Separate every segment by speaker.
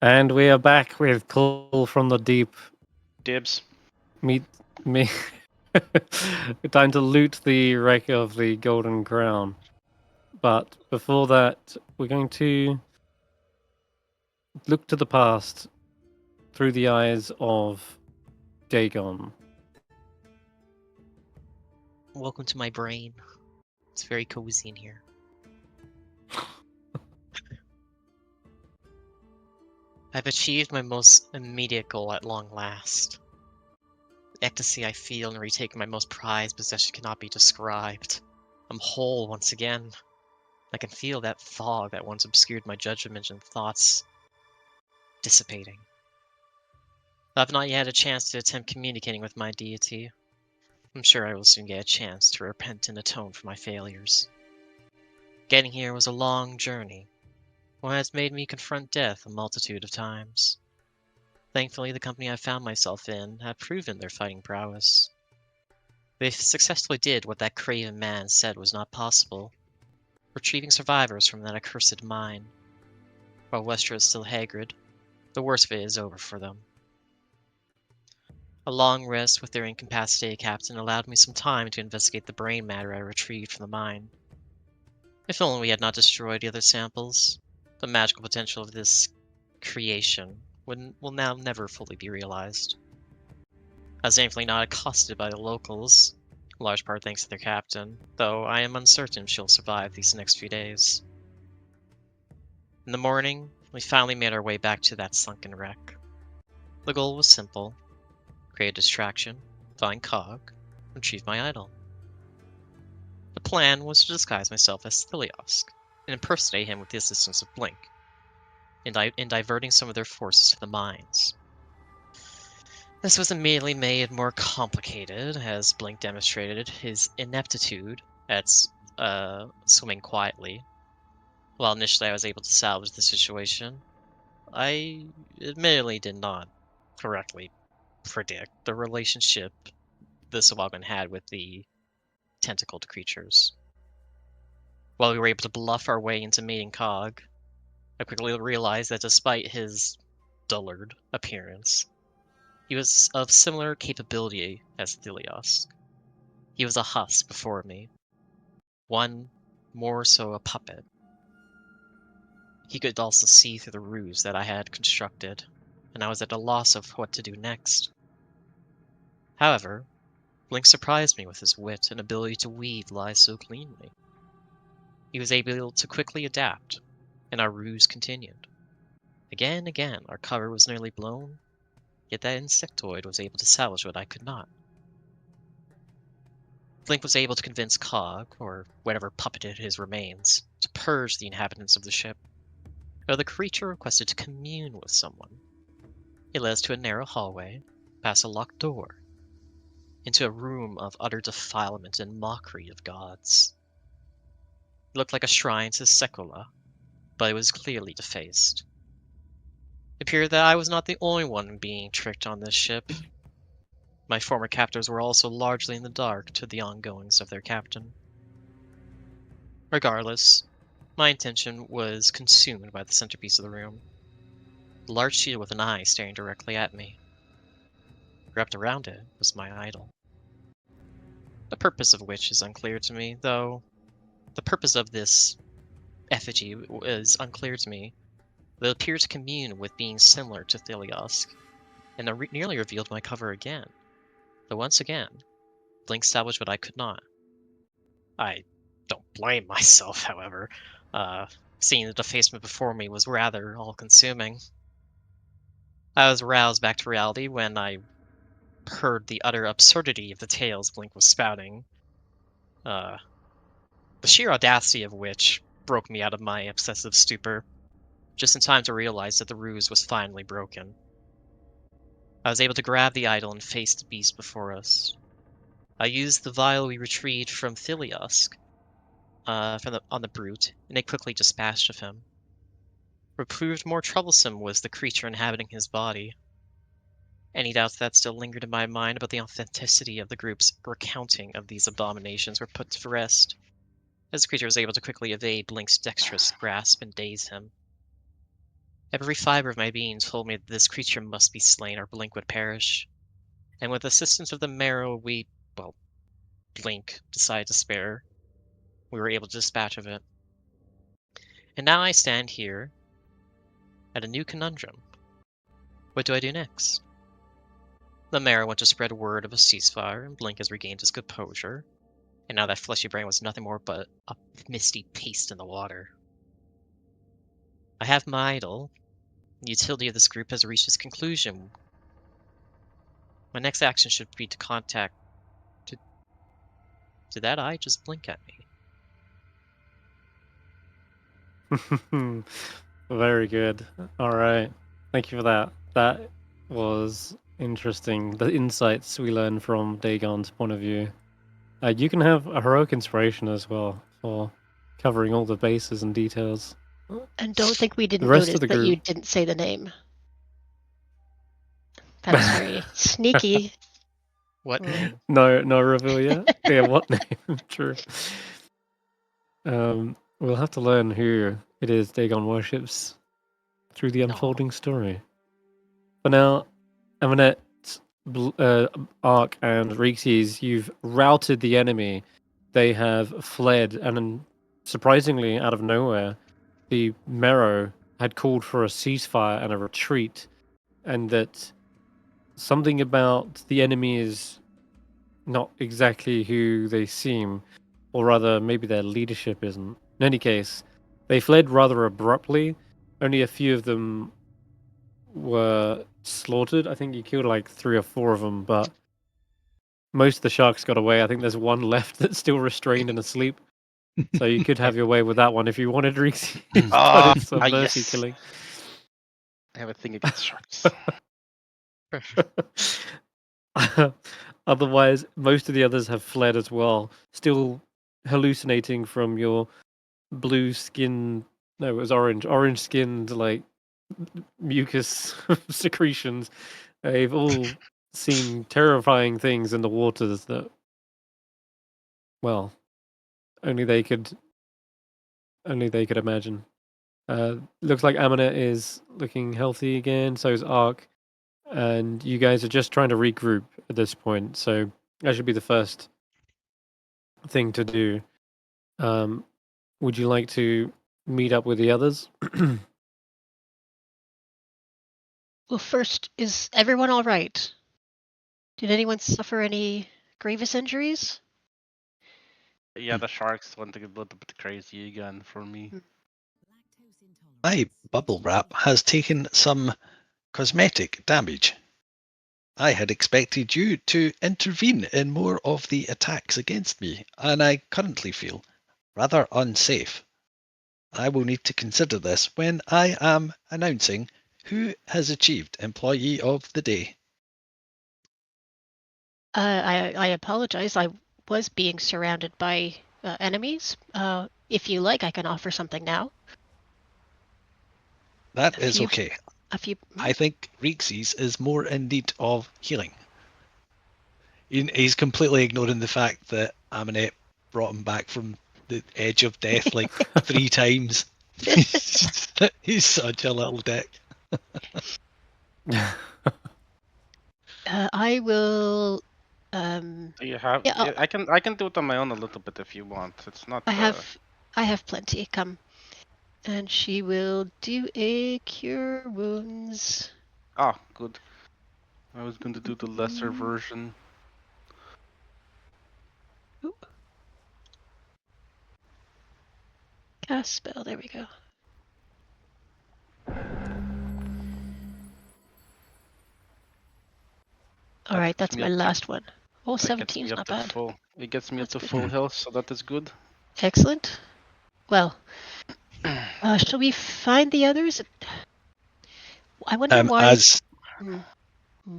Speaker 1: And we are back with Call from the Deep.
Speaker 2: Dibs.
Speaker 1: Meet me. Time to loot the wreck of the Golden Crown. But before that, we're going to look to the past through the eyes of Dagon.
Speaker 3: Welcome to my brain. It's very cozy in here. I've achieved my most immediate goal at long last. The ecstasy I feel in retaking my most prized possession cannot be described. I'm whole once again. I can feel that fog that once obscured my judgment and thoughts dissipating. I've not yet had a chance to attempt communicating with my deity. I'm sure I will soon get a chance to repent and atone for my failures. Getting here was a long journey, one has made me confront death a multitude of times. Thankfully, the company I found myself in had proven their fighting prowess. They successfully did what that craven man said was not possible, retrieving survivors from that accursed mine. While Westra is still haggard, the worst of it is over for them. A long rest with their incapacitated captain allowed me some time to investigate the brain matter I retrieved from the mine. If only we had not destroyed the other samples, the magical potential of this creation will now never fully be realized. I was thankfully not accosted by the locals, in large part thanks to their captain, though I am uncertain she'll survive these next few days. In the morning, we finally made our way back to that sunken wreck. The goal was simple: create a distraction, find Cog, retrieve my idol. The plan was to disguise myself as Thiliosk and impersonate him with the assistance of Blink, in diverting some of their forces to the mines. This was immediately made more complicated as Blink demonstrated his ineptitude at swimming quietly. While initially I was able to salvage the situation, I admittedly did not correctly predict the relationship the Sawagman had with the tentacled creatures. While we were able to bluff our way into meeting Cog, I quickly realized that despite his dullard appearance, he was of similar capability as Thiliosk. He was a husk before me, one more so a puppet. He could also see through the ruse that I had constructed, and I was at a loss of what to do next. However, Blink surprised me with his wit and ability to weave lies so cleanly. He was able to quickly adapt, and our ruse continued. Again and again, our cover was nearly blown, yet that insectoid was able to salvage what I could not. Blink was able to convince Cog, or whatever puppeted his remains, to purge the inhabitants of the ship. Though the creature requested to commune with someone. It led us to a narrow hallway, past a locked door, into a room of utter defilement and mockery of gods. It looked like a shrine to Sekula, but it was clearly defaced. It appeared that I was not the only one being tricked on this ship. My former captors were also largely in the dark to the ongoings of their captain. Regardless, my intention was consumed by the centerpiece of the room. The large shield with an eye staring directly at me. Wrapped around it was my idol. The purpose of which is unclear to me, though the purpose of this effigy is unclear to me. It appeared to commune with beings similar to Thiliosk, and nearly revealed my cover again. Though once again, Blink salvaged what I could not. I don't blame myself, however. Seeing the defacement before me was rather all-consuming. I was roused back to reality when I heard the utter absurdity of the tales Blink was spouting. The sheer audacity of which broke me out of my obsessive stupor, just in time to realize that the ruse was finally broken. I was able to grab the idol and face the beast before us. I used the vial we retrieved from Thiliosk on the brute, and it quickly dispatched of him. What proved more troublesome was the creature inhabiting his body. Any doubts that still lingered in my mind about the authenticity of the group's recounting of these abominations were put to rest, as the creature was able to quickly evade Blink's dexterous grasp and daze him. Every fiber of my being told me that this creature must be slain or Blink would perish. And with the assistance of the marrow Blink decided to spare, we were able to dispatch of it. And now I stand here at a new conundrum. What do I do next? The marrow went to spread word of a ceasefire, and Blink has regained his composure. And now that fleshy brain was nothing more but a misty paste in the water. I have my idol. The utility of this group has reached its conclusion. My next action should be to contact... Did that eye just blink at
Speaker 1: Hmm. Very good. All right. Thank you for that. That was interesting. The insights we learned from Dagon's point of view. You can have a heroic inspiration as well for covering all the bases and details.
Speaker 2: And don't think we
Speaker 1: The
Speaker 2: didn't
Speaker 1: rest
Speaker 2: notice
Speaker 1: of the
Speaker 2: that you
Speaker 1: group.
Speaker 2: didn't say the name. That was very sneaky.
Speaker 3: What name?
Speaker 1: No reveal yet? Yeah, what name? True. We'll have to learn who it is Dagon worships through the unfolding story. For now, Amonet, Ark, and Reekses, you've routed the enemy. They have fled, and surprisingly, out of nowhere, the Marrow had called for a ceasefire and a retreat, and that something about the enemy is not exactly who they seem, or rather, maybe their leadership isn't. In any case, they fled rather abruptly. Only a few of them were slaughtered. I think you killed like 3 or 4 of them, but most of the sharks got away. I think there's one left that's still restrained and asleep. So you could have your way with that one if you wanted, Reeks. Put in some mercy
Speaker 4: yes.
Speaker 1: killing.
Speaker 4: I have a thing against sharks.
Speaker 1: Otherwise, most of the others have fled as well, still hallucinating from your blue skin. No, it was orange skinned, like mucus secretions. They've all seen terrifying things in the waters that, well, only they could imagine. Looks like Amonet is looking healthy again. So is Ark, and you guys are just trying to regroup at this point. So that should be the first thing to do. Would you like to meet up with the others?
Speaker 2: Well, first, is everyone all right? Did anyone suffer any grievous injuries?
Speaker 4: Yeah, the sharks went a little bit crazy again for me.
Speaker 5: My bubble wrap has taken some cosmetic damage. I had expected you to intervene in more of the attacks against me, and I currently feel rather unsafe. I will need to consider this when I am announcing who has achieved Employee of the Day.
Speaker 2: I apologize. I was being surrounded by enemies. If you like, I can offer something now.
Speaker 5: That is okay.
Speaker 2: A few.
Speaker 5: I think Reekses is more in need of healing. He's completely ignoring the fact that Amonet brought him back from the edge of death like 3 times. He's such a little dick.
Speaker 2: I will.
Speaker 4: You have?
Speaker 2: Yeah,
Speaker 4: I can do it on my own a little bit if you want. It's not.
Speaker 2: I have plenty. Come. And she will do a cure wounds.
Speaker 4: Oh, good. I was going to do the lesser version.
Speaker 2: Ooh. Cast spell. There we go. All right, that's my last one. Oh, 17's not bad.
Speaker 4: It gets me up to full health, so that is good.
Speaker 2: Excellent. Well, shall we find the others? I wonder why.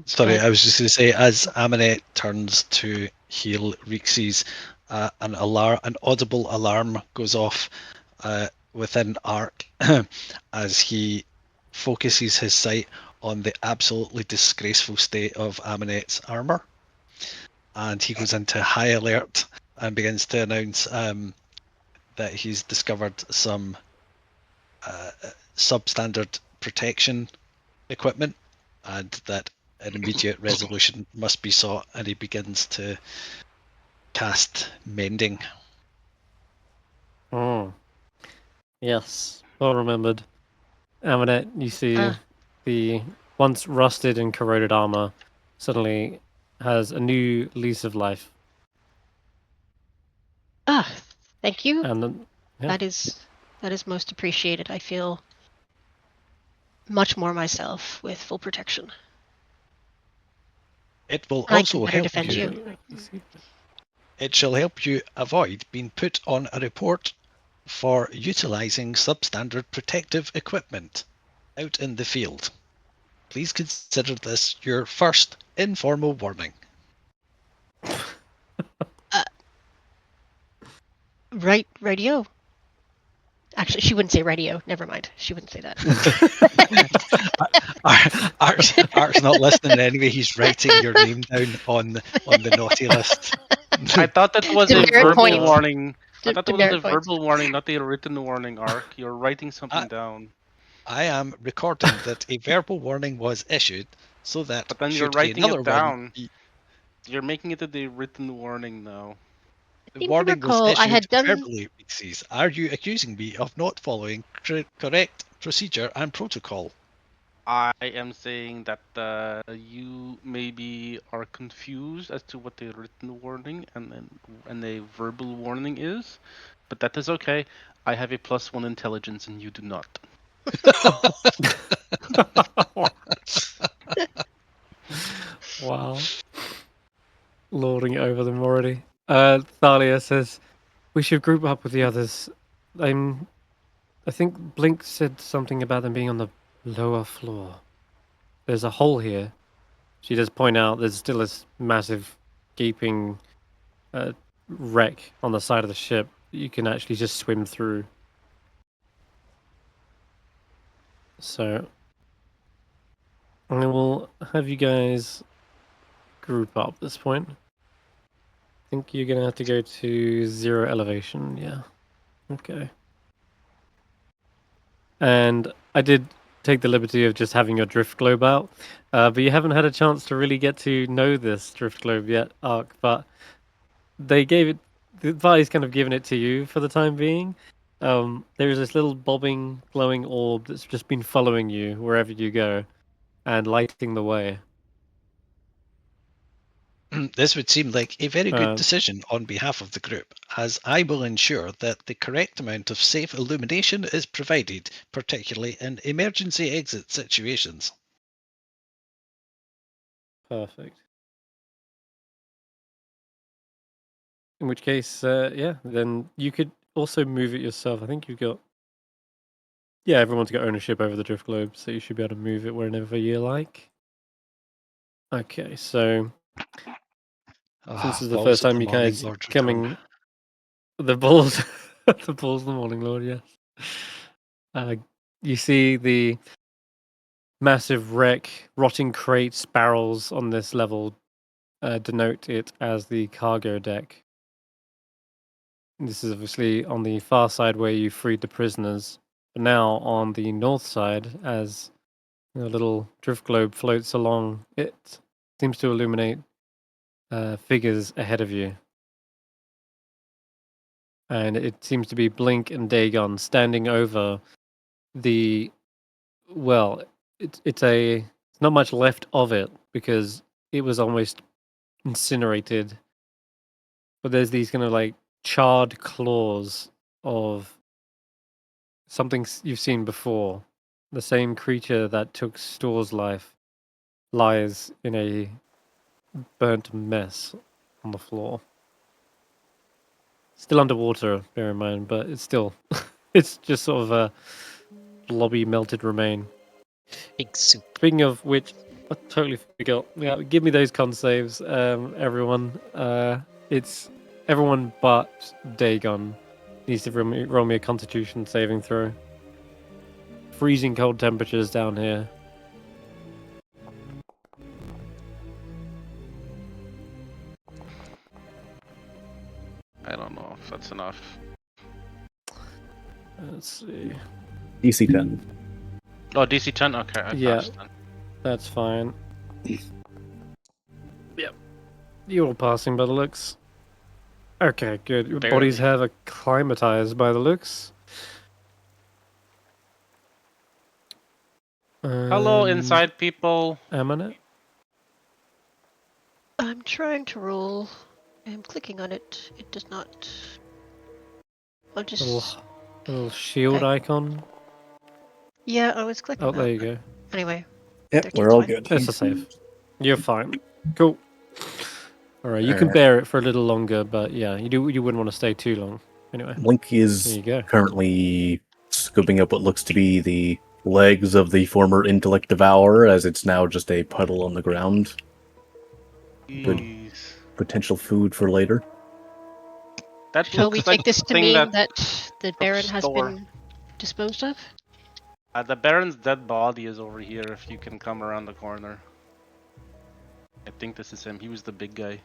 Speaker 5: Sorry, I was just going to say, as Amonet turns to heal Reekses, an audible alarm goes off within Ark as he focuses his sight on the absolutely disgraceful state of Amonet's armor, and he goes into high alert and begins to announce that he's discovered some substandard protection equipment, and that an immediate resolution must be sought, and he begins to cast mending.
Speaker 1: Yes, well remembered. Amonet, you see
Speaker 2: Ah.
Speaker 1: the once rusted and corroded armor suddenly has a new lease of life.
Speaker 2: Thank you.
Speaker 1: And then, yeah.
Speaker 2: That is most appreciated. I feel much more myself with full protection.
Speaker 5: It will
Speaker 2: I can
Speaker 5: also
Speaker 2: better
Speaker 5: help
Speaker 2: defend
Speaker 5: you.
Speaker 2: you.
Speaker 5: It shall help you avoid being put on a report for utilizing substandard protective equipment out in the field. Please consider this your first informal warning.
Speaker 2: Radio. Actually, she wouldn't say radio. Never mind. She wouldn't say that.
Speaker 5: Art's not listening anyway. He's writing your name down on the naughty list.
Speaker 4: I thought that was a
Speaker 2: Demerit
Speaker 4: verbal
Speaker 2: points.
Speaker 4: warning. I thought that was a
Speaker 2: Demerit points.
Speaker 4: verbal warning, not a written warning, Ark. You're writing something down.
Speaker 5: I am recording that a verbal warning was issued, so that
Speaker 4: But then you're
Speaker 5: should
Speaker 4: writing
Speaker 5: another
Speaker 4: it down.
Speaker 5: one be,
Speaker 4: You're making it a written warning now.
Speaker 5: the
Speaker 2: seem to
Speaker 5: warning was
Speaker 2: recall I
Speaker 5: issued
Speaker 2: had done-
Speaker 5: verbally, Reekses. Are you accusing me of not following correct procedure and protocol?
Speaker 4: I am saying that you maybe are confused as to what a written warning and a verbal warning is, but that is okay. I have a +1 intelligence and you do not.
Speaker 1: Wow. Lording it over them already. Thalia says, we should group up with the others. I think Blink said something about them being on the lower floor. There's a hole here. She does point out there's still this massive gaping wreck on the side of the ship. You can actually just swim through. So I will have you guys group up at this point. I think you're going to have to go to 0 elevation. Yeah. Okay. And I did take the liberty of just having your drift globe out, but you haven't had a chance to really get to know this drift globe yet, Ark. But they gave it. The party's kind of given it to you for the time being. There is this little bobbing, glowing orb that's just been following you wherever you go, and lighting the way.
Speaker 5: This would seem like a very good
Speaker 1: Um,
Speaker 5: decision on behalf of the group, as I will ensure that the correct amount of safe illumination is provided, particularly in emergency exit situations.
Speaker 1: Perfect. In which case, yeah, then you could also move it yourself. I think you've got... Yeah, everyone's got ownership over the drift globe, so you should be able to move it whenever you like. Okay, so since this is the
Speaker 5: Balls
Speaker 1: first
Speaker 5: of
Speaker 1: time
Speaker 5: the
Speaker 1: you
Speaker 5: Morning
Speaker 1: guys
Speaker 5: Lord
Speaker 1: coming...
Speaker 5: return.
Speaker 1: The balls... the balls of the Morning Lord, yes. You see the massive wreck, rotting crates, barrels on this level denote it as the cargo deck. This is obviously on the far side where you freed the prisoners. But now on the north side, as a little drift globe floats along, it seems to illuminate figures ahead of you. And it seems to be Blink and Dagon standing over the... Well, it's not much left of it because it was almost incinerated. But there's these kind of like charred claws of something you've seen before. The same creature that took Stor's life lies in a burnt mess on the floor. Still underwater, bear in mind, but it's still... it's just sort of a blobby melted remain.
Speaker 3: Big soup.
Speaker 1: Speaking of which, I totally forgot. Yeah, give me those con saves, everyone. It's everyone but Dagon needs to roll me a Constitution saving throw. Freezing cold temperatures down here.
Speaker 4: I don't know if that's enough.
Speaker 1: Let's see.
Speaker 6: DC 10.
Speaker 4: Oh, DC 10? Okay, I
Speaker 1: Yeah.
Speaker 4: passed then.
Speaker 1: That's fine. Yep. You're all passing by the looks. Okay, good. Your bodies
Speaker 4: Barely.
Speaker 1: have acclimatized by the looks.
Speaker 4: Hello,
Speaker 1: And
Speaker 4: inside people.
Speaker 1: Amonet?
Speaker 2: I'm trying to roll. I'm clicking on it. It does not. I'll just.
Speaker 1: Little shield
Speaker 2: Okay.
Speaker 1: icon.
Speaker 2: Yeah, I was clicking
Speaker 1: Oh,
Speaker 2: that.
Speaker 1: there you go.
Speaker 2: Anyway,
Speaker 6: Yep,
Speaker 2: 13's
Speaker 6: we're all
Speaker 2: fine.
Speaker 6: good.
Speaker 1: It's a save. You're fine. Cool. Alright, you can
Speaker 6: Alright.
Speaker 1: bear it for a little longer, but yeah, you wouldn't want to stay too long. Anyway.
Speaker 6: Link
Speaker 1: There
Speaker 6: is
Speaker 1: you go.
Speaker 6: currently scooping up what looks to be the legs of the former intellect devourer, as it's now just a puddle on the ground. Good.
Speaker 4: Jeez.
Speaker 6: Potential food for later.
Speaker 4: That
Speaker 2: Shall we
Speaker 4: looks like
Speaker 2: take this to
Speaker 4: thing
Speaker 2: mean
Speaker 4: that
Speaker 2: that the Baron has
Speaker 4: store.
Speaker 2: been disposed of?
Speaker 4: The Baron's dead body is over here. If you can come around the corner, I think this is him. He was the big guy.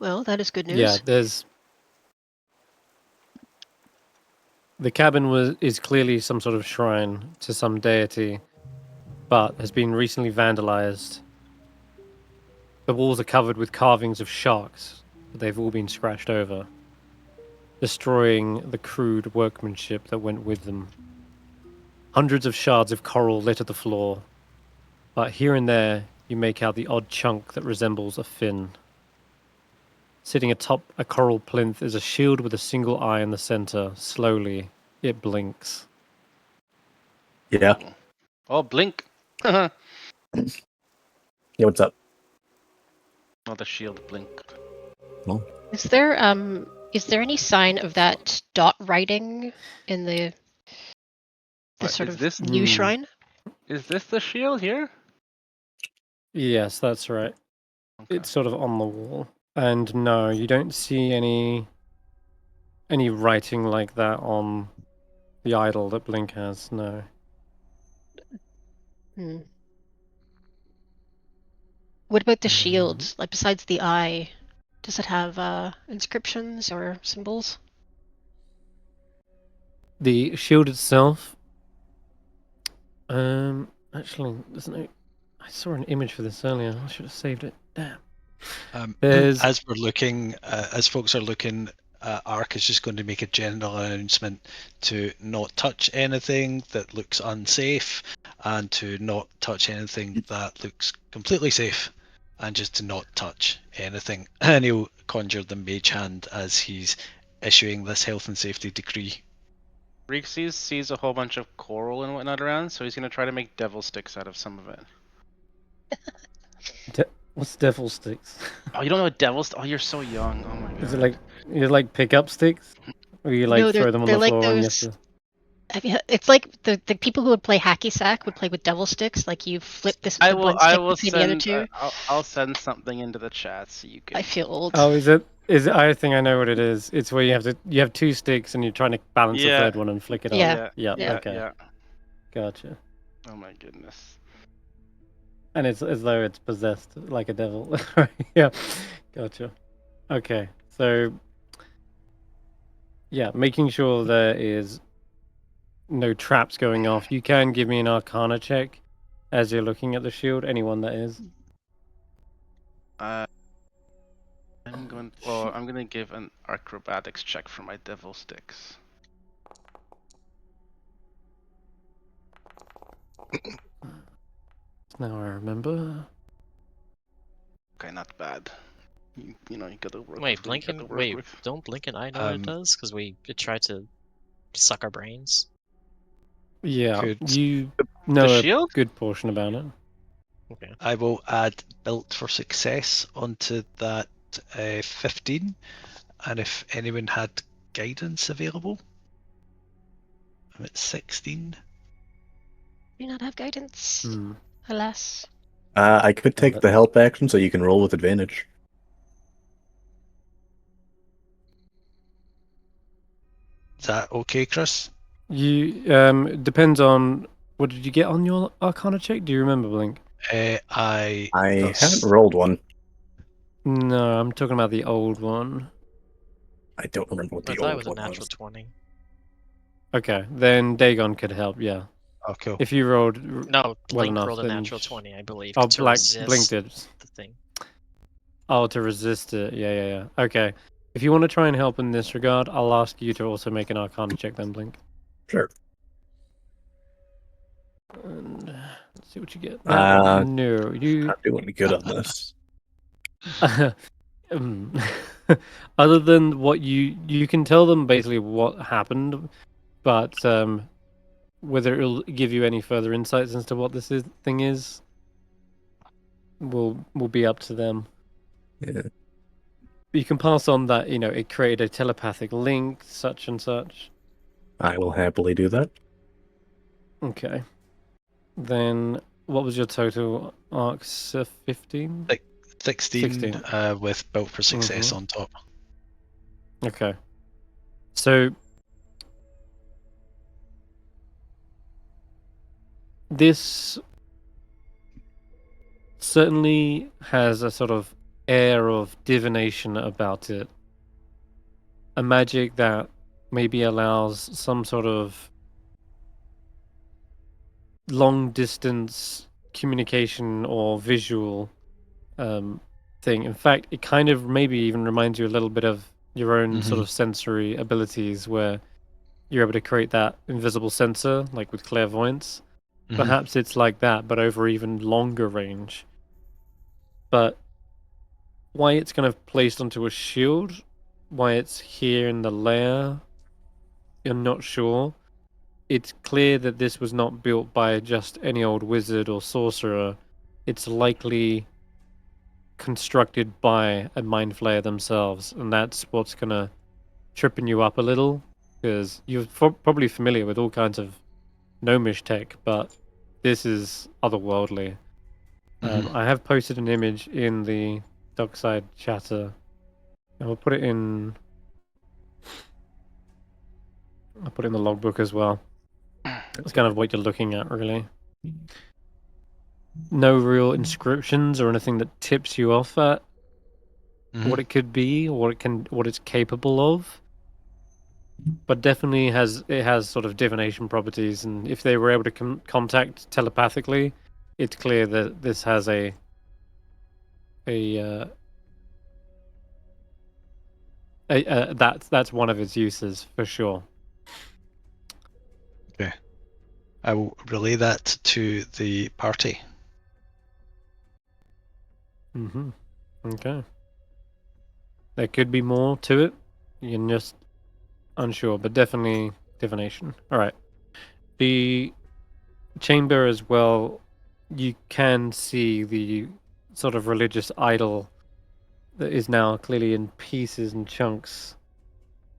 Speaker 2: Well, that is good news.
Speaker 1: Yeah, there's the cabin is clearly some sort of shrine to some deity, but has been recently vandalized. The walls are covered with carvings of sharks, but they've all been scratched over, destroying the crude workmanship that went with them. Hundreds of shards of coral litter the floor, but here and there you make out the odd chunk that resembles a fin. Sitting atop a coral plinth is a shield with a single eye in the center. Slowly, it blinks.
Speaker 6: Yeah.
Speaker 4: Oh, blink! Oh,
Speaker 6: Yeah, what's up?
Speaker 4: the shield blinked.
Speaker 2: Is there any sign of that dot writing in the sort
Speaker 4: Is
Speaker 2: of
Speaker 4: this
Speaker 2: new shrine?
Speaker 4: is this the shield here?
Speaker 1: Yes, that's right.
Speaker 4: Okay.
Speaker 1: It's sort of on the wall. And no, you don't see any writing like that on the idol that Blink has, no.
Speaker 2: Hmm. What about the
Speaker 1: Mm.
Speaker 2: shield? Like besides the eye, does it have inscriptions or symbols?
Speaker 1: The shield itself, actually, doesn't it? I saw an image for this earlier. I should have saved it. Damn. There's
Speaker 5: As we're looking, as folks are looking, Ark is just going to make a general announcement to not touch anything that looks unsafe, and to not touch anything that looks completely safe, and just to not touch anything. And he'll conjure the mage hand as he's issuing this health and safety decree.
Speaker 4: Reekses sees a whole bunch of coral and whatnot around, so he's gonna try to make devil sticks out of some of it.
Speaker 1: what's devil sticks?
Speaker 4: Oh, you don't know what devil sticks? Oh, you're so young. Oh my god.
Speaker 1: Is it like you like pick-up sticks? Or you like
Speaker 2: No,
Speaker 1: throw them on
Speaker 2: they're
Speaker 1: the
Speaker 2: like
Speaker 1: floor and you have
Speaker 2: those.
Speaker 1: to...
Speaker 2: It's like the people who would play hacky sack would play with devil sticks. Like you flip this
Speaker 4: I
Speaker 2: one
Speaker 4: will
Speaker 2: stick between the other
Speaker 4: send.
Speaker 2: two.
Speaker 4: I'll send something into the chat so you can.
Speaker 2: I feel old.
Speaker 1: Oh, is it? I think I know what it is. It's where you have two sticks and you're trying to balance the
Speaker 4: Yeah.
Speaker 1: third one and flick it
Speaker 2: Yeah.
Speaker 1: up. Yeah.
Speaker 2: Yeah.
Speaker 1: Okay.
Speaker 4: Yeah.
Speaker 1: Gotcha.
Speaker 4: Oh my goodness.
Speaker 1: And it's as though it's possessed like a devil. Yeah. Gotcha. Okay. So yeah, making sure there is no traps going off. You can give me an Arcana check as you're looking at the shield. Anyone that is.
Speaker 4: I'm gonna give an acrobatics check for my devil sticks.
Speaker 1: Now I remember.
Speaker 4: Okay, not bad. You know, you gotta work.
Speaker 3: Wait,
Speaker 4: with what you gotta
Speaker 3: Blinken.
Speaker 4: work
Speaker 3: Wait,
Speaker 4: with.
Speaker 3: don't Blink and I know what it does? Because it tried to suck our brains.
Speaker 1: Yeah,
Speaker 5: Could-
Speaker 1: you know a
Speaker 4: shield?
Speaker 1: good portion about it.
Speaker 3: Okay.
Speaker 5: I will add built for success onto that 15, and if anyone had guidance available, I'm at 16.
Speaker 2: Do not have guidance,
Speaker 1: Hmm.
Speaker 2: alas.
Speaker 6: I could take the help action, so you can roll with advantage.
Speaker 5: Is that okay, Chris?
Speaker 1: You depends on what did you get on your Arcana check? Do you remember, Blink?
Speaker 5: I
Speaker 6: haven't rolled one.
Speaker 1: No, I'm talking about the old one.
Speaker 6: I don't remember what
Speaker 3: I
Speaker 6: the
Speaker 3: thought it
Speaker 6: old
Speaker 3: was a
Speaker 6: one
Speaker 3: natural
Speaker 6: was.
Speaker 3: 20.
Speaker 1: Okay, then Dagon could help. Yeah,
Speaker 5: Oh, cool.
Speaker 1: if you rolled
Speaker 3: No,
Speaker 1: well
Speaker 3: Blink
Speaker 1: enough,
Speaker 3: rolled a
Speaker 1: then
Speaker 3: natural 20, I believe,
Speaker 1: Oh,
Speaker 3: to
Speaker 1: Blink
Speaker 3: resist
Speaker 1: Dibs.
Speaker 3: the thing.
Speaker 1: Oh, to resist it. Yeah. Okay. If you want to try and help in this regard, I'll ask you to also make an Arcana check then, Blink.
Speaker 6: Sure.
Speaker 1: And let's see what you get.
Speaker 6: No, you not doing any good on this.
Speaker 1: Other than what you can tell them basically what happened, but whether it'll give you any further insights as to what this thing is will be up to them.
Speaker 6: Yeah.
Speaker 1: You can pass on that, it created a telepathic link, such and such.
Speaker 6: I will happily do that.
Speaker 1: Okay. Then what was your total arcs? 15?
Speaker 5: 16, with built for success on top.
Speaker 1: Okay. So this certainly has a sort of air of divination about it. A magic that maybe allows some sort of long distance communication or visual thing. In fact, it kind of maybe even reminds you a little bit of your own sort of sensory abilities, where you're able to create that invisible sensor, like with clairvoyance. Perhaps it's like that, but over even longer range. But why it's kind of placed onto a shield, why it's here in the lair, you're not sure. It's clear that this was not built by just any old wizard or sorcerer. It's likely constructed by a mind flayer themselves, and that's what's gonna tripping you up a little, because you're probably familiar with all kinds of gnomish tech, but this is otherworldly. I have posted an image in the Dockside chatter, and we'll put it in. I'll put it in the logbook as well. That's kind of what you're looking at, really. No real inscriptions or anything that tips you off at what it could be, what it's capable of. But definitely it has sort of divination properties, and if they were able to contact telepathically, it's clear that this has that's one of its uses for sure.
Speaker 5: Okay. I will relay that to the party.
Speaker 1: Okay. There could be more to it. You're just unsure, but definitely divination. All right. The chamber as well, you can see the sort of religious idol that is now clearly in pieces and chunks.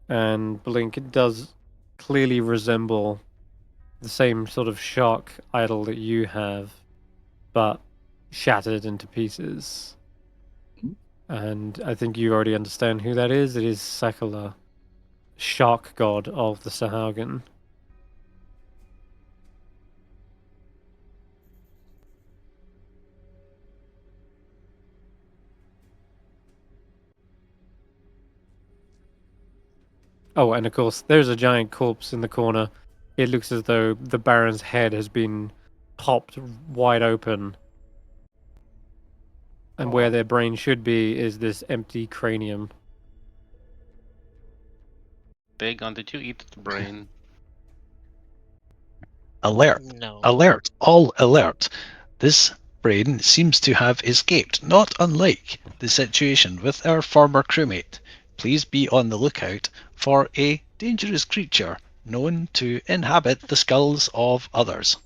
Speaker 1: And Blink, it does clearly resemble the same sort of shark idol that you have, but shattered into pieces. And I think you already understand who that is. It is Sakala, shark god of the Sahagin. Oh, and of course, there's a giant corpse in the corner. It looks as though the Baron's head has been popped wide open. And where their brain should be is this empty cranium.
Speaker 4: Dagon, did you eat the brain?
Speaker 5: Alert!
Speaker 3: No.
Speaker 5: Alert! All alert! This brain seems to have escaped, not unlike the situation with our former crewmate. Please be on the lookout for a dangerous creature known to inhabit the skulls of others.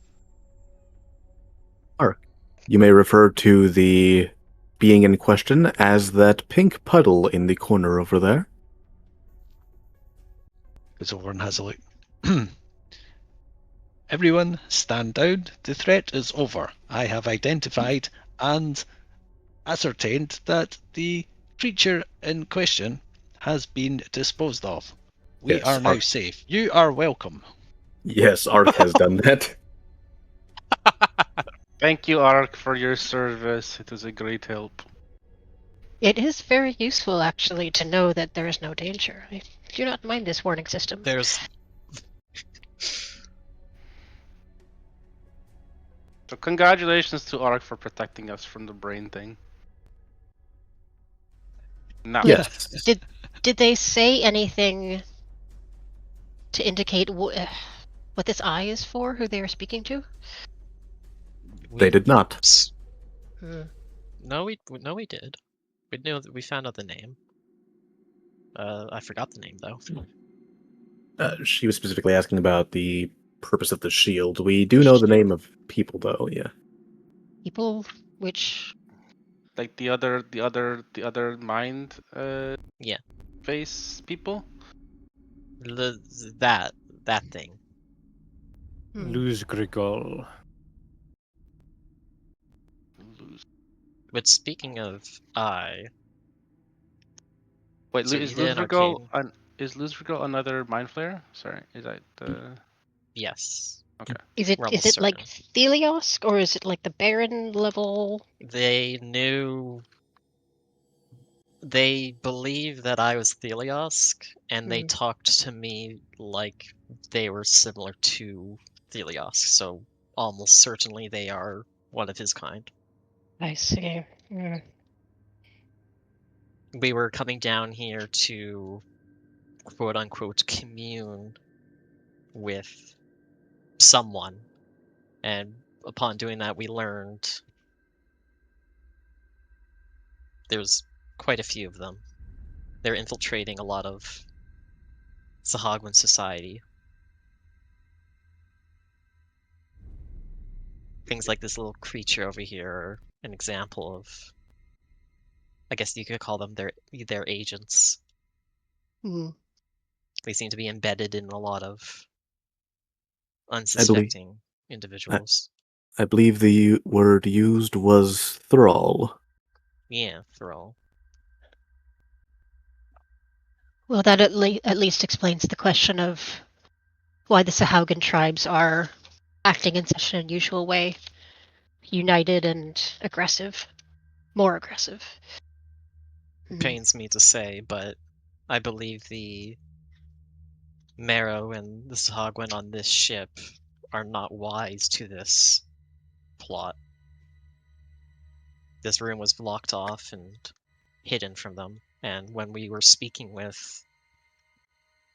Speaker 6: You may refer to the being in question as that pink puddle in the corner over there.
Speaker 5: Goes over and has a look. Everyone, stand down. The threat is over. I have identified and ascertained that the creature in question has been disposed of. We
Speaker 6: Yes,
Speaker 5: are now safe. You are welcome.
Speaker 6: Yes, Ark has done that.
Speaker 4: Thank you, Ark, for your service. It was a great help.
Speaker 2: It is very useful, actually, to know that there is no danger. I do not mind this warning system.
Speaker 3: There's
Speaker 4: So congratulations to Ark for protecting us from the brain thing. Now,
Speaker 6: Yes.
Speaker 2: Did they say anything to indicate what this eye is for? Who they are speaking to?
Speaker 6: They did not.
Speaker 2: Hmm.
Speaker 3: No, we did. We knew that we found out the name. I forgot the name though.
Speaker 6: She was specifically asking about the purpose of the shield. We do know the name of people, though. Yeah.
Speaker 2: People, which
Speaker 4: like the other mind
Speaker 3: Yeah.
Speaker 4: face people.
Speaker 3: That thing.
Speaker 1: Lose Grigol.
Speaker 3: But speaking of
Speaker 4: Wait,
Speaker 3: so
Speaker 4: is
Speaker 3: we did arcade.
Speaker 4: Luzrigal another mind flayer? Sorry, is that the?
Speaker 3: Yes.
Speaker 4: Okay.
Speaker 2: is it
Speaker 3: We're
Speaker 2: is
Speaker 3: almost
Speaker 2: it like
Speaker 3: certain.
Speaker 2: Thelios or is it like the Baron level?
Speaker 3: They knew. They believed that I was Thelios, and they talked to me like they were similar to Thelios, so almost certainly they are one of his kind.
Speaker 2: I see.
Speaker 3: We were coming down here to quote unquote commune with someone, and upon doing that, we learned there's quite a few of them. They're infiltrating a lot of Sahagwin society. Things like this little creature over here are an example of, I guess you could call them their agents. They seem to be embedded in a lot of unsuspecting individuals.
Speaker 6: I believe the word used was thrall.
Speaker 3: Yeah, Thrall.
Speaker 2: Well, that at least explains the question of why the Sahaugan tribes are acting in such an unusual way, united and aggressive, more aggressive.
Speaker 3: Pains me to say, but I believe the Marrow and the Sahagwin on this ship are not wise to this plot. This room was blocked off and hidden from them, and when we were speaking with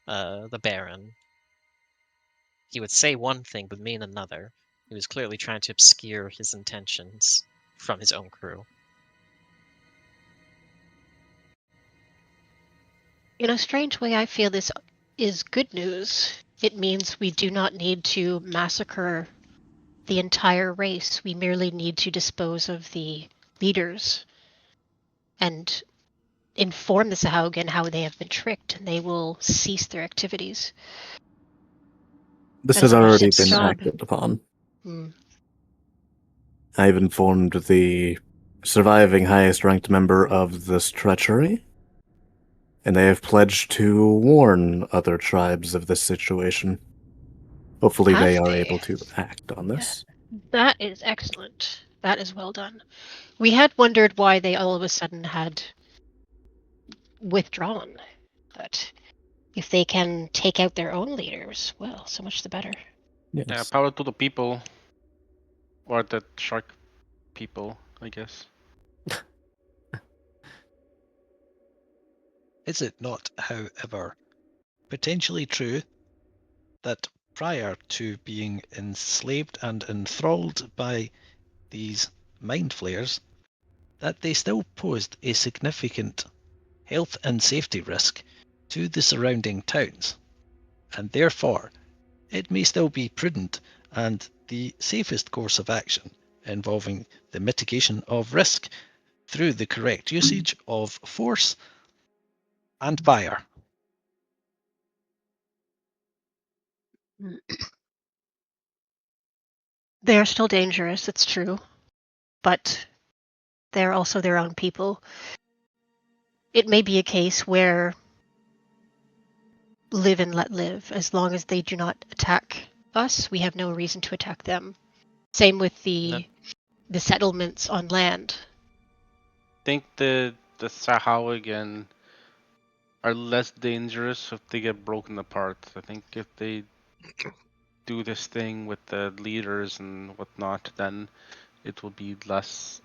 Speaker 3: the Baron, he would say one thing but mean another. He was clearly trying to obscure his intentions from his own crew.
Speaker 2: In a strange way, I feel this is good news. It means we do not need to massacre the entire race. We merely need to dispose of the leaders and inform the Sahaugan how they have been tricked, and they will cease their activities.
Speaker 6: This
Speaker 2: That
Speaker 6: has
Speaker 2: is a much
Speaker 6: already
Speaker 2: simpler
Speaker 6: been
Speaker 2: job.
Speaker 6: acted upon.
Speaker 2: Hmm.
Speaker 6: I've informed the surviving highest ranked member of this treachery, and they have pledged to warn other tribes of this situation. Hopefully they
Speaker 2: Have
Speaker 6: are
Speaker 2: they?
Speaker 6: able to act on this.
Speaker 2: That is excellent. That is well done. We had wondered why they all of a sudden had withdrawn, but if they can take out their own leaders, well, so much the better.
Speaker 6: Yes.
Speaker 4: Yeah, power to the people, or the shark people, I guess.
Speaker 5: Is it not, however, potentially true that prior to being enslaved and enthralled by these mind flayers, that they still posed a significant health and safety risk to the surrounding towns, and therefore it may still be prudent and the safest course of action involving the mitigation of risk through the correct usage of force and fire.
Speaker 2: They are still dangerous, it's true, but they're also their own people. It may be a case where live and let live. As long as they do not attack us, we have no reason to attack them. Same with the settlements on land.
Speaker 4: I think the Sahaugan are less dangerous if they get broken apart. I think if they do this thing with the leaders and whatnot, then it will be less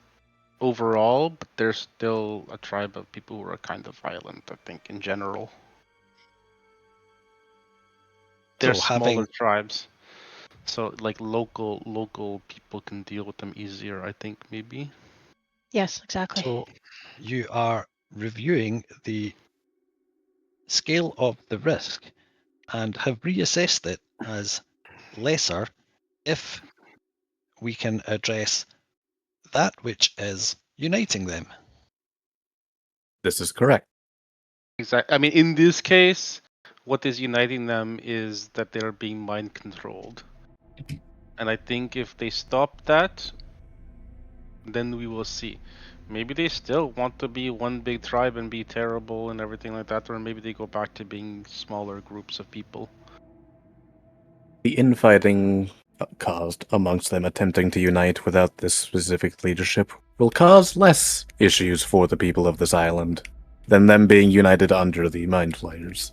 Speaker 4: overall, but there's still a tribe of people who are kind of violent, I think, in general. They're
Speaker 5: So
Speaker 4: smaller
Speaker 5: having
Speaker 4: tribes. So like local people can deal with them easier, I think, maybe.
Speaker 2: Yes, exactly.
Speaker 5: so you are reviewing the scale of the risk and have reassessed it as lesser if we can address that which is uniting them.
Speaker 6: This is correct.
Speaker 4: Exactly. I mean, in this case, what is uniting them is that they're being mind controlled. And I think if they stop that, then we will see. Maybe they still want to be one big tribe and be terrible and everything like that, or maybe they go back to being smaller groups of people.
Speaker 6: The infighting caused amongst them attempting to unite without this specific leadership will cause less issues for the people of this island than them being united under the Mind Flayers.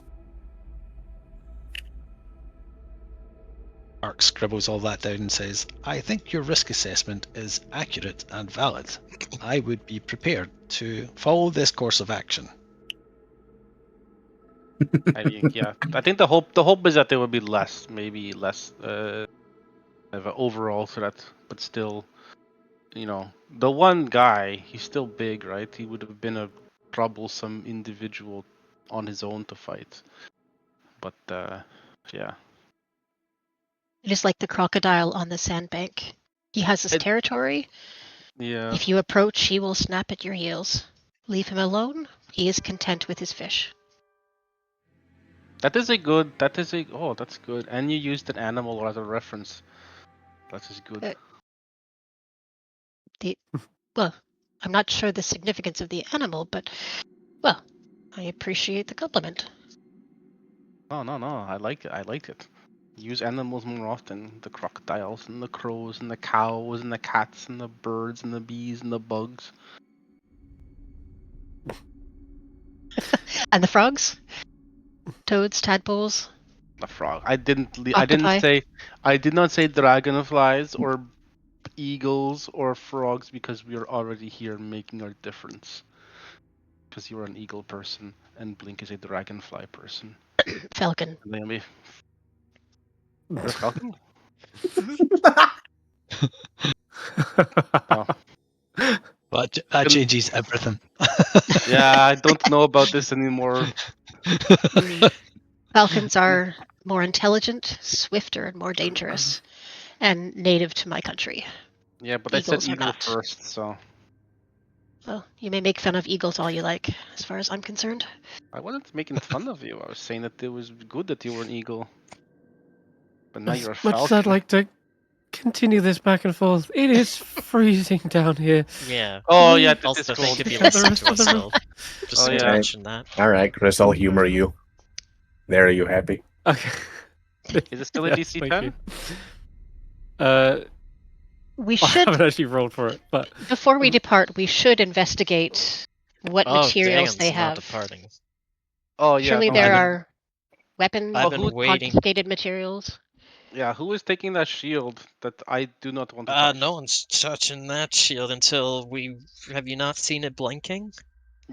Speaker 5: Mark scribbles all that down and says, I think your risk assessment is accurate and valid. I would be prepared to follow this course of action.
Speaker 4: I mean, yeah. I think the hope is that there will be less, maybe less of an overall threat, but still, you know, the one guy, he's still big, right? He would have been a troublesome individual on his own to fight. But yeah.
Speaker 2: It is like the crocodile on the sandbank. He has his territory.
Speaker 4: Yeah.
Speaker 2: If you approach, he will snap at your heels. Leave him alone. He is content with his fish.
Speaker 4: That's good. And you used an animal as a reference. That is good.
Speaker 2: Well, I'm not sure the significance of the animal, but, well, I appreciate the compliment.
Speaker 4: No. I like it. Use animals more often. The crocodiles and the crows and the cows and the cats and the birds and the bees and the bugs.
Speaker 2: And the frogs? Toads, tadpoles?
Speaker 4: The frog. I did
Speaker 2: Octopi?
Speaker 4: not say dragonflies or eagles or frogs because we are already here making our difference. Because you are an eagle person and Blink is a dragonfly person.
Speaker 2: Falcon.
Speaker 4: And then you're a falcon? Oh.
Speaker 5: But that changes everything.
Speaker 4: Yeah, I don't know about this anymore.
Speaker 2: Falcons are more intelligent, swifter, and more dangerous, and native to my country.
Speaker 4: Yeah, but
Speaker 2: Eagles
Speaker 4: I said
Speaker 2: are
Speaker 4: eagle
Speaker 2: not.
Speaker 4: first, so
Speaker 2: Well, you may make fun of eagles all you like, as far as I'm concerned.
Speaker 4: I wasn't making fun of you. I was saying that it was good that you were an eagle. But now you're a
Speaker 1: Much as
Speaker 4: falcon.
Speaker 1: I'd like to continue this back and forth, it is freezing down here.
Speaker 3: Yeah.
Speaker 4: Oh yeah, this
Speaker 3: Also,
Speaker 4: is
Speaker 3: the thing
Speaker 4: cold.
Speaker 3: could be
Speaker 1: For the
Speaker 3: listening
Speaker 1: rest
Speaker 3: to
Speaker 1: of the
Speaker 3: us,
Speaker 1: room.
Speaker 3: so just
Speaker 4: Oh,
Speaker 3: to
Speaker 4: yeah.
Speaker 3: mention that.
Speaker 6: Alright, Chris, I'll humor you. There, are you happy?
Speaker 1: Okay.
Speaker 4: Is it still a
Speaker 1: Yeah,
Speaker 4: DC
Speaker 1: thank
Speaker 4: 10?
Speaker 1: you.
Speaker 2: We
Speaker 1: I
Speaker 2: should,
Speaker 1: haven't actually rolled for it, but
Speaker 2: before we depart, we should investigate what
Speaker 3: Oh,
Speaker 2: materials
Speaker 3: Dagon's
Speaker 2: they
Speaker 3: not
Speaker 2: have.
Speaker 3: departing.
Speaker 4: Oh yeah.
Speaker 2: Surely
Speaker 4: No,
Speaker 2: there
Speaker 3: I've been-
Speaker 2: are weapons,
Speaker 3: I've been waiting.
Speaker 2: confiscated materials.
Speaker 4: Yeah, who is taking that shield that I do not want to touch?
Speaker 3: No one's touching that shield until we. Have you not seen it blinking?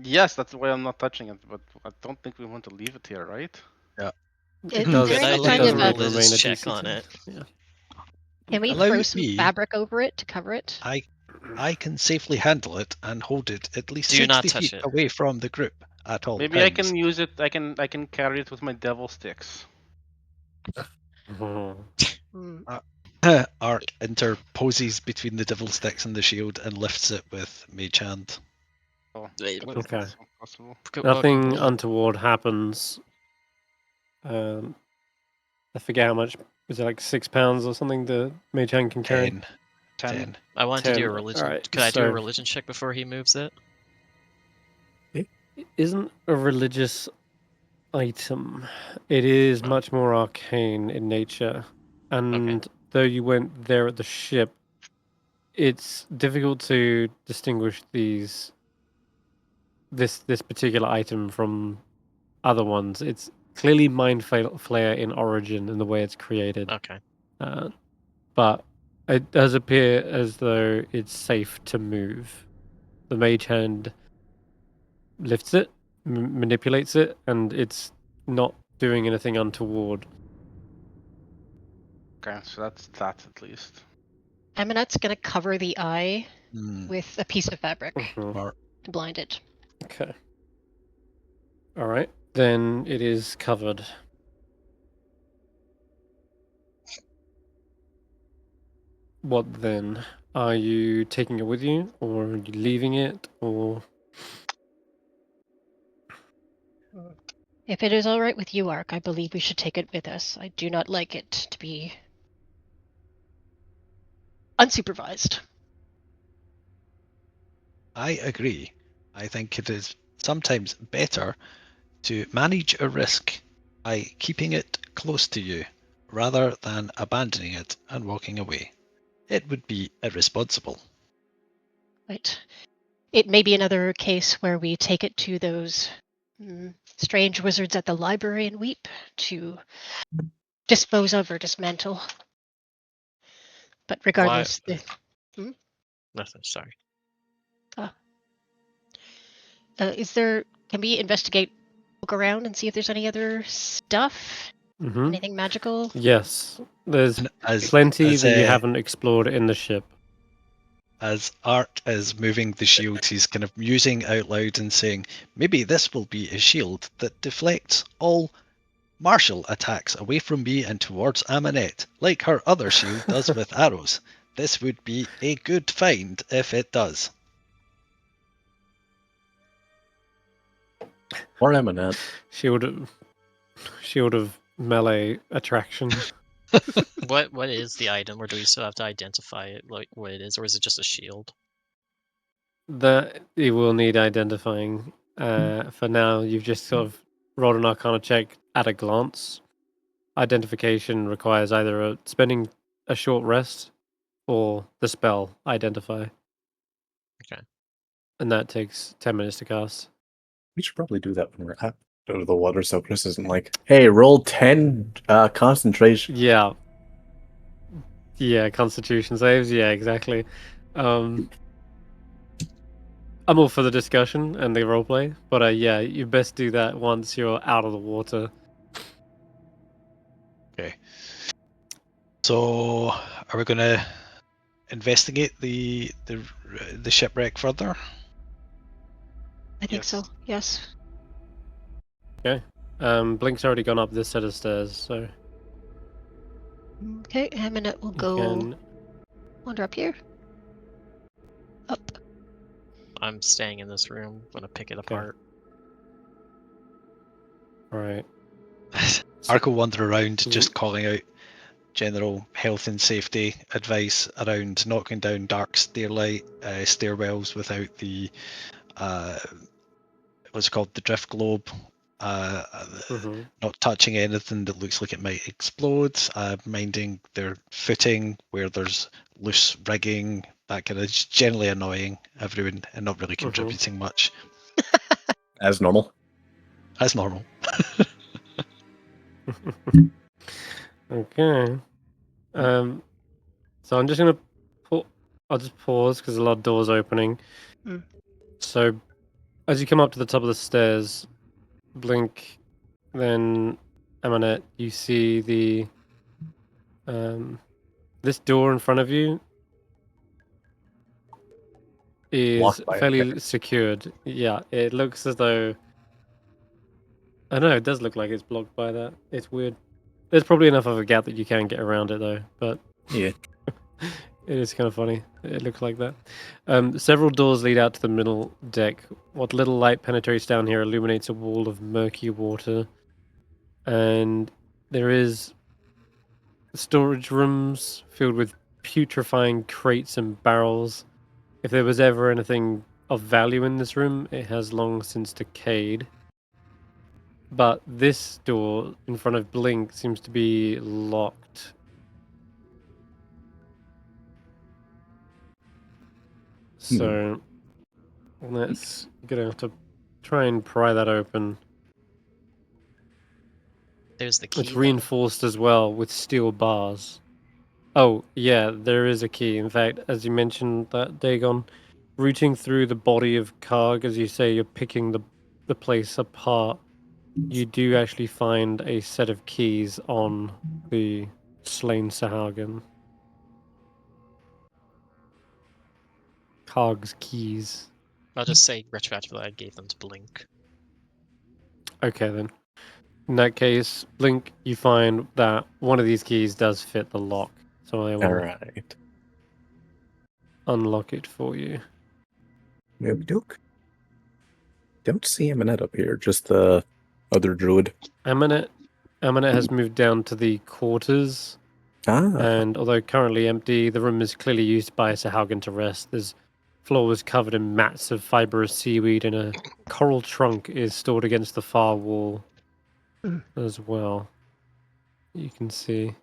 Speaker 4: Yes, that's why I'm not touching it, but I don't think we want to leave it here, right?
Speaker 1: it
Speaker 2: Is
Speaker 1: does.
Speaker 2: there any
Speaker 1: It
Speaker 2: kind
Speaker 1: does
Speaker 2: of
Speaker 3: a
Speaker 1: remain
Speaker 3: religious
Speaker 1: a
Speaker 3: check
Speaker 1: DC
Speaker 3: on
Speaker 1: 10.
Speaker 3: it?
Speaker 1: Yeah.
Speaker 2: Can we
Speaker 5: Allow
Speaker 2: throw some
Speaker 5: me-
Speaker 2: fabric over it to cover it?
Speaker 5: I can safely handle it and hold it at least
Speaker 3: Do
Speaker 5: 60
Speaker 3: not touch
Speaker 5: feet
Speaker 3: it.
Speaker 5: away from the group at all
Speaker 4: Maybe I
Speaker 5: times.
Speaker 4: can use it. I can carry it with my devil sticks.
Speaker 1: Mhm.
Speaker 2: Hmm.
Speaker 5: Ark interposes between the devil sticks and the shield and lifts it with mage hand.
Speaker 4: Oh,
Speaker 3: Wait,
Speaker 4: that is
Speaker 1: Okay.
Speaker 4: also possible.
Speaker 1: Nothing untoward happens. I forget how much. Was it like 6 pounds or something the mage hand can carry?
Speaker 5: 10.
Speaker 4: 10.
Speaker 5: 10.
Speaker 3: I wanted to do a
Speaker 1: 10.
Speaker 3: religion.
Speaker 1: Alright,
Speaker 3: Could I do a
Speaker 1: so-
Speaker 3: religion check before he moves it?
Speaker 1: It isn't a religious item. It is much more arcane in nature. And though you went there at the ship, it's difficult to distinguish this particular item from other ones. It's clearly Mind Flayer in origin in the way it's created.
Speaker 3: Okay.
Speaker 1: But it does appear as though it's safe to move. The mage hand lifts it, manipulates it, and it's not doing anything untoward.
Speaker 4: Okay, so that's that at least.
Speaker 2: Amonet's going to cover the eye
Speaker 5: Hmm.
Speaker 2: with a piece of fabric
Speaker 5: Smart.
Speaker 2: to blind it.
Speaker 1: Okay. All right. Then it is covered. What then? Are you taking it with you, or are you leaving it, or?
Speaker 2: If it is all right with you, Ark, I believe we should take it with us. I do not like it to be unsupervised.
Speaker 5: I agree. I think it is sometimes better to manage a risk by keeping it close to you rather than abandoning it and walking away. It would be irresponsible.
Speaker 2: Right. It may be another case where we take it to those strange wizards at the library and weep to dispose of or dismantle. But regardless,
Speaker 3: Nothing. Sorry.
Speaker 2: can we investigate, look around and see if there's any other stuff?
Speaker 1: Mm-hmm.
Speaker 2: Anything magical?
Speaker 1: Yes, there's
Speaker 5: And
Speaker 1: plenty that you haven't explored in the ship.
Speaker 5: As Art is moving the shield, he's kind of musing out loud and saying, maybe this will be a shield that deflects all martial attacks away from me and towards Amonet, like her other shield does with arrows. This would be a good find if it does.
Speaker 6: Or Amonet.
Speaker 1: Shield of melee attraction.
Speaker 3: What is the item, or do we still have to identify it, like what it is, or is it just a shield?
Speaker 1: That you will need identifying. For now, you've just sort of rolled an Arcana check at a glance. Identification requires either spending a short rest or the spell identify.
Speaker 3: Okay.
Speaker 1: And that takes 10 minutes to cast.
Speaker 6: We should probably do that when we're out of the water so Chris isn't like, hey, roll 10 concentration.
Speaker 1: Yeah. Yeah, constitution saves. Yeah, exactly. I'm all for the discussion and the roleplay, but yeah, you best do that once you're out of the water.
Speaker 5: Okay. So, are we going to investigate the shipwreck further?
Speaker 2: I think so, yes.
Speaker 1: Okay. Blink's already gone up this set of stairs, so
Speaker 2: Okay, Amonet will
Speaker 1: you
Speaker 2: go
Speaker 1: can...
Speaker 2: wander up here. Up.
Speaker 3: I'm staying in this room. I'm gonna pick it apart.
Speaker 1: Alright.
Speaker 5: Ark will wander around just calling out general health and safety advice around knocking down dark stairwells without the what's it called, the drift globe, not touching anything that looks like it might explode, minding their footing where there's loose rigging, that kind of generally annoying everyone and not really contributing much.
Speaker 6: As normal.
Speaker 5: As normal.
Speaker 1: Okay. So I'm just gonna I'll just pause because a lot of doors opening. So as you come up to the top of the stairs, Blink, then Amonet, you see the this door in front of you is fairly secured. Yeah, it looks as though I know it does look like it's blocked by that. It's weird. There's probably enough of a gap that you can get around it though, but
Speaker 6: yeah.
Speaker 1: It is kind of funny. It looks like that. Several doors lead out to the middle deck. What little light penetrates down here illuminates a wall of murky water. And there is storage rooms filled with putrefying crates and barrels. If there was ever anything of value in this room, it has long since decayed. But this door in front of Blink seems to be locked. So let's gonna have to try and pry that open.
Speaker 3: There's the key.
Speaker 1: It's reinforced as well with steel bars. Oh, yeah, there is a key. In fact, as you mentioned, that Dagon, rooting through the body of Karg, as you say, you're picking the place apart. You do actually find a set of keys on the slain Sahagin. Karg's keys.
Speaker 3: I'll just say retroactively I gave them to Blink.
Speaker 1: Okay, then. In that case, Blink, you find that one of these keys does fit the lock. So I will
Speaker 6: Alright.
Speaker 1: unlock it for you.
Speaker 6: Maybe Duke. Don't see Amonet up here, just the other druid.
Speaker 1: Amonet has moved down to the quarters,
Speaker 6: Ah,
Speaker 1: and although currently empty, the room is clearly used by Sahagin to rest. There's floor was covered in mats of fibrous seaweed, and a coral trunk is stored against the far wall as well. You can see.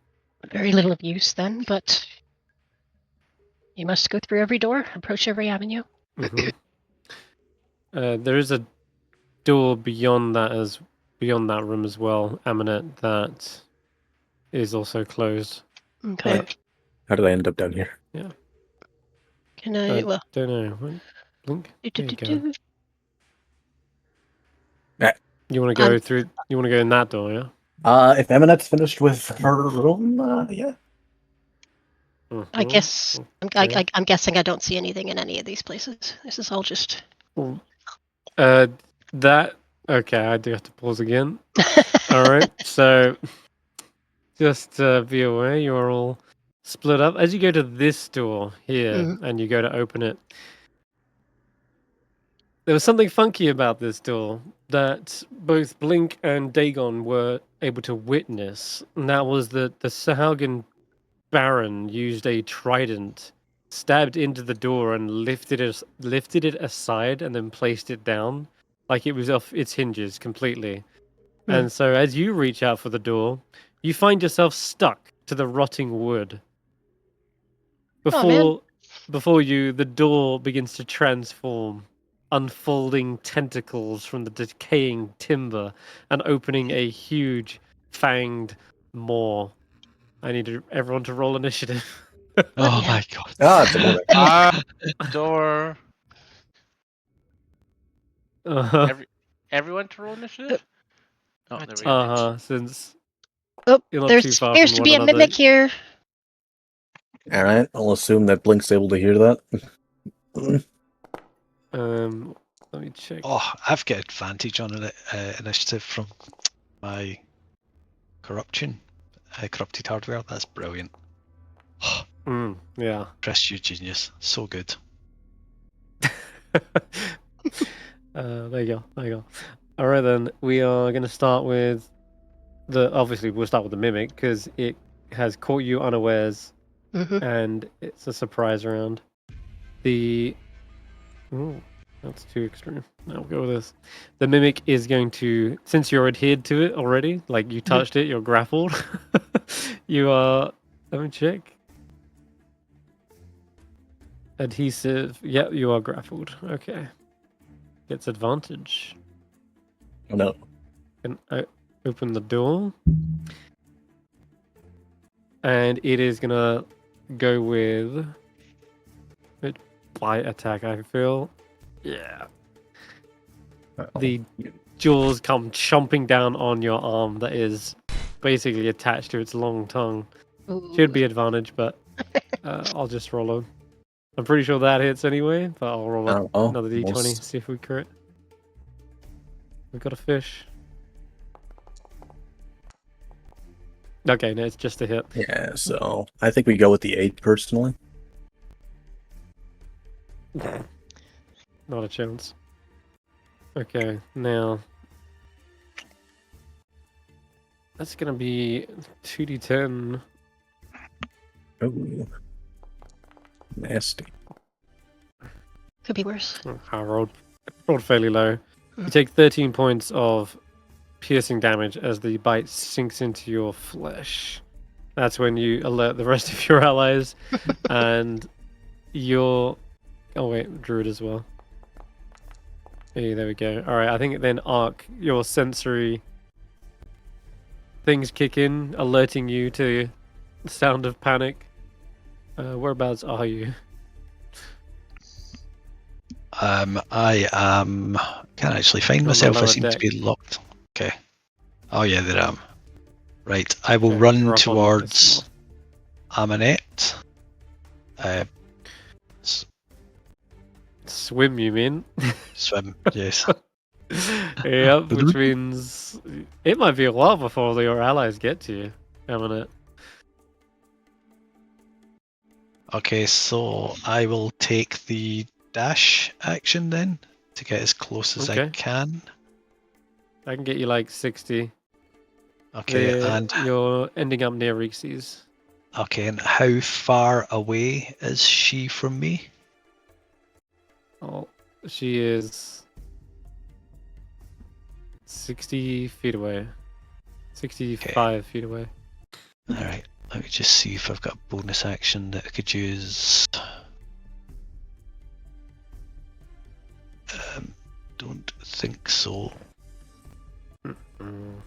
Speaker 2: Very little of use then, but you must go through every door, approach every avenue.
Speaker 1: Mhm. There is a door beyond that room as well, Amonet, that is also closed.
Speaker 2: Okay.
Speaker 6: how did I end up down here?
Speaker 2: Can I? Well,
Speaker 1: Don't know. Wait, Blink. There you go. You want to go through? You want to go in that door, yeah?
Speaker 6: If Amonet's finished with her room, yeah.
Speaker 2: I
Speaker 1: Mhm.
Speaker 2: guess
Speaker 1: Okay.
Speaker 2: I'm guessing I don't see anything in any of these places. This is all just.
Speaker 1: That okay. I do have to pause again. All right. So, just be aware, you are all split up as you go to this door here, and you go to open it. There was something funky about this door that both Blink and Dagon were able to witness, and that was that the Sahagin Baron used a trident, stabbed into the door, and lifted it aside, and then placed it down, like it was off its hinges completely. And so, as you reach out for the door, you find yourself stuck to the rotting wood. Before you, the door begins to transform, unfolding tentacles from the decaying timber and opening a huge fanged maw. I need everyone to roll initiative.
Speaker 5: Oh my god.
Speaker 6: Ah, it's Amonet.
Speaker 4: Door.
Speaker 1: Uh-huh.
Speaker 4: Everyone to roll initiative? Oh, there we go.
Speaker 1: Uh-huh. Since
Speaker 2: Oh,
Speaker 1: you're not
Speaker 2: there
Speaker 1: too far
Speaker 2: appears
Speaker 1: from
Speaker 2: to
Speaker 1: one
Speaker 2: be a
Speaker 1: another.
Speaker 2: mimic here.
Speaker 6: All right, I'll assume that Blink's able to hear that.
Speaker 1: Let me check.
Speaker 5: Oh, I've got advantage on initiative from my corrupted hardware. That's brilliant.
Speaker 1: Yeah.
Speaker 5: Chris, you genius. So good.
Speaker 1: There you go. All right, then we are going to start with obviously we'll start with the mimic because it has caught you unawares, and it's a surprise round. That's too extreme. No, we'll go with this. The mimic is going to, since you're adhered to it already, like you touched it, you're grappled. You are. Let me check. Adhesive. Yep, you are grappled. Okay. Gets advantage.
Speaker 6: Oh no.
Speaker 1: And open the door. And it is gonna go with bite attack, I feel. Yeah. The jaws come chomping down on your arm that is basically attached to its long tongue. Should be advantage, but I'll just roll on. I'm pretty sure that hits anyway, but I'll roll another d20, see if we crit. We've got a fish. Okay, no, it's just a hit.
Speaker 6: Yeah, so I think we go with the 8 personally.
Speaker 1: Not a chance. Okay, now that's gonna be 2d10.
Speaker 6: Oh, nasty.
Speaker 2: Could be worse.
Speaker 1: I rolled fairly low. You take 13 points of piercing damage as the bite sinks into your flesh. That's when you alert the rest of your allies, and your druid as well. Hey, there we go. All right, I think then Arc, your sensory things kick in, alerting you to the sound of panic. Whereabouts are you?
Speaker 5: I am. Can't actually find
Speaker 1: On the
Speaker 5: myself. I
Speaker 1: lower
Speaker 5: seem to
Speaker 1: deck.
Speaker 5: be locked. Okay. Oh yeah, there I am. Right. I will
Speaker 1: Okay,
Speaker 5: run
Speaker 1: you're up on this
Speaker 5: towards
Speaker 1: wall.
Speaker 5: Amonet.
Speaker 1: Swim, you mean?
Speaker 5: Swim. Yes.
Speaker 1: Yep, which means it might be a while before your allies get to you, Amonet.
Speaker 5: Okay, so I will take the dash action then to get as close as I
Speaker 1: Okay.
Speaker 5: can.
Speaker 1: I can get you like 60.
Speaker 5: Okay, and
Speaker 1: you're ending up near Reekses.
Speaker 5: okay, and how far away is she from me?
Speaker 1: Oh, she is 60 feet away. 65 feet away.
Speaker 5: Alright, let me just see if I've got a bonus action that I could use. Don't think so.
Speaker 1: Mm.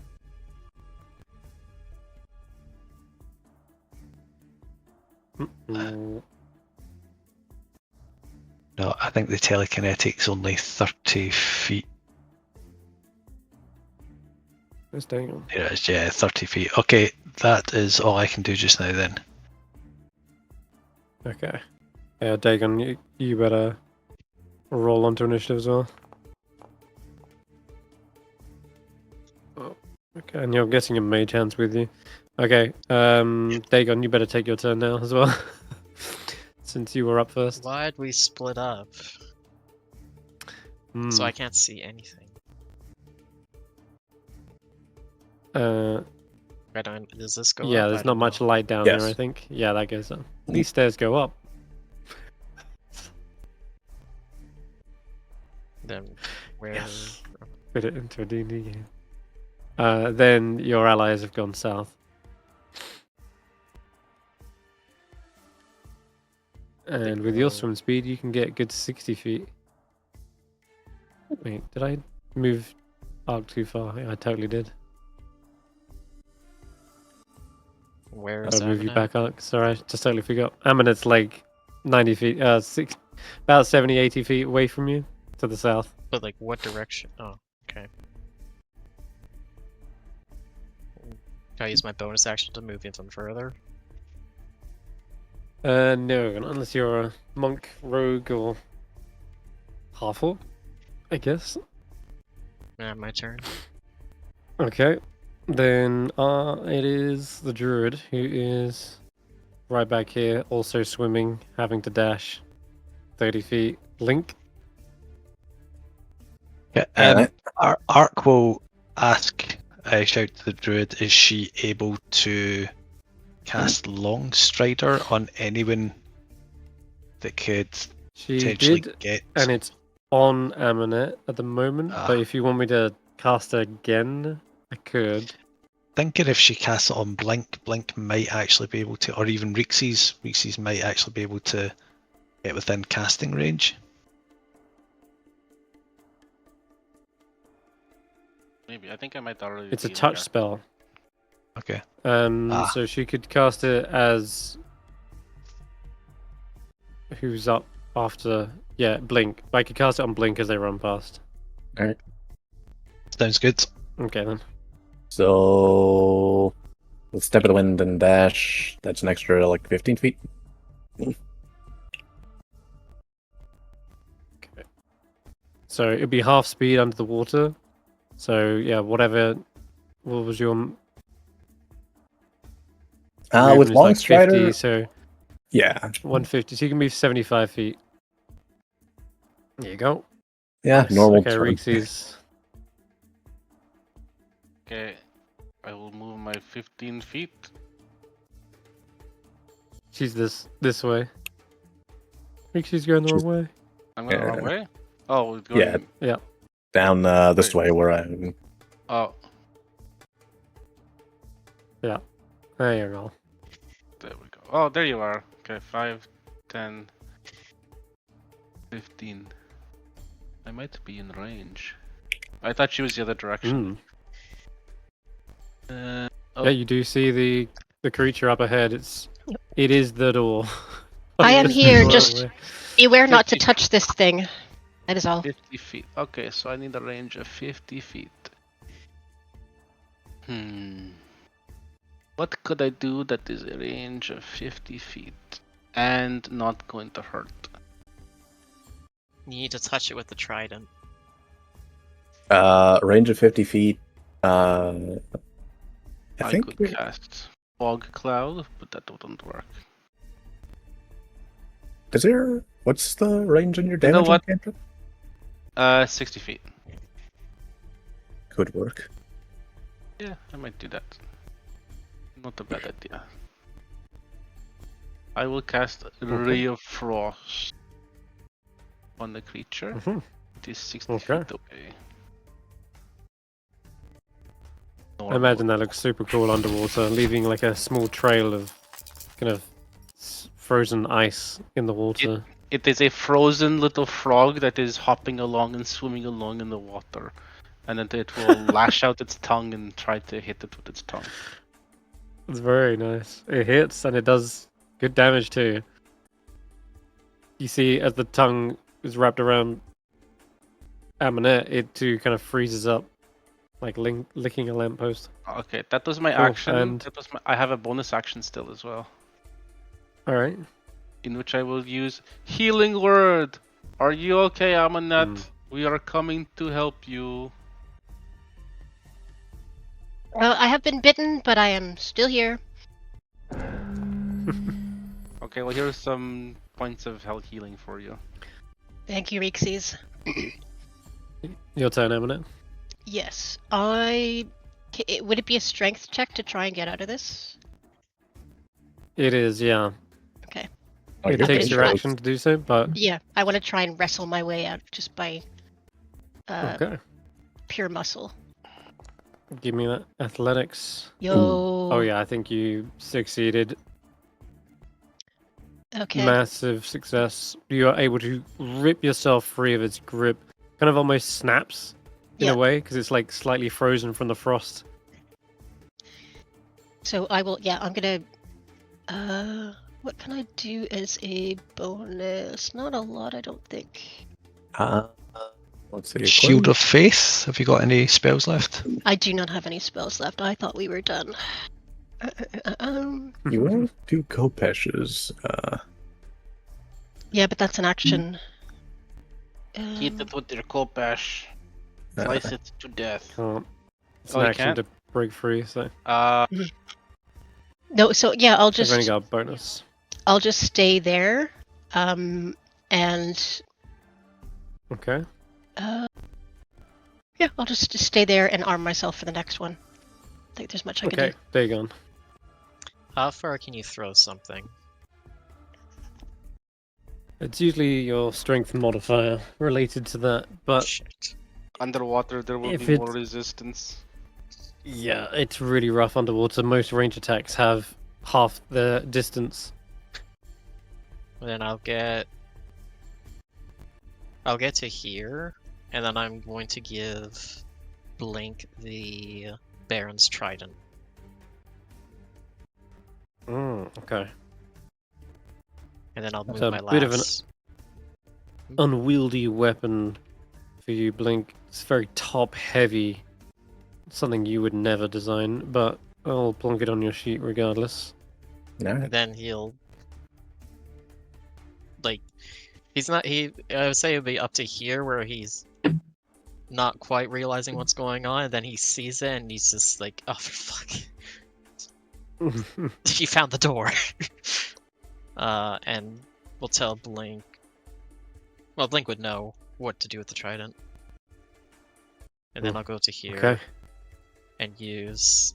Speaker 1: Mm.
Speaker 5: No, I think the telekinetic's only 30 feet.
Speaker 1: Where's Dagon?
Speaker 5: There it is, yeah, 30 feet. Okay, that is all I can do just now then.
Speaker 1: Okay. Yeah, Dagon, you better roll onto initiative as well. Oh, okay, and you're getting a mage hands with you. Okay, Dagon, you better take your turn now as well. Since you were up first.
Speaker 3: Why'd we split up? So I can't see anything. I don't. Does this go
Speaker 1: yeah,
Speaker 3: up?
Speaker 1: there's
Speaker 3: I
Speaker 1: not
Speaker 3: don't
Speaker 1: much
Speaker 3: know.
Speaker 1: light down
Speaker 6: Yes.
Speaker 1: there, I think. Yeah, that goes up. These stairs go up.
Speaker 3: Then where?
Speaker 1: Yes. Put it into a D&D game. Then your allies have gone south. And with your
Speaker 3: go-
Speaker 1: swim speed, you can get a good 60 feet. Wait, did I move arc too far? Yeah, I totally did.
Speaker 3: Where is
Speaker 1: I'll move you
Speaker 3: Amonet?
Speaker 1: back arc. Sorry, I just totally forgot. Amonet's like 90 feet, about 70, 80 feet away from you to the south.
Speaker 3: But like, what direction? Oh, okay. Can I use my bonus action to move even further?
Speaker 1: No, not unless you're a monk, rogue, or half-orc, I guess.
Speaker 3: Yeah, my turn.
Speaker 1: Okay, then it is the druid who is right back here, also swimming, having to dash 30 feet. Link?
Speaker 5: Yeah, Ark will ask, shout to the druid, is she able to cast Long Strider on anyone that could
Speaker 1: She
Speaker 5: potentially
Speaker 1: did,
Speaker 5: get...
Speaker 1: and it's on Amonet at the moment,
Speaker 5: Ah.
Speaker 1: but if you want me to cast it again, I could.
Speaker 5: Thinking if she casts it on Blink, Blink might actually be able to, or even Reekses, Reekses might actually be able to get within casting range.
Speaker 4: Maybe. I think I might already.
Speaker 1: It's a
Speaker 4: be in
Speaker 1: touch
Speaker 4: there.
Speaker 1: spell.
Speaker 5: Okay.
Speaker 1: So she could cast it as who's up after, yeah, Blink. I could cast it on Blink as they run past.
Speaker 5: Sounds good.
Speaker 1: Okay then.
Speaker 6: So let's step of the wind and dash. That's an extra like 15 feet.
Speaker 1: Okay. So it'd be half speed under the water. So yeah, whatever. What was your?
Speaker 6: With
Speaker 1: movement is
Speaker 6: Long
Speaker 1: like
Speaker 6: Strider,
Speaker 1: 50, so
Speaker 6: yeah,
Speaker 1: 150. So you can move 75 feet. There you go.
Speaker 6: yeah,
Speaker 1: Nice.
Speaker 6: normal
Speaker 1: Okay,
Speaker 6: turn.
Speaker 1: Reekses.
Speaker 4: Okay, I will move my 15 feet.
Speaker 1: She's this way. Reekses going the wrong way.
Speaker 4: I'm going the wrong
Speaker 6: Yeah.
Speaker 4: way. Oh, it's going.
Speaker 6: Yeah. Down this way where I'm.
Speaker 4: Oh,
Speaker 1: There you go.
Speaker 4: there we go. Oh, there you are. Okay, 5, 10, 15. I might be in range. I thought she was the other direction. Oh.
Speaker 1: Yeah, you do see the creature up ahead. It is the door.
Speaker 2: I am
Speaker 1: Just
Speaker 2: here,
Speaker 1: run
Speaker 2: just
Speaker 1: away.
Speaker 2: beware not to
Speaker 4: 50.
Speaker 2: touch this thing. That is all.
Speaker 4: 50 feet. Okay, so I need a range of 50 feet. What could I do that is a range of 50 feet and not going to hurt?
Speaker 3: You need to touch it with the trident.
Speaker 6: Range of 50 feet. I
Speaker 4: I
Speaker 6: think
Speaker 4: could cast Fog Cloud, but that wouldn't work.
Speaker 6: is there. What's the range on your
Speaker 4: You know
Speaker 6: damage
Speaker 4: what?
Speaker 6: cantrip?
Speaker 4: 60 feet.
Speaker 6: Could work.
Speaker 4: Yeah, I might do that. Not a bad idea. I will cast Ray of Frost on the creature.
Speaker 1: Mhm.
Speaker 4: It is 60
Speaker 1: Okay.
Speaker 4: feet away.
Speaker 1: I imagine that looks super cool underwater, leaving like a small trail of kind of frozen ice in the water.
Speaker 4: It is a frozen little frog that is hopping along and swimming along in the water. And then it will lash out its tongue and try to hit it with its tongue.
Speaker 1: It's very nice. It hits and it does good damage too. You see, as the tongue is wrapped around Amonet, it too kind of freezes up, like licking a lamppost.
Speaker 4: Okay, that was my
Speaker 1: Cool,
Speaker 4: action.
Speaker 1: and-
Speaker 4: I have a bonus action still as well,
Speaker 1: All right.
Speaker 4: in which I will use Healing Word. Are you okay, Amonet? We are coming to help you.
Speaker 2: Well, I have been bitten, but I am still here.
Speaker 4: Okay, well here's some points of health healing for you.
Speaker 2: Thank you, Reekses.
Speaker 1: Your turn, Amonet.
Speaker 2: Yes, would it be a strength check to try and get out of this?
Speaker 1: It is, yeah.
Speaker 2: Okay.
Speaker 1: It
Speaker 2: you're
Speaker 1: takes
Speaker 2: pretty
Speaker 1: your
Speaker 2: close.
Speaker 1: action to do so, but
Speaker 2: Yeah, I want to try and wrestle my way out just by
Speaker 1: okay.
Speaker 2: pure muscle.
Speaker 1: Give me that athletics.
Speaker 2: Yo.
Speaker 1: Oh yeah, I think you succeeded.
Speaker 2: Okay.
Speaker 1: Massive success. You are able to rip yourself free of its grip. Kind of almost snaps in
Speaker 2: Yeah.
Speaker 1: a way because it's like slightly frozen from the frost.
Speaker 2: So I will. Yeah, I'm gonna. What can I do as a bonus? Not a lot, I don't think.
Speaker 6: Let's see.
Speaker 5: Shield of Faith. Have you got any spells left?
Speaker 2: I do not have any spells left. I thought we were done.
Speaker 6: You have 2 Kopeshes.
Speaker 2: Yeah, but that's an action.
Speaker 4: Hit it with your Kopesh. Slice it to death.
Speaker 1: Can't. It's
Speaker 4: Oh,
Speaker 1: an
Speaker 4: you
Speaker 1: action
Speaker 4: can't?
Speaker 1: to break free, so
Speaker 2: No, so yeah,
Speaker 1: I've only got a bonus.
Speaker 2: I'll just stay there, and
Speaker 1: Okay.
Speaker 2: yeah, I'll just stay there and arm myself for the next one. I think there's much I can
Speaker 1: Okay,
Speaker 2: do.
Speaker 1: Dagon.
Speaker 3: How far can you throw something?
Speaker 1: It's usually your strength modifier related to that, but
Speaker 3: Shit.
Speaker 4: Underwater, there will
Speaker 1: If
Speaker 4: be more
Speaker 1: it's-
Speaker 4: resistance.
Speaker 1: yeah, it's really rough underwater. Most range attacks have half the distance.
Speaker 3: Then I'll get to here, and then I'm going to give Blink the Baron's Trident.
Speaker 1: Okay.
Speaker 3: And then I'll move
Speaker 1: That's
Speaker 3: my
Speaker 1: a bit of an-
Speaker 3: last.
Speaker 1: Unwieldy weapon for you, Blink. It's very top heavy. Something you would never design, but I'll plonk it on your sheet regardless.
Speaker 6: No.
Speaker 3: Then he'll like I would say it'll be up to here where he's not quite realizing what's going on, and then he sees it and he's just like, oh for fuck. He found the door. And we'll tell Blink. Well, Blink would know what to do with the trident. And then I'll go to here
Speaker 1: Okay.
Speaker 3: and use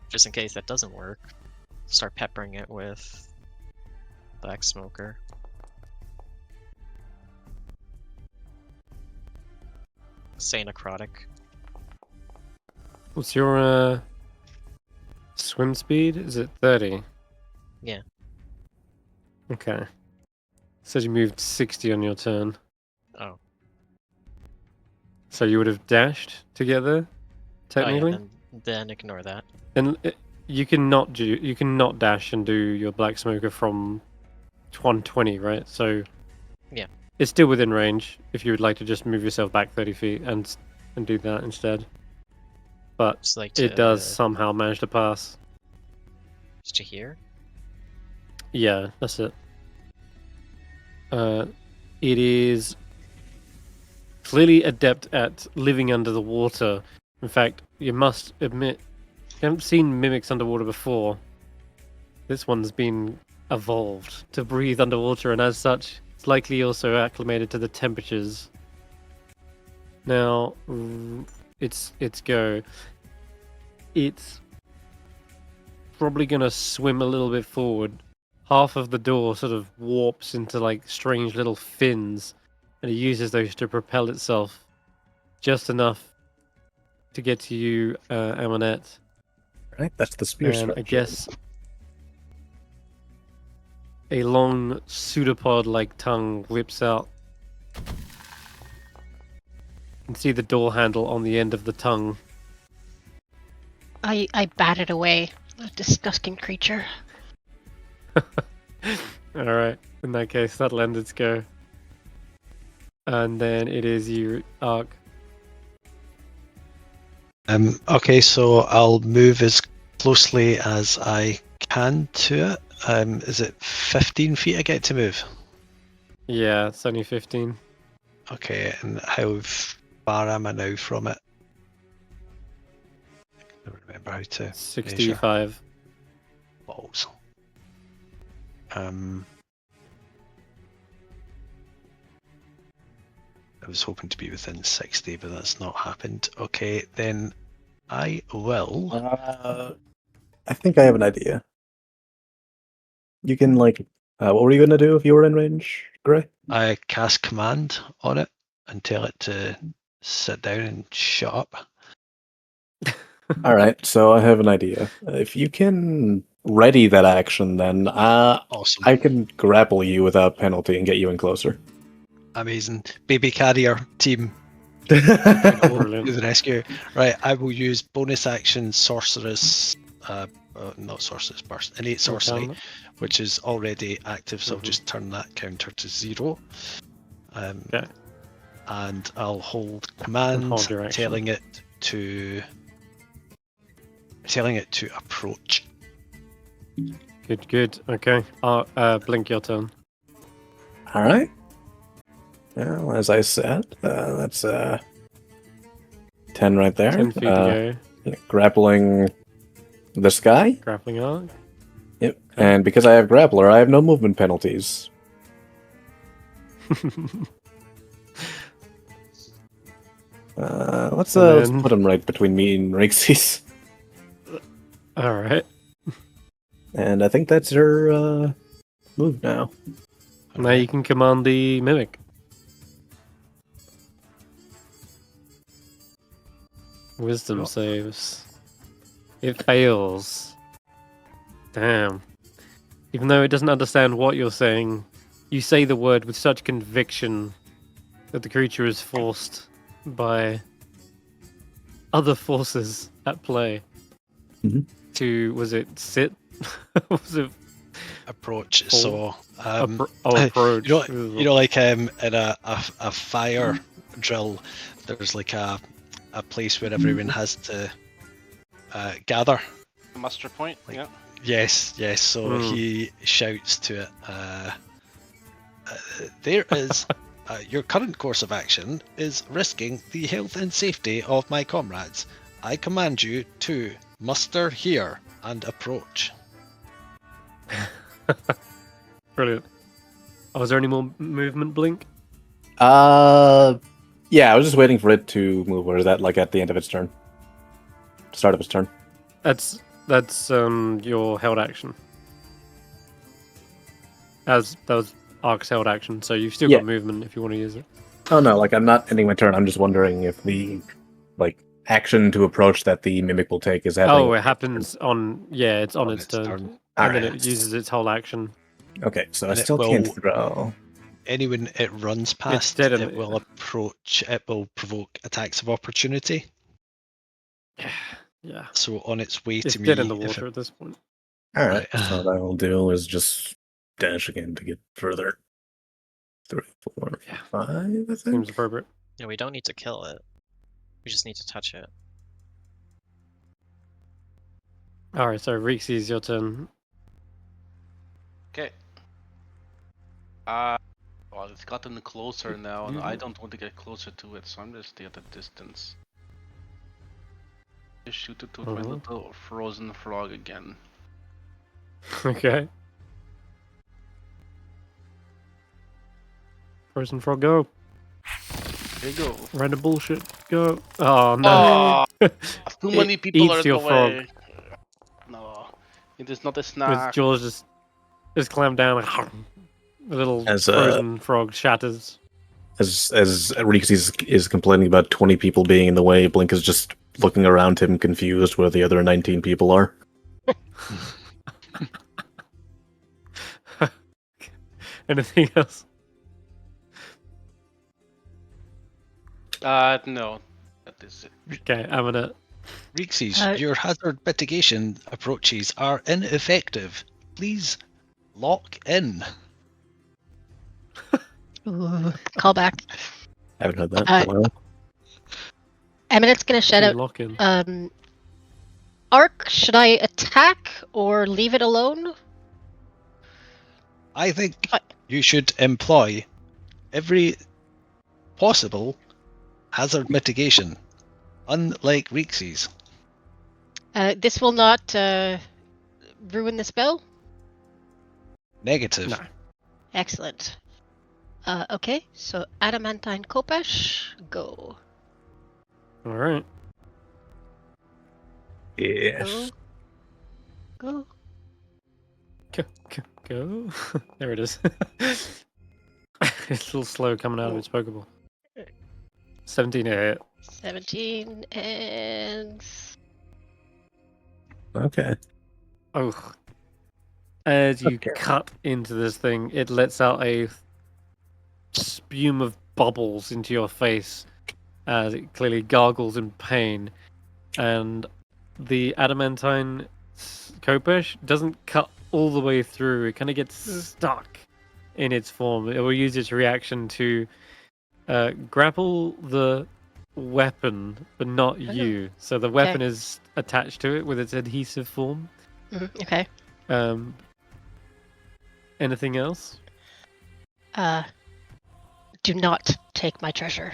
Speaker 3: just in case that doesn't work, start peppering it with Black Smoker. Say necrotic.
Speaker 1: What's your swim speed? Is it 30?
Speaker 3: Yeah.
Speaker 1: Okay. Says you moved 60 on your turn.
Speaker 3: Oh.
Speaker 1: So you would have dashed to get there, technically?
Speaker 3: Oh, yeah, then ignore that.
Speaker 1: And you can not dash and do your black smoker from 120, right? So
Speaker 3: Yeah.
Speaker 1: it's still within range if you would like to just move yourself back 30 feet and do that instead. But
Speaker 3: Just like
Speaker 1: it does
Speaker 3: to
Speaker 1: somehow manage to pass.
Speaker 3: just to here.
Speaker 1: Yeah, that's it. It is clearly adept at living under the water. In fact, you must admit, you haven't seen mimics underwater before. This one's been evolved to breathe underwater, and as such, it's likely also acclimated to the temperatures. Now, it's go. It's probably gonna swim a little bit forward. Half of the door sort of warps into like strange little fins, and it uses those to propel itself just enough to get to you, Amonet.
Speaker 6: Right, that's the spear
Speaker 1: And I
Speaker 6: strategy.
Speaker 1: guess a long pseudopod-like tongue whips out. You can see the door handle on the end of the tongue.
Speaker 2: I bat it away. A disgusting creature.
Speaker 1: Alright, in that case, that'll end its go. And then it is you, Ark.
Speaker 5: Okay, so I'll move as closely as I can to it. Is it 15 feet I get to move?
Speaker 1: Yeah, it's only 15.
Speaker 5: Okay, and how far am I now from it? I can't remember how to measure.
Speaker 1: 65.
Speaker 5: Balls. I was hoping to be within 60, but that's not happened. Okay, then I will.
Speaker 6: I think I have an idea. You can like, what were you gonna do if you were in range, Gray?
Speaker 5: I cast command on it and tell it to sit down and shut up.
Speaker 6: All right, so I have an idea. If you can ready that action, then
Speaker 5: Awesome.
Speaker 6: I can grapple you without penalty and get you in closer.
Speaker 5: Amazing. Baby carrier team
Speaker 1: Brilliant.
Speaker 5: to the rescue. Right, I will use bonus action sorceress, not sorceress burst, innate sorcery,
Speaker 1: Enchantment.
Speaker 5: which is already active, so I'll just turn that counter to 0.
Speaker 1: Okay.
Speaker 5: And I'll hold command,
Speaker 1: hold your action.
Speaker 5: telling it to approach.
Speaker 1: Good. Okay. Blink your turn.
Speaker 6: All right. Well, as I said, that's 10 right there.
Speaker 1: 10 feet to go.
Speaker 6: Grappling this guy.
Speaker 1: Grappling arc.
Speaker 6: Yep. And because I have grappler, I have no movement penalties. Let's put him right between me and Reekses.
Speaker 1: All right.
Speaker 6: And I think that's your move now.
Speaker 1: Now you can command the mimic. Wisdom saves. It fails. Damn. Even though it doesn't understand what you're saying, you say the word with such conviction that the creature is forced by other forces at play to, was it sit? Was it
Speaker 5: approach?
Speaker 1: Fall?
Speaker 5: So
Speaker 1: approach.
Speaker 5: You know, like in a fire drill, there's like a place where everyone has to gather.
Speaker 4: A muster point.
Speaker 5: Like,
Speaker 4: yeah.
Speaker 5: Yes. So he shouts to it. There is your current course of action is risking the health and safety of my comrades. I command you to muster here and approach.
Speaker 1: Brilliant. Oh, is there any more movement, Blink?
Speaker 6: Yeah, I was just waiting for it to move, or is that like at the end of its turn? Start of its turn?
Speaker 1: That's your held action. That was Ark's held action, so you've still got movement if you want to use it.
Speaker 6: Oh no, like I'm not ending my turn. I'm just wondering if the action to approach that the mimic will take is happening.
Speaker 1: Oh, it happens on it's on its turn.
Speaker 6: All
Speaker 1: and
Speaker 6: right.
Speaker 1: then it uses its whole action.
Speaker 6: Okay, so
Speaker 5: And
Speaker 6: I still can't throw.
Speaker 5: Anyone it runs past,
Speaker 1: dead
Speaker 5: it will approach. It will provoke attacks of opportunity.
Speaker 1: Yeah.
Speaker 5: So on its way
Speaker 1: It's
Speaker 5: to me.
Speaker 1: dead in the
Speaker 5: if
Speaker 1: water
Speaker 5: it-
Speaker 1: at this point.
Speaker 6: Alright,
Speaker 5: Right.
Speaker 6: so what I will do is just dash again to get further. 3, 4,
Speaker 1: Yeah.
Speaker 6: 5, I
Speaker 1: Seems
Speaker 6: think.
Speaker 1: appropriate.
Speaker 3: Yeah, we don't need to kill it. We just need to touch it.
Speaker 1: Alright, so Reekses, your turn.
Speaker 4: Okay. Well, it's gotten closer now, and I don't want to get closer to it, so I'm gonna stay at a distance. Just shoot it with my little frozen frog again.
Speaker 1: Okay. Frozen frog, go.
Speaker 4: There you go.
Speaker 1: Random bullshit, go. Oh no.
Speaker 4: Oh, too many
Speaker 1: It
Speaker 4: people are
Speaker 1: eats
Speaker 4: in
Speaker 1: your
Speaker 4: the
Speaker 1: frog.
Speaker 4: way. No, it is not a
Speaker 1: With
Speaker 4: snack.
Speaker 1: jaws just clamp down. The little
Speaker 6: As,
Speaker 1: frozen frog shatters.
Speaker 6: As Reekses is complaining about 20 people being in the way, Blink is just looking around him confused where the other 19 people are.
Speaker 1: Anything else?
Speaker 4: No. That is it.
Speaker 1: Okay, Amonet.
Speaker 5: Reekses, your hazard mitigation approaches are ineffective. Please lock in.
Speaker 2: Ooh, call back.
Speaker 6: I haven't heard that in a while.
Speaker 2: Amonet's gonna shout out.
Speaker 1: Lock in.
Speaker 2: Arc, should I attack or leave it alone?
Speaker 5: I think you should employ every possible hazard mitigation, unlike Reekses.
Speaker 2: This will not ruin the spell?
Speaker 5: Negative.
Speaker 1: No.
Speaker 2: Excellent. Okay, so Adamantine Kopesh, go.
Speaker 1: Alright.
Speaker 6: Yes.
Speaker 2: Go.
Speaker 1: Go. There it is. It's a little slow coming out of its Pokeball. 17 hit.
Speaker 2: 17 and...
Speaker 6: Okay.
Speaker 1: Oh. As you
Speaker 6: Okay.
Speaker 1: cut into this thing, it lets out a spume of bubbles into your face as it clearly gargles in pain. And the adamantine Kopesh doesn't cut all the way through. It kind of gets stuck in its form. It will use its reaction to grapple the weapon, but not you. So the weapon is attached to it with its adhesive form.
Speaker 2: Okay.
Speaker 1: Anything else?
Speaker 2: Do not take my treasure.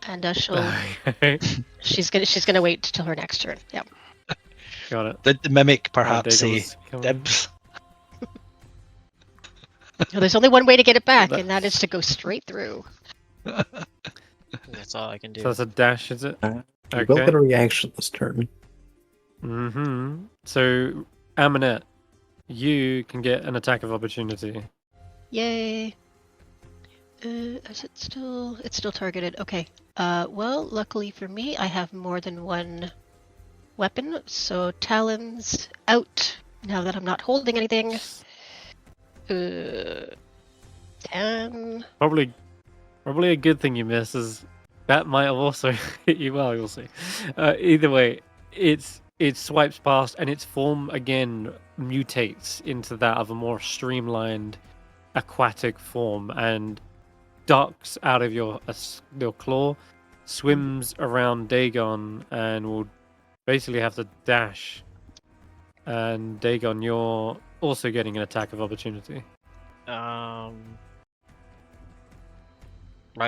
Speaker 2: And
Speaker 1: Okay.
Speaker 2: she's gonna wait till her next turn. Yep.
Speaker 1: Got it.
Speaker 5: Did the mimic perhaps say
Speaker 1: Dagon's coming.
Speaker 5: Dibs?
Speaker 2: No, there's only one way to get it back, and that is to go straight through.
Speaker 3: That's all I can do.
Speaker 1: So that's a dash, is it?
Speaker 6: You both
Speaker 1: Okay.
Speaker 6: get a reaction this turn.
Speaker 1: Mm-hmm. So, Amonet, you can get an attack of opportunity.
Speaker 2: Yay. Is it still... It's still targeted. Okay. Well, luckily for me, I have more than one weapon, so Talons out now that I'm not holding anything. 10.
Speaker 1: Probably a good thing you miss, is that might have also hit you well, you'll see. Either way, it swipes past and its form again mutates into that of a more streamlined aquatic form and ducks out of your claw, swims around Dagon, and will basically have to dash. And Dagon, you're also getting an attack of opportunity.
Speaker 3: I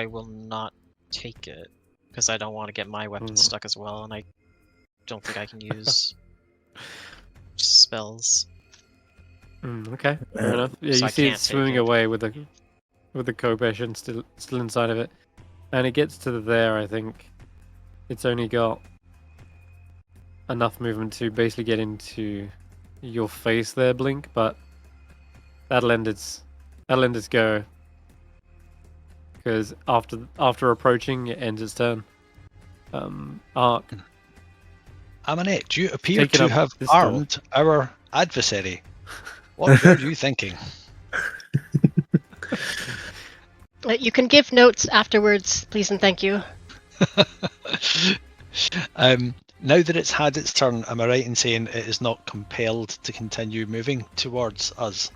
Speaker 3: will not take it because I don't want to get my weapon stuck as well, and I don't think I can use spells.
Speaker 1: Okay, fair enough. Yeah,
Speaker 3: So
Speaker 1: you
Speaker 3: I
Speaker 1: see it
Speaker 3: can't take
Speaker 1: swimming
Speaker 3: it.
Speaker 1: away with the Kopesh and still inside of it, and it gets to there. I think it's only got enough movement to basically get into your face there, Blink, but that'll end its go. Because after approaching, it ends its turn. Arc.
Speaker 5: Amonet, you appear
Speaker 1: Take it
Speaker 5: to
Speaker 1: up
Speaker 5: have
Speaker 1: this door.
Speaker 5: armed our adversary. What were you thinking?
Speaker 2: You can give notes afterwards, please and thank you.
Speaker 5: now that it's had its turn, am I right in saying it is not compelled to continue moving towards us?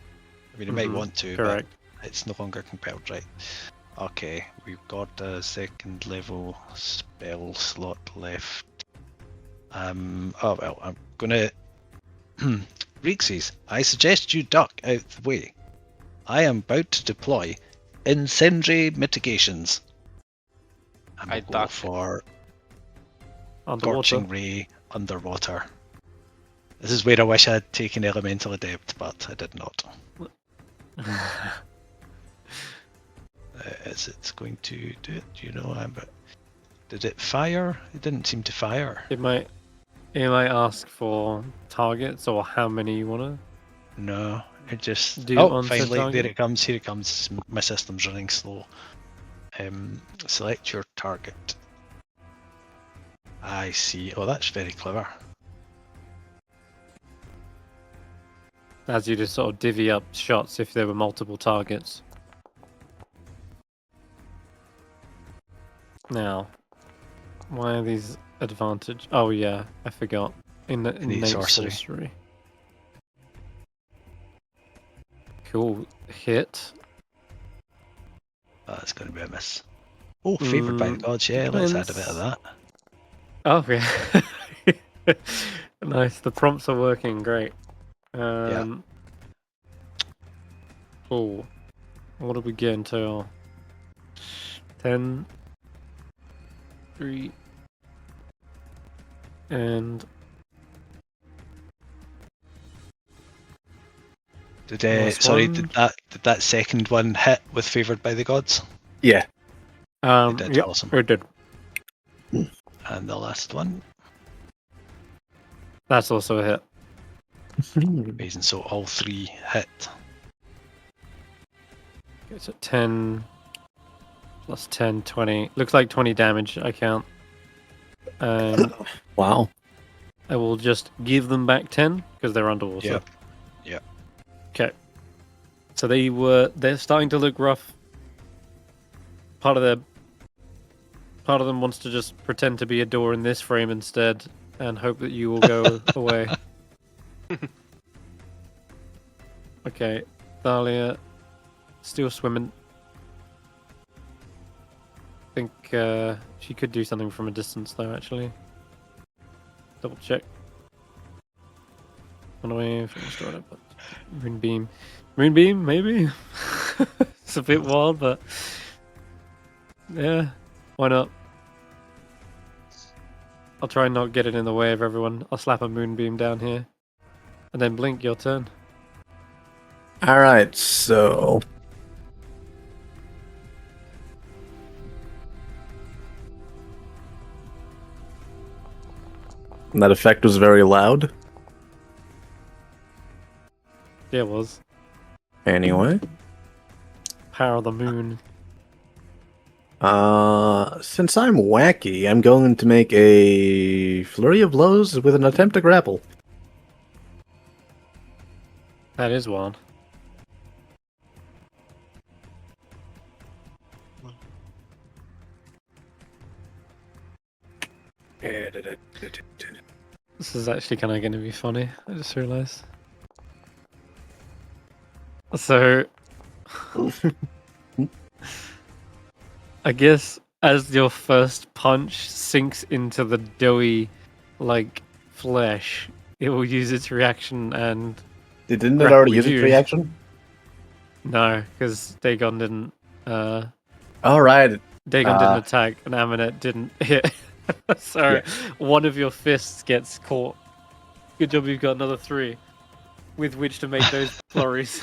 Speaker 5: I mean, it might want to,
Speaker 1: correct.
Speaker 5: but it's no longer compelled, right? Okay, we've got a second level spell slot left. Oh well, I'm gonna... Reekses, I suggest you duck out the way. I am about to deploy incendiary mitigations. And
Speaker 4: I
Speaker 5: we'll go
Speaker 4: duck.
Speaker 5: for
Speaker 1: Underwater.
Speaker 5: Scorching Ray underwater. This is where I wish I had taken Elemental Adept, but I did not. Is it going to do it? Do you know? Did it fire? It didn't seem to fire.
Speaker 1: It might ask for targets or how many you want
Speaker 5: No, it just...
Speaker 1: Do
Speaker 5: oh,
Speaker 1: on said
Speaker 5: finally,
Speaker 1: target?
Speaker 5: there it comes. Here it comes. My system's running slow. Select your target. I see. Oh, that's very clever.
Speaker 1: to, as you just sort of divvy up shots if there were multiple targets. Now, why are these advantage? Oh yeah, I forgot. Innate sorcery. Cool. Hit.
Speaker 5: Oh, that's going to be a miss. Oh, favoured by the gods. Yeah, let's add a bit of that.
Speaker 1: Oh yeah. Nice. The prompts are working great.
Speaker 5: Yeah.
Speaker 1: Cool. What did we get until? 10, 3, and
Speaker 5: Sorry, did that second one hit with favoured by the gods?
Speaker 6: Yeah.
Speaker 5: It did.
Speaker 1: Yep,
Speaker 5: Awesome.
Speaker 1: it did.
Speaker 5: And the last one.
Speaker 1: That's also a hit.
Speaker 5: Amazing. So all three hit.
Speaker 1: It's at 10 plus 10, 20. Looks like 20 damage, I count. And
Speaker 6: Wow.
Speaker 1: I will just give them back 10 because they're underwater.
Speaker 5: Yep. Yep.
Speaker 1: Okay. So they're starting to look rough. Part of them wants to just pretend to be a door in this frame instead and hope that you will go away. Okay, Thalia, still swimming. I think she could do something from a distance though, actually. Double check. Run away from the store, but Moonbeam. Moonbeam, maybe? It's a bit wild, but yeah, why not? I'll try and not get it in the way of everyone. I'll slap a Moonbeam down here. And then Blink, your turn.
Speaker 6: Alright, so... that effect was very loud.
Speaker 1: Yeah, it was.
Speaker 6: Anyway.
Speaker 1: Power of the moon.
Speaker 6: Since I'm wacky, I'm going to make a flurry of blows with an attempt to grapple.
Speaker 1: That is one. This is actually kind of going to be funny. I just realized. So, I guess as your first punch sinks into the doughy, like, flesh, it will use its reaction and...
Speaker 6: Didn't it already use its
Speaker 1: you.
Speaker 6: reaction?
Speaker 1: No, because Dagon didn't...
Speaker 6: Alright.
Speaker 1: Dagon didn't attack, and Amonet didn't hit. So, one of your fists gets caught. Good job you've got another 3 with which to make those flurries.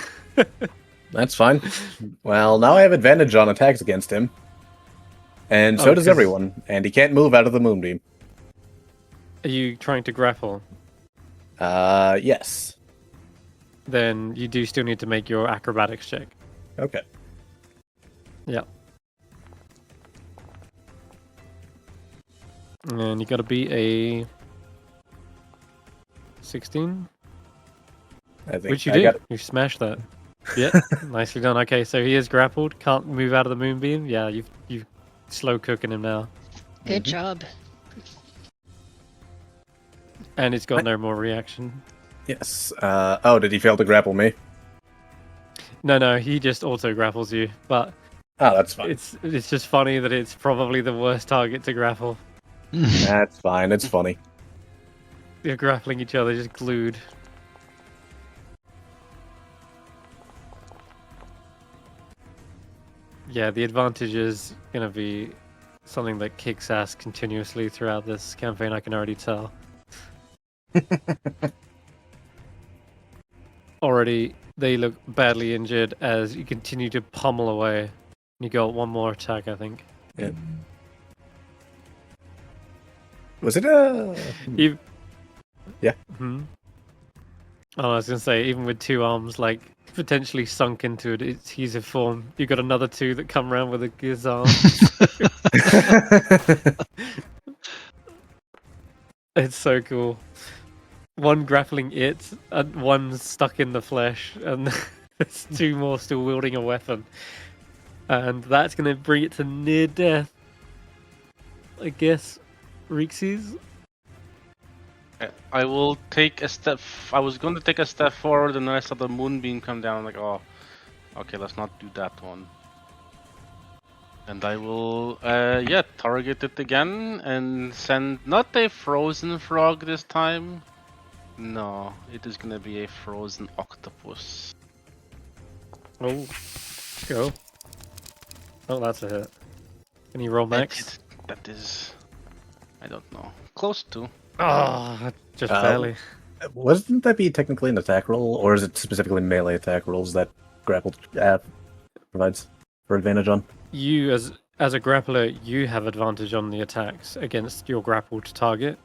Speaker 6: That's fine. Well, now I have advantage on attacks against him. And so does everyone. And he can't move out of the moonbeam.
Speaker 1: Are you trying to grapple?
Speaker 6: Yes.
Speaker 1: Then you do still need to make your acrobatics check.
Speaker 6: Okay.
Speaker 1: Yeah. And you gotta be a 16?
Speaker 6: I think
Speaker 1: Which you
Speaker 6: I
Speaker 1: did.
Speaker 6: got it.
Speaker 1: You smashed that. Yeah, nicely done. Okay, so he is grappled, can't move out of the moonbeam. Yeah, you've slow cooking him now.
Speaker 2: Good job.
Speaker 1: And it's got no more reaction.
Speaker 6: Yes. Oh, did he fail to grapple me?
Speaker 1: No, he just auto-grapples you. But
Speaker 6: Oh, that's fine.
Speaker 1: it's just funny that it's probably the worst target to grapple.
Speaker 6: That's fine. It's funny.
Speaker 1: You're grappling each other, just glued. Yeah, the advantage is going to be something that kicks ass continuously throughout this campaign, I can already tell. Already, they look badly injured as you continue to pummel away. You got one more attack, I think.
Speaker 6: Yeah. Was it a...
Speaker 1: You...
Speaker 6: Yeah.
Speaker 1: Hmm? Oh, I was going to say, even with 2 arms, like, potentially sunk into it, its adhesive form, you got another 2 that come around with a giz arm. It's so cool. One grappling it, and one stuck in the flesh, and there's 2 more still wielding a weapon. And that's going to bring it to near death. I guess. Reekses?
Speaker 4: I will take a step. I was going to take a step forward, and then I saw the moonbeam come down. I'm like, oh, okay, let's not do that one. And I will, target it again and send not a frozen frog this time. No, it is gonna be a frozen octopus.
Speaker 1: Oh, go. Oh, that's a hit. Can you roll max?
Speaker 4: That is, I don't know, close to.
Speaker 1: Oh, just barely.
Speaker 6: Wouldn't that be technically an attack roll, or is it specifically melee attack rolls that grapple provides for advantage on?
Speaker 1: You, as a grappler, you have advantage on the attacks against your grappled target.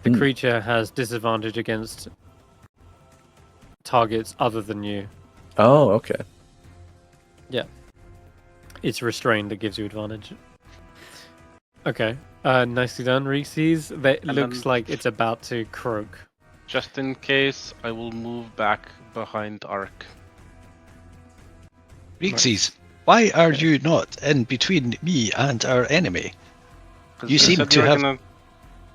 Speaker 1: The creature has disadvantage against targets other than you.
Speaker 6: Oh, okay.
Speaker 1: Yeah. It's restrained that gives you advantage. Okay. Nicely done, Reekses. That looks like it's about to croak.
Speaker 4: Just in case, I will move back behind Ark.
Speaker 5: Reekses, why are you not in between me and our enemy? You seem to have...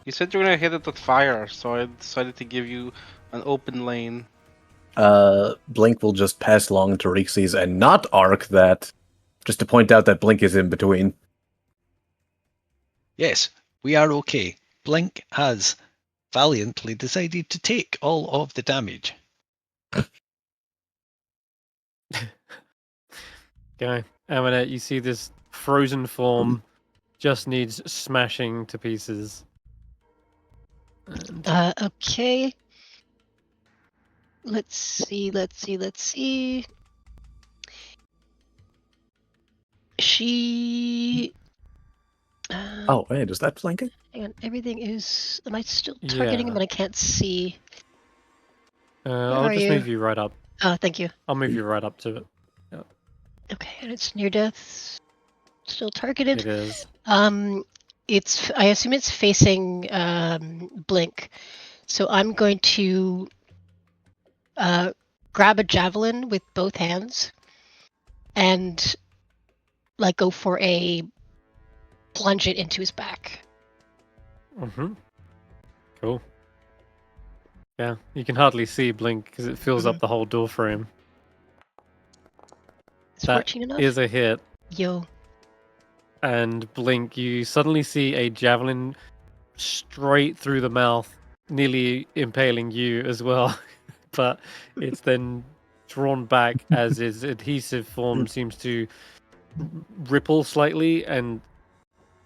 Speaker 4: You said you were gonna hit it with fire, so I decided to give you an open lane.
Speaker 6: Blink will just pass along to Reekses and not Ark that, just to point out that Blink is in between.
Speaker 5: Yes, we are okay. Blink has valiantly decided to take all of the damage.
Speaker 1: Okay. Amonet, you see this frozen form just needs smashing to pieces.
Speaker 2: Okay. Let's see. She...
Speaker 6: Oh, wait, is that flanking?
Speaker 2: Hang on, everything is... Am I still targeting him, but I can't see?
Speaker 1: I'll just move you right up.
Speaker 2: Oh, thank you.
Speaker 1: I'll move you right up to it. Yep.
Speaker 2: Okay, and it's near death. Still targeted.
Speaker 1: It is.
Speaker 2: I assume it's facing Blink. So I'm going to grab a javelin with both hands and like go for a plunge it into his back.
Speaker 1: Mm-hmm. Cool. Yeah, you can hardly see Blink because it fills up the whole door frame.
Speaker 2: Is
Speaker 1: That
Speaker 2: 14 enough?
Speaker 1: is a hit.
Speaker 2: Yo.
Speaker 1: And Blink, you suddenly see a javelin straight through the mouth, nearly impaling you as well. But it's then drawn back as its adhesive form seems to ripple slightly, and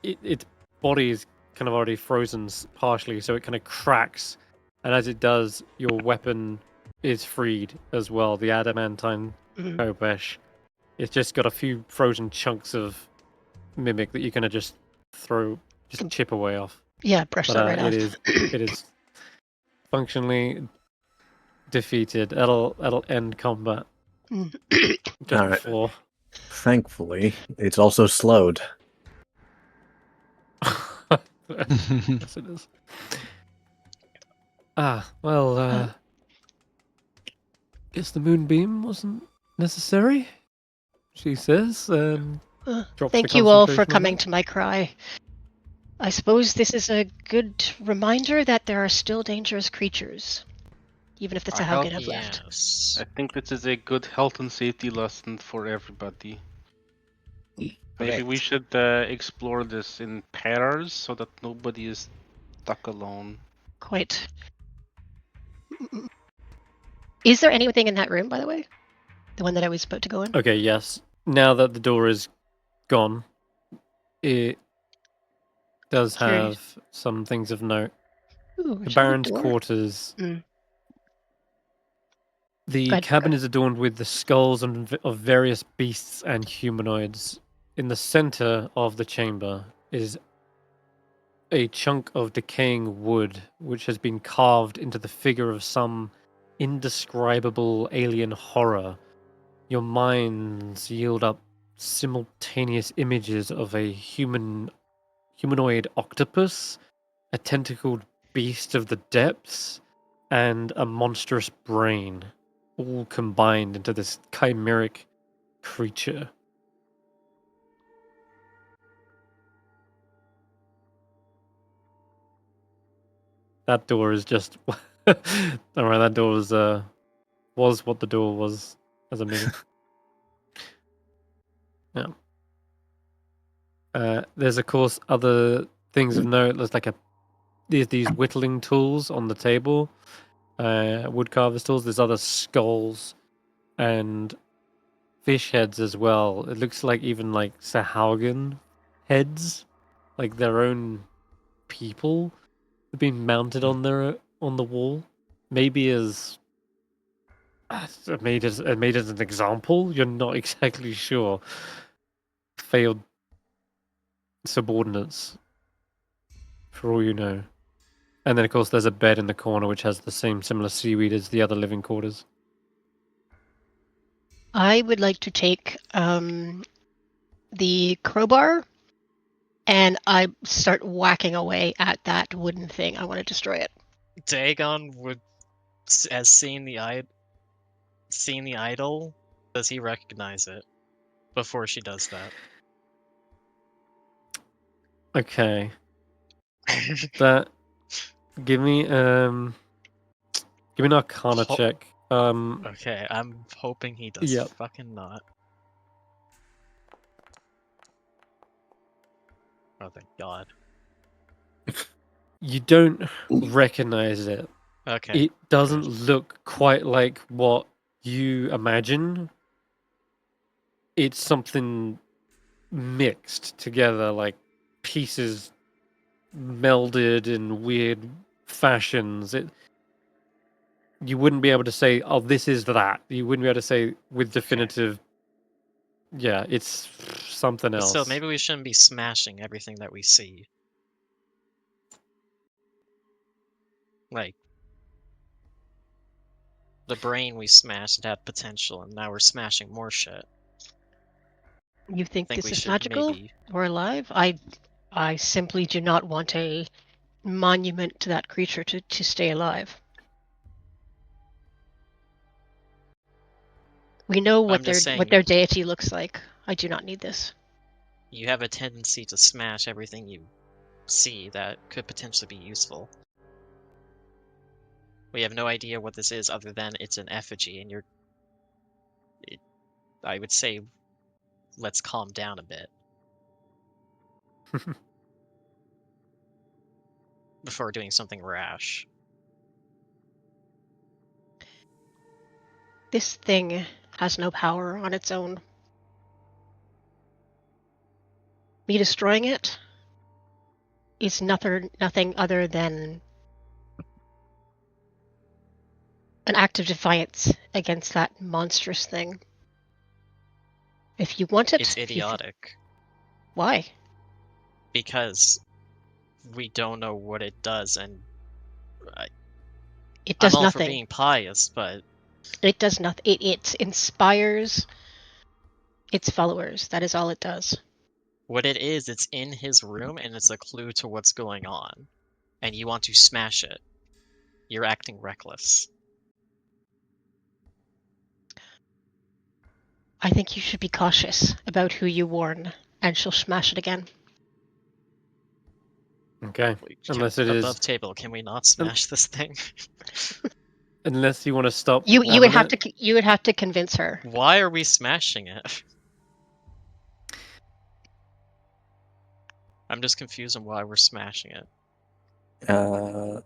Speaker 1: its body is kind of already frozen partially, so it kind of cracks. And as it does, your weapon is freed as well. The adamantine kobesh. It's just got a few frozen chunks of mimic that you can just chip away off.
Speaker 2: Yeah, brush that right off.
Speaker 1: It is functionally defeated. That'll end combat. Just
Speaker 6: All right.
Speaker 1: before.
Speaker 6: Thankfully, it's also slowed.
Speaker 1: Yes, it is. Guess the moonbeam wasn't necessary, she says.
Speaker 2: Thank you all for coming to my cry. I suppose this is a good reminder that there are still dangerous creatures, even if the
Speaker 4: I help-
Speaker 2: Sahaugen have left.
Speaker 3: Yes.
Speaker 4: I think this is a good health and safety lesson for everybody. Maybe we
Speaker 5: Correct.
Speaker 4: should explore this in pairs so that nobody is stuck alone.
Speaker 2: Quite. Is there anything in that room, by the way? The one that I was about to go in?
Speaker 1: Okay, yes. Now that the door is gone, it does
Speaker 2: Curious.
Speaker 1: have some things of note.
Speaker 2: Ooh,
Speaker 1: The
Speaker 2: show me
Speaker 1: Baron's
Speaker 2: door.
Speaker 1: quarters.
Speaker 2: Mm.
Speaker 1: The
Speaker 2: Go ahead,
Speaker 1: cabin
Speaker 2: go
Speaker 1: is adorned with the skulls of various beasts and humanoids. In the center of the chamber is a chunk of decaying wood, which has been carved into the figure of some indescribable alien horror. Your minds yield up simultaneous images of a humanoid octopus, a tentacled beast of the depths, and a monstrous brain, all combined into this chimeric creature. That door is just. Alright, that door was what the door was as a mini. Yeah. There's of course other things of note. There's like these whittling tools on the table, wood carver's tools. There's other skulls and fish heads as well. It looks like even like Sahaugen heads, like their own people, have been mounted on the wall. Maybe as made as an example. You're not exactly sure. Failed subordinates, for all you know. And then, of course, there's a bed in the corner which has the same similar seaweed as the other living quarters.
Speaker 2: I would like to take the crowbar and I start whacking away at that wooden thing. I want to destroy it.
Speaker 3: Dagon has seen the idol. Does he recognize it before she does that?
Speaker 1: Okay. That give me an Arcana
Speaker 3: Ho-
Speaker 1: check.
Speaker 3: Okay, I'm hoping he does
Speaker 1: Yep.
Speaker 3: fucking not. Oh, thank God.
Speaker 1: You don't recognize it.
Speaker 3: Okay.
Speaker 1: It doesn't look quite like what you imagine. It's something mixed together, like pieces melded in weird fashions. You wouldn't be able to say, "Oh, this is that." You wouldn't be able to say with definitive. Yeah, it's something
Speaker 3: But
Speaker 1: else.
Speaker 3: still, maybe we shouldn't be smashing everything that we see. Like, the brain we smashed had potential, and now we're smashing more shit.
Speaker 2: You think
Speaker 3: Think
Speaker 2: this
Speaker 3: we
Speaker 2: is
Speaker 3: should
Speaker 2: magical
Speaker 3: maybe...
Speaker 2: or alive? I simply do not want a monument to that creature to stay alive. We know what
Speaker 3: I'm just saying,
Speaker 2: their deity looks like. I do not need this.
Speaker 3: you have a tendency to smash everything you see that could potentially be useful. We have no idea what this is other than it's an effigy, and I would say, let's calm down a bit. Before doing something rash.
Speaker 2: This thing has no power on its own. Me destroying it is nothing other than an act of defiance against that monstrous thing. If you want it,
Speaker 3: It's idiotic.
Speaker 2: Why?
Speaker 3: Because we don't know what it does, and
Speaker 2: It does
Speaker 3: I'm all
Speaker 2: nothing.
Speaker 3: for being pious, but
Speaker 2: It does nothing. It inspires its followers. That is all it does.
Speaker 3: what it is, it's in his room, and it's a clue to what's going on. And you want to smash it. You're acting reckless.
Speaker 2: I think you should be cautious about who you warn, and she'll smash it again.
Speaker 1: Okay. Unless it
Speaker 3: above
Speaker 1: is,
Speaker 3: table, can we not smash this thing?
Speaker 1: unless you want to stop.
Speaker 2: You would have
Speaker 1: Amonet.
Speaker 2: to you would have to convince her.
Speaker 3: Why are we smashing it? I'm just confused on why we're smashing it.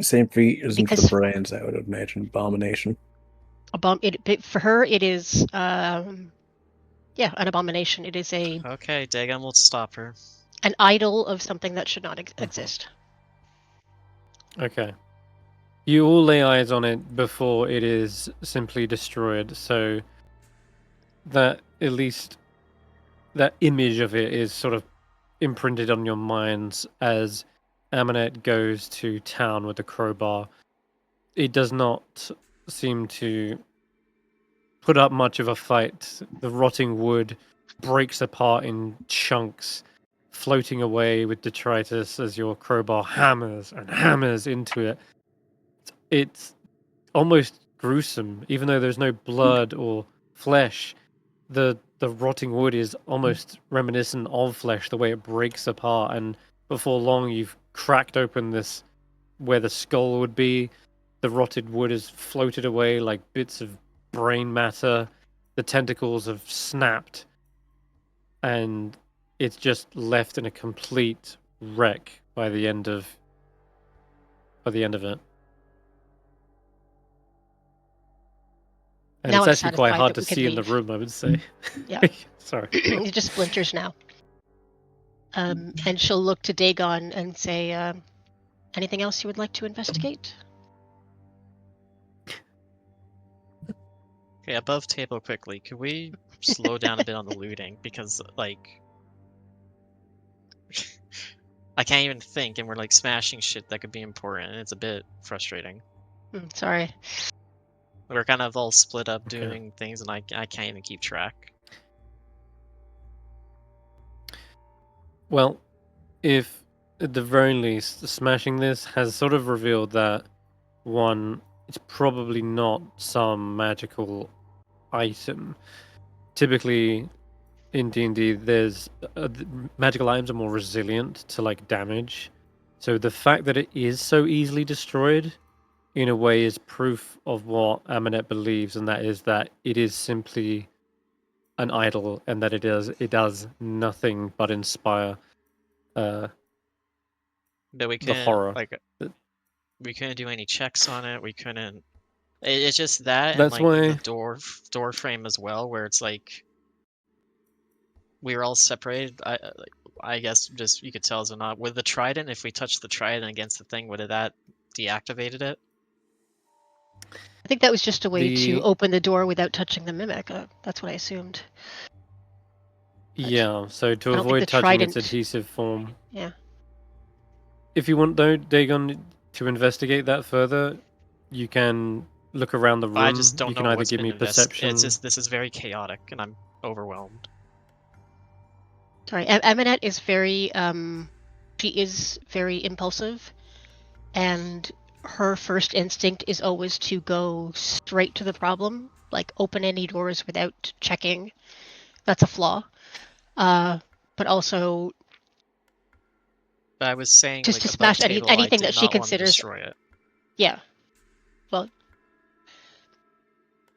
Speaker 6: Same feat isn't
Speaker 2: Because-
Speaker 6: the brains, I would imagine. Abomination.
Speaker 2: For her, it is an abomination. It is
Speaker 3: Okay, Dagon will stop her.
Speaker 2: an idol of something that should not exist.
Speaker 1: Okay. You all lay eyes on it before it is simply destroyed, so that at least that image of it is sort of imprinted on your minds as Amonet goes to town with the crowbar. It does not seem to put up much of a fight. The rotting wood breaks apart in chunks, floating away with detritus as your crowbar hammers and hammers into it. It's almost gruesome, even though there's no blood or flesh. The rotting wood is almost reminiscent of flesh, the way it breaks apart, and before long you've cracked open this where the skull would be. The rotted wood has floated away like bits of brain matter. The tentacles have snapped, and it's just left in a complete wreck by the end of it. And
Speaker 2: Now
Speaker 1: it's
Speaker 2: I'm
Speaker 1: actually quite
Speaker 2: satisfied
Speaker 1: hard
Speaker 2: that
Speaker 1: to
Speaker 2: we can
Speaker 1: see in the
Speaker 2: leave.
Speaker 1: room, I would say.
Speaker 2: Yeah.
Speaker 1: Sorry.
Speaker 2: It just splinters now. And she'll look to Dagon and say, anything else you would like to investigate?
Speaker 3: Okay, above table quickly. Could we slow down a bit on the looting? Because, like, I can't even think, and we're, like, smashing shit that could be important, and it's a bit frustrating.
Speaker 2: Sorry.
Speaker 3: We're kind of all split up
Speaker 1: Okay.
Speaker 3: doing things, and I can't even keep track.
Speaker 1: Well, if at the very least smashing this has sort of revealed that one, it's probably not some magical item. Typically in D&D, there's magical items are more resilient to like damage. So the fact that it is so easily destroyed, in a way, is proof of what Amonet believes, and that is that it is simply an idol, and that it does nothing but inspire
Speaker 3: But we
Speaker 1: the
Speaker 3: couldn't,
Speaker 1: horror.
Speaker 3: like, we couldn't do any checks on it. We couldn't. It's just that, and
Speaker 1: That's
Speaker 3: like
Speaker 1: why.
Speaker 3: the door frame as well, where it's like we were all separated. I guess just you could tell us or not. With the trident, if we touched the trident against the thing, would have that deactivated it?
Speaker 2: I think that was just a way to
Speaker 1: The-
Speaker 2: open the door without touching the mimic. That's what I assumed.
Speaker 1: Yeah, so to
Speaker 2: I don't think
Speaker 1: avoid
Speaker 2: the
Speaker 1: touching its
Speaker 2: trident-
Speaker 1: adhesive form.
Speaker 2: Yeah.
Speaker 1: If you want, though, Dagon, to investigate that further, you can look around the room.
Speaker 3: I just don't
Speaker 1: you
Speaker 3: know
Speaker 1: can either
Speaker 3: what's
Speaker 1: give
Speaker 3: been
Speaker 1: me perception.
Speaker 3: It's just this is very chaotic, and I'm overwhelmed.
Speaker 2: Sorry, Amonet is very she is very impulsive, and her first instinct is always to go straight to the problem, like open any doors without checking. That's a flaw. But also
Speaker 3: But I was saying,
Speaker 2: just
Speaker 3: like,
Speaker 2: to
Speaker 3: above
Speaker 2: smash
Speaker 3: table,
Speaker 2: anything
Speaker 3: I
Speaker 2: that
Speaker 3: did
Speaker 2: she
Speaker 3: not want to
Speaker 2: considers.
Speaker 3: destroy it.
Speaker 2: Yeah. Well,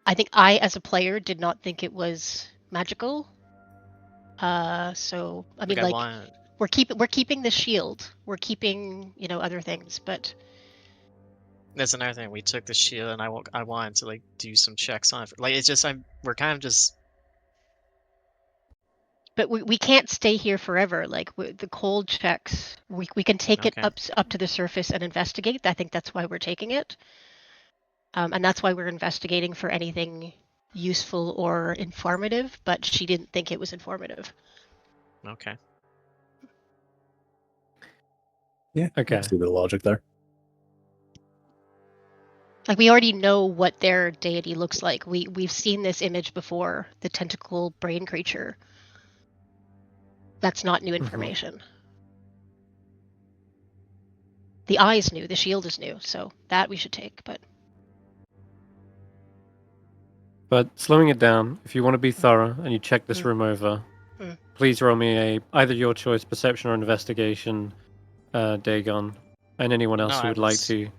Speaker 2: I think I, as a player, did not think it was magical. So I mean,
Speaker 3: Like,
Speaker 2: like we're keeping the shield. We're keeping, other things, but
Speaker 3: that's another thing. We took the shield, and I wanted to like do some checks on it. Like, it's just we're kind of just.
Speaker 2: But we can't stay here forever. Like the cold checks, we can take it
Speaker 3: Okay.
Speaker 2: up to the surface and investigate. I think that's why we're taking it, and that's why we're investigating for anything useful or informative. But she didn't think it was informative.
Speaker 3: Okay.
Speaker 6: Yeah.
Speaker 1: Okay.
Speaker 6: I see the logic there.
Speaker 2: Like we already know what their deity looks like. We've seen this image before, the tentacle brain creature. That's not new information. The eye is new, the shield is new, so that we should take,
Speaker 1: But slowing it down, if you want to be thorough and you check this room over, please roll me either your choice, perception or investigation, Dagon, and anyone else
Speaker 3: No,
Speaker 1: who
Speaker 3: I
Speaker 1: would like
Speaker 3: was-
Speaker 1: to.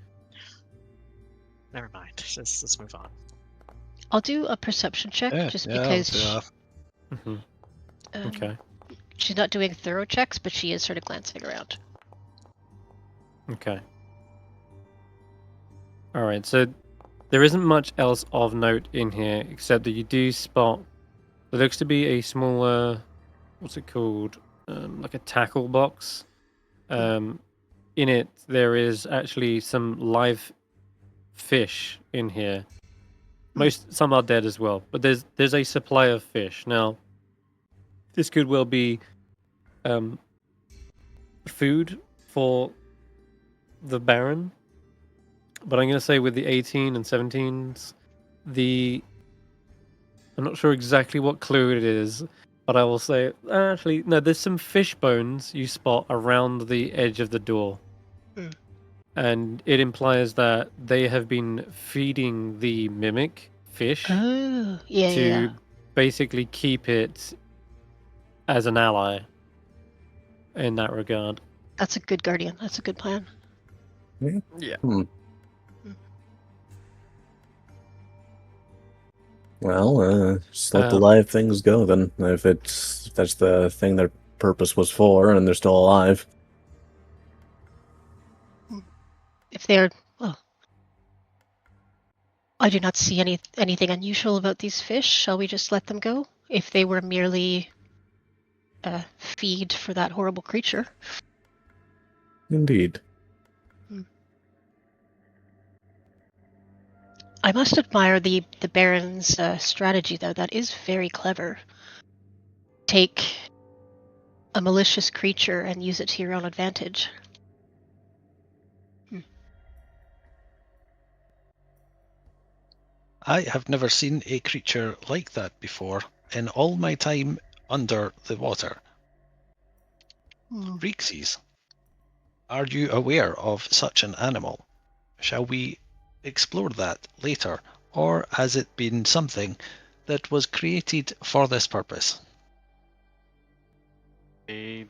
Speaker 3: Never mind. Let's move on.
Speaker 2: I'll do a perception check just because
Speaker 1: Mhm.
Speaker 2: um,
Speaker 1: Okay.
Speaker 2: she's not doing thorough checks, but she is sort of glancing around.
Speaker 1: Okay. All right. So there isn't much else of note in here except that you do spot. There looks to be a smaller. What's it called? Like a tackle box. In it, there is actually some live fish in here. Some are dead as well, but there's a supply of fish. Now, this could well be food for the Baron, but I'm going to say with the 18 and 17s, I'm not sure exactly what clue it is, but I will say, actually, no, there's some fish bones you spot around the edge of the door. And it implies that they have been feeding the mimic fish
Speaker 2: Oh, yeah.
Speaker 1: basically keep it as an ally in that regard.
Speaker 2: That's a good guardian. That's a good plan.
Speaker 1: Yeah.
Speaker 6: Well, just let the live things go then. If that's the thing their purpose was for, and they're still alive.
Speaker 2: If they're well, I do not see anything unusual about these fish. Shall we just let them go? If they were merely feed for that horrible creature.
Speaker 6: Indeed.
Speaker 2: I must admire the Baron's strategy, though. That is very clever. Take a malicious creature and use it to your own advantage.
Speaker 5: I have never seen a creature like that before in all my time under the water. Reekses, are you aware of such an animal? Shall we explore that later, or has it been something that was created for this purpose?
Speaker 4: I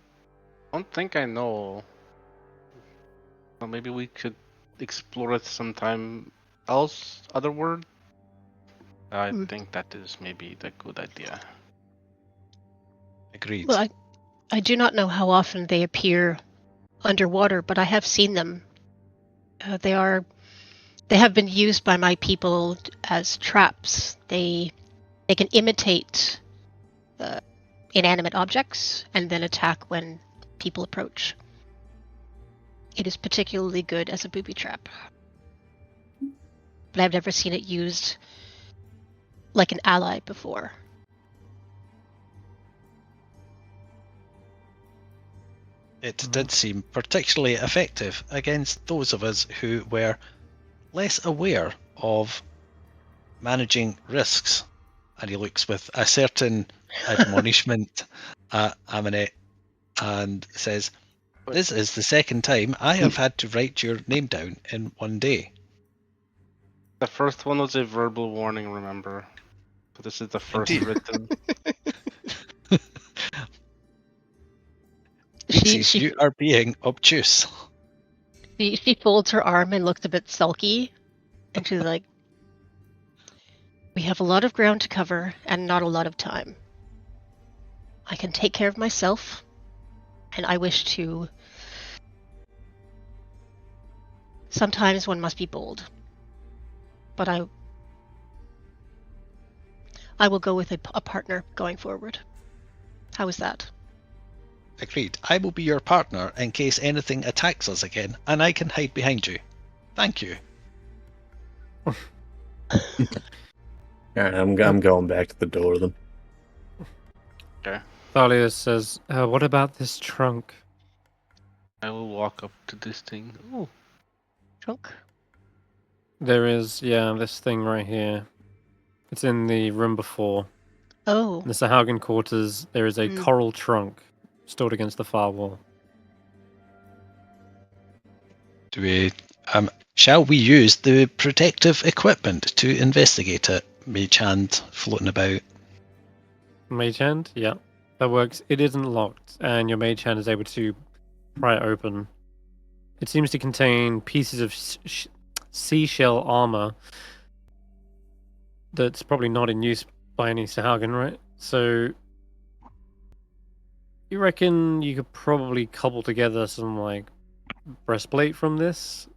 Speaker 4: don't think I know. Well, maybe we could explore it sometime else, otherworld. I think that is maybe the good idea.
Speaker 5: Agreed.
Speaker 2: Well, I do not know how often they appear underwater, but I have seen them. They have been used by my people as traps. They can imitate inanimate objects and then attack when people approach. It is particularly good as a booby trap. But I've never seen it used like an ally before.
Speaker 5: It did seem particularly effective against those of us who were less aware of managing risks. And he looks with a certain admonishment at Amonet and says, "This is the second time I have had to write your name down in one day."
Speaker 4: The first one was a verbal warning, remember? But this is the first
Speaker 5: Indeed.
Speaker 4: written.
Speaker 5: Reekses, you are being obtuse.
Speaker 2: She folds her arm and looks a bit sulky, and she's like, "We have a lot of ground to cover and not a lot of time. I can take care of myself, and I wish to... Sometimes one must be bold. But I will go with a partner going forward. How is that?"
Speaker 5: Agreed. I will be your partner in case anything attacks us again, and I can hide behind you. Thank you.
Speaker 6: Alright, I'm going back to the door then.
Speaker 4: Okay.
Speaker 1: Thalia says, what about this trunk?
Speaker 4: I will walk up to this thing. Oh,
Speaker 2: Trunk?
Speaker 1: There is, this thing right here. It's in the room before.
Speaker 2: Oh.
Speaker 1: In the Sahaugen quarters, there is a coral trunk stored against the far wall.
Speaker 5: Do we? Shall we use the protective equipment to investigate it? Mage hand floating about.
Speaker 1: Mage hand? Yeah, that works. It isn't locked, and your mage hand is able to pry it open. It seems to contain pieces of seashell armor that's probably not in use by any Sahagin, right? So you reckon you could probably cobble together some like breastplate from this?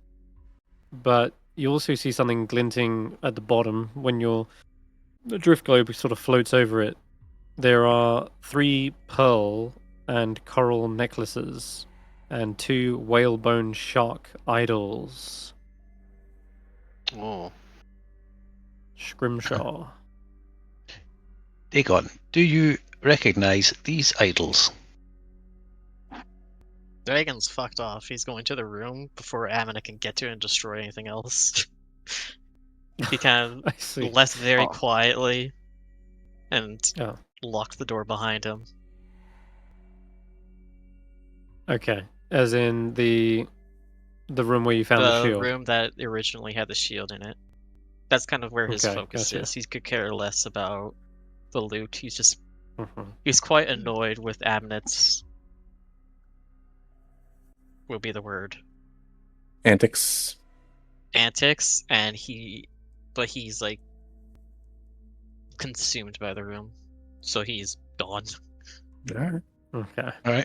Speaker 1: But you also see something glinting at the bottom when the drift globe sort of floats over it. There are 3 pearl and coral necklaces and 2 whalebone shark idols.
Speaker 4: Oh.
Speaker 1: Scrimshaw.
Speaker 5: Dagon, do you recognize these idols?
Speaker 3: Dagon's fucked off. He's going to the room before Amonet can get to it and destroy anything else. He kind
Speaker 1: I
Speaker 3: of
Speaker 1: see.
Speaker 3: left very
Speaker 5: Oh.
Speaker 3: quietly and
Speaker 1: Oh.
Speaker 3: locked the door behind him.
Speaker 1: Okay. As in the room where you found the shield.
Speaker 3: room that originally had the shield in it. That's kind of where his
Speaker 1: Okay,
Speaker 3: focus
Speaker 1: gotcha.
Speaker 3: is. He could care less about the loot.
Speaker 1: Mhm.
Speaker 3: He's quite annoyed with Amonet's will be the word.
Speaker 6: Antics.
Speaker 3: Antics, and he's like consumed by the room. So he's gone.
Speaker 6: Alright.
Speaker 1: Okay.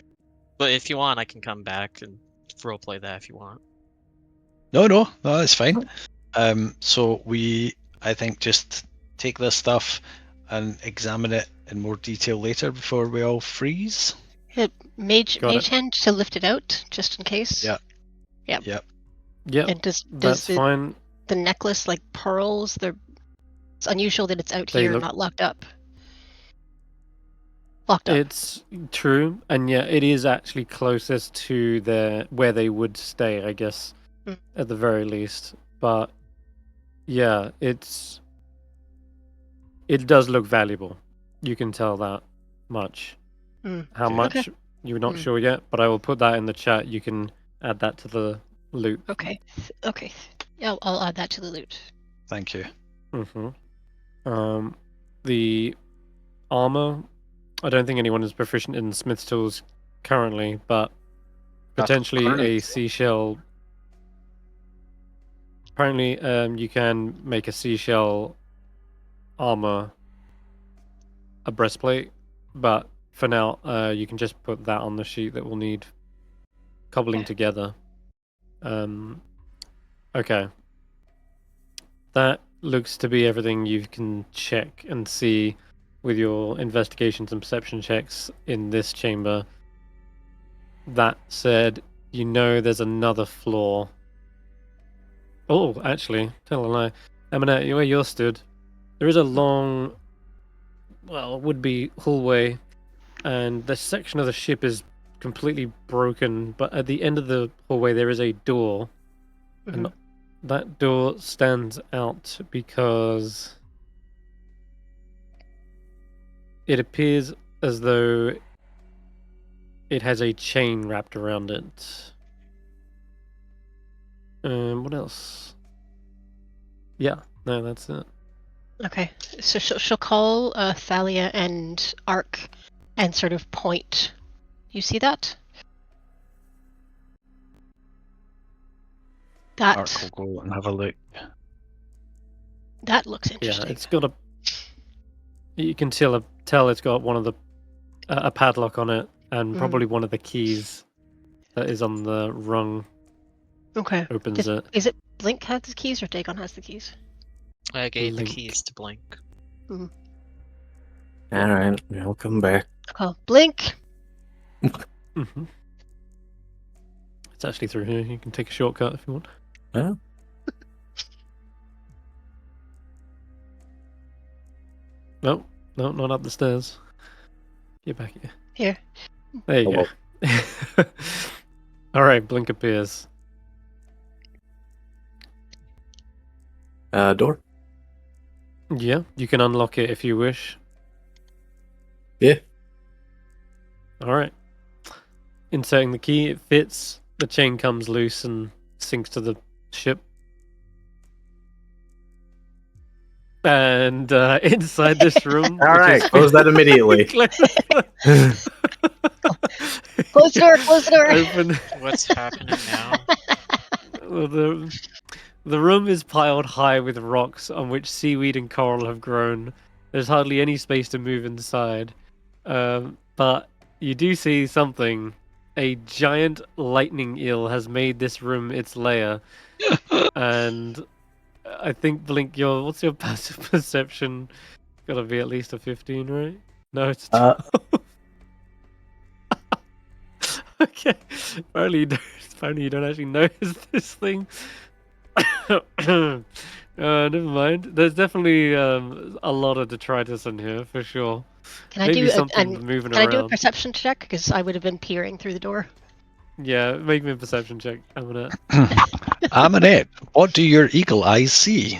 Speaker 3: But if you want, I can come back and roleplay that if you want.
Speaker 5: No, that's fine. So I think, just take this stuff and examine it in more detail later before we all freeze.
Speaker 2: Mage
Speaker 1: Got it.
Speaker 2: hand to lift it out, just in case.
Speaker 5: Yeah.
Speaker 2: Yep.
Speaker 5: Yep.
Speaker 1: Yep.
Speaker 2: And does
Speaker 1: That's
Speaker 2: the
Speaker 1: fine.
Speaker 2: necklace like pearls? It's unusual that it's out
Speaker 1: They
Speaker 2: here,
Speaker 1: look-
Speaker 2: not locked up. Locked up.
Speaker 1: It's true, and yeah, it is actually closest to where they would stay, I guess,
Speaker 2: Mm.
Speaker 1: at the very least. But yeah, it does look valuable. You can tell that much.
Speaker 2: Mm.
Speaker 1: How
Speaker 5: Okay.
Speaker 1: much
Speaker 2: Okay.
Speaker 1: you're not
Speaker 2: Mm.
Speaker 1: sure yet, but I will put that in the chat. You can add that to the loot.
Speaker 2: Okay. Okay. Yeah, I'll add that to the loot.
Speaker 5: Thank you.
Speaker 1: The armor. I don't think anyone is proficient in Smith's tools currently, but potentially a
Speaker 5: Current.
Speaker 1: seashell. Apparently, you can make a seashell armor a breastplate, but for now, you can just put that on the sheet that will need cobbling
Speaker 2: Okay.
Speaker 1: together. Okay. That looks to be everything you can check and see with your investigations and perception checks in this chamber. That said, you know there's another floor. Oh, actually, tell a lie. Amonet, where you're stood, there is a long, well, would-be hallway, and the section of the ship is completely broken, but at the end of the hallway there is a door, and that door stands out because it appears as though it has a chain wrapped around it. What else? Yeah, no, that's it.
Speaker 2: Okay. So she'll call Thalia and Ark and sort of point. You see that?
Speaker 5: Ark will go and have a look.
Speaker 2: That looks
Speaker 1: Yeah,
Speaker 2: interesting.
Speaker 1: it's got a. You can tell it's got one of the a padlock on it, and probably one of the keys that is on the rung
Speaker 2: Okay.
Speaker 1: opens it.
Speaker 2: Is it Blink has the keys or Dagon has the keys?
Speaker 3: I gave
Speaker 1: Blink.
Speaker 3: the keys to Blink.
Speaker 6: Alright, I'll come back.
Speaker 2: Call Blink.
Speaker 1: Mm-hmm. It's actually through here. You can take a shortcut if you want.
Speaker 6: Huh?
Speaker 1: No, not up the stairs. Get back here.
Speaker 2: Here.
Speaker 1: There you go. All right, Blink appears.
Speaker 6: Door?
Speaker 1: Yeah, you can unlock it if you wish.
Speaker 6: Yeah.
Speaker 1: All right. Inserting the key, it fits. The chain comes loose and sinks to the ship. And inside this room...
Speaker 6: All right, close that immediately.
Speaker 2: Close the door. Close the door.
Speaker 1: Open.
Speaker 3: What's happening now?
Speaker 1: The room is piled high with rocks on which seaweed and coral have grown. There's hardly any space to move inside. But you do see something. A giant lightning eel has made this room its lair. And I think, Blink, what's your passive perception? Gotta be at least a 15, right? No, it's 12. Okay. Apparently you don't actually notice this thing. Never mind. There's definitely a lot of detritus in here for sure.
Speaker 2: Can I
Speaker 1: Maybe
Speaker 2: do
Speaker 1: something moving
Speaker 2: Can I
Speaker 1: around.
Speaker 2: do a perception check? Because I would have been peering through the door.
Speaker 1: Yeah, make me a perception check. Amonet.
Speaker 5: Amonet, what do your eagle eyes see?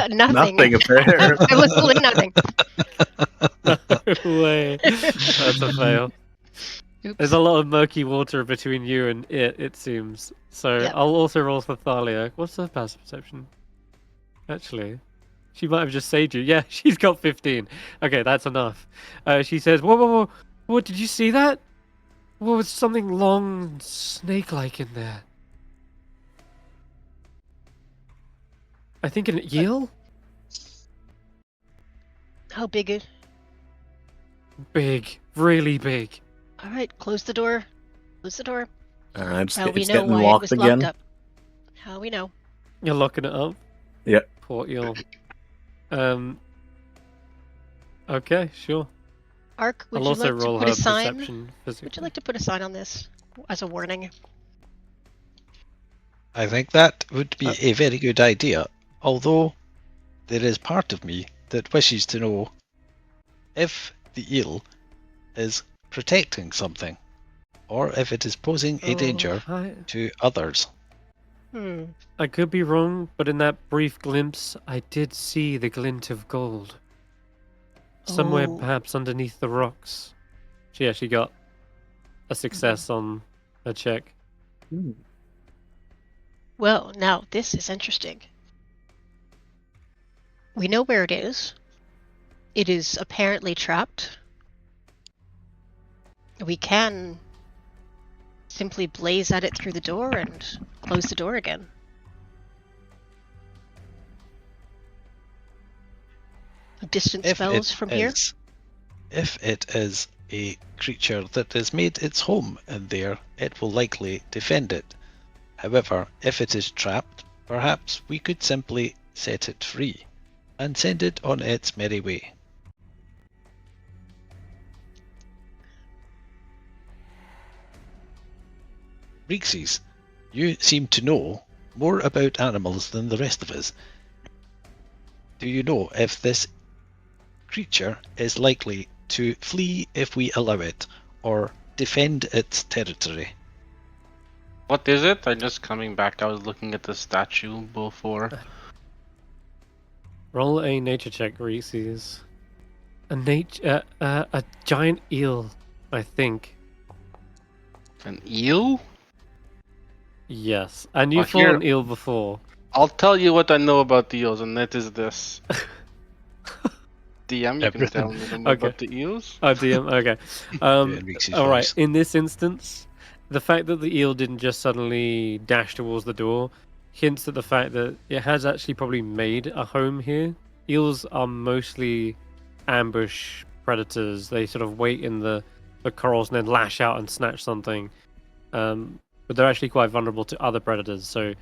Speaker 2: Nothing.
Speaker 6: Nothing apparent.
Speaker 2: Absolutely nothing.
Speaker 1: No way. That's a fail.
Speaker 2: Oops.
Speaker 1: There's a lot of murky water between you and it seems. So
Speaker 2: Yep.
Speaker 1: I'll also roll for Thalia. What's her passive perception? Actually, she might have just saved you. Yeah, she's got 15. Okay, that's enough. She says, whoa. What, did you see that? What was something long, snake-like in there? I think an eel?
Speaker 2: How big is...
Speaker 1: Big. Really big.
Speaker 2: All right, close the door. Close the door.
Speaker 6: It's
Speaker 2: How we
Speaker 6: it's
Speaker 2: know
Speaker 6: getting
Speaker 2: why it
Speaker 6: locked
Speaker 2: was
Speaker 6: again.
Speaker 2: locked up. How we know.
Speaker 1: You're locking it up?
Speaker 6: Yep.
Speaker 1: Poor eel. Okay, sure.
Speaker 2: Ark, would
Speaker 1: I'll
Speaker 2: you
Speaker 1: also
Speaker 2: like to
Speaker 1: roll
Speaker 2: put
Speaker 1: her
Speaker 2: a sign?
Speaker 1: perception physically.
Speaker 2: Would you like to put a sign on this as a warning?
Speaker 5: I think that would be a very good idea, although there is part of me that wishes to know if the eel is protecting something, or if it is posing a danger to others.
Speaker 1: I could be wrong, but in that brief glimpse, I did see the glint of gold. Somewhere
Speaker 2: Oh.
Speaker 1: perhaps underneath the rocks. She actually got a success on a check.
Speaker 2: Well, now this is interesting. We know where it is. It is apparently trapped. We can simply blaze at it through the door and close the door again. Distance spells from here?
Speaker 5: If it is a creature that has made its home in there, it will likely defend it. However, if it is trapped, perhaps we could simply set it free and send it on its merry way. Reekses, you seem to know more about animals than the rest of us. Do you know if this creature is likely to flee if we allow it, or defend its territory?
Speaker 4: What is it? I'm just coming back. I was looking at the statue before.
Speaker 1: Roll a nature check, Reekses. A giant eel, I think.
Speaker 4: An eel?
Speaker 1: Yes, and you've
Speaker 4: Well,
Speaker 1: fought an eel before.
Speaker 4: I'll tell you what I know about the eels, and that is this. DM, you can tell me more about the eels.
Speaker 1: Oh, DM, okay. All right, in this instance, the fact that the eel didn't just suddenly dash towards the door hints at the fact that it has actually probably made a home here. Eels are mostly ambush predators. They sort of wait in the corals and then lash out and snatch something. But they're actually quite vulnerable to other predators, so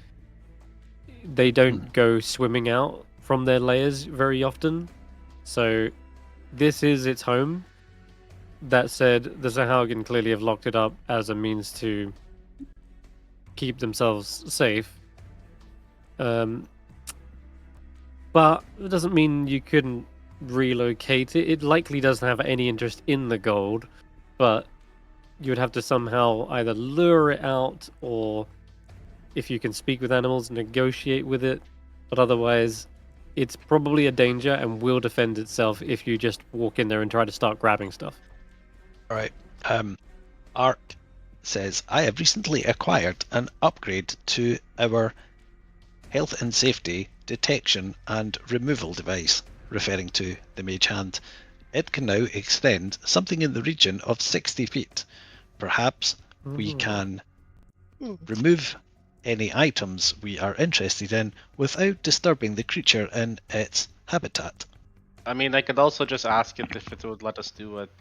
Speaker 1: they don't go swimming out from their layers very often. So this is its home. That said, the Sahaugen clearly have locked it up as a means to keep themselves safe. But it doesn't mean you couldn't relocate it. It likely doesn't have any interest in the gold, but you would have to somehow either lure it out, or if you can speak with animals, negotiate with it. But otherwise, it's probably a danger and will defend itself if you just walk in there and try to start grabbing stuff.
Speaker 5: Alright. Art says, I have recently acquired an upgrade to our health and safety detection and removal device, referring to the mage hand. It can now extend something in the region of 60 feet. Perhaps we can remove any items we are interested in without disturbing the creature in its habitat.
Speaker 4: I mean, I could also just ask it if it would let us do it.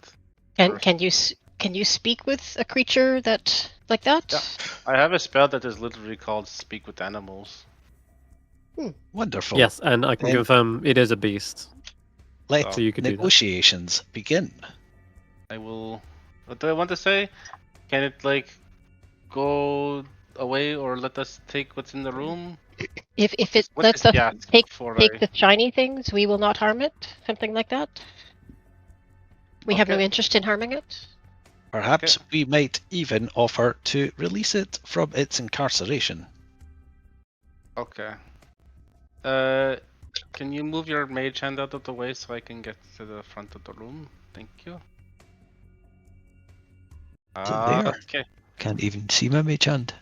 Speaker 2: Can you speak with a creature that like that?
Speaker 4: Yeah. I have a spell that is literally called Speak with Animals.
Speaker 5: Wonderful.
Speaker 1: Yes, and I can
Speaker 5: Then-
Speaker 1: confirm it is a beast.
Speaker 5: Let
Speaker 1: So you could do that.
Speaker 5: negotiations begin.
Speaker 4: I will. What do I want to say? Can it like go away or let us take what's in the room?
Speaker 2: If it
Speaker 4: What
Speaker 2: lets
Speaker 4: is
Speaker 2: us
Speaker 4: the ask
Speaker 2: take
Speaker 4: before
Speaker 2: take
Speaker 4: I-
Speaker 2: the shiny things, we will not harm it. Something like that. We have no
Speaker 4: Okay.
Speaker 2: interest in harming it.
Speaker 5: Perhaps we might even offer to release it from its incarceration.
Speaker 4: Okay. Can you move your mage hand out of the way so I can get to the front of the room? Thank you.
Speaker 5: there?
Speaker 4: Okay.
Speaker 5: Can't even see my mage hand.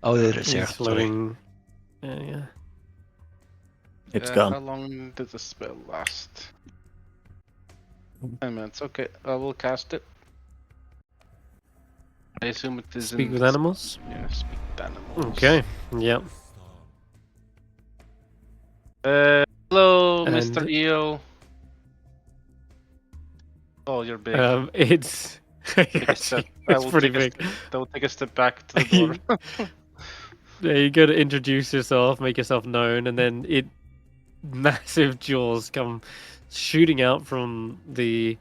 Speaker 5: Oh, there it is.
Speaker 1: He's
Speaker 5: There. Sorry.
Speaker 1: floating. Yeah.
Speaker 6: It's
Speaker 4: How
Speaker 6: gone.
Speaker 4: long did the spell last? 10 minutes. Okay, I will cast it. I assume it is
Speaker 1: Speak
Speaker 4: in
Speaker 1: with
Speaker 4: the-
Speaker 1: animals.
Speaker 4: Yeah, speak with animals.
Speaker 1: Okay. Yep.
Speaker 4: Hello,
Speaker 1: And-
Speaker 4: Mr. Eel. Oh, you're big.
Speaker 1: It's
Speaker 4: Take a step. I
Speaker 1: it's
Speaker 4: will
Speaker 1: pretty
Speaker 4: take
Speaker 1: big.
Speaker 4: I will take a step back to the door.
Speaker 1: There you go to introduce yourself, make yourself known, and then massive jaws come shooting out from the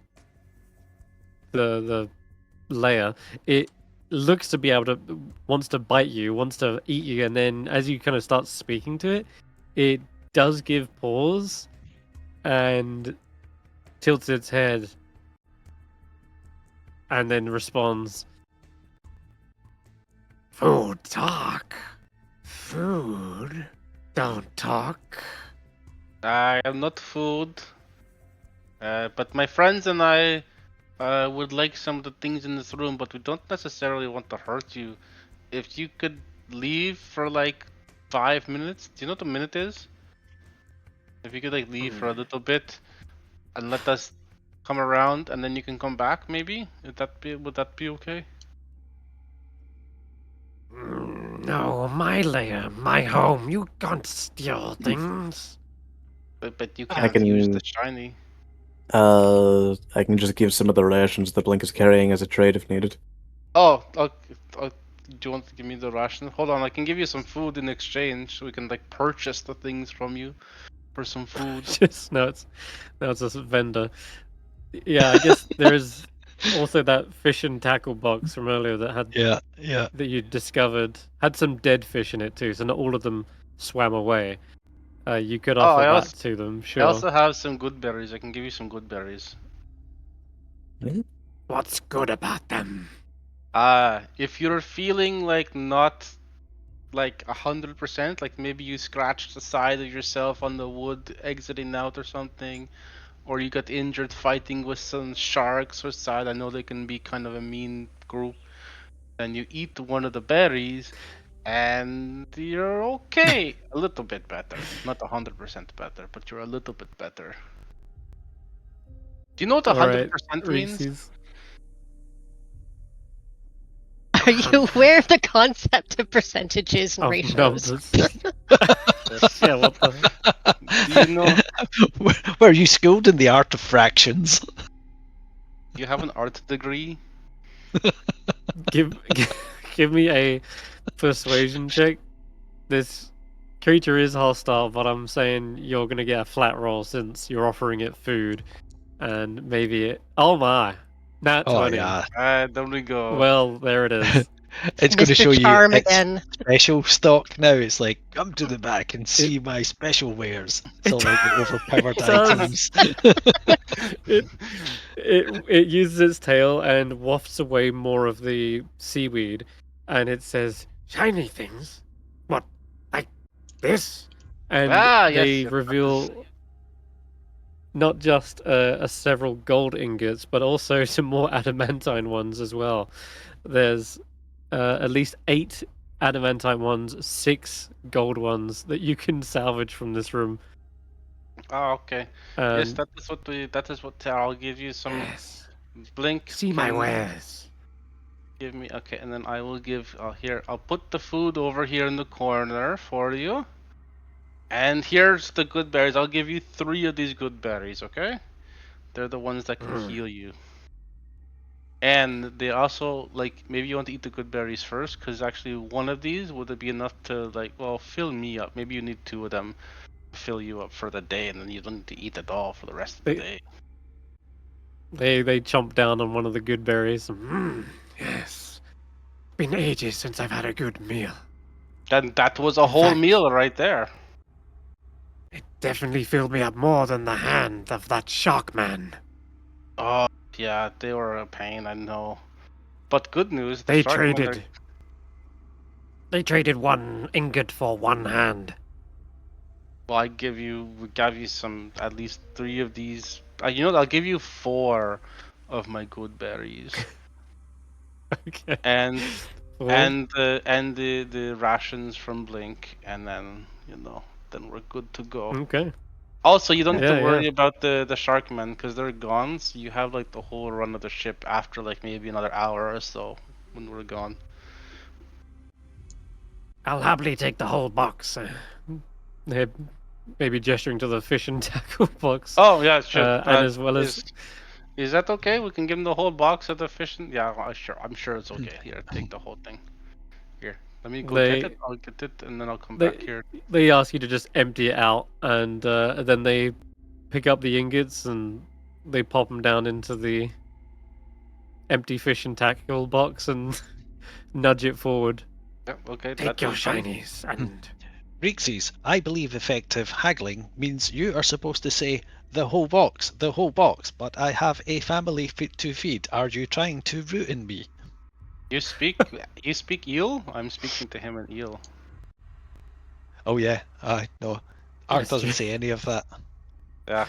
Speaker 1: layer. It looks to be able to wants to bite you, wants to eat you, and then as you kind of start speaking to it, it does give pause and tilts its head and then responds. Food talk. Food don't talk.
Speaker 4: I am not food. But my friends and I would like some of the things in this room, but we don't necessarily want to hurt you. If you could leave for like 5 minutes, do you know what a minute is? If you could like leave for a little bit and let us come around, and then you can come back, maybe? Would that be okay?
Speaker 1: No, my lair, my home. You can't steal things.
Speaker 4: But you
Speaker 6: I
Speaker 4: can't
Speaker 6: can-
Speaker 4: use the shiny.
Speaker 6: I can just give some of the rations that Blink is carrying as a trade if needed.
Speaker 4: Oh, do you want to give me the ration? Hold on, I can give you some food in exchange. We can like purchase the things from you for some food.
Speaker 1: Just no, it's a vendor. Yeah, I guess there is also that fish and tackle box from earlier that had
Speaker 5: Yeah.
Speaker 1: that you discovered had some dead fish in it too. So not all of them swam away. You could offer
Speaker 4: I
Speaker 1: that
Speaker 4: also-
Speaker 1: to them.
Speaker 4: I
Speaker 1: Sure.
Speaker 4: also have some good berries. I can give you some good berries.
Speaker 1: What's good about them?
Speaker 4: If you're feeling like not like 100%, like maybe you scratched the side of yourself on the wood exiting out or something, or you got injured fighting with some sharks or side, I know they can be kind of a mean group, then you eat one of the berries and you're okay. A little bit better. Not 100% better, but you're a little bit better. Do you know what 100% means?
Speaker 1: Reekses.
Speaker 2: Are you aware of the concept of percentages and
Speaker 1: Of
Speaker 2: ratios?
Speaker 1: numbers. Yeah, what the?
Speaker 4: Do you know
Speaker 5: Were you schooled in the art of fractions?
Speaker 4: you have an art degree?
Speaker 1: give me a persuasion check. This creature is hostile, but I'm saying you're gonna get a flat roll since you're offering it food, and maybe it. Oh my, nat
Speaker 5: Oh
Speaker 1: 20.
Speaker 5: yeah.
Speaker 4: There we go.
Speaker 1: Well, there it is.
Speaker 5: It's going to
Speaker 2: Mr.
Speaker 5: show
Speaker 2: Charm
Speaker 5: you its
Speaker 2: again.
Speaker 5: special stock now. It's like, come to the back and see my special wares. It's all like the overpowered
Speaker 1: does.
Speaker 5: items.
Speaker 1: It uses its tail and wafts away more of the seaweed, and it says, "Shiny things? What, like this?" And
Speaker 4: Yes,
Speaker 1: they
Speaker 4: that is-
Speaker 1: reveal not just several gold ingots, but also some more adamantine ones as well. There's at least 8 adamantine ones, 6 gold ones that you can salvage from this room.
Speaker 4: Oh, okay.
Speaker 1: And
Speaker 4: Yes, that is what I'll give you some
Speaker 1: yes,
Speaker 4: blink.
Speaker 1: see my
Speaker 4: can-
Speaker 1: wares.
Speaker 4: Give me, okay, and then I will give, here, I'll put the food over here in the corner for you. And here's the good berries. I'll give you 3 of these good berries, okay? They're the ones that can heal you. And they also, like, maybe you want to eat the good berries first, because actually one of these would be enough to, like, well, fill me up. Maybe you need 2 of them to fill you up for the day, and then you don't need to eat at all for the rest of the day.
Speaker 1: They chomp down on one of the good berries. Yes. Been ages since I've had a good meal.
Speaker 4: And that was a whole meal right there.
Speaker 1: It definitely filled me up more than the hand of that shark man.
Speaker 4: Oh, yeah, they were a pain, I know. But good news, the
Speaker 1: They
Speaker 4: shark men are...
Speaker 1: They traded 1 ingot for 1 hand.
Speaker 4: Well, we gave you some, at least 3 of these. You know what, I'll give you 4 of my good berries.
Speaker 1: Okay.
Speaker 4: And
Speaker 1: Well,
Speaker 4: the rations from Blink, and then, you know, then we're good to go.
Speaker 1: okay.
Speaker 4: Also, you don't have to
Speaker 1: Yeah,
Speaker 4: worry
Speaker 1: yeah.
Speaker 4: about the shark men, because they're gone, so you have, like, the whole run of the ship after, like, maybe another hour or so when we're gone.
Speaker 1: I'll happily take the whole box. They're maybe gesturing to the fish and tackle box.
Speaker 4: Oh, yeah, sure.
Speaker 1: And as well as...
Speaker 4: Is that okay? We can give him the whole box of the fish and... Yeah, I'm sure it's okay. Here, take the whole thing. Here, let me go get it. I'll get it, and then I'll come back here.
Speaker 1: They ask you to just empty it out, and then they pick up the ingots and they pop them down into the empty fish and tackle box and nudge it forward.
Speaker 4: Yeah, okay.
Speaker 1: Take your shinies and...
Speaker 5: Reekses, I believe effective haggling means you are supposed to say the whole box, but I have a family to feed. Are you trying to ruin me?
Speaker 4: You speak eel? I'm speaking to him in eel.
Speaker 5: Oh yeah, no. Art doesn't say any of that.
Speaker 4: Yeah.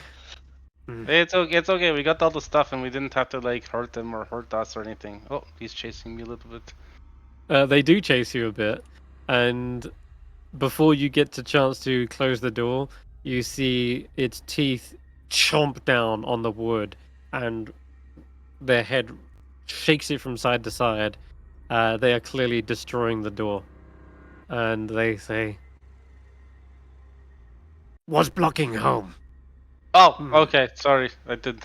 Speaker 4: It's okay. We got all the stuff and we didn't have to, like, hurt them or hurt us or anything. Oh, he's chasing me a little bit.
Speaker 1: They do chase you a bit, and before you get the chance to close the door, you see its teeth chomp down on the wood, and their head shakes it from side to side. They are clearly destroying the door, and they say, "Was blocking home."
Speaker 4: Oh, okay. Sorry, I did.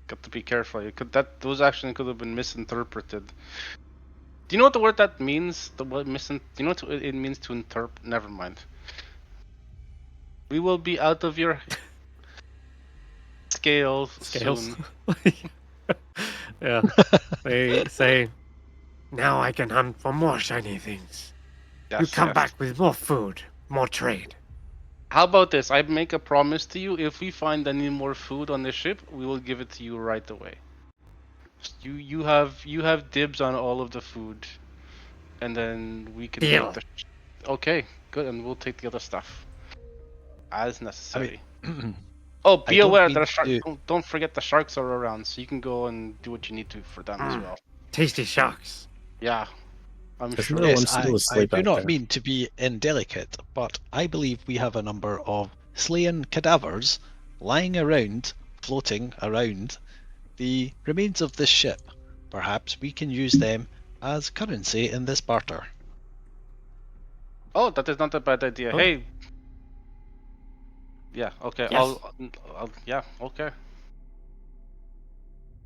Speaker 4: Got to be careful. Those actually could have been misinterpreted. Do you know what the word that means? Do you know what it means to interpret? Never mind. We will be out of your scales soon.
Speaker 1: Yeah. They say, "Now I can hunt for more shiny things.
Speaker 4: Yes,
Speaker 1: You come
Speaker 4: yes.
Speaker 1: back with more food, more trade."
Speaker 4: How about this? I make a promise to you. If we find any more food on the ship, we will give it to you right away. You have dibs on all of the food, and then we can
Speaker 1: Deal.
Speaker 4: take the. Okay, good, and we'll take the other stuff as necessary. Oh, be aware there are sharks. Don't forget the sharks are around, so you can go and do what you need to for them as well.
Speaker 1: Tasty sharks.
Speaker 4: Yeah, I'm
Speaker 6: Isn't
Speaker 4: sure.
Speaker 6: there one
Speaker 5: Yes,
Speaker 6: still
Speaker 5: I
Speaker 6: asleep
Speaker 5: do
Speaker 6: out
Speaker 5: not
Speaker 6: there?
Speaker 5: mean to be indelicate, but I believe we have a number of slain cadavers lying around, floating around the remains of this ship. Perhaps we can use them as currency in this barter.
Speaker 4: Oh, that is not a bad idea.
Speaker 1: Oh.
Speaker 4: Hey. Yeah. Okay.
Speaker 1: Yes.
Speaker 4: Yeah. Okay.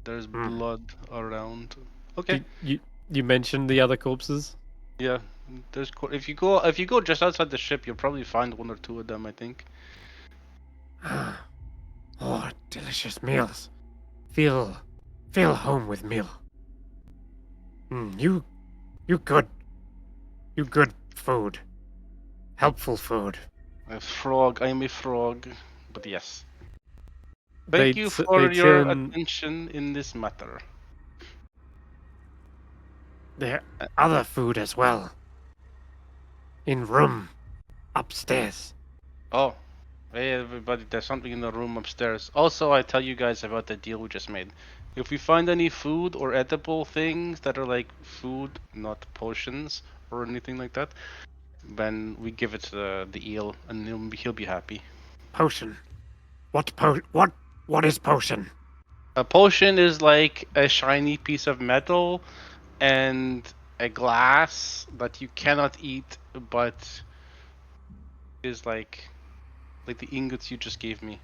Speaker 4: There's blood around. Okay.
Speaker 1: You mentioned the other corpses?
Speaker 4: Yeah. If you go just outside the ship, you'll probably find 1 or 2 of them, I think.
Speaker 1: Oh, delicious meals. Feel home with meal. You good food. Helpful food.
Speaker 4: A frog. I am a frog. But yes. Thank you for
Speaker 1: they
Speaker 4: your
Speaker 1: turn-
Speaker 4: attention in this matter.
Speaker 1: There are other food as well. In room upstairs.
Speaker 4: Oh. Hey everybody, there's something in the room upstairs. Also, I tell you guys about the deal we just made. If we find any food or edible things that are like food, not potions or anything like that, then we give it to the eel and he'll be happy.
Speaker 1: Potion. What is potion?
Speaker 4: A potion is like a shiny piece of metal and a glass that you cannot eat, but is like the ingots you just gave me.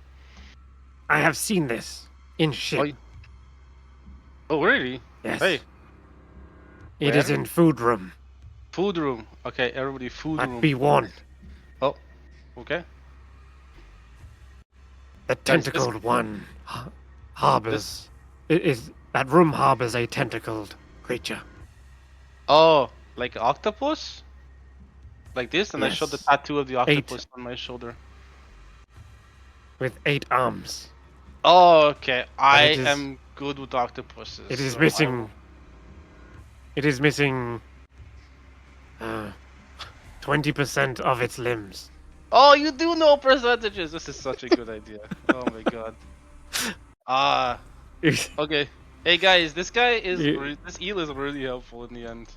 Speaker 1: I have seen this in ship.
Speaker 4: Oh really?
Speaker 1: Yes.
Speaker 4: Hey,
Speaker 1: It is
Speaker 4: where?
Speaker 1: in food room.
Speaker 4: Food room. Okay, everybody, food
Speaker 1: But
Speaker 4: room.
Speaker 1: be warned,
Speaker 4: Oh, okay.
Speaker 1: the
Speaker 4: Guys, this-
Speaker 1: tentacled one harbors. That room harbors a tentacled creature.
Speaker 4: Oh, like an octopus? Like this? And I showed the
Speaker 1: Yes.
Speaker 4: tattoo of the octopus on my shoulder.
Speaker 1: With 8 arms.
Speaker 4: Oh, okay. I
Speaker 1: it is-
Speaker 4: am good with octopuses.
Speaker 1: It is
Speaker 4: so
Speaker 1: missing. It is missing 20% of its limbs.
Speaker 4: Oh, you do know percentages. This is such a good idea. Oh my god. Okay. Hey guys, this guy is this eel is really helpful in the end.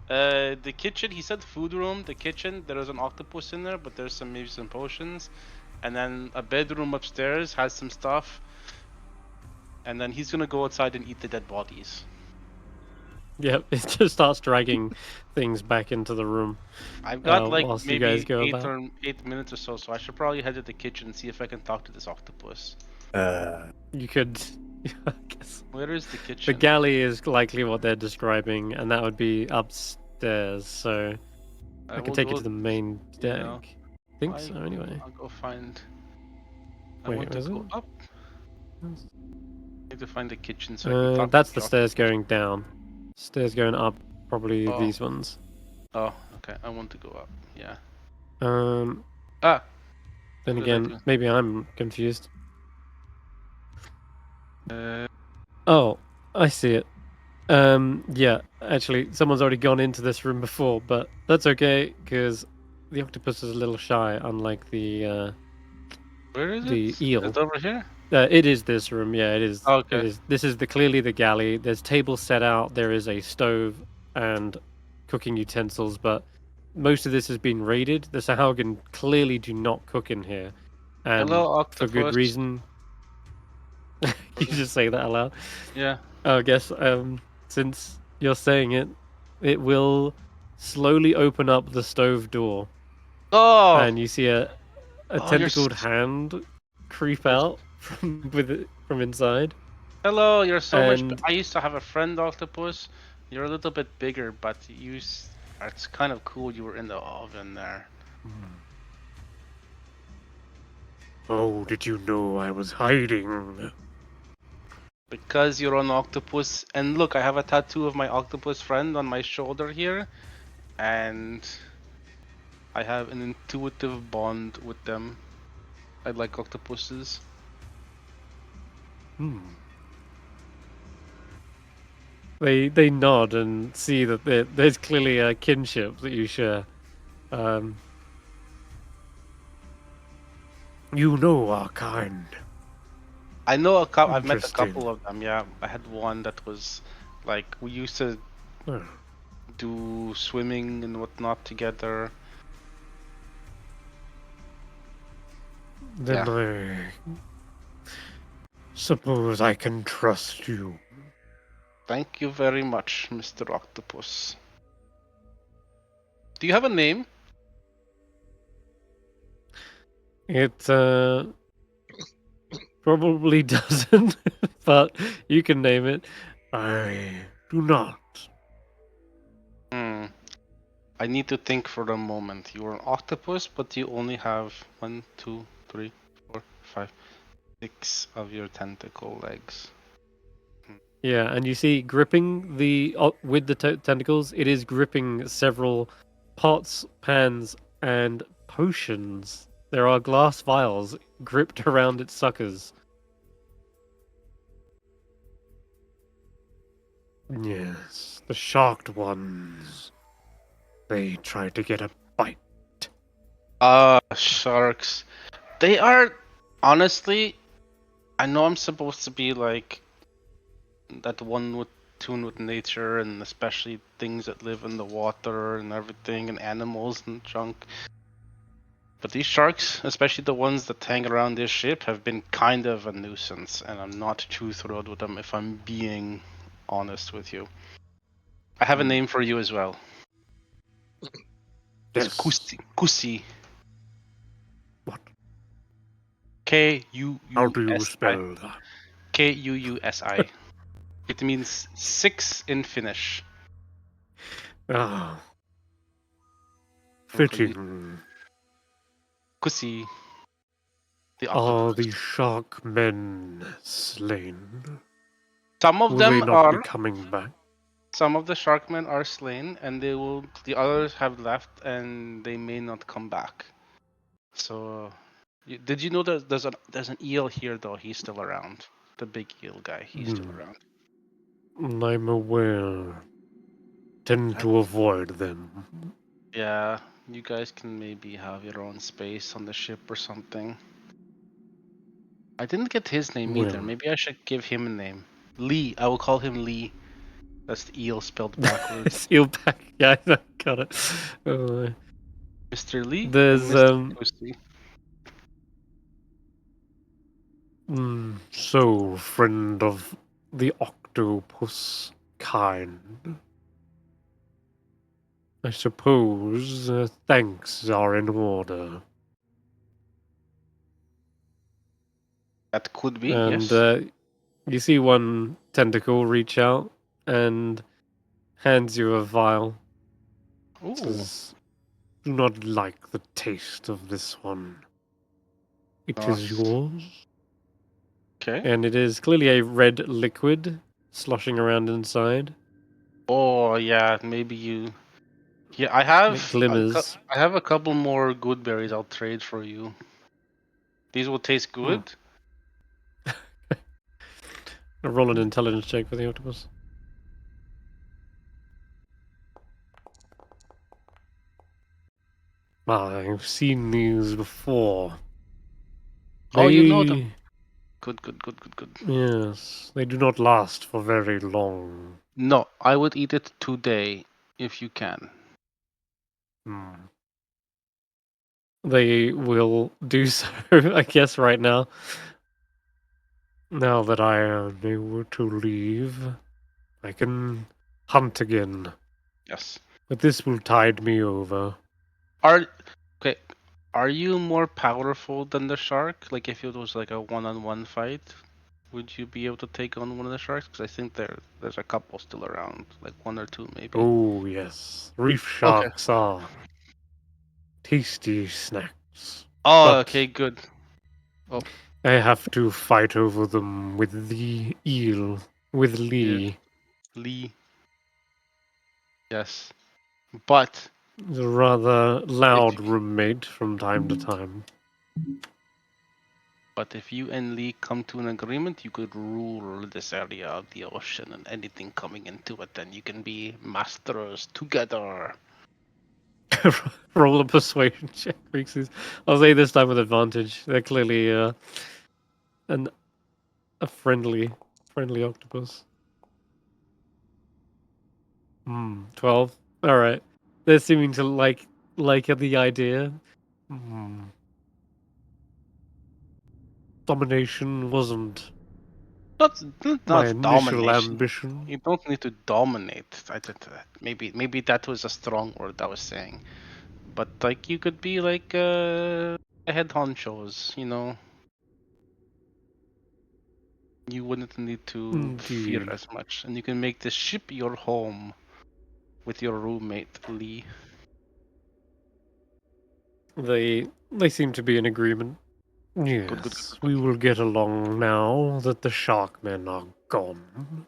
Speaker 4: The kitchen. He said food room. The kitchen. There is an octopus in there, but there's maybe some potions, and then a bedroom upstairs has some stuff. And then he's gonna go outside and eat the dead bodies.
Speaker 1: Yep, it just starts dragging things back into the room.
Speaker 4: I've got like
Speaker 1: whilst you
Speaker 4: maybe
Speaker 1: guys go about.
Speaker 4: 8 minutes or so I should probably head to the kitchen and see if I can talk to this octopus.
Speaker 1: You could. I guess.
Speaker 4: Where is the
Speaker 1: The
Speaker 4: kitchen?
Speaker 1: galley is likely what they're describing, and that would be upstairs. So I can take you to the main deck.
Speaker 4: know,
Speaker 1: I think so, anyway.
Speaker 4: I'll go find. I
Speaker 1: Wait,
Speaker 4: want to
Speaker 1: is
Speaker 4: go
Speaker 1: it?
Speaker 4: up. I need to find the kitchen so I can talk.
Speaker 1: That's
Speaker 4: to
Speaker 1: the stairs going down. Stairs going up, probably
Speaker 4: Oh.
Speaker 1: these ones.
Speaker 4: Oh, okay. I want to go up. Yeah.
Speaker 1: Then
Speaker 4: What did I
Speaker 1: again,
Speaker 4: do?
Speaker 1: maybe I'm confused.
Speaker 4: Uh,
Speaker 1: Oh, I see it. Yeah, actually, someone's already gone into this room before, but that's okay because the octopus is a little shy, unlike the
Speaker 4: where is
Speaker 1: the
Speaker 4: it?
Speaker 1: eel.
Speaker 4: It's over here.
Speaker 1: It is this room. Yeah, it is.
Speaker 4: Okay.
Speaker 1: It is. This is clearly the galley. There's tables set out. There is a stove and cooking utensils, but most of this has been raided. The Sahaugen clearly do not cook in here, and
Speaker 4: Hello,
Speaker 1: for
Speaker 4: octopus.
Speaker 1: good reason. You just say that aloud.
Speaker 4: Yeah.
Speaker 1: I guess since you're saying it, it will slowly open up the stove door,
Speaker 4: Oh.
Speaker 1: and you see a
Speaker 4: you're
Speaker 1: tentacled hand creep out from inside.
Speaker 4: Hello, you're so much.
Speaker 1: And-
Speaker 4: I used to have a friend octopus. You're a little bit bigger, but it's kind of cool. You were in the oven there.
Speaker 1: Oh, did you know I was hiding?
Speaker 4: Because you're an octopus, and look, I have a tattoo of my octopus friend on my shoulder here, and I have an intuitive bond with them. I like octopuses.
Speaker 1: They nod and see that there's clearly a kinship that you share. You know our kind.
Speaker 4: I know I've met a
Speaker 1: Interesting.
Speaker 4: couple of them. Yeah, I had one that was like we used to
Speaker 1: Oh.
Speaker 4: do swimming and whatnot together.
Speaker 1: Then I suppose I can trust you.
Speaker 4: Thank you very much, Mr. Octopus. Do you have a name?
Speaker 1: It probably doesn't, but you can name it. I do not.
Speaker 4: I need to think for a moment. You're an octopus, but you only have 1, 2, 3, 4, 5, 6 of your tentacle legs.
Speaker 1: Yeah, and you see gripping with the tentacles, it is gripping several pots, pans, and potions. There are glass vials gripped around its suckers. Yes, the sharked ones. They try to get a bite.
Speaker 4: Sharks. They are, honestly, I know I'm supposed to be like that one with tune with nature and especially things that live in the water and everything and animals and junk. But these sharks, especially the ones that hang around this ship, have been kind of a nuisance, and I'm not too thrilled with them if I'm being honest with you. I have a name for you as well. It's
Speaker 1: Yes.
Speaker 4: Kusi.
Speaker 1: What?
Speaker 4: K-U-U-S-I.
Speaker 1: How do you spell that?
Speaker 4: K-U-U-S-I. It means 6 in Finnish.
Speaker 1: Ah.
Speaker 4: I'll call you
Speaker 1: Fitting.
Speaker 4: Kusi. The
Speaker 1: Are
Speaker 4: octopus.
Speaker 1: the shark men slain?
Speaker 4: Some of
Speaker 1: Will they
Speaker 4: them
Speaker 1: not be
Speaker 4: are.
Speaker 1: coming back?
Speaker 4: Some of the sharkmen are slain, and they will. The others have left, and they may not come back. So, did you know that there's an eel here though? He's still around. The big eel guy. He's still around.
Speaker 1: I'm aware. Tend to avoid them.
Speaker 4: Yeah, you guys can maybe have your own space on the ship or something. I didn't get his name either.
Speaker 1: Well.
Speaker 4: Maybe I should give him a name. Lee. I will call him Lee. That's the eel spelled backwards.
Speaker 1: Seal back. Yeah, I got it.
Speaker 4: Mr. Lee
Speaker 1: There's
Speaker 4: and Mr. Pussy.
Speaker 1: So, friend of the octopus kind, I suppose thanks are in order.
Speaker 4: That could be,
Speaker 1: And
Speaker 4: yes.
Speaker 1: you see one tentacle reach out and hands you a vial.
Speaker 4: Ooh.
Speaker 1: Says, do not like the taste of this one. It is yours.
Speaker 4: Okay.
Speaker 1: And it is clearly a red liquid sloshing around inside.
Speaker 4: Oh yeah, maybe you. Yeah, I
Speaker 1: And it glimmers.
Speaker 4: I have a couple more good berries I'll trade for you. These will taste good.
Speaker 1: Roll an intelligence check for the octopus. I've seen these before.
Speaker 4: Oh, you know them. Good.
Speaker 1: Yes, they do not last for very long.
Speaker 4: No, I would eat it today if you can.
Speaker 1: They will do so, I guess, right now. Now that I am able to leave, I can hunt again.
Speaker 4: Yes.
Speaker 1: But this will tide me over.
Speaker 4: Are you more powerful than the shark? Like if it was like a one-on-one fight, would you be able to take on one of the sharks? Because I think there's a couple still around, like one or two maybe.
Speaker 1: Oh yes, reef sharks are tasty snacks.
Speaker 4: Oh,
Speaker 1: But
Speaker 4: okay, good. Oh,
Speaker 1: I have to fight over them with the eel, with Lee.
Speaker 4: Lee. Yes, but
Speaker 1: He's a rather loud roommate from time to time.
Speaker 4: But if you and Lee come to an agreement, you could rule this area of the ocean and anything coming into it, then you can be masters together.
Speaker 1: Roll a persuasion check, Reekses. I'll say this time with advantage. They're clearly a friendly octopus. 12. All right. They're seeming to like the idea. Domination wasn't
Speaker 4: Not
Speaker 1: my initial
Speaker 4: domination.
Speaker 1: ambition.
Speaker 4: You don't need to dominate. Maybe that was a strong word I was saying. But like you could be like head honchos, you know. You wouldn't need to fear as much, and you can make the ship your home with your roommate Lee.
Speaker 1: They seem to be in agreement. Yes,
Speaker 4: Good.
Speaker 1: we will get along now that the sharkmen are gone.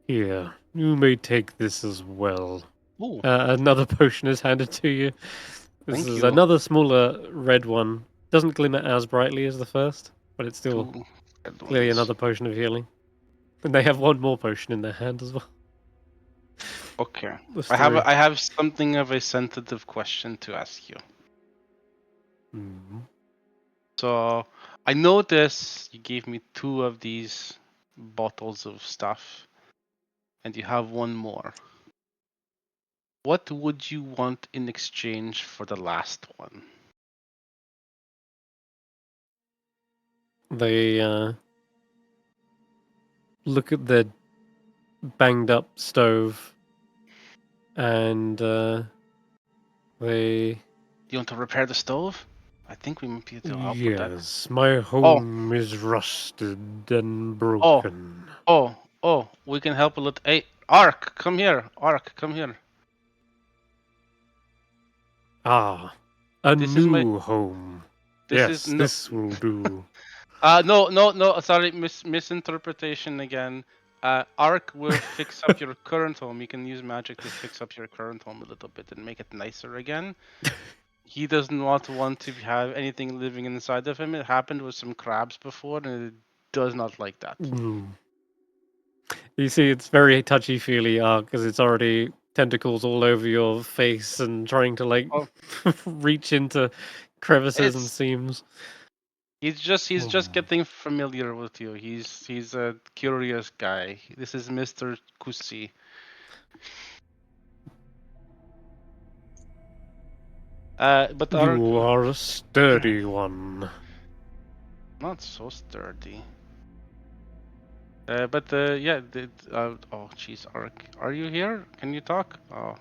Speaker 1: Here, you may take this as well. Another potion is handed to you. This is another smaller red one. Doesn't glimmer as brightly as the first, but it's still clearly another potion of healing. And they have one more potion in their hand as well.
Speaker 4: Okay. I have something of a sensitive question to ask you. So I noticed you gave me 2 of these bottles of stuff, and you have one more. What would you want in exchange for the last one?
Speaker 1: They look at the banged up stove and they...
Speaker 4: You want to repair the stove? I think we might be able to help with that.
Speaker 1: Yes, my home is rusted and broken.
Speaker 4: Oh, we can help a little. Hey, Ark, come here. Ark, come here.
Speaker 1: Ah, a
Speaker 4: This is my-
Speaker 1: new home.
Speaker 4: This
Speaker 1: Yes,
Speaker 4: is no.
Speaker 1: this will do.
Speaker 4: No. Sorry, misinterpretation again. Ark will fix up your current home. You can use magic to fix up your current home a little bit and make it nicer again. He does not want to have anything living inside of him. It happened with some crabs before, and it does not like that.
Speaker 1: Mm. You see, it's very touchy-feely, because it's already tentacles all over your face and trying to, like,
Speaker 4: Oh.
Speaker 1: reach into crevices and
Speaker 4: It's-
Speaker 1: seams.
Speaker 4: He's just
Speaker 1: Oh.
Speaker 4: getting familiar with you. He's a curious guy. This is Mr. Kusi. But
Speaker 1: You are a sturdy one.
Speaker 4: not so sturdy. But yeah. Oh, jeez, Ark, are you here? Can you talk? Oh,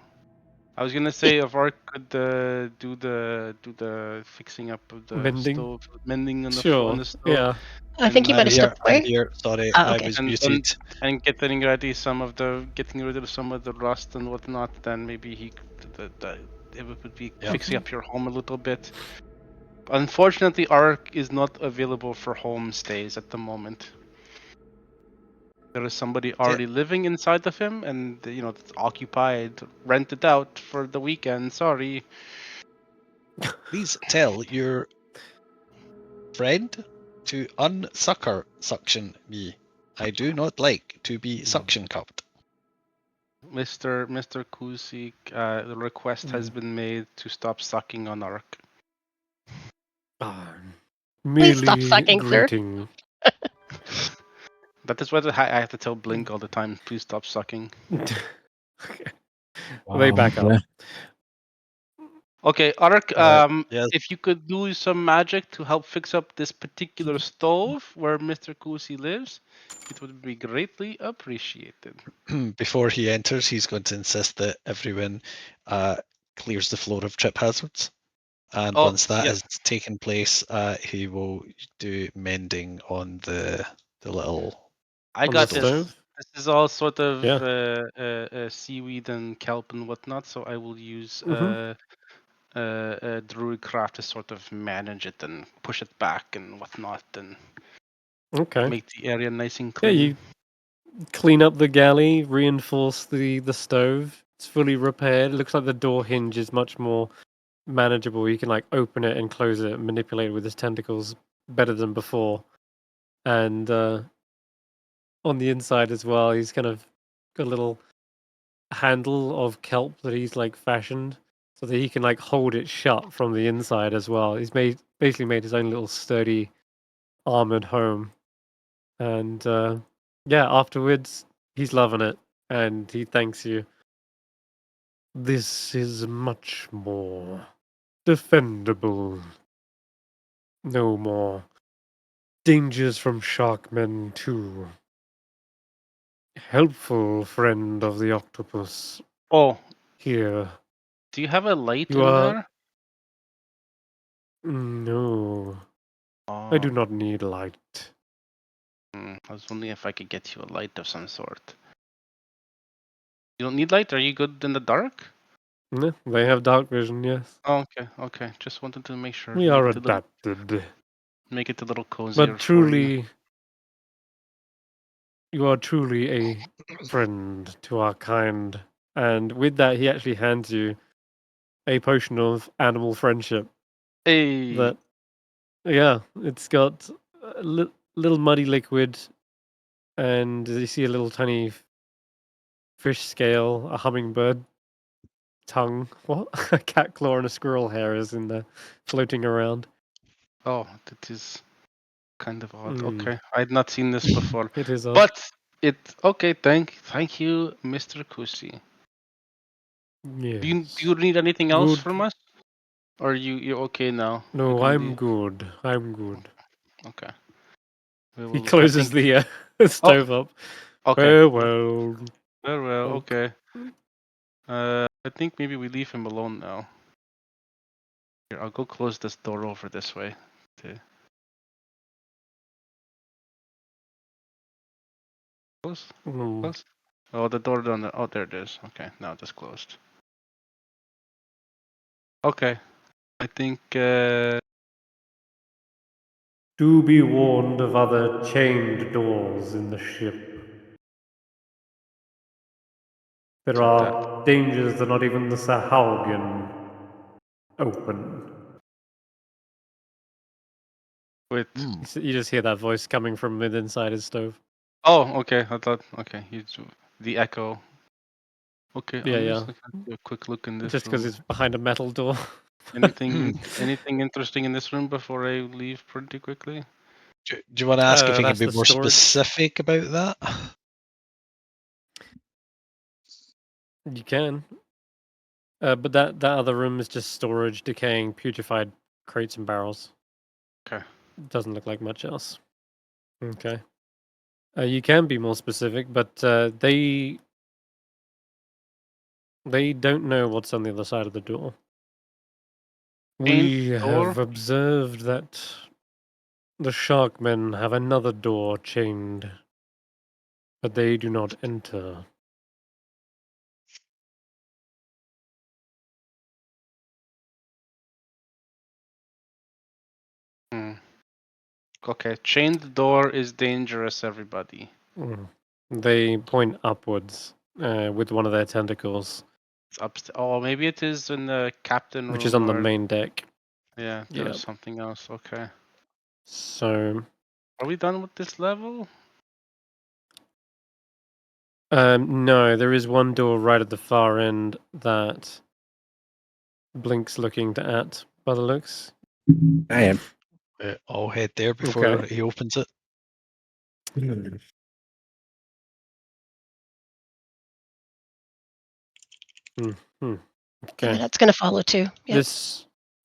Speaker 4: I was gonna say if Ark could do the fixing up of the
Speaker 1: Mending?
Speaker 4: stove, mending on the
Speaker 1: Sure,
Speaker 4: stove.
Speaker 1: yeah.
Speaker 2: I think he
Speaker 4: And,
Speaker 2: might have stepped
Speaker 5: I'm
Speaker 2: away.
Speaker 5: here. Sorry,
Speaker 2: Ah,
Speaker 5: I
Speaker 2: okay.
Speaker 5: was
Speaker 4: and,
Speaker 5: muted.
Speaker 4: and getting ready getting rid of some of the rust and whatnot, then maybe it would be
Speaker 5: Yep.
Speaker 4: fixing up your home a little bit. Unfortunately, Ark is not available for home stays at the moment. There is somebody already living inside of him, and it's occupied, rented out for the weekend. Sorry.
Speaker 5: Please tell your friend to suction me. I do not like to be suction cupped.
Speaker 4: Mr. Kusik, the request has been made to stop sucking on Ark.
Speaker 1: Ah,
Speaker 2: Please stop
Speaker 1: merely
Speaker 2: sucking, sir.
Speaker 1: greeting.
Speaker 4: That is what I have to tell Blink all the time. Please stop sucking.
Speaker 1: Okay. They back up.
Speaker 6: Yeah.
Speaker 4: Okay, Ark,
Speaker 5: Yes.
Speaker 4: if you could do some magic to help fix up this particular stove where Mr. Kusi lives, it would be greatly appreciated.
Speaker 5: Before he enters, he's going to insist that everyone clears the floor of trip hazards. And once that has taken place, he will do mending on the little.
Speaker 4: I
Speaker 1: On
Speaker 4: got
Speaker 1: the
Speaker 4: this.
Speaker 1: stove?
Speaker 4: This is all sort of
Speaker 1: Yeah.
Speaker 4: seaweed and kelp and whatnot, so I will use
Speaker 1: Mhm.
Speaker 4: Druidcraft to sort of manage it and push it back and whatnot and
Speaker 1: Okay.
Speaker 4: make the area nice and
Speaker 1: Yeah,
Speaker 4: clean.
Speaker 1: you clean up the galley, reinforce the stove. It's fully repaired. It looks like the door hinge is much more manageable. You can like open it and close it, and manipulate it with his tentacles better than before. And on the inside as well, he's kind of got a little handle of kelp that he's like fashioned so that he can like hold it shut from the inside as well. He's basically made his own little sturdy armored home. And yeah, afterwards he's loving it and he thanks you. This is much more defendable. No more dangers from sharkmen too. Helpful friend of the octopus.
Speaker 4: Oh,
Speaker 1: Here.
Speaker 4: do you have a light
Speaker 1: You
Speaker 4: in
Speaker 1: are...
Speaker 4: there?
Speaker 1: No.
Speaker 4: Oh,
Speaker 1: I do not need light.
Speaker 4: I was wondering if I could get you a light of some sort. You don't need light? Are you good in the dark?
Speaker 1: No, they have dark vision, yes.
Speaker 4: Oh, okay. Just wanted to make sure.
Speaker 1: We are adapted.
Speaker 4: Make it a little cozier
Speaker 1: But
Speaker 4: for you.
Speaker 1: truly, you are truly a friend to our kind. And with that, he actually hands you a potion of animal friendship.
Speaker 4: Hey.
Speaker 1: That, yeah, it's got a little muddy liquid, and you see a little tiny fish scale, a hummingbird tongue, what? A cat claw and a squirrel hair is in there, floating around.
Speaker 4: Oh, that is kind of odd.
Speaker 1: Mm.
Speaker 4: Okay, I had not seen this before.
Speaker 1: It is odd.
Speaker 4: But okay. Thank you, Mr. Kusi.
Speaker 1: Yes.
Speaker 4: Do you need anything else
Speaker 1: Good.
Speaker 4: from us? Or you're okay now?
Speaker 1: No,
Speaker 4: We're gonna
Speaker 1: I'm good. I'm good.
Speaker 4: Okay.
Speaker 1: He closes the stove up.
Speaker 4: Okay.
Speaker 1: Farewell.
Speaker 4: Well,
Speaker 1: Oh.
Speaker 4: okay. I think maybe we leave him alone now. Here, I'll go close this door over this way. Okay. Close? Close? Oh, the door down there. Oh, there it is. Okay, now it's closed. Okay. I think,
Speaker 1: Do be warned of other chained doors in the ship. There are dangers that not even the Sahaugen open.
Speaker 4: wait.
Speaker 1: You just hear that voice coming from inside his stove.
Speaker 4: Oh, okay. I thought, okay, he's the echo. Okay,
Speaker 1: Yeah,
Speaker 4: I'll
Speaker 1: yeah.
Speaker 4: just take a quick look in this
Speaker 1: Just because
Speaker 4: room.
Speaker 1: it's behind a metal door.
Speaker 4: Anything interesting in this room before I leave pretty quickly?
Speaker 5: Do you want to ask if you can
Speaker 1: That's
Speaker 5: be
Speaker 1: the
Speaker 5: more
Speaker 1: storage.
Speaker 5: specific about that?
Speaker 1: You can. But that other room is just storage, decaying, putrefied crates and barrels.
Speaker 4: Okay.
Speaker 1: Doesn't look like much else. Okay. You can be more specific, but they don't know what's on the other side of the door. We have observed that the Sharkmen have another door chained, but they do not enter.
Speaker 4: Okay, chained door is dangerous, everybody.
Speaker 1: They point upwards with one of their tentacles.
Speaker 4: It's upstairs. Oh, maybe it is in the captain room.
Speaker 1: Which is on the main deck.
Speaker 4: Yeah, there was something else. Okay.
Speaker 1: So...
Speaker 4: Are we done with this level?
Speaker 1: No, there is one door right at the far end that Blink's looking at, by the looks.
Speaker 6: I am.
Speaker 5: I'll head there before he opens it.
Speaker 1: Okay.
Speaker 2: That's going to follow too. Yep.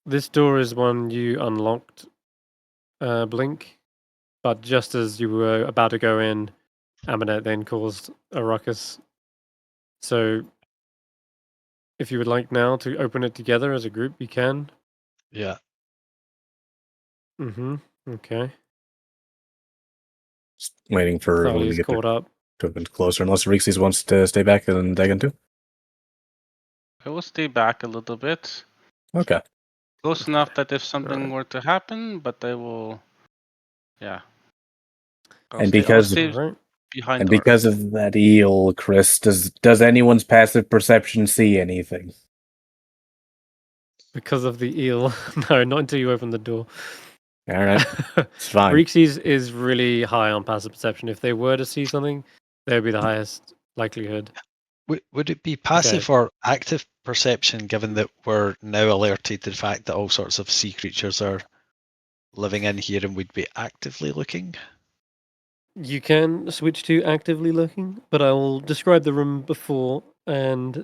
Speaker 1: This door is one you unlocked, Blink, but just as you were about to go in, Amonet then caused a ruckus. So, if you would like now to open it together as a group, you can.
Speaker 5: Yeah.
Speaker 1: Okay.
Speaker 6: Just waiting for when we
Speaker 1: Thalia's
Speaker 6: get
Speaker 1: caught up.
Speaker 6: to open closer, unless Reekses wants to stay back and Dagon too.
Speaker 4: I will stay back a little bit.
Speaker 6: Okay.
Speaker 4: Close enough that if something were to happen, but I will. Yeah. I'll stay behind.
Speaker 6: And because of that eel, Chris, does anyone's passive perception see anything?
Speaker 1: Because of the eel. No, not until you open the door.
Speaker 6: All right. It's fine.
Speaker 1: Reekses is really high on passive perception. If they were to see something, there would be the highest likelihood.
Speaker 5: Would it be passive or active perception, given that we're now alerted to the fact that all sorts of sea creatures are living in here and we'd be actively looking?
Speaker 1: You can switch to actively looking, but I will describe the room before, and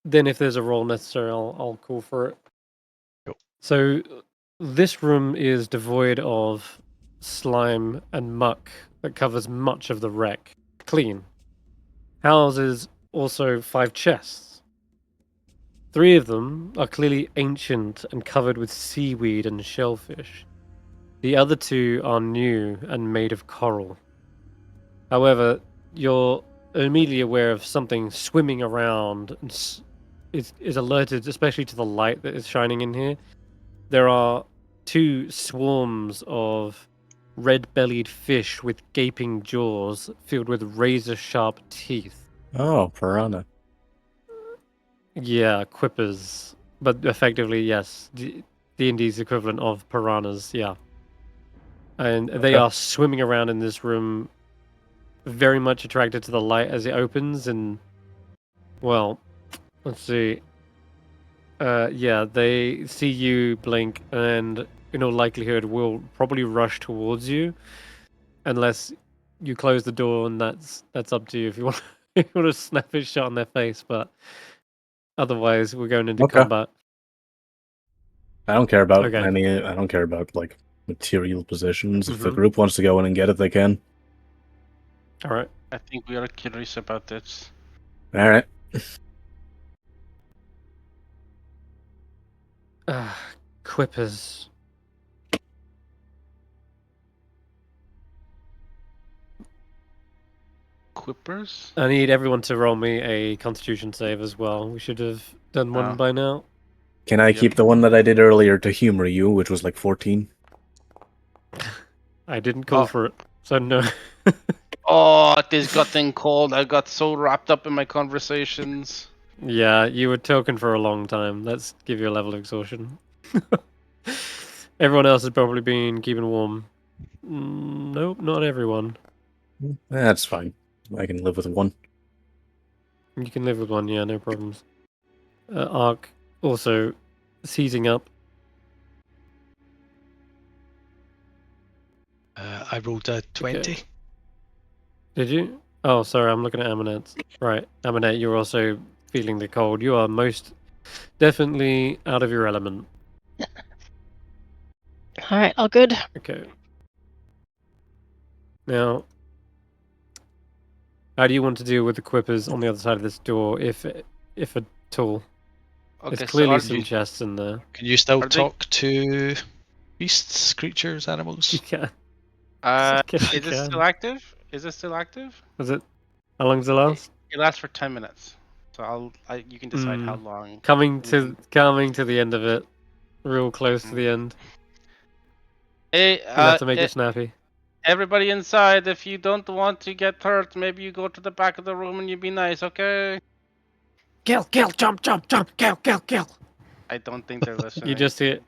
Speaker 1: then if there's a roll necessary, I'll call for it.
Speaker 5: Cool.
Speaker 1: So this room is devoid of slime and muck that covers much of the wreck. Clean. Houses also 5 chests. 3 of them are clearly ancient and covered with seaweed and shellfish. The other 2 are new and made of coral. However, you're immediately aware of something swimming around and is alerted, especially to the light that is shining in here. There are 2 swarms of red-bellied fish with gaping jaws filled with razor-sharp teeth.
Speaker 6: Oh, piranha.
Speaker 1: Yeah, quippers. But effectively, yes. D&D's equivalent of piranhas, yeah. And they are swimming around in this room, very much attracted to the light as it opens, and, well, let's see. Yeah, they see you blink, and in all likelihood will probably rush towards you, unless you close the door, and that's up to you if you want. If you want to snap a shot on their face, but Otherwise, we're going into
Speaker 6: Okay.
Speaker 1: combat.
Speaker 6: I don't care about
Speaker 1: Okay.
Speaker 6: I don't care about like material possessions. If the
Speaker 1: Mhm.
Speaker 6: group wants to go in and get it, they can.
Speaker 1: All right.
Speaker 4: I think we are curious about this.
Speaker 6: All right.
Speaker 1: Quippers.
Speaker 4: Quippers?
Speaker 1: I need everyone to roll me a Constitution save as well. We should have done one
Speaker 4: Oh.
Speaker 1: by now.
Speaker 6: Can I keep the one that I did earlier to humor you, which was like 14?
Speaker 1: I didn't call for it, so no.
Speaker 4: Oh, this gotten cold. I got so wrapped up in my conversations.
Speaker 1: Yeah, you were talking for a long time. Let's give you a level of exhaustion. Everyone else has probably been keeping warm. Nope, not everyone.
Speaker 6: That's fine. I can live with one.
Speaker 1: You can live with one, yeah, no problems. Ark also seizing up.
Speaker 5: I rolled a 20.
Speaker 1: Okay. Did you? Oh, sorry, I'm looking at Amonet's. Right, Amonet, you're also feeling the cold. You are most definitely out of your element.
Speaker 2: All right, all good.
Speaker 1: Okay. Now, how do you want to deal with the quippers on the other side of this door, if at all?
Speaker 4: Okay,
Speaker 1: There's
Speaker 4: so
Speaker 1: clearly
Speaker 4: are
Speaker 1: some
Speaker 4: you,
Speaker 1: chests in there.
Speaker 5: Can you still
Speaker 4: Are they-
Speaker 5: talk to beasts, creatures, animals?
Speaker 1: You can.
Speaker 4: is
Speaker 1: you
Speaker 4: it
Speaker 1: can.
Speaker 4: still active? Is it still active?
Speaker 1: Was it? How long does it last?
Speaker 4: It lasts for 10 minutes. So you can decide how
Speaker 1: Mm.
Speaker 4: long.
Speaker 1: Coming to the end of it, real close to the end.
Speaker 4: Hey,
Speaker 1: You'll have to make it snappy.
Speaker 4: everybody inside, if you don't want to get hurt, maybe you go to the back of the room and you be nice, okay?
Speaker 1: Kill, jump, kill.
Speaker 4: I don't think they're listening.
Speaker 1: You just hear.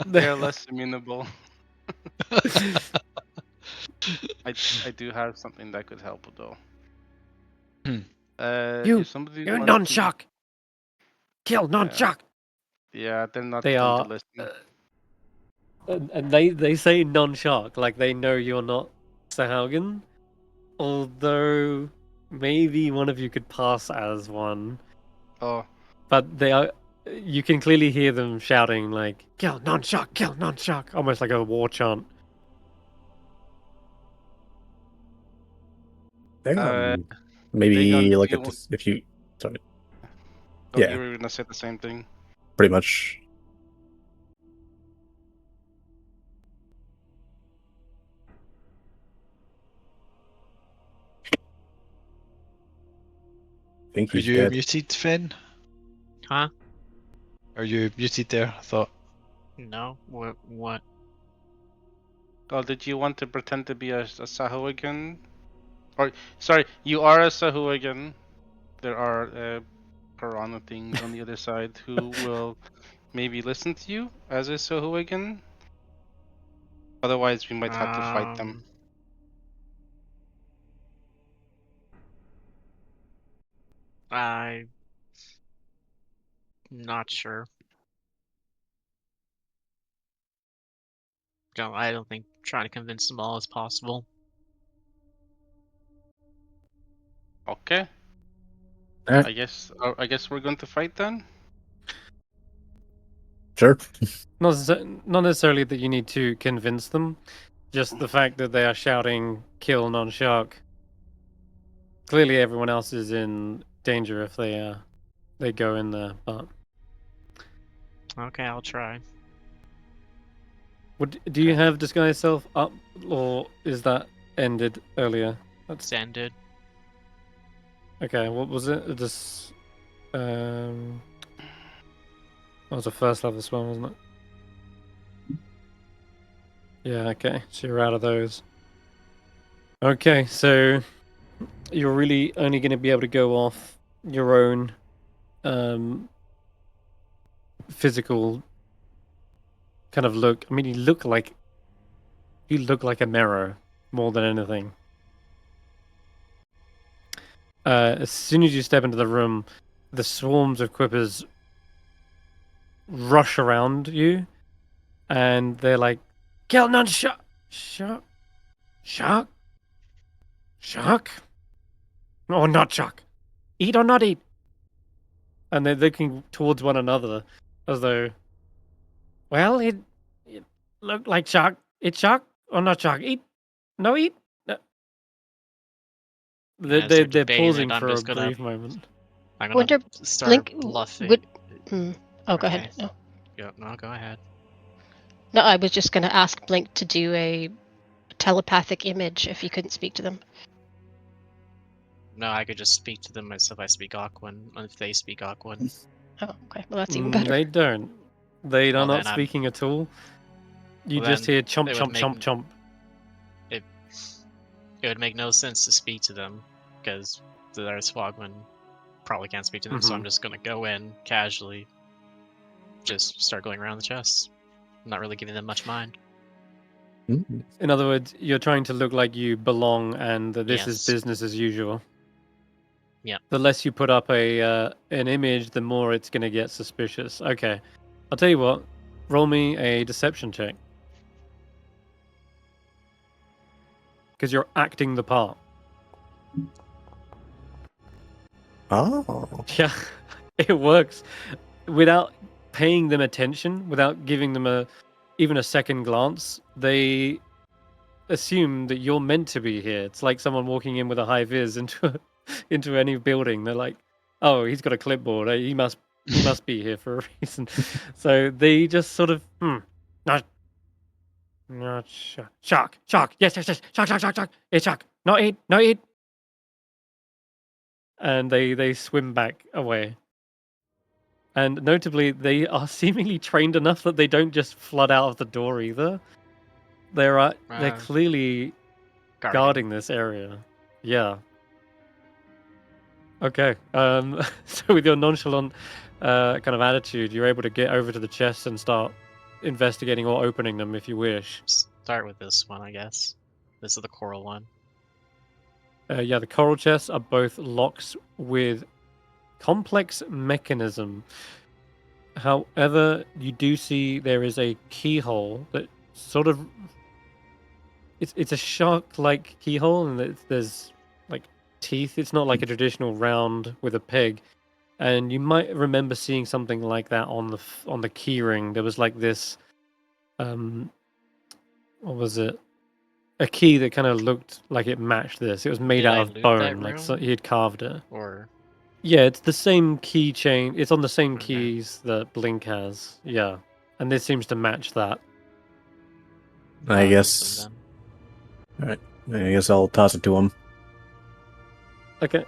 Speaker 4: They're less amenable. I do have something that could help though.
Speaker 1: You
Speaker 4: if somebody
Speaker 1: You're
Speaker 4: wants
Speaker 1: non-shock. Kill non-shock.
Speaker 4: Yeah, they're not
Speaker 1: They
Speaker 4: going
Speaker 1: are.
Speaker 4: to listen.
Speaker 1: And they say non-shock, like they know you're not Sahaugen. Although maybe one of you could pass as one.
Speaker 4: Oh,
Speaker 1: But they are. You can clearly hear them shouting like kill non-shock, almost like a war chant.
Speaker 6: Maybe
Speaker 4: Dagon,
Speaker 6: look
Speaker 4: do you
Speaker 6: at
Speaker 4: want-
Speaker 6: this if you. Sorry.
Speaker 4: oh,
Speaker 6: Yeah.
Speaker 4: you were gonna say the same thing.
Speaker 6: Pretty much. I think
Speaker 5: Are
Speaker 6: he's
Speaker 5: you
Speaker 6: dead.
Speaker 5: muted, Fen?
Speaker 3: Huh?
Speaker 5: Are you muted there? I thought.
Speaker 3: No. What?
Speaker 4: Oh, did you want to pretend to be a Sahuagin? Or sorry, you are a Sahuagin. There are piranha things on the other side who will maybe listen to you as a Sahuagin. Otherwise, we might have to fight them.
Speaker 3: I'm not sure. I don't think trying to convince them all is possible.
Speaker 4: Okay.
Speaker 6: Alright.
Speaker 4: I guess we're going to fight then.
Speaker 6: Sure.
Speaker 1: Not necessarily that you need to convince them, just the fact that they are shouting "kill non-shark." Clearly, everyone else is in danger if they go in there. But
Speaker 3: Okay, I'll try.
Speaker 1: do you have disguise self up, or is that ended earlier?
Speaker 3: It's ended.
Speaker 1: Okay. What was it? That was a first level spell, wasn't it? Yeah. Okay. So you're out of those. Okay. So you're really only going to be able to go off your own physical kind of look. I mean, you look like a mirror more than anything. As soon as you step into the room, the swarms of quippers rush around you, and they're like, "Kill none, shark, or not shark, eat or not eat." and they're looking towards one another as though, well, it looked like shark. It's shark or not shark? Eat, no eat. No.
Speaker 3: As they're
Speaker 1: They're
Speaker 3: debating
Speaker 1: pausing
Speaker 3: it, I'm
Speaker 1: for a
Speaker 3: just gonna-
Speaker 1: brief moment.
Speaker 3: I'm gonna
Speaker 2: Wonder,
Speaker 3: start
Speaker 2: Blink
Speaker 3: bluffing.
Speaker 2: would. Oh, go
Speaker 3: Okay.
Speaker 2: ahead. No.
Speaker 3: Yeah, no, go ahead.
Speaker 2: No, I was just going to ask Blink to do a telepathic image if you couldn't speak to them.
Speaker 3: No, I could just speak to them myself. I speak Aquan, and if they speak Aquan.
Speaker 2: Oh, okay. Well, that's even better.
Speaker 1: They don't. They are
Speaker 3: Well,
Speaker 1: not
Speaker 3: then I'm-
Speaker 1: speaking at all. You
Speaker 3: Well,
Speaker 1: just
Speaker 3: then
Speaker 1: hear chomp,
Speaker 3: it would
Speaker 1: chomp,
Speaker 3: make-
Speaker 1: chomp, chomp.
Speaker 3: It would make no sense to speak to them because the Swagman probably can't speak to them. So I'm just gonna go in casually, just start going around the chests. I'm not really giving them much mind.
Speaker 1: In other words, you're trying to look like you belong and that this is
Speaker 3: Yes.
Speaker 1: business as usual.
Speaker 3: Yeah.
Speaker 1: The less you put up an image, the more it's going to get suspicious. Okay. I'll tell you what. Roll me a deception check. Because you're acting the part.
Speaker 6: Oh.
Speaker 1: Yeah. It works. Without paying them attention, without giving them even a second glance, they assume that you're meant to be here. It's like someone walking in with a high vis into any building. They're like, "Oh, he's got a clipboard. He must be here for a reason." So they just sort of, not shark. Yes, shark. It's shark. Not eat. And they swim back away. And notably, they are seemingly trained enough that they don't just flood out of the door either. They're clearly guarding this area. Yeah. Okay. So with your nonchalant kind of attitude, you're able to get over to the chests and start investigating or opening them if you wish.
Speaker 3: Start with this one, I guess. This is the coral one.
Speaker 1: Yeah, the coral chests are both locks with complex mechanism. However, you do see there is a keyhole that sort of it's a shark-like keyhole, and there's like teeth. It's not like a traditional round with a peg. And you might remember seeing something like that on the keyring. There was like this, what was it? A key that kind of looked like it matched this. It was made
Speaker 3: Did I
Speaker 1: out of
Speaker 3: loot
Speaker 1: bone,
Speaker 3: that
Speaker 1: like
Speaker 3: room?
Speaker 1: he had carved it.
Speaker 3: Or
Speaker 1: Yeah, it's the same keychain. It's on the same
Speaker 3: Okay.
Speaker 1: keys that Blink has. Yeah, and this seems to match that.
Speaker 6: I
Speaker 3: I'll
Speaker 6: guess.
Speaker 3: open them.
Speaker 6: Alright. I guess I'll toss it to him.
Speaker 1: Okay.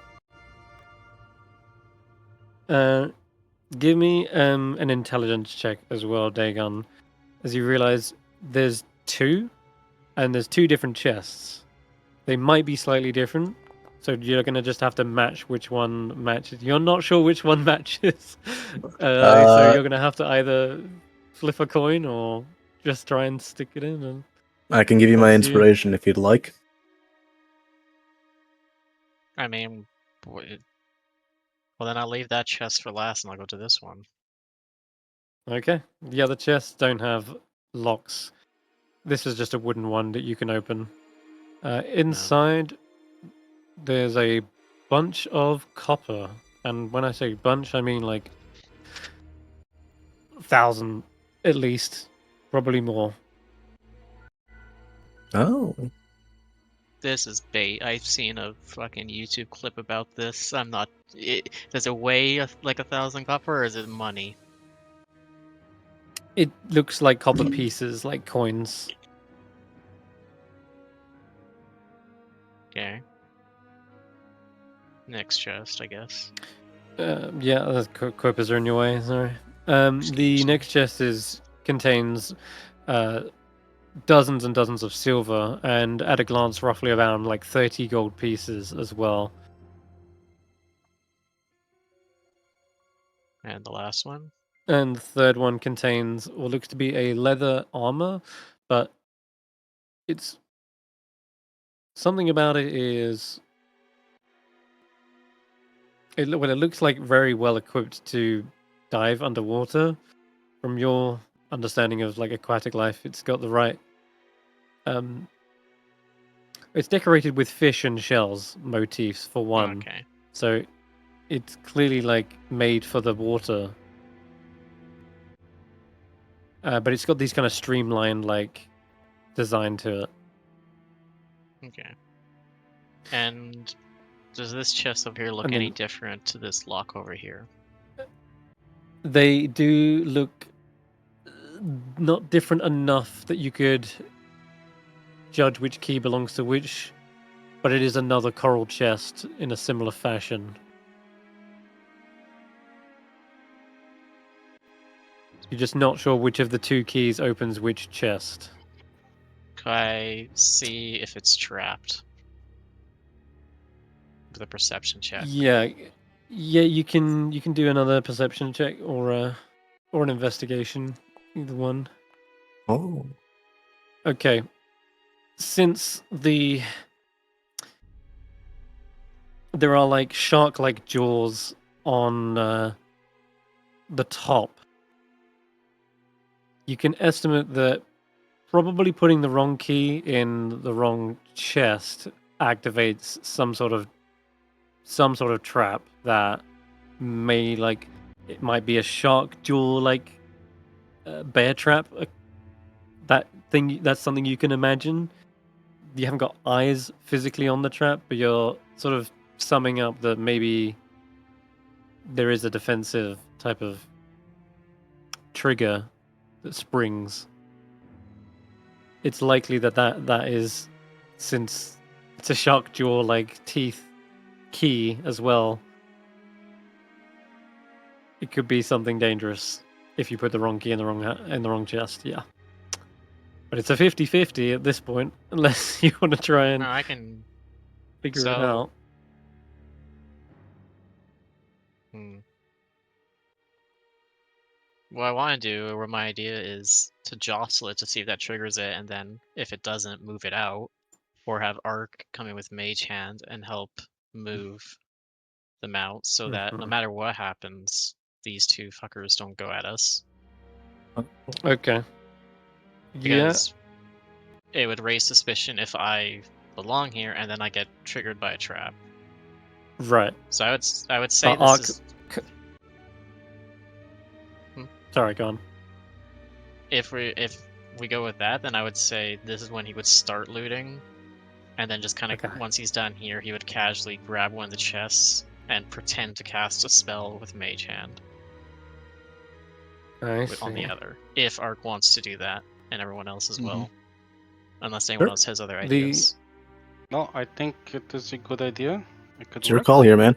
Speaker 1: Give me an intelligence check as well, Dagon, as you realize there's two, and there's two different chests. They might be slightly different, so you're gonna just have to match which one matches. You're not sure which one matches, so you're gonna have to either flip a coin or just try and stick it in. And
Speaker 6: I can give you my
Speaker 1: That's you.
Speaker 6: inspiration if you'd like.
Speaker 3: I mean, well, then I'll leave that chest for last, and I'll go to this one.
Speaker 1: okay, the other chests don't have locks. This is just a wooden one that you can open. Inside, there's a bunch of copper, and when I say bunch, I mean like 1,000 at least, probably more.
Speaker 6: Oh.
Speaker 3: This is bait. I've seen a fucking YouTube clip about this. I'm not. Does it weigh like 1,000 copper, or is it money?
Speaker 1: It looks like copper pieces, like coins.
Speaker 3: Okay. Next chest, I guess.
Speaker 1: Yeah, the Quipers are in your way. Sorry. The next chest contains dozens and dozens of silver, and at a glance, roughly around like 30 gold pieces as well.
Speaker 3: And the last one.
Speaker 1: And the third one contains what looks to be a leather armor, but it's something about it is it looks like very well equipped to dive underwater. From your understanding of like aquatic life, it's got the right it's decorated with fish and shells motifs for one.
Speaker 3: Okay.
Speaker 1: So it's clearly like made for the water. But it's got these kind of streamlined like design to it.
Speaker 3: Okay. And does this chest over here look
Speaker 1: And
Speaker 3: any
Speaker 1: then-
Speaker 3: different to this lock over here?
Speaker 1: They do look not different enough that you could judge which key belongs to which, but it is another coral chest in a similar fashion. You're just not sure which of the two keys opens which chest.
Speaker 3: Can I see if it's trapped? With a perception check.
Speaker 1: Yeah, you can do another perception check or an investigation, either one.
Speaker 6: Oh.
Speaker 1: Okay. Since there are like shark-like jaws on the top, you can estimate that probably putting the wrong key in the wrong chest activates some sort of trap that may it might be a shark jaw bear trap. That's something you can imagine. You haven't got eyes physically on the trap, but you're sort of summing up that maybe there is a defensive type of trigger that springs. It's likely that is, since it's a shark jaw like teeth key as well, it could be something dangerous if you put the wrong key in the wrong chest. Yeah, but it's a 50-50 at this point, unless you want to try and
Speaker 3: No, I can.
Speaker 1: figure it
Speaker 3: So-
Speaker 1: out.
Speaker 3: What I want to do, or my idea is to jostle it to see if that triggers it, and then if it doesn't, move it out, or have Ark come in with Mage Hand and help move them out, so that no
Speaker 1: Mhm.
Speaker 3: matter what happens, these two fuckers don't go at us.
Speaker 1: Okay. Yeah.
Speaker 3: Because it would raise suspicion if I belong here and then I get triggered by a trap.
Speaker 1: Right.
Speaker 3: So I would say this
Speaker 1: Ark.
Speaker 3: is
Speaker 1: Sorry, go on.
Speaker 3: if we go with that, then I would say this is when he would start looting, and then just kind of
Speaker 1: Okay.
Speaker 3: once he's done here, he would casually grab one of the chests and pretend to cast a spell with Mage Hand
Speaker 1: I
Speaker 3: on the
Speaker 1: see.
Speaker 3: other. If Ark wants to do that, and everyone else as well, unless anyone
Speaker 1: Sure.
Speaker 3: else has other
Speaker 1: The-
Speaker 3: ideas.
Speaker 4: No, I think it is a good idea. It could
Speaker 6: It's your
Speaker 4: work.
Speaker 6: call here, man.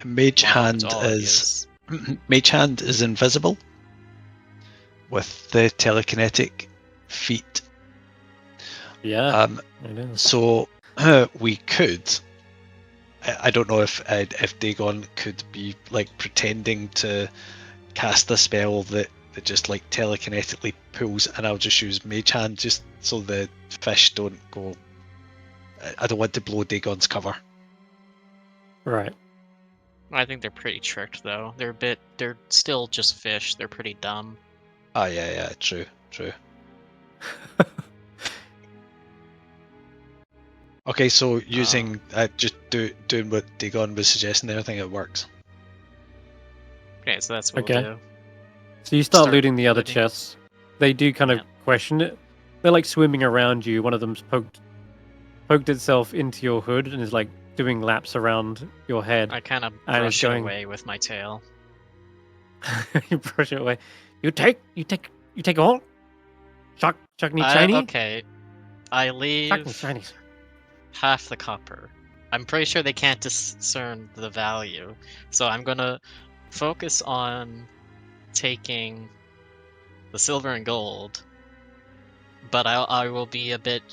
Speaker 5: Mage
Speaker 3: Well,
Speaker 5: Hand
Speaker 3: it's all
Speaker 5: is
Speaker 3: ideas.
Speaker 5: Mage Hand is invisible with the telekinetic feat.
Speaker 1: Yeah,
Speaker 5: Um,
Speaker 1: it is.
Speaker 5: so we could. I don't know if Dagon could be like pretending to cast a spell that just like telekinetically pulls, and I'll just use Mage Hand just so the fish don't go. I don't want to blow Dagon's cover.
Speaker 1: Right.
Speaker 3: I think they're pretty tricked though. They're still just fish. They're pretty dumb.
Speaker 5: Ah, yeah, true. Okay, so using just doing what Dagon was suggesting there, I think it works.
Speaker 3: Okay, so that's what
Speaker 1: Okay.
Speaker 3: we'll do.
Speaker 1: So you start
Speaker 3: Start
Speaker 1: looting the other
Speaker 3: looting.
Speaker 1: chests. They do kind of
Speaker 3: Yeah.
Speaker 1: question it. They're like swimming around you. One of them's poked itself into your hood and is like doing laps around your head.
Speaker 3: I kind of
Speaker 1: And it's
Speaker 3: brush it
Speaker 1: going-
Speaker 3: away with my tail.
Speaker 1: You brush it away. You take all. Shark needs shiny.
Speaker 3: Okay, I
Speaker 1: Shark
Speaker 3: leave
Speaker 1: needs shiny.
Speaker 3: half the copper. I'm pretty sure they can't discern the value, so I'm gonna focus on taking the silver and gold. But I will be a bit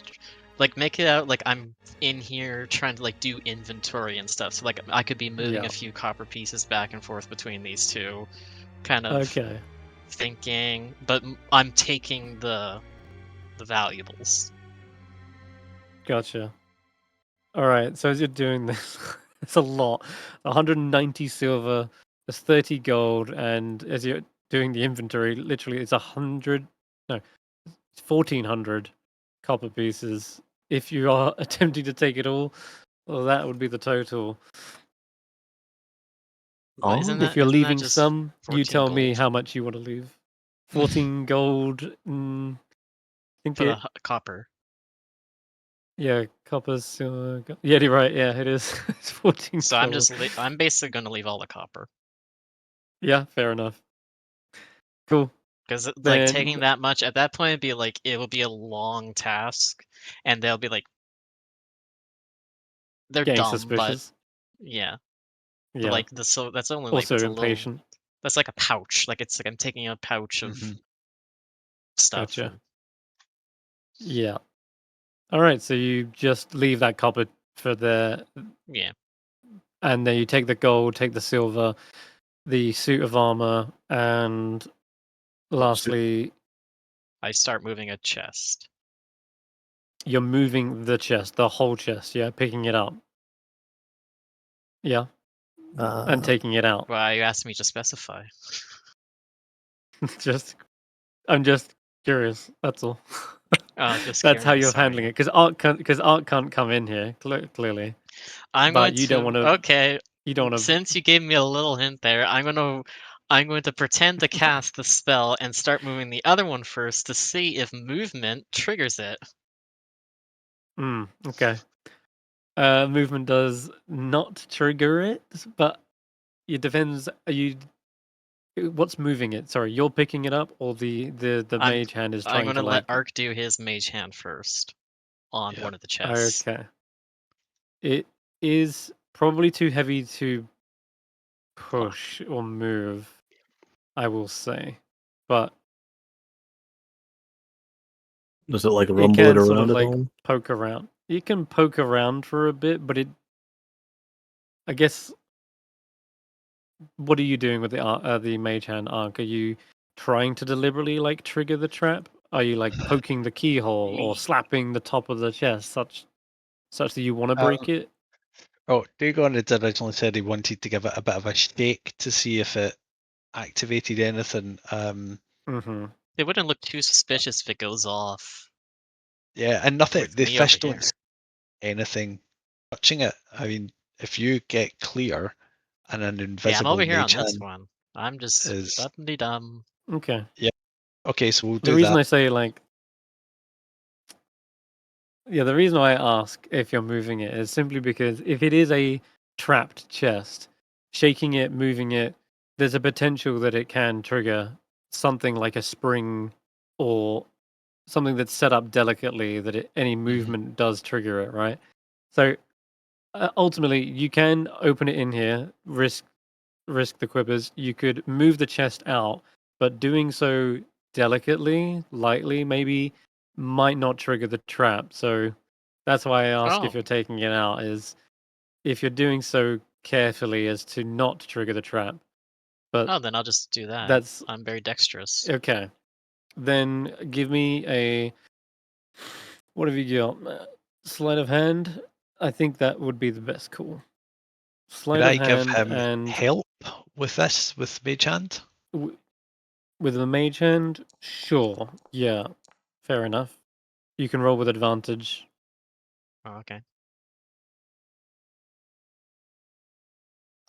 Speaker 3: like make it out like I'm in here trying to like do inventory and stuff. So like I could be moving
Speaker 1: Yeah.
Speaker 3: a few copper pieces back and forth between these two, kind of
Speaker 1: Okay.
Speaker 3: thinking. But I'm taking the valuables.
Speaker 1: Gotcha. All right. So as you're doing this, it's a lot. 190 silver. There's 30 gold, and as you're doing the inventory, literally it's 1400 copper pieces. If you are attempting to take it all, Well, that would be the total.
Speaker 3: Why isn't
Speaker 6: Oh,
Speaker 1: If you're
Speaker 3: isn't that
Speaker 1: leaving
Speaker 3: just
Speaker 1: some, you
Speaker 3: 14
Speaker 1: tell me
Speaker 3: gold?
Speaker 1: how much you want to leave. 14 gold. I think
Speaker 3: For the
Speaker 1: it.
Speaker 3: copper.
Speaker 1: Yeah, copper's. Yeah, you're right. Yeah, it is. It's 14
Speaker 3: So
Speaker 1: gold.
Speaker 3: I'm basically gonna leave all the copper.
Speaker 1: Yeah, fair enough. Cool.
Speaker 3: Because like
Speaker 1: Then
Speaker 3: taking that much at that point, it will be a long task, and they'll be like, they're
Speaker 1: getting
Speaker 3: dumb,
Speaker 1: suspicious.
Speaker 3: but yeah. But
Speaker 1: Yeah.
Speaker 3: like that's only like
Speaker 1: Also
Speaker 3: that's a little.
Speaker 1: impatient.
Speaker 3: That's like a pouch. Like it's like I'm taking a pouch of stuff.
Speaker 1: Gotcha.
Speaker 3: And
Speaker 1: Yeah. All right. So you just leave that copper for the,
Speaker 3: yeah.
Speaker 1: and then you take the gold, take the silver, the suit of armor, and lastly,
Speaker 3: I start moving a chest.
Speaker 1: you're moving the chest, the whole chest. Yeah, picking it up. Yeah, and taking it out.
Speaker 3: Well, you asked me to specify.
Speaker 1: I'm just curious. That's all.
Speaker 3: Oh, just
Speaker 1: That's how
Speaker 3: curious,
Speaker 1: you're handling
Speaker 3: sorry.
Speaker 1: it. Because Art can't come in here clearly.
Speaker 3: I'm
Speaker 1: But
Speaker 3: going
Speaker 1: you
Speaker 3: to.
Speaker 1: don't want to.
Speaker 3: Okay,
Speaker 1: You don't want to.
Speaker 3: since you gave me a little hint there, I'm going to pretend to cast the spell and start moving the other one first to see if movement triggers it.
Speaker 1: Okay. Movement does not trigger it, but it depends. Are you? What's moving it? Sorry, you're picking it up, or the
Speaker 3: I'm
Speaker 1: mage hand is
Speaker 3: I'm
Speaker 1: trying
Speaker 3: going
Speaker 1: to
Speaker 3: to let
Speaker 1: like.
Speaker 3: Ark do his mage hand first on
Speaker 5: Yeah.
Speaker 3: one of the chests.
Speaker 1: Okay. It is probably too heavy to push or move, I will say, but
Speaker 6: does it like
Speaker 1: it
Speaker 6: rumble it
Speaker 1: can sort of
Speaker 6: around at
Speaker 1: like
Speaker 6: all?
Speaker 1: poke around. You can poke around for a bit, but I guess. What are you doing with the mage hand arc? Are you trying to deliberately like trigger the trap? Are you like poking the keyhole or slapping the top of the chest such that you want to break it?
Speaker 5: Oh, Dagon had originally said he wanted to give it a bit of a shake to see if it activated anything.
Speaker 1: Mm-hmm.
Speaker 3: It wouldn't look too suspicious if it goes off.
Speaker 5: Yeah, and nothing.
Speaker 3: With
Speaker 5: The
Speaker 3: me over
Speaker 5: fish
Speaker 3: here.
Speaker 5: don't see anything touching it. I mean, if you get clear and an
Speaker 3: Yeah, I'm
Speaker 5: invisible
Speaker 3: over here on
Speaker 5: mage
Speaker 3: this
Speaker 5: hand
Speaker 3: one. I'm just
Speaker 5: is
Speaker 3: dum-de-dum.
Speaker 1: Okay.
Speaker 5: okay, so we'll
Speaker 1: The
Speaker 5: do
Speaker 1: reason
Speaker 5: that.
Speaker 1: I say like, yeah, the reason why I ask if you're moving it is simply because if it is a trapped chest, shaking it, moving it, there's a potential that it can trigger something like a spring or something that's set up delicately that any movement does trigger it, right? So ultimately, you can open it in here, risk the quivers. You could move the chest out, but doing so delicately, lightly, maybe might not trigger the trap. So that's why I ask if
Speaker 3: Oh.
Speaker 1: you're taking it out. Is if you're doing so carefully as to not trigger the trap. But
Speaker 3: Oh, then I'll just do that.
Speaker 1: that's
Speaker 3: I'm very dexterous.
Speaker 1: okay. Then give me a. What have you got? Sleight of hand. I think that would be the best call. Sleight
Speaker 5: Could
Speaker 1: of
Speaker 5: I give
Speaker 1: hand
Speaker 5: him
Speaker 1: and
Speaker 5: help with this, with mage hand?
Speaker 1: with the mage hand, sure. Yeah, fair enough. You can roll with advantage.
Speaker 3: Oh, okay.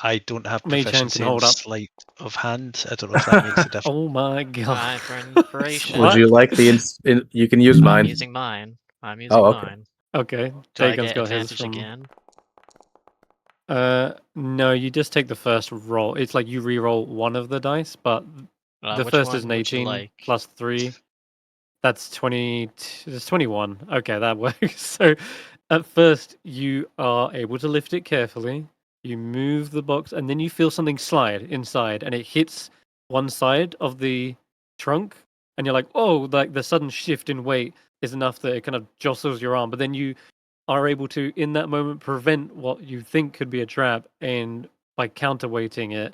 Speaker 5: I don't have
Speaker 1: Mage hand
Speaker 5: proficiency
Speaker 1: can
Speaker 5: in
Speaker 1: hold up.
Speaker 5: sleight of hand. I don't know if that makes a difference.
Speaker 1: Oh my god!
Speaker 3: Time for inspiration.
Speaker 6: Would you like the you can use
Speaker 3: I'm
Speaker 6: mine.
Speaker 3: using mine. I'm using
Speaker 6: Oh, okay.
Speaker 3: mine.
Speaker 1: Okay,
Speaker 3: Do I
Speaker 1: Dagon's
Speaker 3: get
Speaker 1: got his
Speaker 3: advantage
Speaker 1: from.
Speaker 3: again?
Speaker 1: No, you just take the first roll. It's like you re-roll one of the dice, but the
Speaker 3: Which
Speaker 1: first is
Speaker 3: one
Speaker 1: an
Speaker 3: would you
Speaker 1: 18
Speaker 3: like?
Speaker 1: plus 3. That's 20. It's 21. Okay, that works. So at first, you are able to lift it carefully. You move the box, and then you feel something slide inside, and it hits one side of the trunk, and you're like, oh, like the sudden shift in weight is enough that it kind of jostles your arm. But then you are able to, in that moment, prevent what you think could be a trap, and by counterweighting it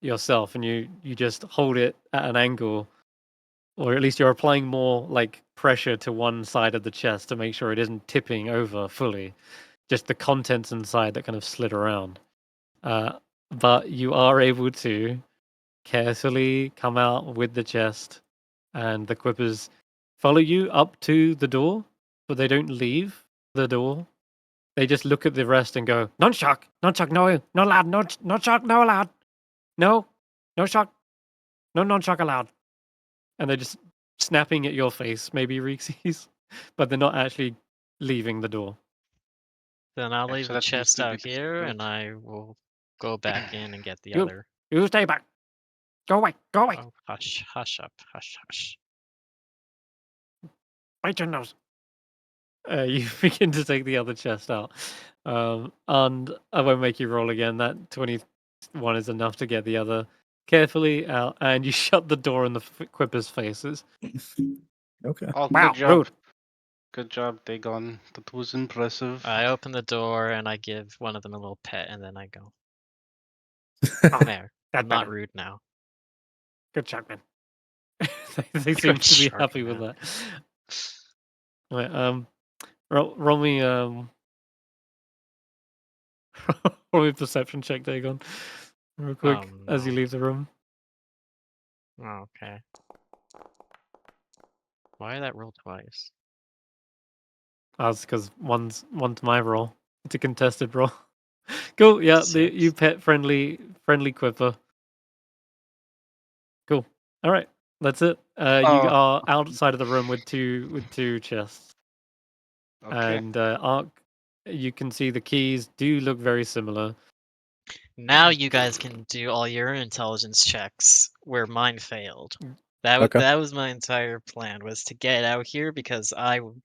Speaker 1: yourself, and you just hold it at an angle, or at least you're applying more like pressure to one side of the chest to make sure it isn't tipping over fully. Just the contents inside that kind of slid around. But you are able to carefully come out with the chest, and the quippers follow you up to the door, but they don't leave the door. they just look at the rest and go, "Non-shock, non-shock, no, not allowed, no shock, no allowed, no shock, no non-shock allowed," and they're just snapping at your face, maybe Reekses, but they're not actually leaving the door.
Speaker 3: Then I'll
Speaker 4: Yeah,
Speaker 3: leave
Speaker 4: so
Speaker 3: the
Speaker 4: that seems
Speaker 3: chest
Speaker 4: to be
Speaker 3: out
Speaker 4: the
Speaker 3: here,
Speaker 4: route.
Speaker 3: and I will go back in and get the
Speaker 1: You-
Speaker 3: other.
Speaker 1: You stay back. Go away, go away.
Speaker 3: Oh, hush up, hush.
Speaker 1: Bite your nose. You begin to take the other chest out, and I won't make you roll again. That 21 is enough to get the other carefully out, and you shut the door in the Quipper's faces.
Speaker 6: Okay.
Speaker 4: Oh,
Speaker 1: Wow,
Speaker 4: good job.
Speaker 1: rude.
Speaker 4: Good job, Dagon. That was impressive.
Speaker 3: I open the door and I give one of them a little pet, and then I go.
Speaker 1: Oh,
Speaker 3: There,
Speaker 1: that
Speaker 3: I'm not
Speaker 1: better.
Speaker 3: rude now.
Speaker 1: Good shot, man. they seem
Speaker 3: Good
Speaker 1: to be
Speaker 3: shot,
Speaker 1: happy with
Speaker 3: man.
Speaker 1: that. Right, roll me roll me a perception check, Dagon, real quick,
Speaker 3: Oh,
Speaker 1: as you
Speaker 3: no.
Speaker 1: leave the room.
Speaker 3: Okay. Why did that roll twice?
Speaker 1: That's because one's my roll. It's a contested roll. Cool. Yeah, you
Speaker 3: 6.
Speaker 1: pet friendly Quipper. Cool. All right, that's it. You
Speaker 4: Oh.
Speaker 1: are outside of the room with two chests,
Speaker 4: Okay.
Speaker 1: and Ark. You can see the keys do look very similar.
Speaker 3: Now you guys can do all your intelligence checks where mine failed. That
Speaker 6: Okay.
Speaker 3: that was my entire plan, was to get out here because I was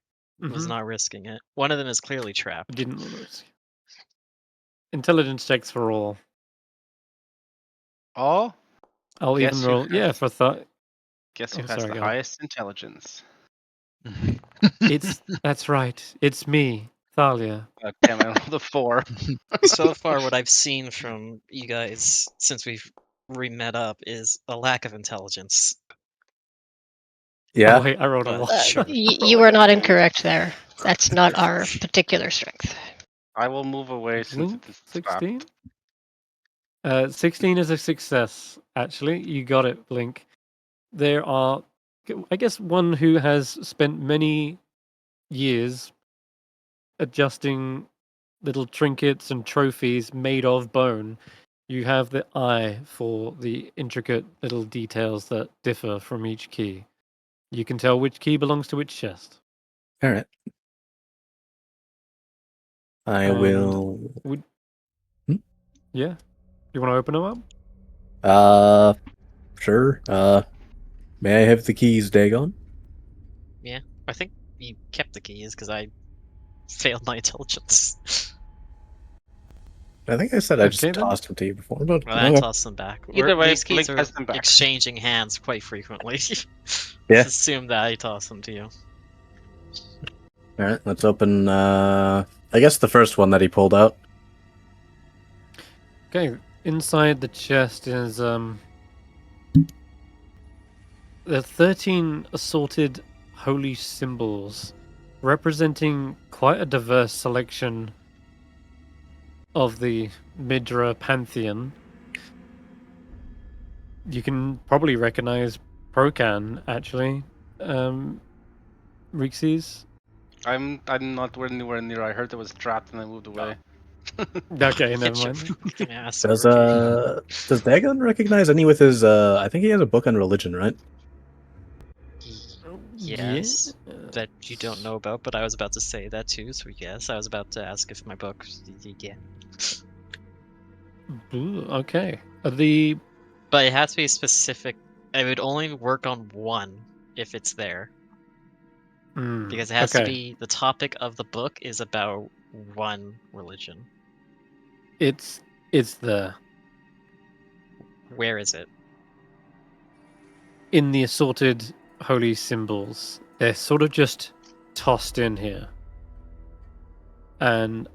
Speaker 1: Mhm.
Speaker 3: not risking it. One of them is clearly
Speaker 1: I
Speaker 3: trapped.
Speaker 1: didn't want to risk. Intelligence checks for all.
Speaker 4: Oh,
Speaker 1: I'll
Speaker 4: Guess
Speaker 1: even
Speaker 4: who
Speaker 1: roll. Yeah,
Speaker 4: has-
Speaker 1: for thought.
Speaker 4: guess who
Speaker 1: Oh,
Speaker 4: has
Speaker 1: sorry,
Speaker 4: the
Speaker 1: go on.
Speaker 4: highest intelligence?
Speaker 1: That's right. It's me, Thalia.
Speaker 4: Okay, man, the 4.
Speaker 3: So far, what I've seen from you guys since we've re-met up is a lack of intelligence.
Speaker 6: Yeah.
Speaker 1: Oh, wait, I rolled a
Speaker 3: But
Speaker 1: one.
Speaker 3: sure.
Speaker 2: You are not incorrect there. That's not our particular strength.
Speaker 4: I will move away since
Speaker 1: Blink,
Speaker 4: it is
Speaker 1: 16?
Speaker 4: trapped.
Speaker 1: 16 is a success, actually. You got it, Blink. There are, I guess, one who has spent many years adjusting little trinkets and trophies made of bone. You have the eye for the intricate little details that differ from each key. You can tell which key belongs to which chest.
Speaker 6: All right. I
Speaker 1: And
Speaker 6: will.
Speaker 1: Yeah. You want to open them up?
Speaker 6: Sure. May I have the keys, Dagon?
Speaker 3: Yeah, I think you kept the keys because I failed my intelligence.
Speaker 6: I think I said I
Speaker 1: Okay,
Speaker 6: just
Speaker 1: then.
Speaker 6: tossed them to you before, but
Speaker 3: Well, I
Speaker 6: okay.
Speaker 3: tossed them back.
Speaker 4: Either way,
Speaker 3: These keys
Speaker 4: Blink
Speaker 3: are
Speaker 4: has them back.
Speaker 3: exchanging hands quite frequently.
Speaker 6: Yeah.
Speaker 3: Just assume that I tossed them to you.
Speaker 6: All right, let's open. I guess the first one that he pulled out.
Speaker 1: Okay, inside the chest is there are 13 assorted holy symbols representing quite a diverse selection of the Midra pantheon. You can probably recognize Procan, actually. Reekses.
Speaker 4: I'm not anywhere near. I heard it was trapped and I moved away.
Speaker 1: Okay, never
Speaker 3: Get your
Speaker 1: mind.
Speaker 3: fucking ass
Speaker 6: Does
Speaker 3: over here.
Speaker 6: does Dagon recognize any with his? I think he has a book on religion, right?
Speaker 3: Yes, that you don't know about, but I was about to say that too. So yes, I was about to ask if my book. Yeah,
Speaker 1: Ooh, okay.
Speaker 3: but it has to be specific. I would only work on one if it's there, because it has to be the topic of the book is about one religion.
Speaker 1: It's there.
Speaker 3: Where is it?
Speaker 1: In the assorted holy symbols. They're sort of just tossed in here. And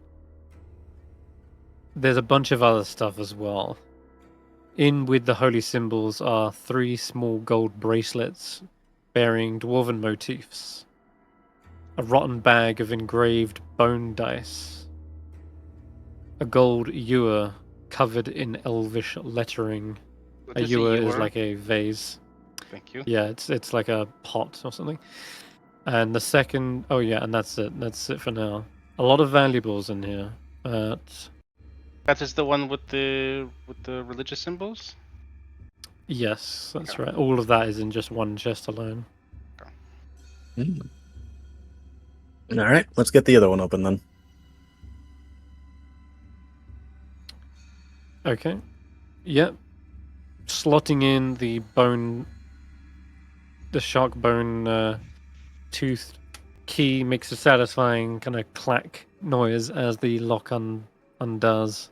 Speaker 1: there's a bunch of other stuff as well. In with the holy symbols are 3 small gold bracelets bearing dwarven motifs, a rotten bag of engraved bone dice, a gold ewer covered in elvish lettering.
Speaker 4: What
Speaker 1: A
Speaker 4: is
Speaker 1: ewer is
Speaker 4: ewer?
Speaker 1: like a vase.
Speaker 4: Thank you.
Speaker 1: Yeah, it's like a pot or something. And the second, oh yeah, and that's it. That's it for now. a lot of valuables in here, but
Speaker 4: That is the one with the religious symbols.
Speaker 1: yes, that's right. All of that is in just one chest alone.
Speaker 6: Mm. All right, let's get the other one open then.
Speaker 1: Okay. Yep. Slotting in the bone, the shark bone tooth key makes a satisfying kind of clack noise as the lock undoes.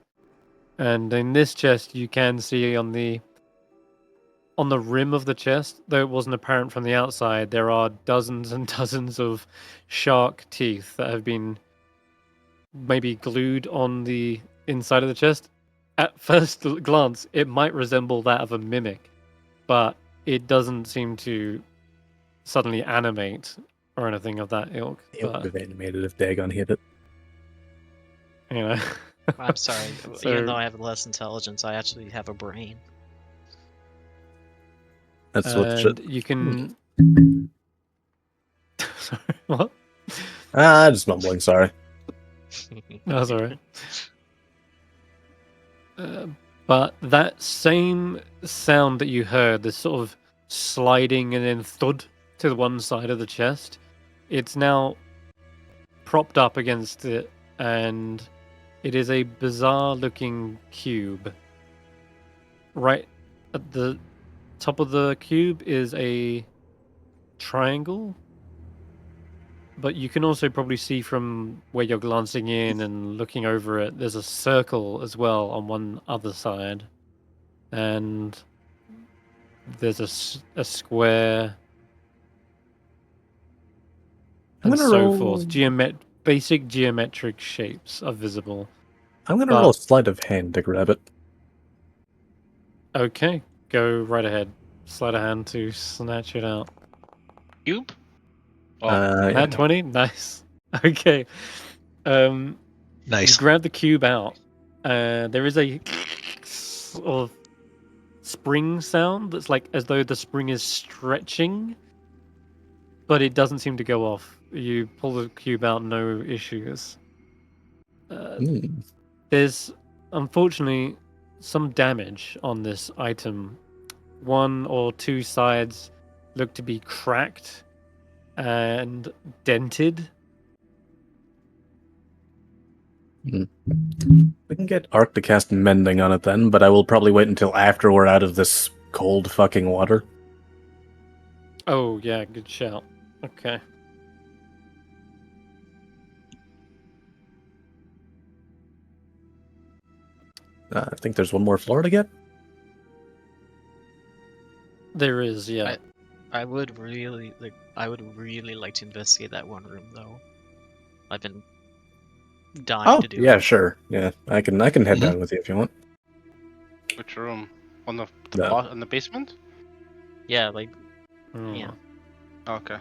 Speaker 1: And in this chest, you can see on the rim of the chest, though it wasn't apparent from the outside, there are dozens and dozens of shark teeth that have been maybe glued on the inside of the chest. At first glance, it might resemble that of a mimic, but it doesn't seem to suddenly animate or anything of that ilk.
Speaker 6: It would
Speaker 1: But,
Speaker 6: have animated if Dagon hit it.
Speaker 1: you know.
Speaker 3: I'm sorry.
Speaker 1: So-
Speaker 3: Even though I have less intelligence, I actually have a brain.
Speaker 6: That's what
Speaker 1: and
Speaker 6: should.
Speaker 1: you can. Sorry, what?
Speaker 6: Just mumbling. Sorry.
Speaker 1: That's all right. But that same sound that you heard, this sort of sliding and then thud to the one side of the chest, it's now propped up against it, and it is a bizarre-looking cube. Right at the top of the cube is a triangle, but you can also probably see from where you're glancing in and looking over it, there's a circle as well on one other side. And there's a square
Speaker 6: I'm
Speaker 1: and
Speaker 6: gonna
Speaker 1: so
Speaker 6: roll.
Speaker 1: forth. Basic geometric shapes are visible.
Speaker 6: I'm gonna
Speaker 1: but-
Speaker 6: roll a sleight of hand to grab it.
Speaker 1: Okay, go right ahead. Sleight of hand to snatch it out.
Speaker 4: Cube.
Speaker 6: Yeah.
Speaker 1: Nat 20? Nice. Okay. You
Speaker 5: Nice.
Speaker 1: grab the cube out. There is a sort of spring sound that's like as though the spring is stretching, but it doesn't seem to go off. You pull the cube out, no issues.
Speaker 6: Mm.
Speaker 1: There's unfortunately some damage on this item. One or two sides look to be cracked and dented.
Speaker 6: We can get Ark to cast Mending on it then, but I will probably wait until after we're out of this cold fucking water.
Speaker 1: Oh, yeah, good shout. Okay.
Speaker 6: I think there's one more floor to get.
Speaker 1: There is, yeah.
Speaker 3: I would really like to investigate that one room though. I've been dying
Speaker 6: Oh,
Speaker 3: to do
Speaker 6: yeah,
Speaker 3: it.
Speaker 6: sure. Yeah, I can head down with you if you want.
Speaker 4: Which room? On the
Speaker 6: No.
Speaker 4: on the basement?
Speaker 3: Yeah, like
Speaker 1: Hmm.
Speaker 3: yeah.
Speaker 4: Okay.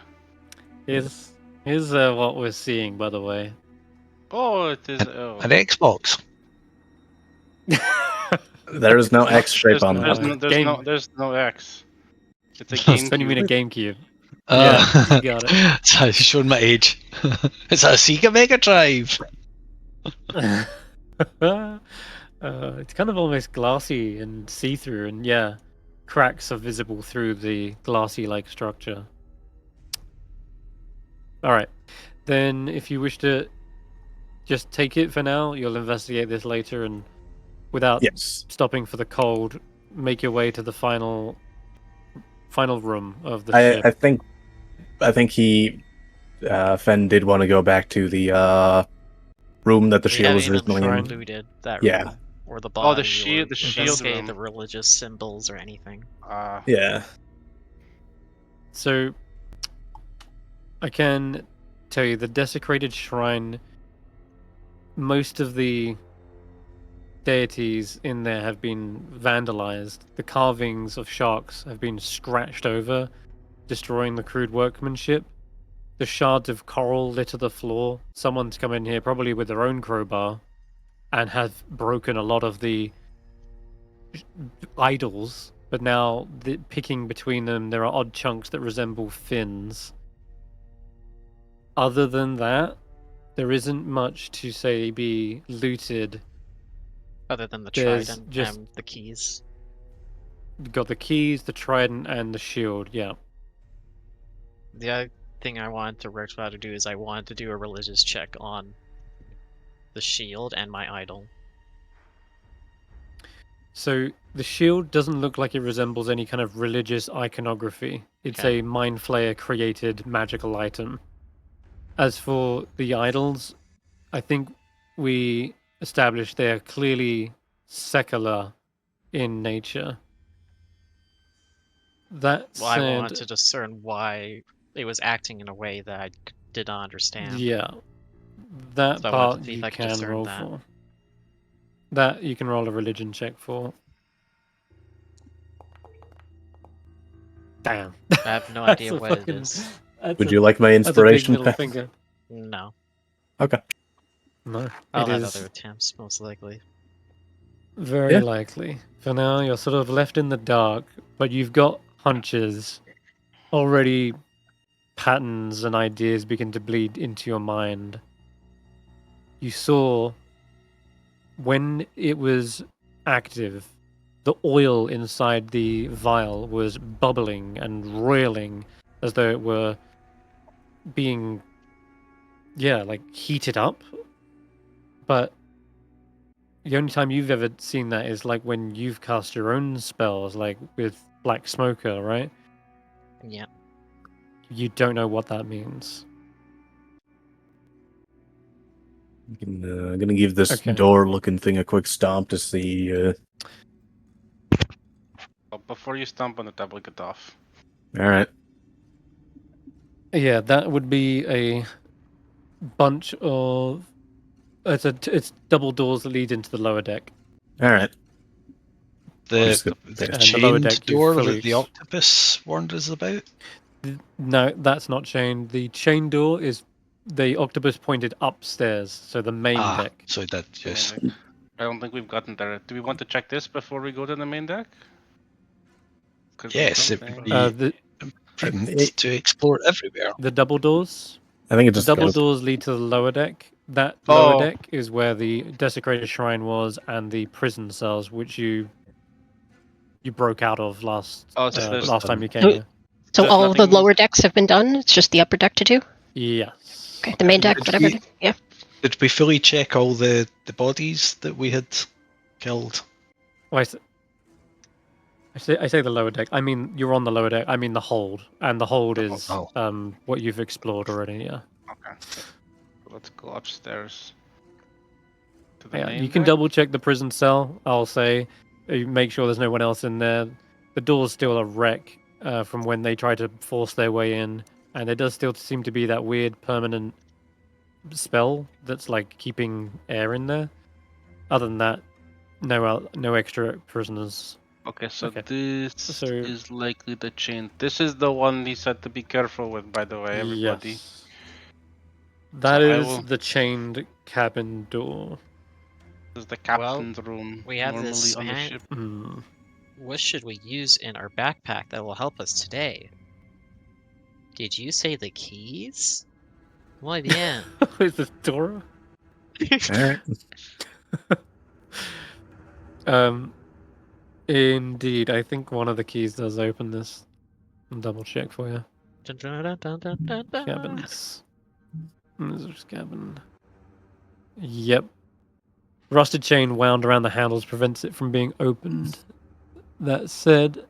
Speaker 1: Here's what we're seeing, by the way.
Speaker 4: Oh, it is. Oh.
Speaker 5: An Xbox.
Speaker 6: There is no X shape
Speaker 4: There's,
Speaker 6: on
Speaker 4: there's,
Speaker 6: that.
Speaker 4: no, there's,
Speaker 1: Game.
Speaker 4: no, there's no X. It's a
Speaker 1: Don't you mean a
Speaker 4: GameCube.
Speaker 1: GameCube? Yeah, you got
Speaker 5: it. So he's showing my age. It's a Sega Mega Drive.
Speaker 1: It's kind of almost glassy and see-through, and yeah, cracks are visible through the glassy-like structure. All right, then if you wish to just take it for now, you'll investigate this later, and without
Speaker 6: Yes.
Speaker 1: stopping for the cold, make your way to the final room of the ship.
Speaker 6: I think he Fen did want to go back to the room that the
Speaker 3: We
Speaker 6: shield
Speaker 3: haven't
Speaker 6: was
Speaker 3: even
Speaker 6: originally in.
Speaker 3: included that
Speaker 6: Yeah.
Speaker 3: room or the
Speaker 4: Oh, the
Speaker 3: body
Speaker 4: shield-
Speaker 3: or
Speaker 4: the shield
Speaker 3: investigate
Speaker 4: room.
Speaker 3: the religious symbols or anything.
Speaker 6: Yeah.
Speaker 1: So, I can tell you the desecrated shrine, most of the deities in there have been vandalized. The carvings of sharks have been scratched over, destroying the crude workmanship. The shards of coral litter the floor. Someone's come in here, probably with their own crowbar, and have broken a lot of the idols. But now, picking between them, there are odd chunks that resemble fins. Other than that, there isn't much to say be looted.
Speaker 3: Other than the
Speaker 1: There's
Speaker 3: trident
Speaker 1: just-
Speaker 3: and the keys.
Speaker 1: You've got the keys, the trident, and the shield. Yeah.
Speaker 3: The other thing I wanted to work out to do is I wanted to do a religious check on the shield and my idol.
Speaker 1: So the shield doesn't look like it resembles any kind of religious iconography. It's
Speaker 3: Okay.
Speaker 1: a Mind Flayer created magical item. As for the idols, I think we established they're clearly secular in nature. That
Speaker 3: Well, I
Speaker 1: said,
Speaker 3: wanted to discern why it was acting in a way that I did not understand.
Speaker 1: yeah, that
Speaker 3: So I wanted to
Speaker 1: part
Speaker 3: see if
Speaker 1: you
Speaker 3: I could
Speaker 1: can
Speaker 3: discern
Speaker 1: roll
Speaker 3: that.
Speaker 1: for. That you can roll a religion check for. Damn.
Speaker 3: I have no
Speaker 1: That's
Speaker 3: idea
Speaker 1: a
Speaker 3: what
Speaker 1: fucking-
Speaker 3: it is.
Speaker 1: that's
Speaker 6: Would
Speaker 1: a-
Speaker 6: you like my
Speaker 1: That's a big
Speaker 6: inspiration?
Speaker 1: middle finger.
Speaker 3: No.
Speaker 6: Okay.
Speaker 1: No,
Speaker 3: I'll
Speaker 1: it
Speaker 3: have
Speaker 1: is
Speaker 3: other attempts, most likely.
Speaker 1: very
Speaker 6: Yeah.
Speaker 1: likely. For now, you're sort of left in the dark, but you've got hunches. Already, patterns and ideas begin to bleed into your mind. You saw when it was active, the oil inside the vial was bubbling and roiling as though it were being, like heated up. But the only time you've ever seen that is like when you've cast your own spells, like with Black Smoker, right?
Speaker 3: Yeah.
Speaker 1: You don't know what that means.
Speaker 6: I'm gonna give this
Speaker 1: Okay.
Speaker 6: door-looking thing a quick stomp to see.
Speaker 4: Well, before you stomp on it, I will get off.
Speaker 6: All right.
Speaker 1: Yeah, that would be a bunch of. It's double doors that lead into the lower deck.
Speaker 6: All right.
Speaker 5: The
Speaker 1: And the lower
Speaker 5: chained
Speaker 1: deck you
Speaker 5: door
Speaker 1: fully
Speaker 5: that the octopus warned us about?
Speaker 1: No, that's not chained. The chain door is the octopus pointed upstairs, so the main deck.
Speaker 5: So that, yes.
Speaker 4: I don't think we've gotten there. Do we want to check this before we go to the main deck? Could be
Speaker 5: Yes, it
Speaker 4: something.
Speaker 5: would be
Speaker 1: The
Speaker 5: prudent to explore everywhere.
Speaker 1: the double doors.
Speaker 6: I think it
Speaker 1: The
Speaker 6: just
Speaker 1: double
Speaker 6: goes.
Speaker 1: doors lead to the lower deck. That lower
Speaker 4: Oh.
Speaker 1: deck is where the desecrated shrine was and the prison cells, which you broke out of last
Speaker 4: Oh, so there's-
Speaker 1: last time you came
Speaker 2: So-
Speaker 1: here.
Speaker 2: So
Speaker 4: There's
Speaker 2: all of the
Speaker 4: nothing-
Speaker 2: lower decks have been done. It's just the upper deck to do.
Speaker 1: Yes.
Speaker 2: Okay, the main deck,
Speaker 5: Did
Speaker 2: whatever.
Speaker 5: we-
Speaker 2: Yeah.
Speaker 5: Did we fully check all the bodies that we had killed?
Speaker 1: Well, I say the lower deck. I mean, you're on the lower deck. I mean the hold, and the hold
Speaker 4: The
Speaker 1: is
Speaker 5: hold.
Speaker 1: what you've explored already. Yeah.
Speaker 4: Okay. Let's go upstairs. To the
Speaker 1: Yeah.
Speaker 4: main
Speaker 1: You can
Speaker 4: deck.
Speaker 1: double check the prison cell. I'll say, you make sure there's no one else in there. The door's still a wreck from when they tried to force their way in, and there does still seem to be that weird permanent spell that's like keeping air in there. Other than that, no extra prisoners.
Speaker 4: Okay, so
Speaker 1: Okay.
Speaker 4: this
Speaker 1: So-
Speaker 4: is likely the chain. This is the one he said to be careful with, by the way, everybody.
Speaker 1: Yes. That
Speaker 4: So I
Speaker 1: is
Speaker 4: will-
Speaker 1: the chained cabin door.
Speaker 4: This is the captain's room.
Speaker 3: we have
Speaker 4: normally
Speaker 3: this
Speaker 4: on the
Speaker 3: hand-
Speaker 4: ship.
Speaker 1: Hmm.
Speaker 3: What should we use in our backpack that will help us today? Did you say the keys? Muy bien.
Speaker 1: Is this Dora?
Speaker 6: All right.
Speaker 1: Indeed. I think one of the keys does open this. I'll double check for you.
Speaker 3: Dun, dun, dun, dun, dun, dun, dun.
Speaker 1: Cabins. There's cabin. Yep. Rusted chain wound around the handles prevents it from being opened. That said,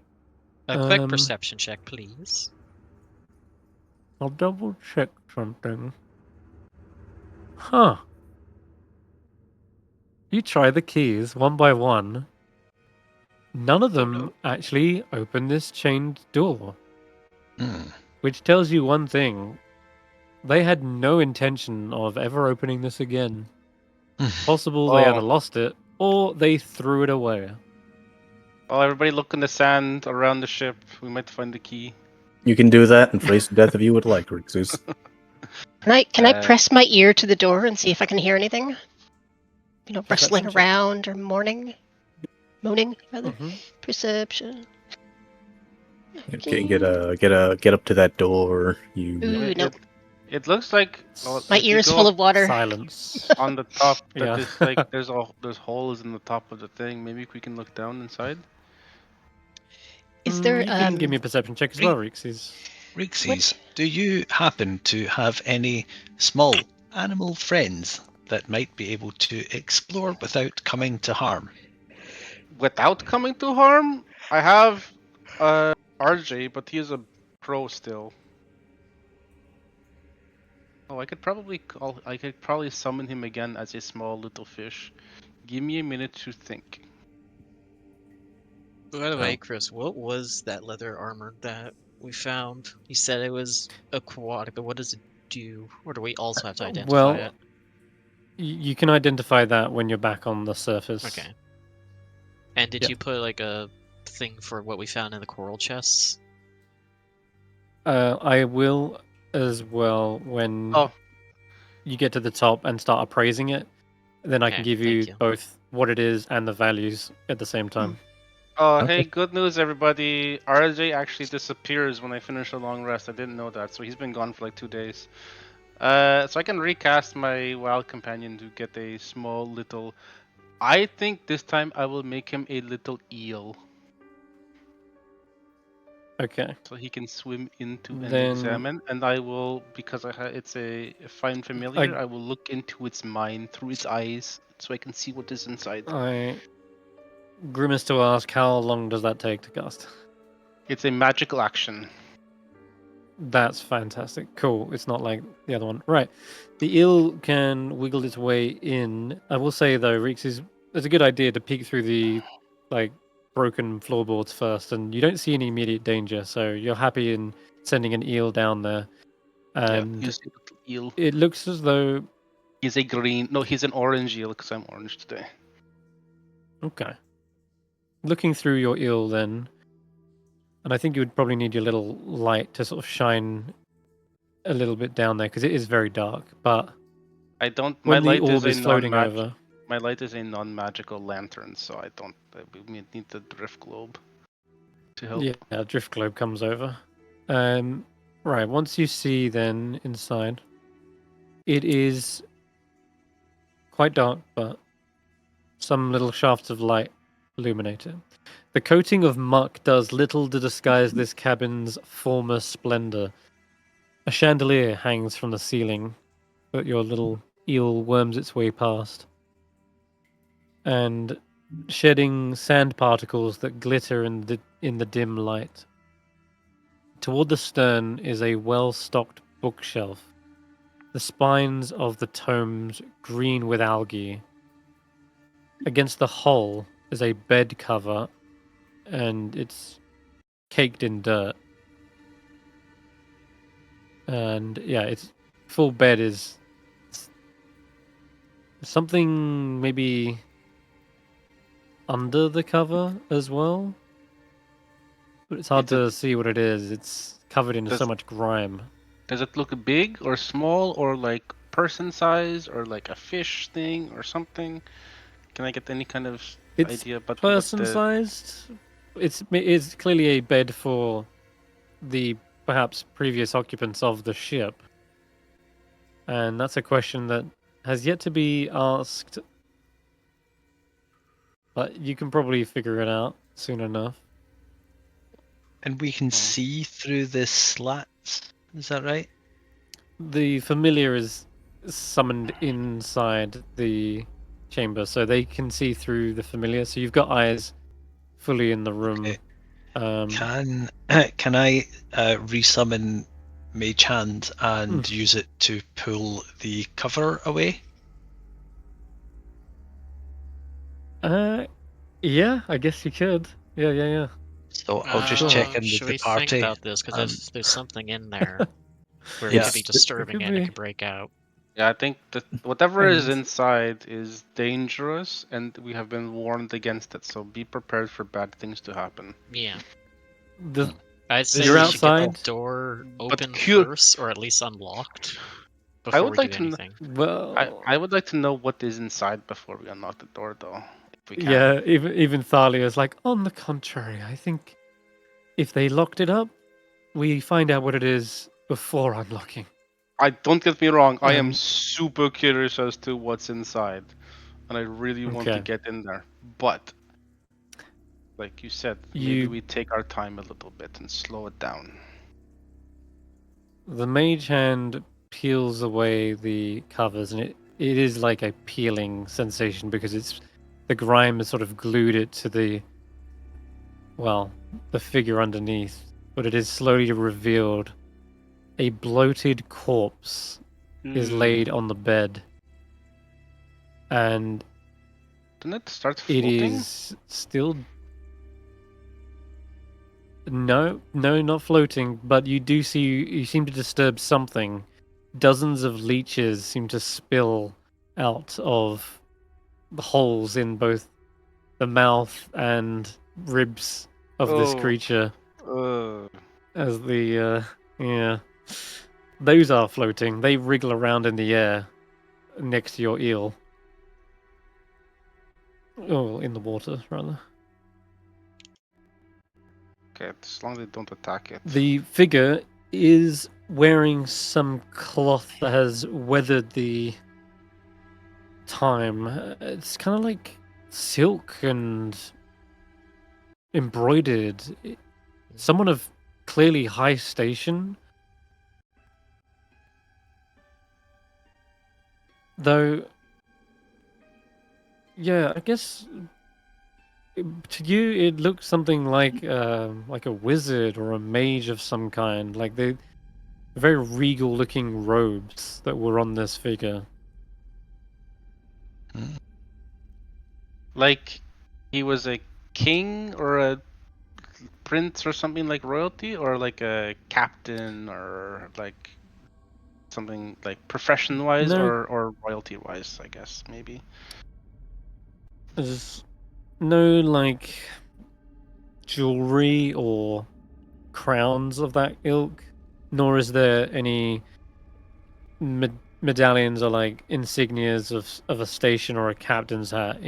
Speaker 3: A quick
Speaker 1: Um,
Speaker 3: perception check, please.
Speaker 1: I'll double check something. Huh. You try the keys one by one. None of them
Speaker 3: no.
Speaker 1: actually open this chained door,
Speaker 5: Hmm.
Speaker 1: which tells you one thing. They had no intention of ever opening this again. Possible they either
Speaker 4: Oh.
Speaker 1: lost it or they threw it away.
Speaker 4: Oh, everybody look in the sand around the ship. We might find the key.
Speaker 6: You can do that and face to death if you would like, Reekses.
Speaker 2: Can I
Speaker 4: Uh,
Speaker 2: press my ear to the door and see if I can hear anything? You know, rustling
Speaker 1: check.
Speaker 2: around or moaning, rather.
Speaker 1: Mhm.
Speaker 2: Perception.
Speaker 6: Okay, get up to that door. You
Speaker 2: Ooh,
Speaker 4: It-
Speaker 2: nope.
Speaker 4: It looks like
Speaker 2: My
Speaker 4: if you
Speaker 2: ear's
Speaker 4: go
Speaker 2: full
Speaker 4: up
Speaker 2: of water.
Speaker 1: Silence.
Speaker 4: on the top. That
Speaker 1: Yeah.
Speaker 4: is like there's holes in the top of the thing. Maybe we can look down inside.
Speaker 2: Is there
Speaker 1: You can give me a perception check as well, Reekses.
Speaker 5: Reekses, do you happen to have any small animal friends that might be able to explore without coming to harm?
Speaker 4: Without coming to harm, I have RJ, but he is a pro still. Oh, I could probably summon him again as a small little fish. Give me a minute to think.
Speaker 3: By the way, Chris, what was that leather armor that we found? You said it was aquatic, but what does it do? Or do we also have to identify
Speaker 1: Well,
Speaker 3: it?
Speaker 1: you can identify that when you're back on the surface.
Speaker 3: Okay. And did
Speaker 1: Yep.
Speaker 3: you put like a thing for what we found in the coral chests?
Speaker 1: I will as well when you get to the top and start appraising it. Then I can
Speaker 3: Okay,
Speaker 1: give
Speaker 3: thank
Speaker 1: you
Speaker 3: you.
Speaker 1: both what it is and the values at the same time.
Speaker 4: Oh,
Speaker 5: Okay.
Speaker 4: hey, good news, everybody. RJ actually disappears when I finish a long rest. I didn't know that, so he's been gone for like 2 days. So I can recast my wild companion to get a small little. I think this time I will make him a little eel,
Speaker 1: Okay.
Speaker 4: so he can swim into and
Speaker 1: Then
Speaker 4: examine. And I will, because it's a fine familiar, I will look into its mind through its eyes, so I can see what is inside.
Speaker 1: I grimace to ask, how long does that take to cast?
Speaker 4: It's a magical action.
Speaker 1: That's fantastic. Cool. It's not like the other one. Right. The eel can wiggle its way in. I will say though, Reeks, it's a good idea to peek through the broken floorboards first, and you don't see any immediate danger, so you're happy in sending an eel down there. And
Speaker 4: He's a little eel.
Speaker 1: it looks as though
Speaker 4: He's a green. No, he's an orange eel because I'm orange today.
Speaker 1: okay. Looking through your eel then, and I think you would probably need your little light to sort of shine a little bit down there because it is very dark. But
Speaker 4: I don't.
Speaker 1: when
Speaker 4: My
Speaker 1: the
Speaker 4: light
Speaker 1: orb
Speaker 4: is
Speaker 1: is
Speaker 4: a
Speaker 1: floating
Speaker 4: non-magic.
Speaker 1: over,
Speaker 4: My light is a non-magical lantern, so I don't. We need the drift globe to help.
Speaker 1: yeah, drift globe comes over. Right. Once you see then inside, it is quite dark, but some little shafts of light illuminate it. The coating of muck does little to disguise this cabin's former splendor. A chandelier hangs from the ceiling that your little eel worms its way past, and shedding sand particles that glitter in the dim light. Toward the stern is a well-stocked bookshelf, the spines of the tomes green with algae. Against the hull is a bed cover, and it's caked in dirt. And yeah, its full bed is something maybe under the cover as well, but it's hard to see what it is. It's covered in so much grime.
Speaker 4: Does it look big or small or like person size or like a fish thing or something? Can I get any kind of idea about
Speaker 1: person sized? It's clearly a bed for the perhaps previous occupants of the ship, and that's a question that has yet to be asked, but you can probably figure it out soon enough.
Speaker 5: And we can see through the slats, is that right?
Speaker 1: The familiar is summoned inside the chamber, so they can see through the familiar, so you've got eyes fully in the room.
Speaker 5: Okay. Can I resummon Mage Hand and use it to pull the cover away?
Speaker 1: Yeah, I guess you could. Yeah.
Speaker 5: So I'll just check in with
Speaker 3: should
Speaker 5: the
Speaker 3: we
Speaker 5: party.
Speaker 3: think about this? Because there's something in there where
Speaker 5: Yeah.
Speaker 3: it could be disturbing
Speaker 1: could
Speaker 3: and it
Speaker 1: be.
Speaker 3: could break out.
Speaker 4: Yeah, I think that whatever is
Speaker 1: And-
Speaker 4: inside is dangerous, and we have been warned against it. So be prepared for bad things to happen.
Speaker 3: Yeah.
Speaker 1: The,
Speaker 3: I'd say
Speaker 1: You're
Speaker 3: we should get
Speaker 1: outside?
Speaker 3: the door open
Speaker 4: cute.
Speaker 3: first, or at least unlocked,
Speaker 4: I
Speaker 3: before
Speaker 4: would
Speaker 3: we
Speaker 4: like
Speaker 3: do
Speaker 4: to
Speaker 3: anything.
Speaker 1: well,
Speaker 4: I would like to know what is inside before we unlock the door, though. If we can.
Speaker 1: yeah, even Thalia's like, on the contrary, I think if they locked it up, we find out what it is before unlocking.
Speaker 4: don't get me wrong. I am
Speaker 1: Um,
Speaker 4: super curious as to what's inside, and I really want to
Speaker 1: Okay.
Speaker 4: get in there. But like you said, maybe
Speaker 1: You,
Speaker 4: we take our time a little bit and slow it down.
Speaker 1: the mage hand peels away the covers, and it is like a peeling sensation because the grime has sort of glued it to the figure underneath, but it is slowly revealed. A bloated corpse is laid on the bed, and
Speaker 4: Didn't it start
Speaker 1: it
Speaker 4: floating?
Speaker 1: is still no, not floating. But you seem to disturb something. Dozens of leeches seem to spill out of the holes in both the mouth and ribs of this
Speaker 4: Oh,
Speaker 1: creature.
Speaker 4: uh,
Speaker 1: As the yeah, those are floating. They wriggle around in the air next to your eel. Oh, in the water, rather.
Speaker 4: okay, as long as they don't attack it.
Speaker 1: The figure is wearing some cloth that has weathered the time. It's kind of like silk and embroidered. Someone of clearly high station. Though, yeah, I guess to you it looks something like a wizard or a mage of some kind. Like they very regal looking robes that were on this figure.
Speaker 4: Like he was a king or a prince or something like royalty, or like a captain or like something like profession wise
Speaker 1: No,
Speaker 4: or royalty wise, I guess maybe.
Speaker 1: there's no like jewelry or crowns of that ilk, nor is there any medallions or like insignias of a station or a captain's hat.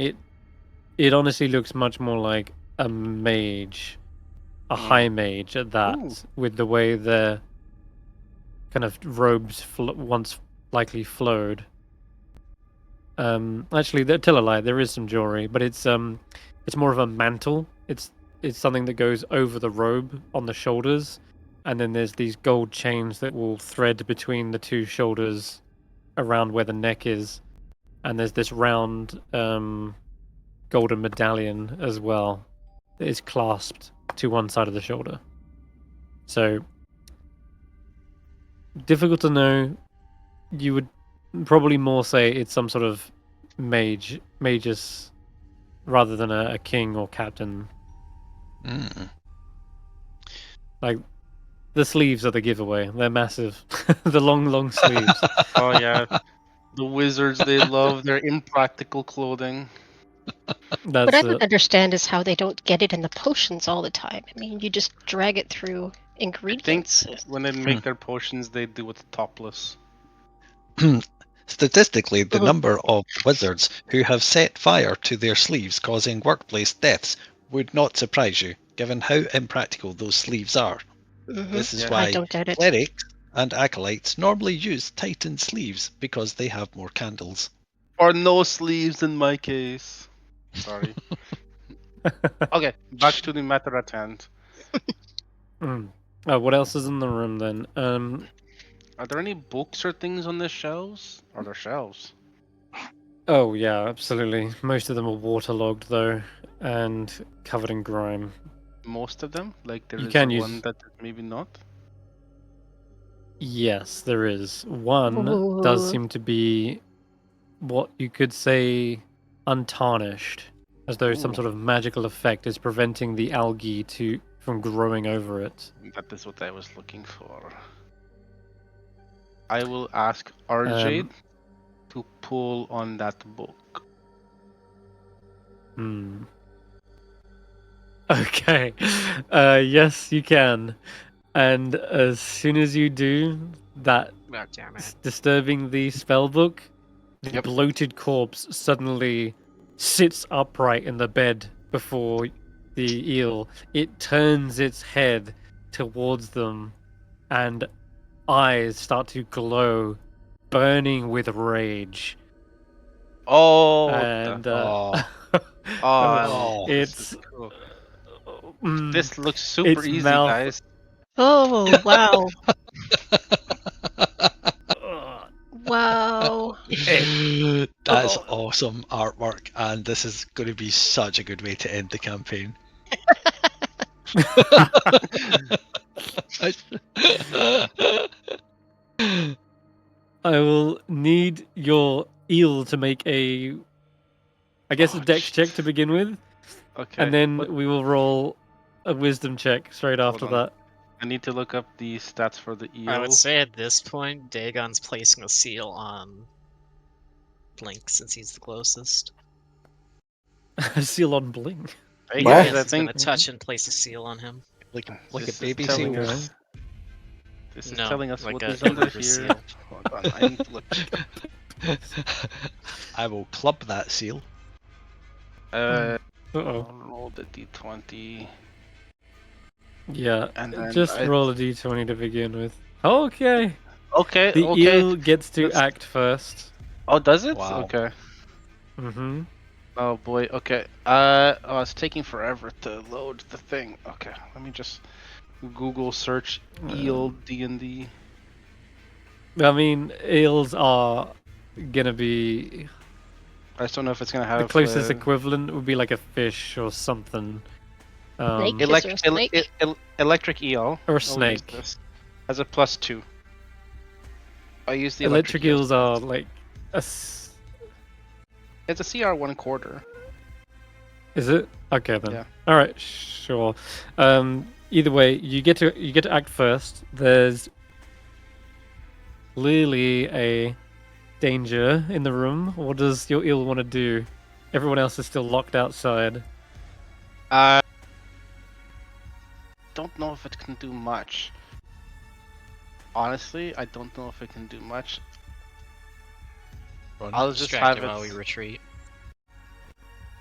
Speaker 1: It honestly looks much more like a mage, a high mage at that,
Speaker 4: Ooh.
Speaker 1: with the way their kind of robes once likely flowed. Actually, tell a lie. There is some jewelry, but it's more of a mantle. It's something that goes over the robe on the shoulders, and then there's these gold chains that will thread between the two shoulders around where the neck is, and there's this round golden medallion as well that is clasped to one side of the shoulder. So difficult to know. You would probably more say it's some sort of magus rather than a king or captain. Like the sleeves are the giveaway. They're massive. The long sleeves.
Speaker 4: Oh yeah, the wizards, they love their impractical clothing.
Speaker 2: What
Speaker 1: That's
Speaker 2: I
Speaker 1: it.
Speaker 2: don't understand is how they don't get it in the potions all the time. I mean, you just drag it through
Speaker 4: I think
Speaker 2: ingredients.
Speaker 4: when they make their potions, they do it topless.
Speaker 5: Statistically, the
Speaker 2: Mhm.
Speaker 5: number of wizards who have set fire to their sleeves causing workplace deaths would not surprise you, given how impractical those sleeves are. This is
Speaker 4: Yeah.
Speaker 2: I
Speaker 5: why
Speaker 2: don't doubt it.
Speaker 5: clerics and acolytes normally use tightened sleeves because they have more candles.
Speaker 4: Or no sleeves in my case. Sorry. Okay, back to the matter at hand.
Speaker 1: What else is in the room then?
Speaker 4: Are there any books or things on the shelves? Are there shelves?
Speaker 1: Oh yeah, absolutely. Most of them are waterlogged though, and covered in grime.
Speaker 4: Most of them? Like there
Speaker 1: You
Speaker 4: is
Speaker 1: can
Speaker 4: one
Speaker 1: use.
Speaker 4: that maybe not?
Speaker 1: Yes, there is. One does
Speaker 2: Ooh.
Speaker 1: seem to be what you could say untarnished, as though some
Speaker 4: Ooh.
Speaker 1: sort of magical effect is preventing the algae from growing over it.
Speaker 4: That is what I was looking for. I will ask RJ to pull on that book.
Speaker 1: Okay. Yes, you can. And as soon as you do, that
Speaker 3: God damn it.
Speaker 1: disturbing the spellbook, the
Speaker 4: Yep.
Speaker 1: bloated corpse suddenly sits upright in the bed before the eel. It turns its head towards them, and eyes start to glow, burning with rage.
Speaker 4: Oh,
Speaker 1: And
Speaker 5: Oh.
Speaker 4: this
Speaker 1: it's
Speaker 4: is cool.
Speaker 1: mm,
Speaker 4: This looks super
Speaker 1: its
Speaker 4: easy,
Speaker 1: mouth.
Speaker 4: guys.
Speaker 2: Oh, wow. Wow.
Speaker 5: That's awesome artwork, and this is going to be such a good way to end the campaign.
Speaker 1: I will need your eel to make a
Speaker 4: Oh,
Speaker 1: dex check to
Speaker 4: jeez.
Speaker 1: begin with,
Speaker 4: Okay.
Speaker 1: and then
Speaker 4: what-
Speaker 1: we will roll a wisdom check straight after
Speaker 4: on.
Speaker 1: that.
Speaker 4: I need to look up the stats for the eel.
Speaker 3: I would say at this point, Dagon's placing a seal on Blink since he's the closest.
Speaker 1: Seal on Blink.
Speaker 4: Hey
Speaker 6: What?
Speaker 4: guys,
Speaker 3: Yes,
Speaker 4: I
Speaker 3: he's gonna
Speaker 4: think
Speaker 3: touch and place a seal on him.
Speaker 5: like a
Speaker 4: this
Speaker 5: baby
Speaker 4: is telling
Speaker 5: seal.
Speaker 4: us. This is
Speaker 3: No,
Speaker 4: telling us
Speaker 3: like
Speaker 4: what
Speaker 3: a
Speaker 4: is under
Speaker 3: river
Speaker 4: here.
Speaker 3: seal.
Speaker 4: Hold on, I need to look.
Speaker 5: I will club that seal.
Speaker 1: Uh-oh.
Speaker 4: I'll roll the d20.
Speaker 1: Yeah,
Speaker 4: And then
Speaker 1: just
Speaker 4: I-
Speaker 1: roll a d20 to begin with. Okay.
Speaker 4: Okay,
Speaker 1: The
Speaker 4: okay.
Speaker 1: eel gets to
Speaker 4: Let's-
Speaker 1: act first.
Speaker 4: Oh, does it?
Speaker 5: Wow.
Speaker 4: Okay.
Speaker 1: Mm-hmm.
Speaker 4: Oh boy. Okay. Oh, it's taking forever to load the thing. Okay, let me just Google search eel D&D.
Speaker 1: I mean, eels are gonna be
Speaker 4: I just don't know if it's gonna have
Speaker 1: the closest equivalent would be like a fish or something.
Speaker 2: Snake? Is there a snake?
Speaker 4: Electric eel.
Speaker 1: Or a
Speaker 4: I'll use
Speaker 1: snake.
Speaker 4: this as a +2. I use the
Speaker 1: Electric
Speaker 4: eel.
Speaker 1: eels are like
Speaker 4: It's a CR 1/4.
Speaker 1: Is it? Okay then.
Speaker 4: Yeah.
Speaker 1: All right, sure. Either way, you get to act first. There's clearly a danger in the room. What does your eel want to do? Everyone else is still locked outside.
Speaker 4: Don't know if it can do much. Honestly, I don't know if it can do much. I'll just
Speaker 3: Distract
Speaker 4: have
Speaker 3: him while we
Speaker 4: it.
Speaker 3: retreat.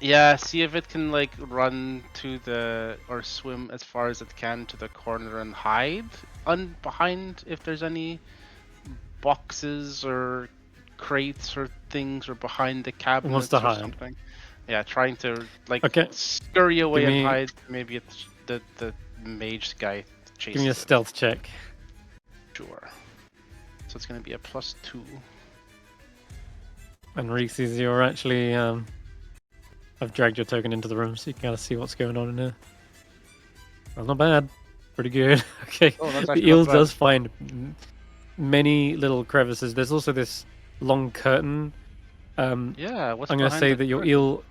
Speaker 4: Yeah, see if it can like run to the or swim as far as it can to the corner and hide behind if there's any boxes or crates or things or behind the cabinets
Speaker 1: to
Speaker 4: or
Speaker 1: hide.
Speaker 4: something. Yeah, trying to like
Speaker 1: Okay.
Speaker 4: scurry away
Speaker 1: Give
Speaker 4: and
Speaker 1: me-
Speaker 4: hide. Maybe it's the mage guy chases
Speaker 1: Give me a
Speaker 4: it.
Speaker 1: stealth check.
Speaker 4: Sure. So it's gonna be a +2.
Speaker 1: And Reekses, you're actually I've dragged your token into the room so you can kind of see what's going on in here. Well, not bad. Pretty good. Okay.
Speaker 4: Oh, that's
Speaker 1: The
Speaker 4: actually
Speaker 1: eel
Speaker 4: not bad.
Speaker 1: does find many little crevices. There's also this long curtain.
Speaker 4: Yeah, what's
Speaker 1: I'm going to
Speaker 4: behind
Speaker 1: say
Speaker 4: the
Speaker 1: that your
Speaker 4: curtain?
Speaker 1: eel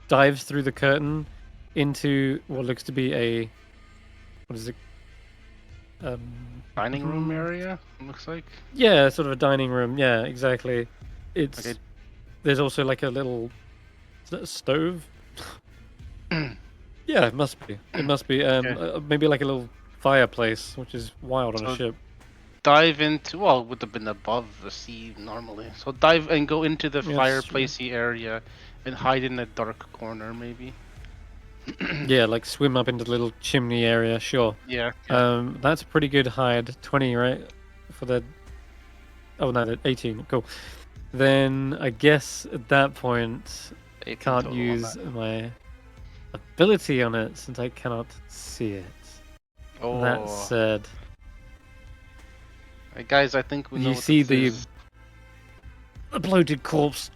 Speaker 1: dives through the curtain into what looks to be a... What is it?
Speaker 4: Dining room
Speaker 1: mhm.
Speaker 4: area, looks like.
Speaker 1: Yeah, sort of a dining room. Yeah, exactly. It's
Speaker 4: Okay.
Speaker 1: There's also like a little... Is that a stove? Yeah, it must be. It must be.
Speaker 4: Okay.
Speaker 1: Maybe like a little fireplace, which is wild on a
Speaker 4: So-
Speaker 1: ship.
Speaker 4: Dive into, well, it would have been above the sea normally. So dive and go into the
Speaker 1: Yeah, that's true.
Speaker 4: fireplacey area and hide in a dark corner, maybe.
Speaker 1: Yeah, like swim up into the little chimney area. Sure.
Speaker 4: Yeah.
Speaker 1: That's a pretty good hide. 20, right? For the... Oh, no, 18. Cool. Then I guess at that point, I
Speaker 4: 18
Speaker 1: can't
Speaker 4: total on
Speaker 1: use
Speaker 4: that.
Speaker 1: my ability on it since I cannot see it.
Speaker 4: Oh,
Speaker 1: That said,
Speaker 4: Hey, guys, I think we know
Speaker 1: you
Speaker 4: what
Speaker 1: see
Speaker 4: this
Speaker 1: the
Speaker 4: is.
Speaker 1: bloated corpse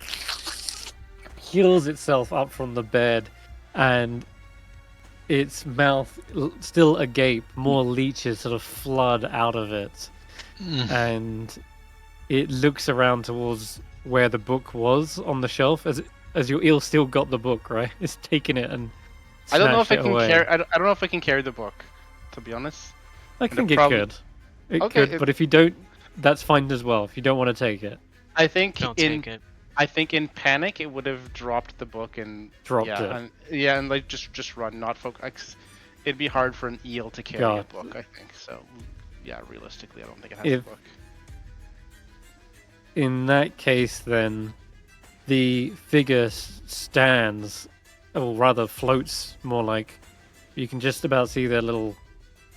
Speaker 1: heals itself up from the bed, and its mouth still agape. More leeches sort of flood out of it, and it looks around towards where the book was on the shelf. As your eel still got the book, right? It's taken it and
Speaker 4: I don't know if
Speaker 1: snatched
Speaker 4: I
Speaker 1: it
Speaker 4: can
Speaker 1: away.
Speaker 4: carry. I don't know if I can carry the book, to be honest.
Speaker 1: I think it
Speaker 4: prob-
Speaker 1: could. It
Speaker 4: Okay,
Speaker 1: could, but if you don't, that's fine as well. If you don't want to take it,
Speaker 4: I think
Speaker 3: Don't
Speaker 4: in
Speaker 3: take it.
Speaker 4: I think in panic it would have dropped the book and
Speaker 1: Dropped
Speaker 4: yeah,
Speaker 1: it.
Speaker 4: and like just run, not focus. It'd be hard for an eel to carry a
Speaker 1: Got
Speaker 4: book, I think. So yeah, realistically, I don't think it has
Speaker 1: If-
Speaker 4: a book.
Speaker 1: in that case, then the figure stands, or rather floats more like. You can just about see their little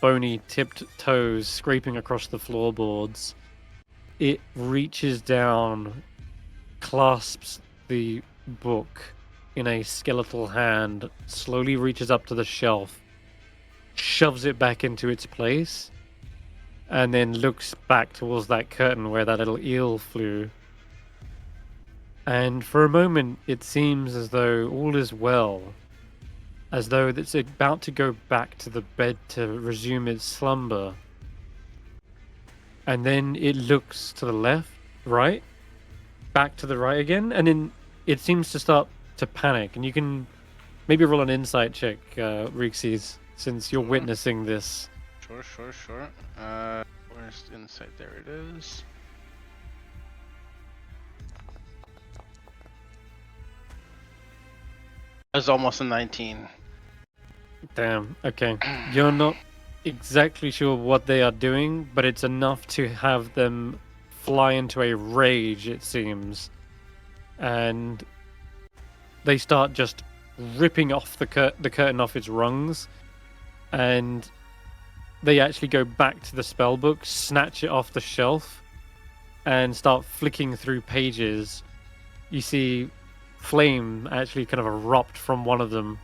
Speaker 1: bony tipped toes scraping across the floorboards, it reaches down, clasps the book in a skeletal hand, slowly reaches up to the shelf, shoves it back into its place, and then looks back towards that curtain where that little eel flew. And for a moment, it seems as though all is well, as though it's about to go back to the bed to resume its slumber. And then it looks to the left, right, back to the right again, and then it seems to start to panic. And you can maybe roll an insight check, Reekses, since you're witnessing this.
Speaker 4: Sure. Where's the insight? There it is. That's almost a 19.
Speaker 1: Damn, okay. You're not exactly sure what they are doing, but it's enough to have them fly into a rage, it seems. And they start just ripping off the curtain off its rungs, and they actually go back to the spell book, snatch it off the shelf, and start flicking through pages. You see flame actually kind of erupt from one of them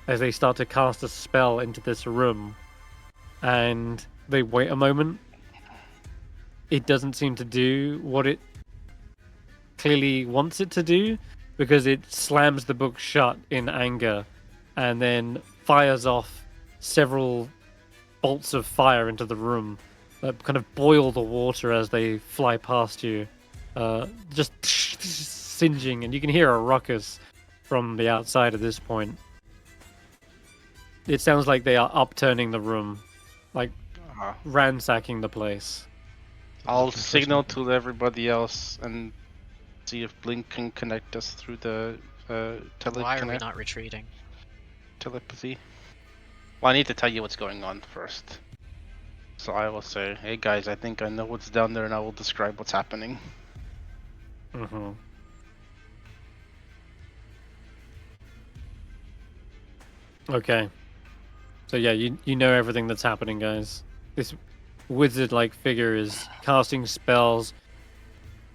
Speaker 1: as they start to cast a spell into this room, and they wait a moment. It doesn't seem to do what it clearly wants it to do, because it slams the book shut in anger and then fires off several bolts of fire into the room that kind of boil the water as they fly past you, just singeing, and you can hear a ruckus from the outside at this point. It sounds like they are upturning the room, like ransacking the place.
Speaker 4: I'll signal to everybody else and see if Blink can connect us through the
Speaker 3: Why are we not retreating?
Speaker 4: telepathy. Well, I need to tell you what's going on first. So I will say, hey guys, I think I know what's down there, and I will describe what's happening.
Speaker 1: Mm-hmm. Okay. So yeah, you know everything that's happening, guys. This wizard-like figure is casting spells,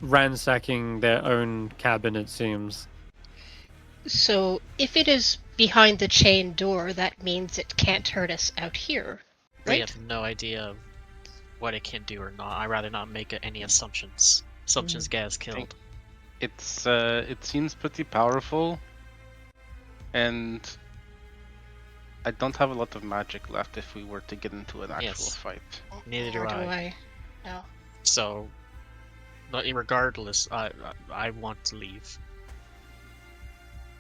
Speaker 1: ransacking their own cabin, it seems.
Speaker 2: So, if it is behind the chain door, that means it can't hurt us out here,
Speaker 3: We
Speaker 2: right?
Speaker 3: have no idea what it can do or not. I'd rather not make any assumptions. Assumptions get us killed.
Speaker 4: It's it seems pretty powerful, and I don't have a lot of magic left if we were to get into an actual
Speaker 3: Yes.
Speaker 4: fight.
Speaker 3: Neither do
Speaker 2: Or do
Speaker 3: I.
Speaker 2: I? No.
Speaker 3: So, regardless, I want to leave.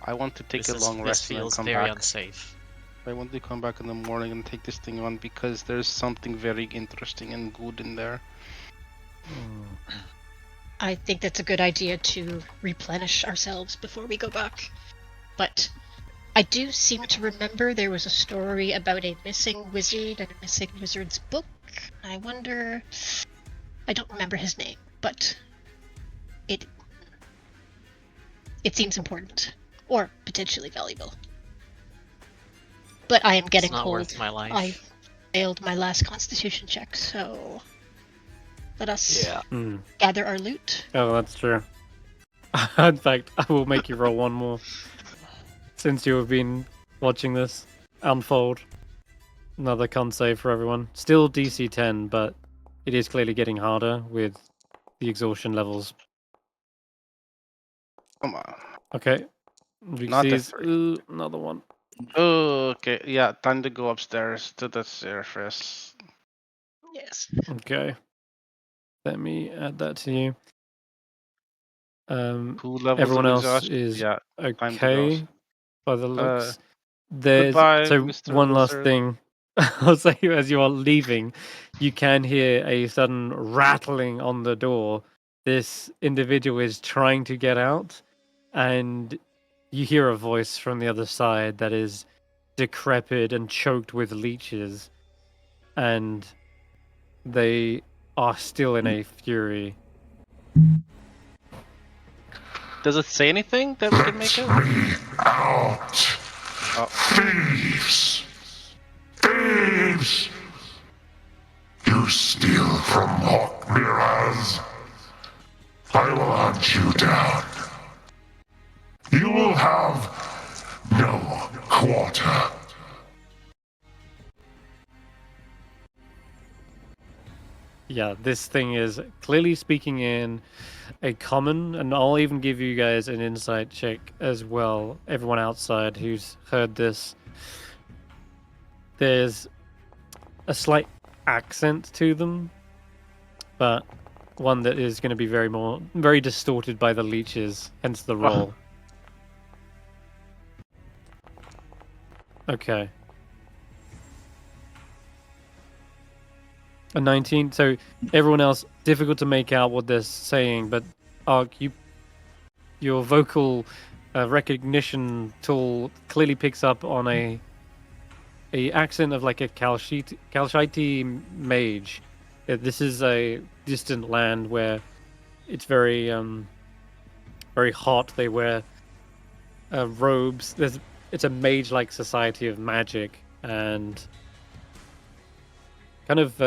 Speaker 4: I want to take
Speaker 3: This
Speaker 4: a long
Speaker 3: this
Speaker 4: rest and then
Speaker 3: feels
Speaker 4: come
Speaker 3: very
Speaker 4: back.
Speaker 3: unsafe.
Speaker 4: I want to come back in the morning and take this thing on because there's something very interesting and good in there.
Speaker 2: I think that's a good idea to replenish ourselves before we go back. But I do seem to remember there was a story about a missing wizard and a missing wizard's book. I wonder... I don't remember his name, but it seems important. Or potentially valuable. But I am getting
Speaker 3: It's not
Speaker 2: cold.
Speaker 3: worth my life.
Speaker 2: I failed my last constitution check, so let us gather our loot.
Speaker 1: Oh, that's true. In fact, I will make you roll one more, since you have been watching this unfold. Another con save for everyone. Still DC 10, but it is clearly getting harder with the exhaustion levels.
Speaker 4: Come on.
Speaker 1: Okay.
Speaker 4: Not a
Speaker 1: Reekses,
Speaker 4: 3.
Speaker 1: another one.
Speaker 4: Oh, okay. Yeah, time to go upstairs to the surface.
Speaker 2: Yes.
Speaker 1: Okay. Let me add that to you.
Speaker 4: 2 levels
Speaker 1: Everyone
Speaker 4: of
Speaker 1: else
Speaker 4: exhaustion.
Speaker 1: is
Speaker 4: Yeah, time to go.
Speaker 1: okay by the looks.
Speaker 4: Goodbye,
Speaker 1: So
Speaker 4: Mr.
Speaker 1: one last
Speaker 4: Wizard.
Speaker 1: thing. I'll say, as you are leaving, you can hear a sudden rattling on the door. This individual is trying to get out, and you hear a voice from the other side that is decrepit and choked with leeches, and they are still in a fury.
Speaker 4: Does it say anything that we can make out?
Speaker 7: Out.
Speaker 4: Oh.
Speaker 7: Thieves. Thieves. slaves! You steal from Hawk Miraz. I will hunt you down. You will have no quarter.
Speaker 1: Yeah, this thing is clearly speaking in a common, and I'll even give you guys an insight check as well, everyone outside who's heard this. There's a slight accent to them, but one that is going to be very distorted by the leeches, hence the roll. Okay. A 19. So everyone else, difficult to make out what they're saying, but Ark, your vocal recognition tool clearly picks up on a accent of like a Kalshite mage. This is a distant land where it's very very hot. They wear robes. It's a mage-like society of magic and kind of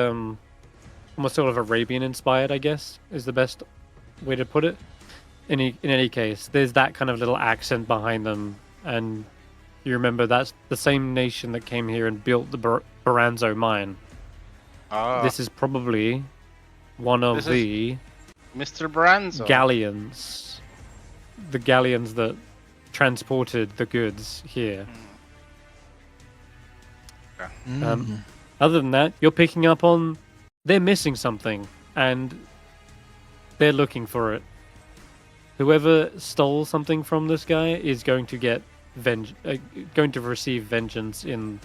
Speaker 1: almost sort of Arabian inspired, I guess, is the best way to put it. In any case, there's that kind of little accent behind them, and you remember that's the same nation that came here and built the Baranzo mine. This is probably one of the
Speaker 4: Mr. Baranzo
Speaker 1: galleons. The galleons that transported the goods here. Other than that, you're picking up on they're missing something and they're looking for it. Whoever stole something from this guy is going to get going to receive vengeance in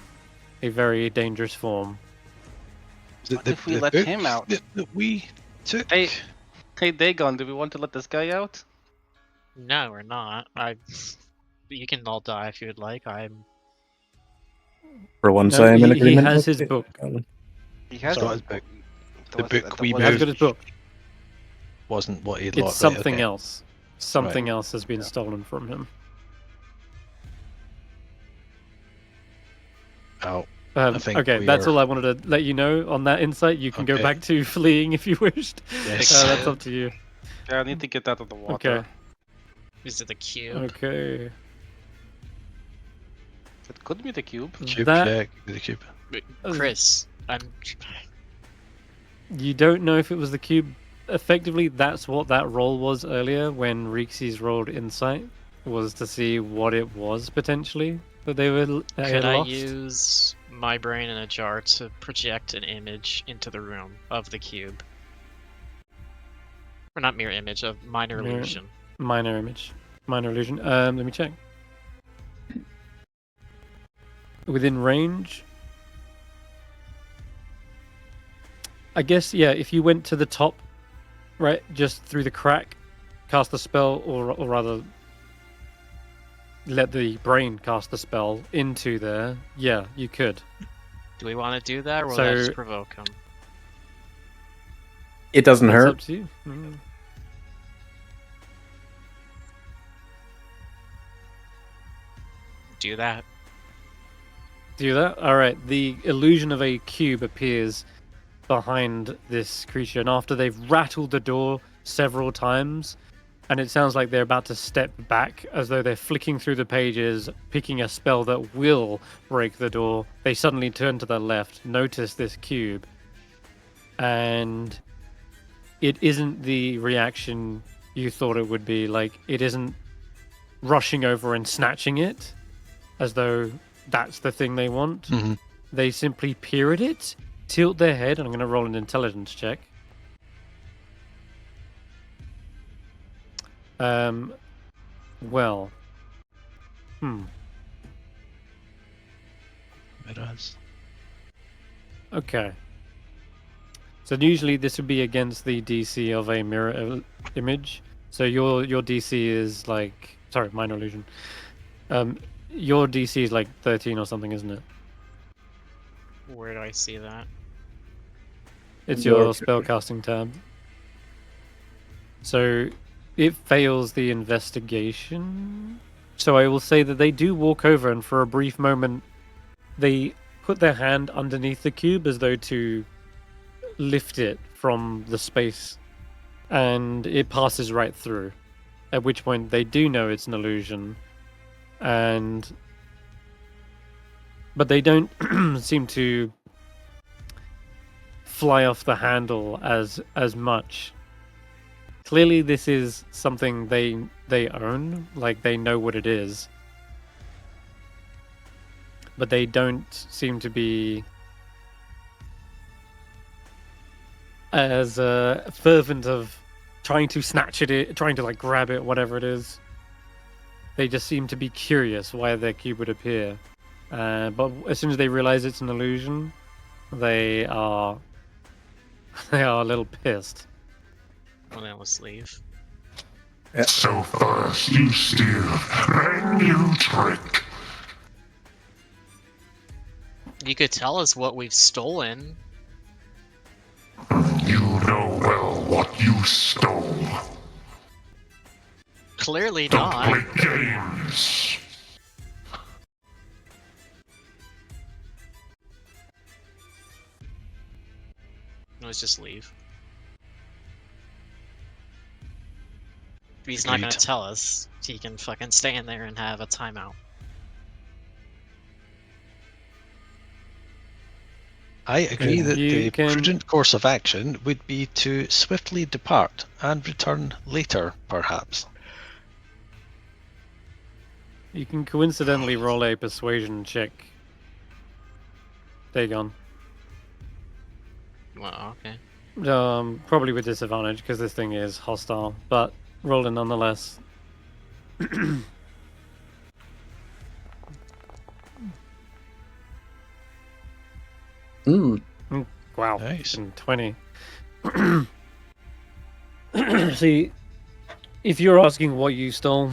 Speaker 1: a very dangerous form.
Speaker 4: What if we let him out?
Speaker 5: That we took.
Speaker 4: Hey, Dagon, do we want to let this guy out?
Speaker 3: No, we're not. You can all die if you would like.
Speaker 6: For once,
Speaker 1: No,
Speaker 6: I am in
Speaker 1: he
Speaker 6: agreement.
Speaker 1: has
Speaker 6: with
Speaker 1: his
Speaker 6: you.
Speaker 1: book.
Speaker 4: He has
Speaker 5: So
Speaker 4: his
Speaker 5: the
Speaker 4: book.
Speaker 5: book we
Speaker 1: He has
Speaker 5: moved
Speaker 1: got his book.
Speaker 5: wasn't what he'd
Speaker 1: It's
Speaker 5: lost.
Speaker 1: something else. Something
Speaker 5: Right.
Speaker 1: else has been stolen from him.
Speaker 5: Oh, I think
Speaker 1: Okay,
Speaker 5: we
Speaker 1: that's
Speaker 5: are-
Speaker 1: all I wanted to let you know on that insight. You can go
Speaker 5: Okay.
Speaker 1: back to fleeing if you wished.
Speaker 5: Yes.
Speaker 1: That's up to you.
Speaker 4: Yeah, I need to get out of the water.
Speaker 1: Okay.
Speaker 3: Is it the cube?
Speaker 1: Okay.
Speaker 4: It could be the cube.
Speaker 5: Cube,
Speaker 1: That-
Speaker 5: yeah, the cube.
Speaker 3: Chris,
Speaker 1: You don't know if it was the cube. Effectively, that's what that roll was earlier when Reekses rolled insight, was to see what it was potentially that they were they
Speaker 3: could
Speaker 1: had
Speaker 3: I
Speaker 1: lost.
Speaker 3: use my brain in a jar to project an image into the room of the cube? Or not mirror image, of minor
Speaker 1: Mirror-
Speaker 3: illusion.
Speaker 1: Minor image. Minor illusion. Let me check. Within range? I guess, yeah, if you went to the top, right, just through the crack, cast the spell, or rather, let the brain cast the spell into there, yeah, you could.
Speaker 3: Do we want to do that, or will
Speaker 1: So-
Speaker 3: that just provoke him?
Speaker 6: It doesn't
Speaker 1: It's
Speaker 6: hurt.
Speaker 1: up to you.
Speaker 3: Do that.
Speaker 1: Do that? Alright, the illusion of a cube appears behind this creature, and after they've rattled the door several times, and it sounds like they're about to step back as though they're flicking through the pages, picking a spell that will break the door, they suddenly turn to the left, notice this cube, and it isn't the reaction you thought it would be. Like, it isn't rushing over and snatching it as though that's the thing they want.
Speaker 5: Mhm.
Speaker 1: They simply peer at it, tilt their head, and I'm going to roll an intelligence check. Well.
Speaker 5: Whereas,
Speaker 1: Okay. So usually this would be against the DC of a mirror image. So your DC is like, sorry, minor illusion. Your DC is like 13 or something, isn't it?
Speaker 3: Where do I see that?
Speaker 1: It's
Speaker 6: Your-
Speaker 1: your spellcasting tab. So it fails the investigation. So I will say that they do walk over, and for a brief moment, they put their hand underneath the cube as though to lift it from the space, and it passes right through. At which point they do know it's an illusion, but they don't seem to fly off the handle as much. Clearly, this is something they own, like they know what it is, but they don't seem to be as fervent of trying to snatch it, trying to like grab it, whatever it is. They just seem to be curious why their cube would appear. But as soon as they realize it's an illusion, they are a little pissed.
Speaker 3: When I was leave.
Speaker 7: So first you steal, then you trick.
Speaker 3: You could tell us what we've stolen.
Speaker 7: You know well what you stole.
Speaker 3: Clearly
Speaker 7: Don't
Speaker 3: not.
Speaker 7: play games.
Speaker 3: Let's just leave. If he's not gonna
Speaker 5: Agreed.
Speaker 3: tell us, he can fucking stay in there and have a timeout.
Speaker 5: I agree that
Speaker 1: You
Speaker 5: the
Speaker 1: can-
Speaker 5: prudent course of action would be to swiftly depart and return later, perhaps.
Speaker 1: You can coincidentally roll a persuasion check. Dagon.
Speaker 3: Well, okay.
Speaker 1: Probably with disadvantage because this thing is hostile, but roll it nonetheless.
Speaker 6: Hmm.
Speaker 1: Wow,
Speaker 5: Nice.
Speaker 1: and 20. See, if you're asking what you stole,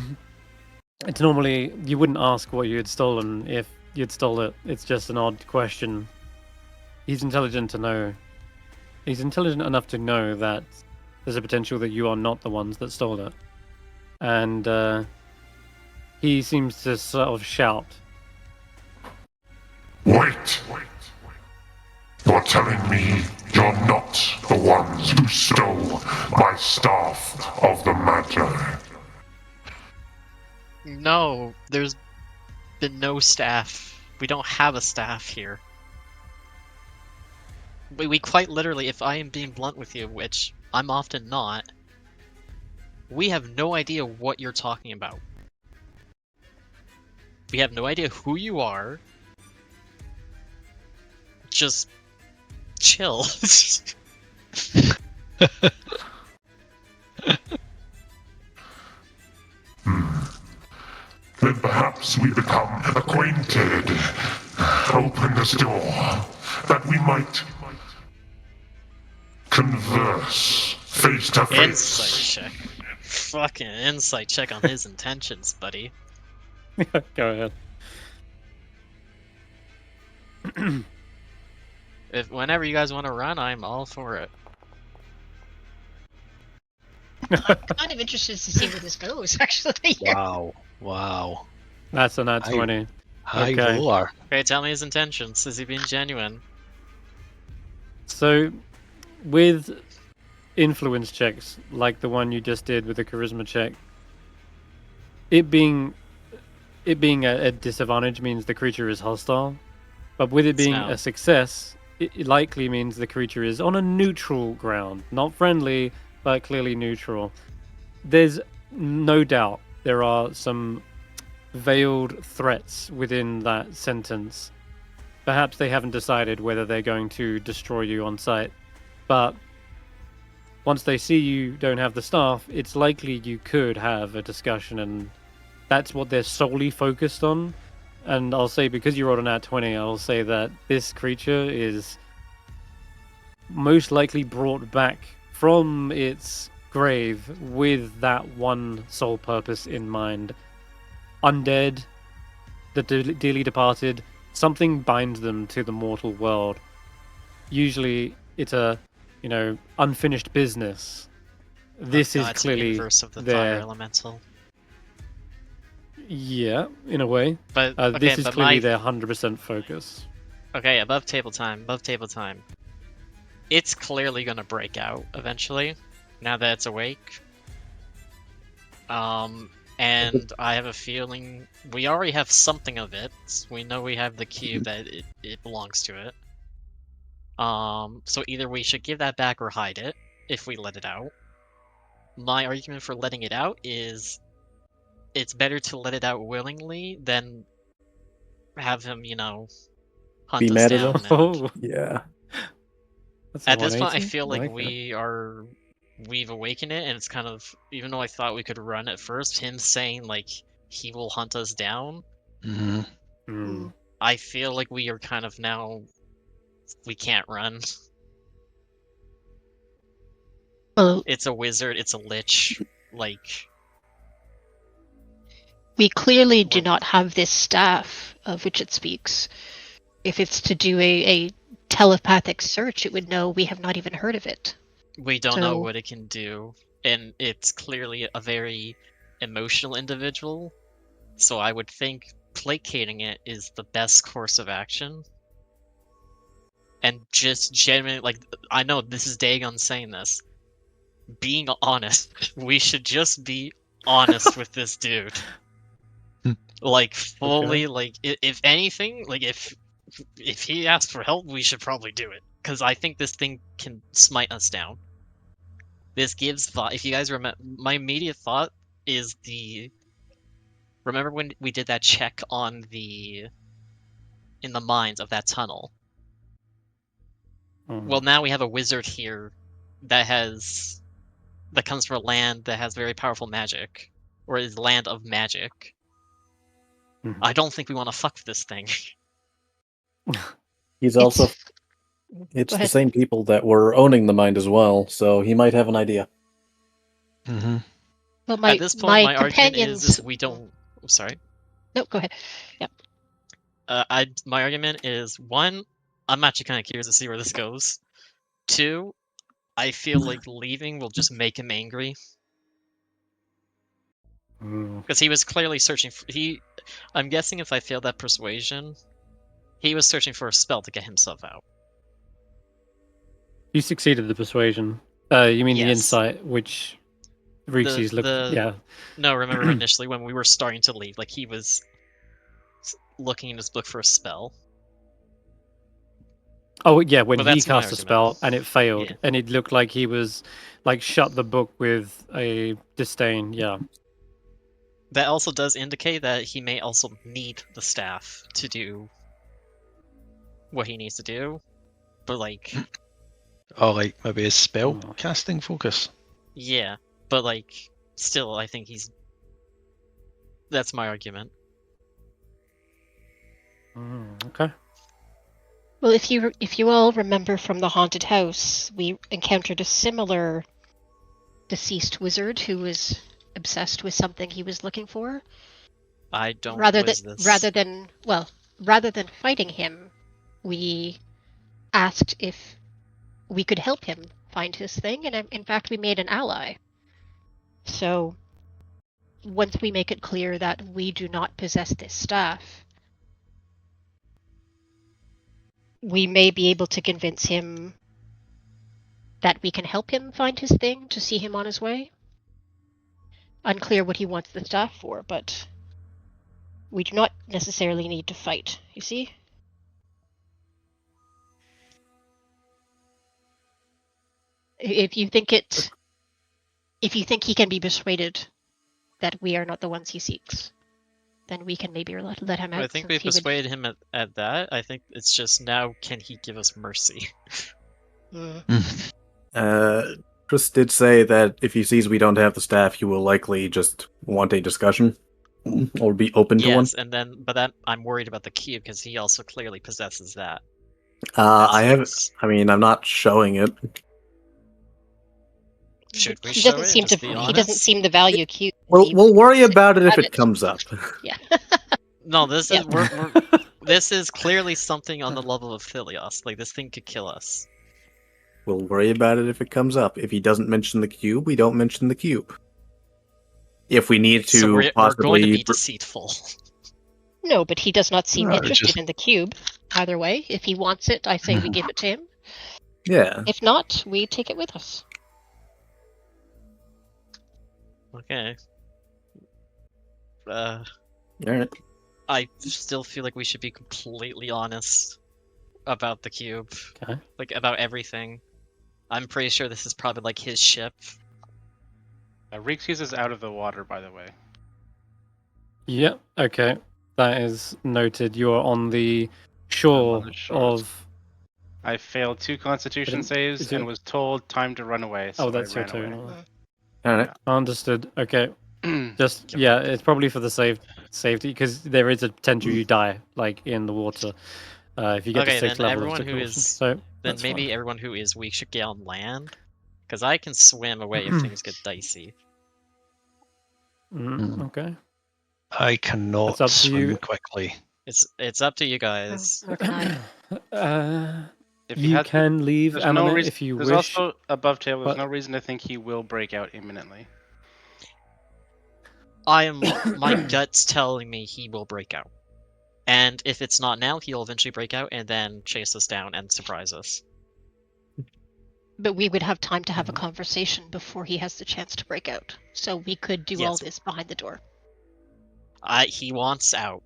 Speaker 1: it's normally you wouldn't ask what you had stolen if you'd stole it. It's just an odd question. He's intelligent to know. He's intelligent enough to know that there's a potential that you are not the ones that stole it, and he seems to sort of shout.
Speaker 7: Wait. You're telling me you're not the ones who stole my staff of the Magi.
Speaker 3: No, there's been no staff. We don't have a staff here. We quite literally, if I am being blunt with you, which I'm often not, we have no idea what you're talking about. We have no idea who you are. Just chill.
Speaker 7: Then perhaps we become acquainted. Open this door, that we might converse face to face.
Speaker 3: Insight check. Fucking insight check on his intentions, buddy.
Speaker 1: Go ahead.
Speaker 3: Whenever you guys want to run, I'm all for it.
Speaker 2: I'm kind of interested to see where this goes, actually.
Speaker 5: Wow.
Speaker 1: That's a nat 20.
Speaker 5: High
Speaker 1: Okay.
Speaker 5: roller.
Speaker 3: Okay, tell me his intentions. Is he being genuine?
Speaker 1: So, with influence checks, like the one you just did with the charisma check, it being a disadvantage means the creature is hostile, but with it being
Speaker 3: So-
Speaker 1: a success, it likely means the creature is on a neutral ground, not friendly, but clearly neutral. There's no doubt there are some veiled threats within that sentence. Perhaps they haven't decided whether they're going to destroy you on sight, but once they see you don't have the staff, it's likely you could have a discussion, and that's what they're solely focused on. And I'll say, because you rolled a nat 20, I'll say that this creature is most likely brought back from its grave with that one sole purpose in mind. Undead, the dearly departed, something binds them to the mortal world. Usually it's a, unfinished business. This is
Speaker 3: It's
Speaker 1: clearly
Speaker 3: the inverse of the
Speaker 1: their...
Speaker 3: fire elemental.
Speaker 1: Yeah, in a way.
Speaker 3: But
Speaker 1: This is
Speaker 3: but
Speaker 1: clearly
Speaker 3: my
Speaker 1: their 100% focus.
Speaker 3: Okay, above table time. It's clearly gonna break out eventually, now that it's awake. And I have a feeling we already have something of it. We know we have the cube that it belongs to it. So either we should give that back or hide it, if we let it out. My argument for letting it out is it's better to let it out willingly than have him, hunt
Speaker 6: Be
Speaker 3: us
Speaker 6: mad at
Speaker 3: down.
Speaker 6: us?
Speaker 3: And
Speaker 1: Oh,
Speaker 6: Yeah.
Speaker 1: that's a
Speaker 3: at this point, I
Speaker 1: 180.
Speaker 3: feel like
Speaker 1: Okay.
Speaker 3: we've awakened it, and it's kind of, even though I thought we could run at first, him saying like he will hunt us down,
Speaker 5: Mm-hmm.
Speaker 1: Mm.
Speaker 3: I feel like we are kind of now, we can't run.
Speaker 2: Well,
Speaker 3: It's a wizard, it's a lich, like,
Speaker 2: we clearly do
Speaker 3: We're-
Speaker 2: not have this staff of which it speaks. If it's to do a telepathic search, it would know we have not even heard of it.
Speaker 3: we don't know
Speaker 2: So-
Speaker 3: what it can do, and it's clearly a very emotional individual, so I would think placating it is the best course of action. And just genuinely, like, I know this is Dagon saying this, being honest, we should just be honest with this dude. Like, fully, like, if anything, like, if he asks for help, we should probably do it. Because I think this thing can smite us down. This gives thought. If you guys remember, my immediate thought is remember when we did that check on in the mines of that tunnel?
Speaker 1: Mm.
Speaker 3: Well, now we have a wizard here that comes from a land that has very powerful magic, or is land of magic.
Speaker 1: Mhm.
Speaker 3: I don't think we want to fuck with this thing.
Speaker 6: He's also.
Speaker 2: It's-
Speaker 6: It's
Speaker 2: Go
Speaker 6: the
Speaker 2: ahead.
Speaker 6: same people that were owning the mind as well, so he might have an idea.
Speaker 5: Mm-hmm.
Speaker 2: Well, my
Speaker 3: At this point, my argument
Speaker 2: companions.
Speaker 3: is we don't. Sorry.
Speaker 2: No, go ahead.
Speaker 3: My argument is, one, I'm actually kind of curious to see where this goes. Two, I feel like leaving will just make him angry,
Speaker 1: Mm.
Speaker 3: because he was clearly searching for I'm guessing if I failed that persuasion, he was searching for a spell to get himself out.
Speaker 1: You succeeded the persuasion. You mean the
Speaker 3: Yes.
Speaker 1: insight, which Reekses looked. Yeah.
Speaker 3: No, remember initially when we were starting to leave, like he was looking in his book for a spell.
Speaker 1: Oh yeah, when
Speaker 3: Well,
Speaker 1: he
Speaker 3: that's my
Speaker 1: cast a
Speaker 3: argument.
Speaker 1: spell and it failed,
Speaker 3: Yeah.
Speaker 1: and it looked like he was like shut the book with a disdain. Yeah.
Speaker 3: That also does indicate that he may also need the staff to do what he needs to do. But like,
Speaker 5: Or like maybe his spell
Speaker 1: Oh.
Speaker 5: casting focus.
Speaker 3: yeah. But like, still, I think that's my argument.
Speaker 1: Okay.
Speaker 2: Well, if you all remember from the haunted house, we encountered a similar deceased wizard who was obsessed with something he was looking for.
Speaker 3: I don't.
Speaker 2: Rather
Speaker 3: what is
Speaker 2: than
Speaker 3: this?
Speaker 2: rather than fighting him, we asked if we could help him find his thing, and in fact, we made an ally. So, once we make it clear that we do not possess this staff, we may be able to convince him that we can help him find his thing to see him on his way. Unclear what he wants the staff for, but we do not necessarily need to fight, you see? If you think he can be persuaded that we are not the ones he seeks, then we can maybe let him out.
Speaker 3: I think we
Speaker 2: since he would-
Speaker 3: persuaded him at that. I think it's just now, can he give us mercy?
Speaker 6: Chris did say that if he sees we don't have the staff, he will likely just want a discussion or be open to one.
Speaker 3: Yes, and then, but that I'm worried about the cube because he also clearly possesses that.
Speaker 6: I'm not showing it.
Speaker 3: Should we
Speaker 2: He
Speaker 3: show
Speaker 2: doesn't
Speaker 3: it?
Speaker 2: seem
Speaker 3: Just
Speaker 2: to.
Speaker 3: be
Speaker 2: He doesn't
Speaker 3: honest?
Speaker 2: seem to value cute.
Speaker 6: We'll worry about it if it comes up.
Speaker 2: Yeah.
Speaker 3: No, this
Speaker 2: Yeah.
Speaker 3: is this is clearly something on the level of Philios. Like, this thing could kill us.
Speaker 6: We'll worry about it if it comes up. If he doesn't mention the cube, we don't mention the cube. If we need to
Speaker 3: So we're
Speaker 6: possibly
Speaker 3: going to be deceitful.
Speaker 2: No, but he does not seem
Speaker 5: No,
Speaker 2: interested
Speaker 5: just-
Speaker 2: in the cube. Either way, if he wants it, I say we give it to him.
Speaker 6: Yeah.
Speaker 2: If not, we take it with us.
Speaker 3: Okay.
Speaker 6: Alright.
Speaker 3: I still feel like we should be completely honest about the cube.
Speaker 1: Okay.
Speaker 3: Like, about everything. I'm pretty sure this is probably, like, his ship.
Speaker 4: Reekses is out of the water, by the way.
Speaker 1: Yep. Okay. That is noted. You are on the shore
Speaker 4: the shores.
Speaker 1: of.
Speaker 4: I failed 2 Constitution
Speaker 1: Is
Speaker 4: saves
Speaker 1: it-
Speaker 4: and was told time to run away. So
Speaker 1: Oh, that's
Speaker 4: I
Speaker 1: your
Speaker 4: ran
Speaker 1: turn.
Speaker 4: away.
Speaker 6: Alright.
Speaker 1: Understood. Okay.
Speaker 4: away.
Speaker 1: Just yeah, it's probably for the safety because there is a potential you die like in the water if you get
Speaker 3: Okay,
Speaker 1: to 6th
Speaker 3: then
Speaker 1: level
Speaker 3: everyone
Speaker 1: of
Speaker 3: who
Speaker 1: difficulty.
Speaker 3: is-
Speaker 1: So
Speaker 3: Then
Speaker 1: that's
Speaker 3: maybe
Speaker 1: fine.
Speaker 3: everyone who is weak should get on land. Because I can swim away if things get dicey.
Speaker 1: Okay.
Speaker 5: I cannot
Speaker 1: That's up to
Speaker 5: swim
Speaker 1: you.
Speaker 5: quickly.
Speaker 3: It's up to you guys.
Speaker 2: Or can I?
Speaker 4: If
Speaker 1: You
Speaker 4: had to-
Speaker 1: can leave
Speaker 4: there's no
Speaker 1: Amonet
Speaker 4: reason.
Speaker 1: if you
Speaker 4: There's
Speaker 1: wish.
Speaker 4: also above table. There's
Speaker 1: but-
Speaker 4: no reason to think he will break out imminently.
Speaker 3: My gut's telling me he will break out. And if it's not now, he'll eventually break out and then chase us down and surprise us.
Speaker 2: But we would have time to have a conversation before he has the chance to break out. So we could do all
Speaker 3: Yes.
Speaker 2: this behind the door.
Speaker 3: He wants out.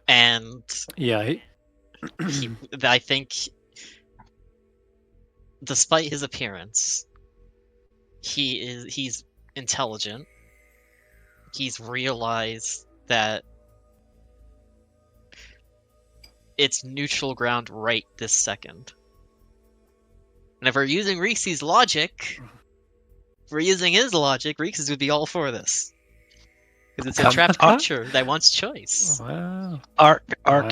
Speaker 3: And
Speaker 1: Yeah.
Speaker 3: I think, despite his appearance, he's intelligent. He's realized that it's neutral ground right this second. And if we're using Reekses' logic, if we're using his logic, Reekses would be all for this. Because it's a trapped creature that wants choice.
Speaker 1: Wow.
Speaker 5: Art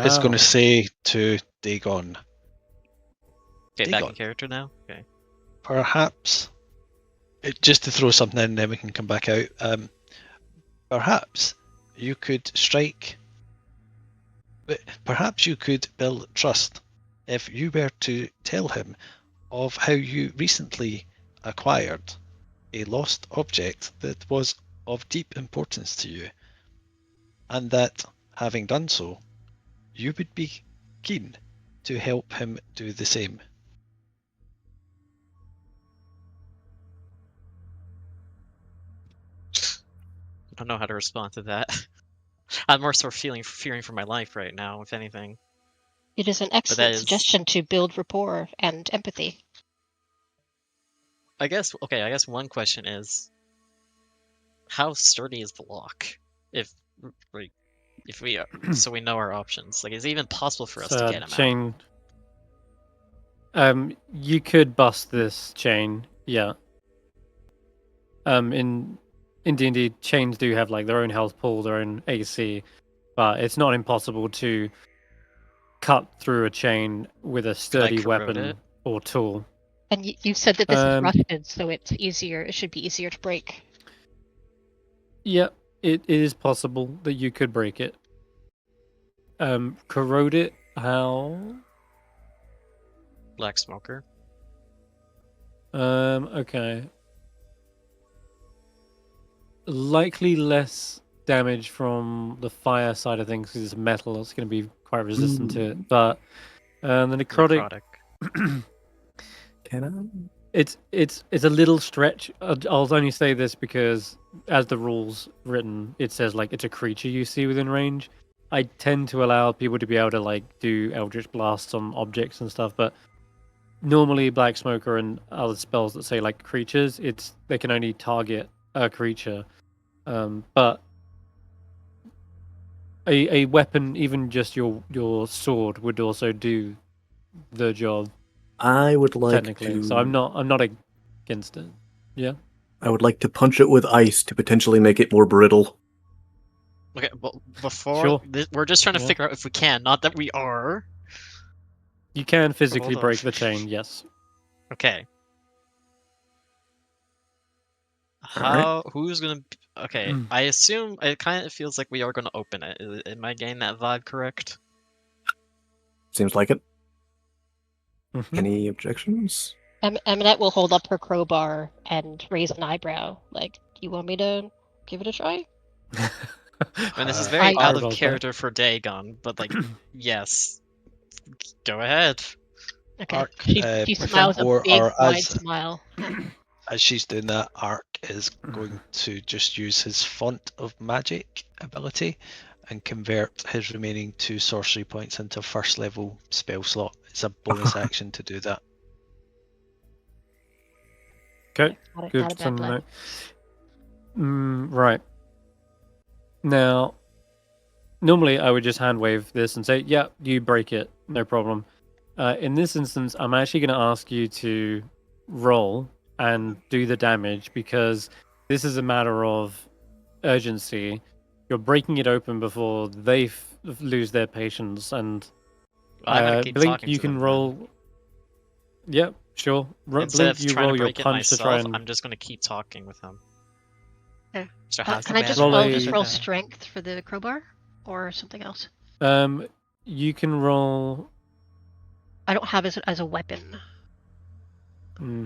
Speaker 5: is going
Speaker 1: Wow.
Speaker 5: to say to Dagon,
Speaker 3: Okay, back in
Speaker 5: Dagon.
Speaker 3: character now? Okay.
Speaker 5: perhaps, just to throw something in, then we can come back out. Perhaps you could strike. Perhaps you could build trust if you were to tell him of how you recently acquired a lost object that was of deep importance to you, and that, having done so, you would be keen to help him do the same.
Speaker 3: I don't know how to respond to that. I'm more sort of fearing for my life right now, if anything.
Speaker 2: It is an excellent
Speaker 3: is-
Speaker 2: suggestion to build rapport and empathy.
Speaker 3: I guess one question is, how sturdy is the lock? If we so we know our options. Like, is it even possible for us to get him out?
Speaker 1: Chain. You could bust this chain. Yeah. In D&D, chains do have like their own health pool, their own AC, but it's not impossible to cut through a chain with a sturdy
Speaker 3: corrode
Speaker 1: weapon
Speaker 3: it?
Speaker 1: or tool.
Speaker 2: And you said that this is
Speaker 1: Um,
Speaker 2: rusted, so it's easier. It should be easier to break.
Speaker 1: Yeah, it is possible that you could break it. Corrode it? How?
Speaker 3: Black smoker.
Speaker 1: Okay. Likely less damage from the fire side of things because it's metal. It's going to be quite resistant to it. But the necrotic,
Speaker 6: Can I?
Speaker 1: it's a little stretch. I'll only say this because as the rules written, it says like it's a creature you see within range. I tend to allow people to be able to like do Eldritch blasts on objects and stuff, but normally Black Smoker and other spells that say like creatures, they can only target a creature. But a weapon, even just your sword, would also do the job
Speaker 6: I would like
Speaker 1: technically.
Speaker 6: to.
Speaker 1: So I'm not against it. Yeah.
Speaker 6: I would like to punch it with ice to potentially make it more brittle.
Speaker 3: Okay, well, before
Speaker 1: Sure.
Speaker 3: we're just trying to
Speaker 1: Yeah.
Speaker 3: figure out if we can, not that we are.
Speaker 1: You can physically
Speaker 3: Hold on.
Speaker 1: break the chain, yes.
Speaker 3: Okay.
Speaker 6: Alright.
Speaker 3: Who's gonna? Okay,
Speaker 1: Mm.
Speaker 3: I assume it kind of feels like we are gonna open it. Am I getting that vibe correct?
Speaker 6: Seems like it.
Speaker 1: Mhm.
Speaker 6: Any objections?
Speaker 2: Amonet will hold up her crowbar and raise an eyebrow. Like, do you want me to give it a try?
Speaker 3: And this is very
Speaker 2: I-
Speaker 3: out
Speaker 1: Well
Speaker 3: of
Speaker 1: said.
Speaker 3: character for Dagon, but like, yes. Go ahead.
Speaker 2: Okay.
Speaker 5: Arc,
Speaker 2: She smiles a
Speaker 5: or
Speaker 2: big, wide
Speaker 5: as
Speaker 2: smile.
Speaker 5: she's doing that, Arc is going to just use his font of magic ability and convert his remaining 2 sorcery points into first level spell slot. It's a bonus action to do that.
Speaker 1: Okay,
Speaker 2: Not a
Speaker 1: good
Speaker 2: bad
Speaker 1: to
Speaker 2: plan.
Speaker 1: know. Right. Now, normally I would just hand wave this and say, yeah, you break it, no problem. In this instance, I'm actually going to ask you to roll and do the damage because this is a matter of urgency. You're breaking it open before they lose their patience, and
Speaker 3: I'm gonna keep
Speaker 1: Blink,
Speaker 3: talking
Speaker 1: you
Speaker 3: to
Speaker 1: can
Speaker 3: them,
Speaker 1: roll. Yep, sure.
Speaker 3: Instead
Speaker 1: Blink,
Speaker 3: of
Speaker 1: you
Speaker 3: trying
Speaker 1: roll
Speaker 3: to
Speaker 1: your
Speaker 3: break it
Speaker 1: punch to try
Speaker 3: myself,
Speaker 1: and
Speaker 3: I'm just gonna keep talking with them.
Speaker 2: Okay.
Speaker 3: So how's
Speaker 2: Can
Speaker 3: the
Speaker 2: I just
Speaker 3: magic
Speaker 1: Roll
Speaker 2: roll,
Speaker 1: a-
Speaker 2: roll strength for the crowbar or something else?
Speaker 1: You can roll.
Speaker 2: I don't have it as a weapon.
Speaker 1: Hmm.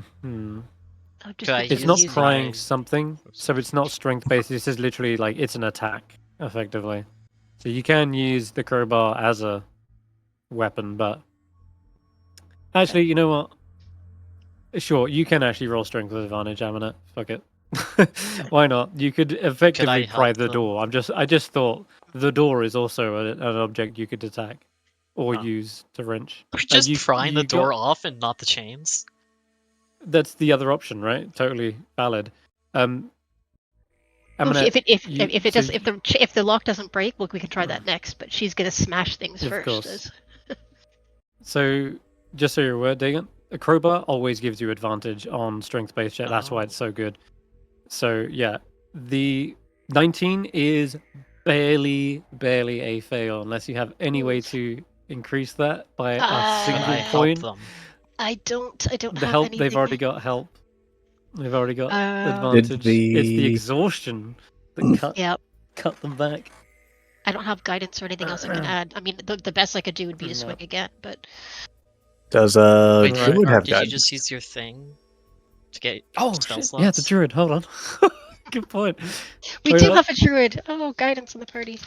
Speaker 2: I'll just
Speaker 3: Could I
Speaker 2: be
Speaker 1: It's
Speaker 3: use
Speaker 1: not
Speaker 2: using
Speaker 1: prying
Speaker 3: my-
Speaker 1: something, so it's not strength based. This is literally like it's an attack, effectively. So you can use the crowbar as a weapon, but actually, you know what? Sure, you can actually roll strength with advantage, Amonet. Fuck it. Why not? You could effectively pry
Speaker 3: help
Speaker 1: the
Speaker 3: them?
Speaker 1: door. I just thought the door is also an object you could attack or
Speaker 3: Oh.
Speaker 1: use to wrench.
Speaker 3: Just
Speaker 1: you-
Speaker 3: prying the
Speaker 1: you
Speaker 3: door
Speaker 1: got-
Speaker 3: off and not the chains?
Speaker 1: That's the other option, right? Totally valid.
Speaker 2: Well,
Speaker 1: Amonet,
Speaker 2: if the lock doesn't break, well, we can try that next. But she's gonna smash things
Speaker 1: Of
Speaker 2: first.
Speaker 1: course. So, just so you're aware, Dagon, a crowbar always gives you advantage on strength-based check. That's why it's so good. So, yeah, the 19 is barely a fail, unless you have any way to increase that by a
Speaker 3: Could I
Speaker 1: single
Speaker 3: help
Speaker 1: point.
Speaker 3: them?
Speaker 2: I don't
Speaker 1: The
Speaker 2: have
Speaker 1: help,
Speaker 2: anything.
Speaker 1: they've already got help. They've already got
Speaker 2: Did
Speaker 1: advantage. It's the
Speaker 6: the-
Speaker 1: exhaustion that
Speaker 2: Yep.
Speaker 1: cut them back.
Speaker 2: I don't have guidance or anything else I can add. I mean, the best I could do would be to
Speaker 1: No.
Speaker 2: swing again, but
Speaker 6: Does
Speaker 3: Wait,
Speaker 1: right.
Speaker 6: Druid
Speaker 3: Art,
Speaker 6: have
Speaker 3: did you
Speaker 6: guidance?
Speaker 3: just use your thing to get
Speaker 1: Oh,
Speaker 3: spell
Speaker 1: shit.
Speaker 3: slots?
Speaker 1: Yeah, the druid. Hold on. Good point.
Speaker 2: we
Speaker 1: Wait
Speaker 2: do
Speaker 1: up.
Speaker 2: have a druid. Oh, guidance in the party.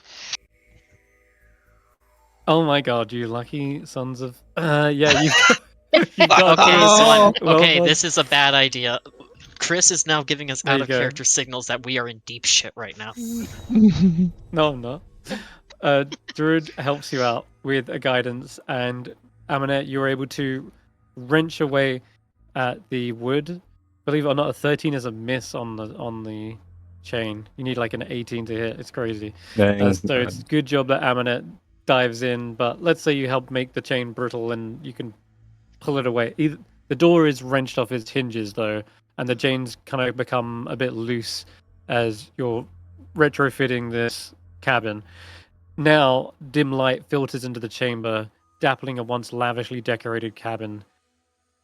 Speaker 1: Oh my god, you lucky sons of. Yeah, you. You got
Speaker 3: Okay,
Speaker 1: druid.
Speaker 3: so I'm
Speaker 1: Well
Speaker 3: okay.
Speaker 1: done.
Speaker 3: This is a bad idea. Chris is now giving us
Speaker 1: There
Speaker 3: out
Speaker 1: you
Speaker 3: of
Speaker 1: go.
Speaker 3: character signals that we are in deep shit right now.
Speaker 1: No, I'm not. Druid helps you out with a guidance, and Amonet, you're able to wrench away at the wood. Believe it or not, a 13 is a miss on the chain. You need like an 18 to hit. It's crazy.
Speaker 6: Dang.
Speaker 1: So it's good job that Amonet dives in. But let's say you help make the chain brittle, and you can pull it away. The door is wrenched off its hinges though, and the chains kind of become a bit loose as you're retrofitting this cabin. Now, dim light filters into the chamber, dappling a once lavishly decorated cabin.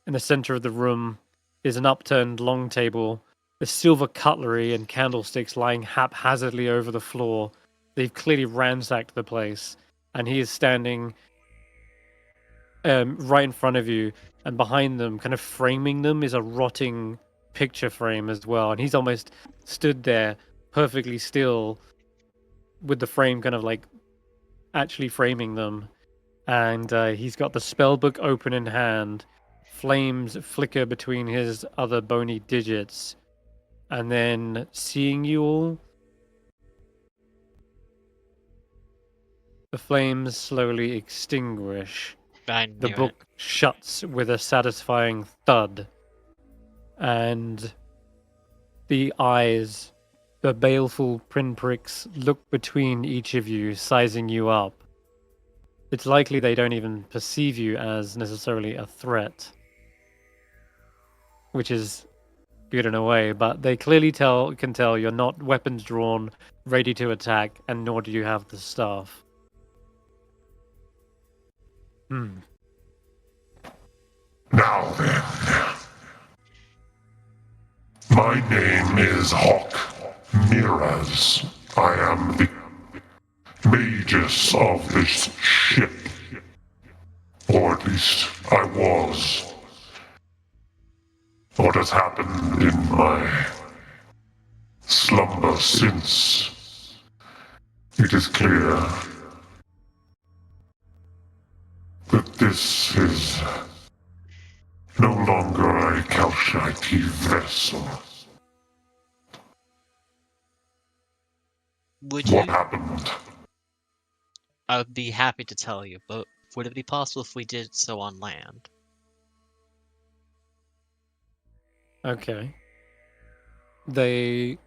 Speaker 1: In the center of the room is an upturned long table, with silver cutlery and candlesticks lying haphazardly over the floor. They've clearly ransacked the place, and he is standing right in front of you, and behind them, kind of framing them, is a rotting picture frame as well. And he's almost stood there perfectly still with the frame kind of like actually framing them. And he's got the spell book open in hand. Flames flicker between his other bony digits. And then, seeing you all, the flames slowly extinguish.
Speaker 3: I
Speaker 1: The
Speaker 3: knew it.
Speaker 1: book shuts with a satisfying thud. And the eyes, the baleful pinpricks, look between each of you, sizing you up. It's likely they don't even perceive you as necessarily a threat, which is good in a way, but they clearly can tell you're not weapons drawn, ready to attack, and nor do you have the staff.
Speaker 7: Now then. My name is Hawk Miraz. I am the magus of this ship. Or at least I was. What has happened in my slumber since It is clear that this is no longer a Kalshite vessel.
Speaker 3: Would
Speaker 7: What
Speaker 3: you?
Speaker 7: happened?
Speaker 3: I would be happy to tell you, but would it be possible if we did so on land?
Speaker 1: Okay. They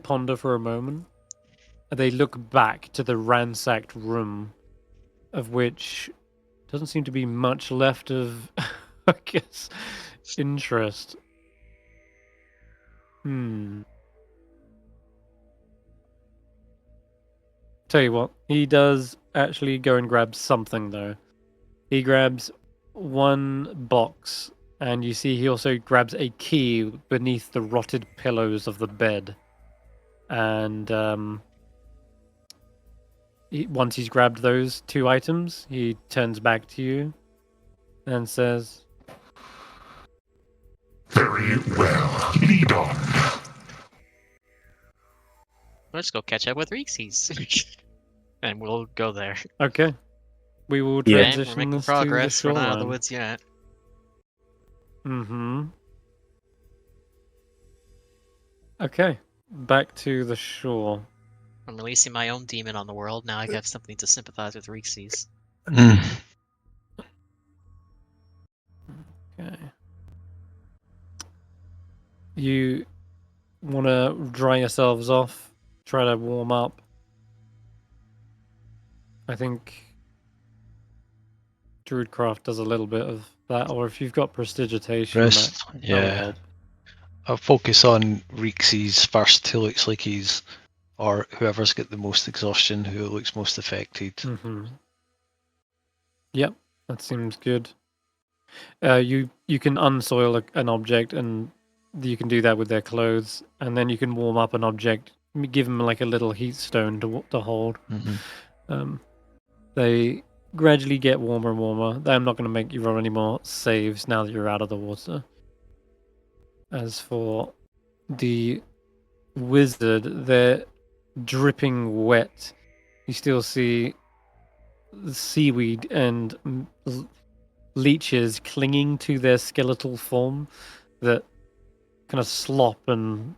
Speaker 1: ponder for a moment. They look back to the ransacked room, of which doesn't seem to be much left of, I guess, interest. Tell you what, he does actually go and grab something, though. He grabs one box, and you see he also grabs a key beneath the rotted pillows of the bed. And once he's grabbed those two items, he turns back to you and says,
Speaker 7: Very well. Lead on.
Speaker 3: Let's go catch up with Reekses. And we'll go there.
Speaker 1: okay, we will
Speaker 6: Yeah.
Speaker 3: We're
Speaker 1: transition
Speaker 3: making
Speaker 1: this to the
Speaker 3: progress. We're not out of the
Speaker 1: shoreline.
Speaker 3: woods yet.
Speaker 1: Mm-hmm. Okay, back to the shore.
Speaker 3: I'm releasing my own demon on the world. Now I have something to sympathize with Reekses.
Speaker 1: Okay. You want to dry yourselves off, try to warm up. I think Druidcraft does a little bit of that, or if you've got prestidigitation,
Speaker 5: Rest,
Speaker 1: that'll
Speaker 5: yeah.
Speaker 1: help.
Speaker 5: I'll focus on Reekses first, who looks like he's, or whoever's got the most exhaustion, who looks most affected.
Speaker 1: Mm-hmm. Yep, that seems good. You can unsoil an object, and you can do that with their clothes, and then you can warm up an object, give them like a little heat stone to hold.
Speaker 5: Mm-hmm.
Speaker 1: They gradually get warmer and warmer. I'm not going to make you roll any more saves now that you're out of the water. As for the wizard, they're dripping wet. You still see seaweed and leeches clinging to their skeletal form that kind of slop and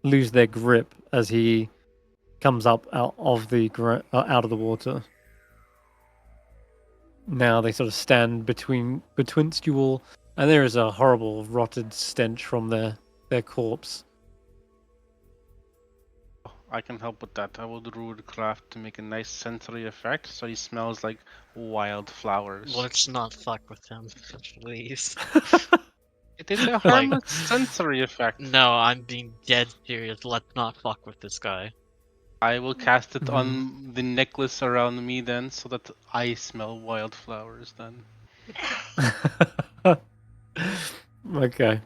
Speaker 1: lose their grip as he comes up out of the water. Now they sort of stand betwixt you all, and there is a horrible rotted stench from their corpse.
Speaker 4: I can help with that. I will Druidcraft to make a nice sensory effect, so he smells like wildflowers.
Speaker 3: Let's not fuck with him, please.
Speaker 4: It is a harmless sensory effect.
Speaker 3: No, I'm being dead serious. Let's not fuck with this guy.
Speaker 4: I will cast it on the necklace around me then, so that I smell wildflowers then.
Speaker 1: Okay.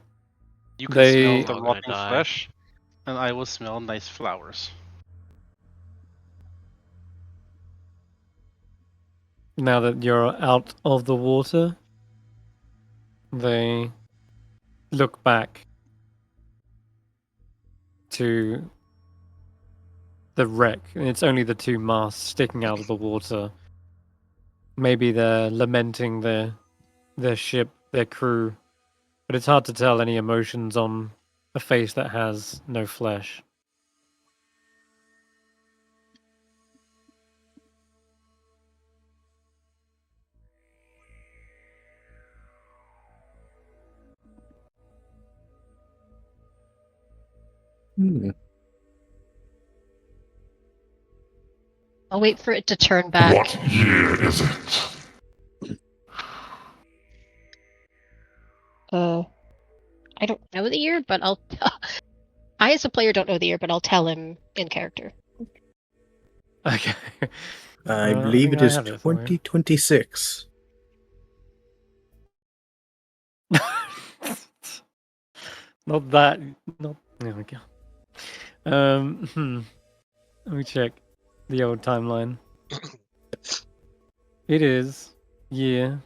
Speaker 4: You can
Speaker 1: They-
Speaker 4: smell
Speaker 3: All
Speaker 4: the
Speaker 3: gonna
Speaker 4: rotten
Speaker 3: die.
Speaker 4: flesh, and I will smell nice flowers.
Speaker 1: Now that you're out of the water, they look back to the wreck, and it's only the two masts sticking out of the water. Maybe they're lamenting their ship, their crew, but it's hard to tell any emotions on a face that has no flesh.
Speaker 2: I'll wait for it to turn back.
Speaker 7: What year is it?
Speaker 2: I don't know the year, but I as a player don't know the year, but I'll tell him in character.
Speaker 1: Okay.
Speaker 6: I
Speaker 1: I
Speaker 6: believe
Speaker 1: think
Speaker 6: it
Speaker 1: I
Speaker 6: is
Speaker 1: have it for you.
Speaker 6: 2026.
Speaker 1: Not that. Not. There we go. Let me check the old timeline. It is year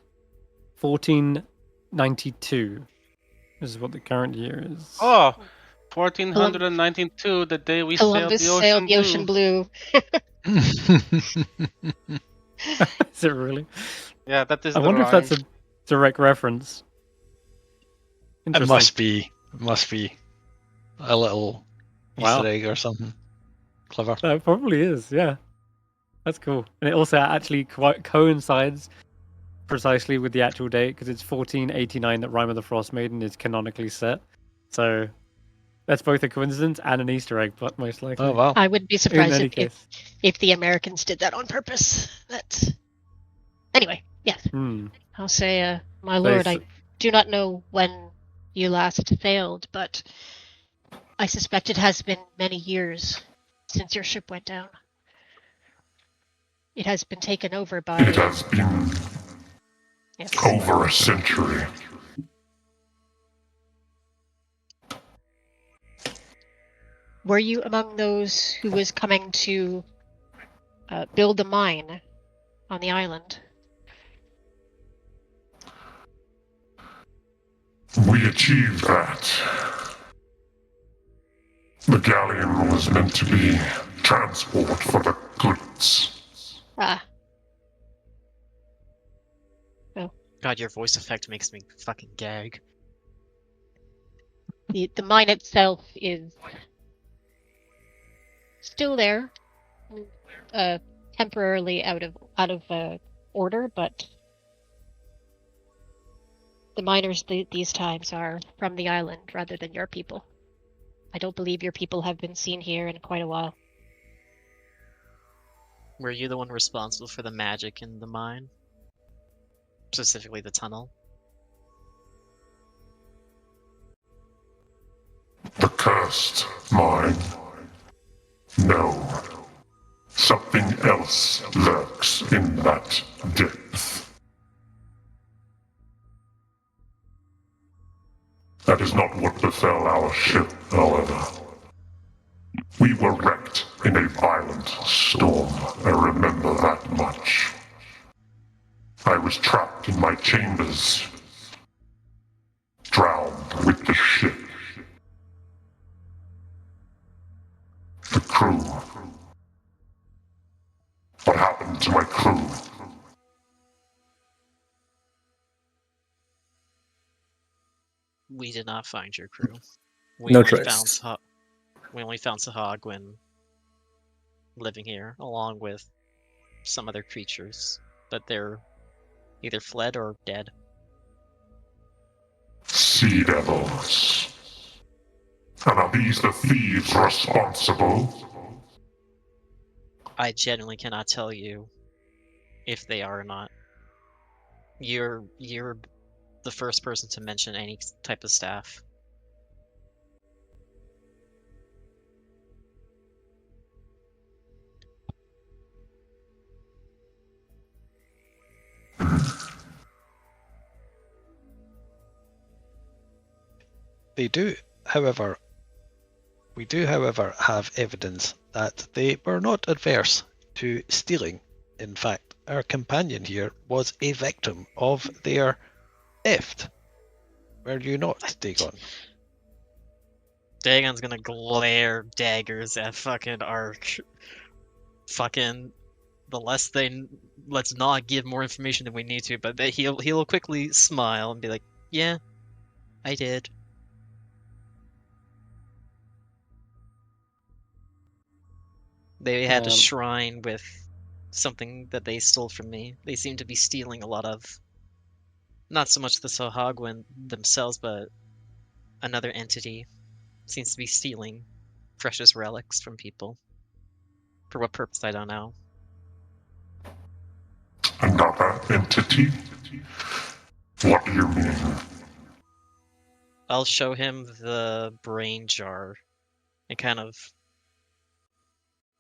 Speaker 1: 1492. This is what the current year is.
Speaker 4: Oh, 1492, the day we
Speaker 2: Columbus
Speaker 4: sailed the ocean
Speaker 2: blue.
Speaker 1: Is it really?
Speaker 4: Yeah, that is
Speaker 1: I
Speaker 4: the
Speaker 1: wonder if
Speaker 4: rhyme.
Speaker 1: that's a direct reference.
Speaker 5: It
Speaker 1: Interesting.
Speaker 5: must be a little
Speaker 1: Wow.
Speaker 5: Easter egg or something clever.
Speaker 1: That probably is, yeah. That's cool. And it also actually quite coincides precisely with the actual date, because it's 1489 that Rime of the Frost Maiden is canonically set. So that's both a coincidence and an Easter egg, but most likely.
Speaker 5: Oh wow!
Speaker 2: I wouldn't be
Speaker 1: In
Speaker 2: surprised
Speaker 1: any case.
Speaker 2: if the Americans did that on purpose. That's anyway. Yes,
Speaker 1: Hmm.
Speaker 2: I'll say, my
Speaker 1: They
Speaker 2: lord,
Speaker 1: s-
Speaker 2: I do not know when you last sailed, but I suspect it has been many years since your ship went down. It has been taken over
Speaker 7: It
Speaker 2: by.
Speaker 7: has been
Speaker 2: Yes.
Speaker 7: over a century.
Speaker 2: Were you among those who was coming to build a mine on the island?
Speaker 7: We achieved that. The galleon was meant to be transport for the goods.
Speaker 2: Ah,
Speaker 3: God, your voice effect makes me fucking gag.
Speaker 2: the mine itself is still there, temporarily out of order, but the miners these times are from the island rather than your people. I don't believe your people have been seen here in quite a while.
Speaker 3: Were you the one responsible for the magic in the mine? Specifically the tunnel?
Speaker 7: The cursed mine. No. Something else lurks in that depth. That is not what befell our ship, however. We were wrecked in a violent storm, I remember that much. I was trapped in my chambers, drowned with the ship. The crew. What happened to my crew?
Speaker 3: We did not find your crew.
Speaker 6: No
Speaker 3: only
Speaker 6: trace.
Speaker 3: We only found Sahagwin living here, along with some other creatures, but they're either fled or dead.
Speaker 7: Sea devils. And are these the thieves responsible?
Speaker 3: I genuinely cannot tell you if they are or not. You're the first person to mention any type of staff.
Speaker 5: We do, however, have evidence that they were not adverse to stealing. In fact, our companion here was a victim of their theft. Were you not, Dagon?
Speaker 3: Dagon's gonna glare daggers at fucking Ark. Fucking let's not give more information than we need to, but he'll quickly smile and be like, "Yeah, I did." They had a shrine with something that they stole from me. They seem to be stealing a lot of, not so much the Sahagwin themselves, but another entity seems to be stealing precious relics from people. For what purpose, I don't know.
Speaker 7: Another entity? What do you mean?
Speaker 3: I'll show him the brain jar and kind of,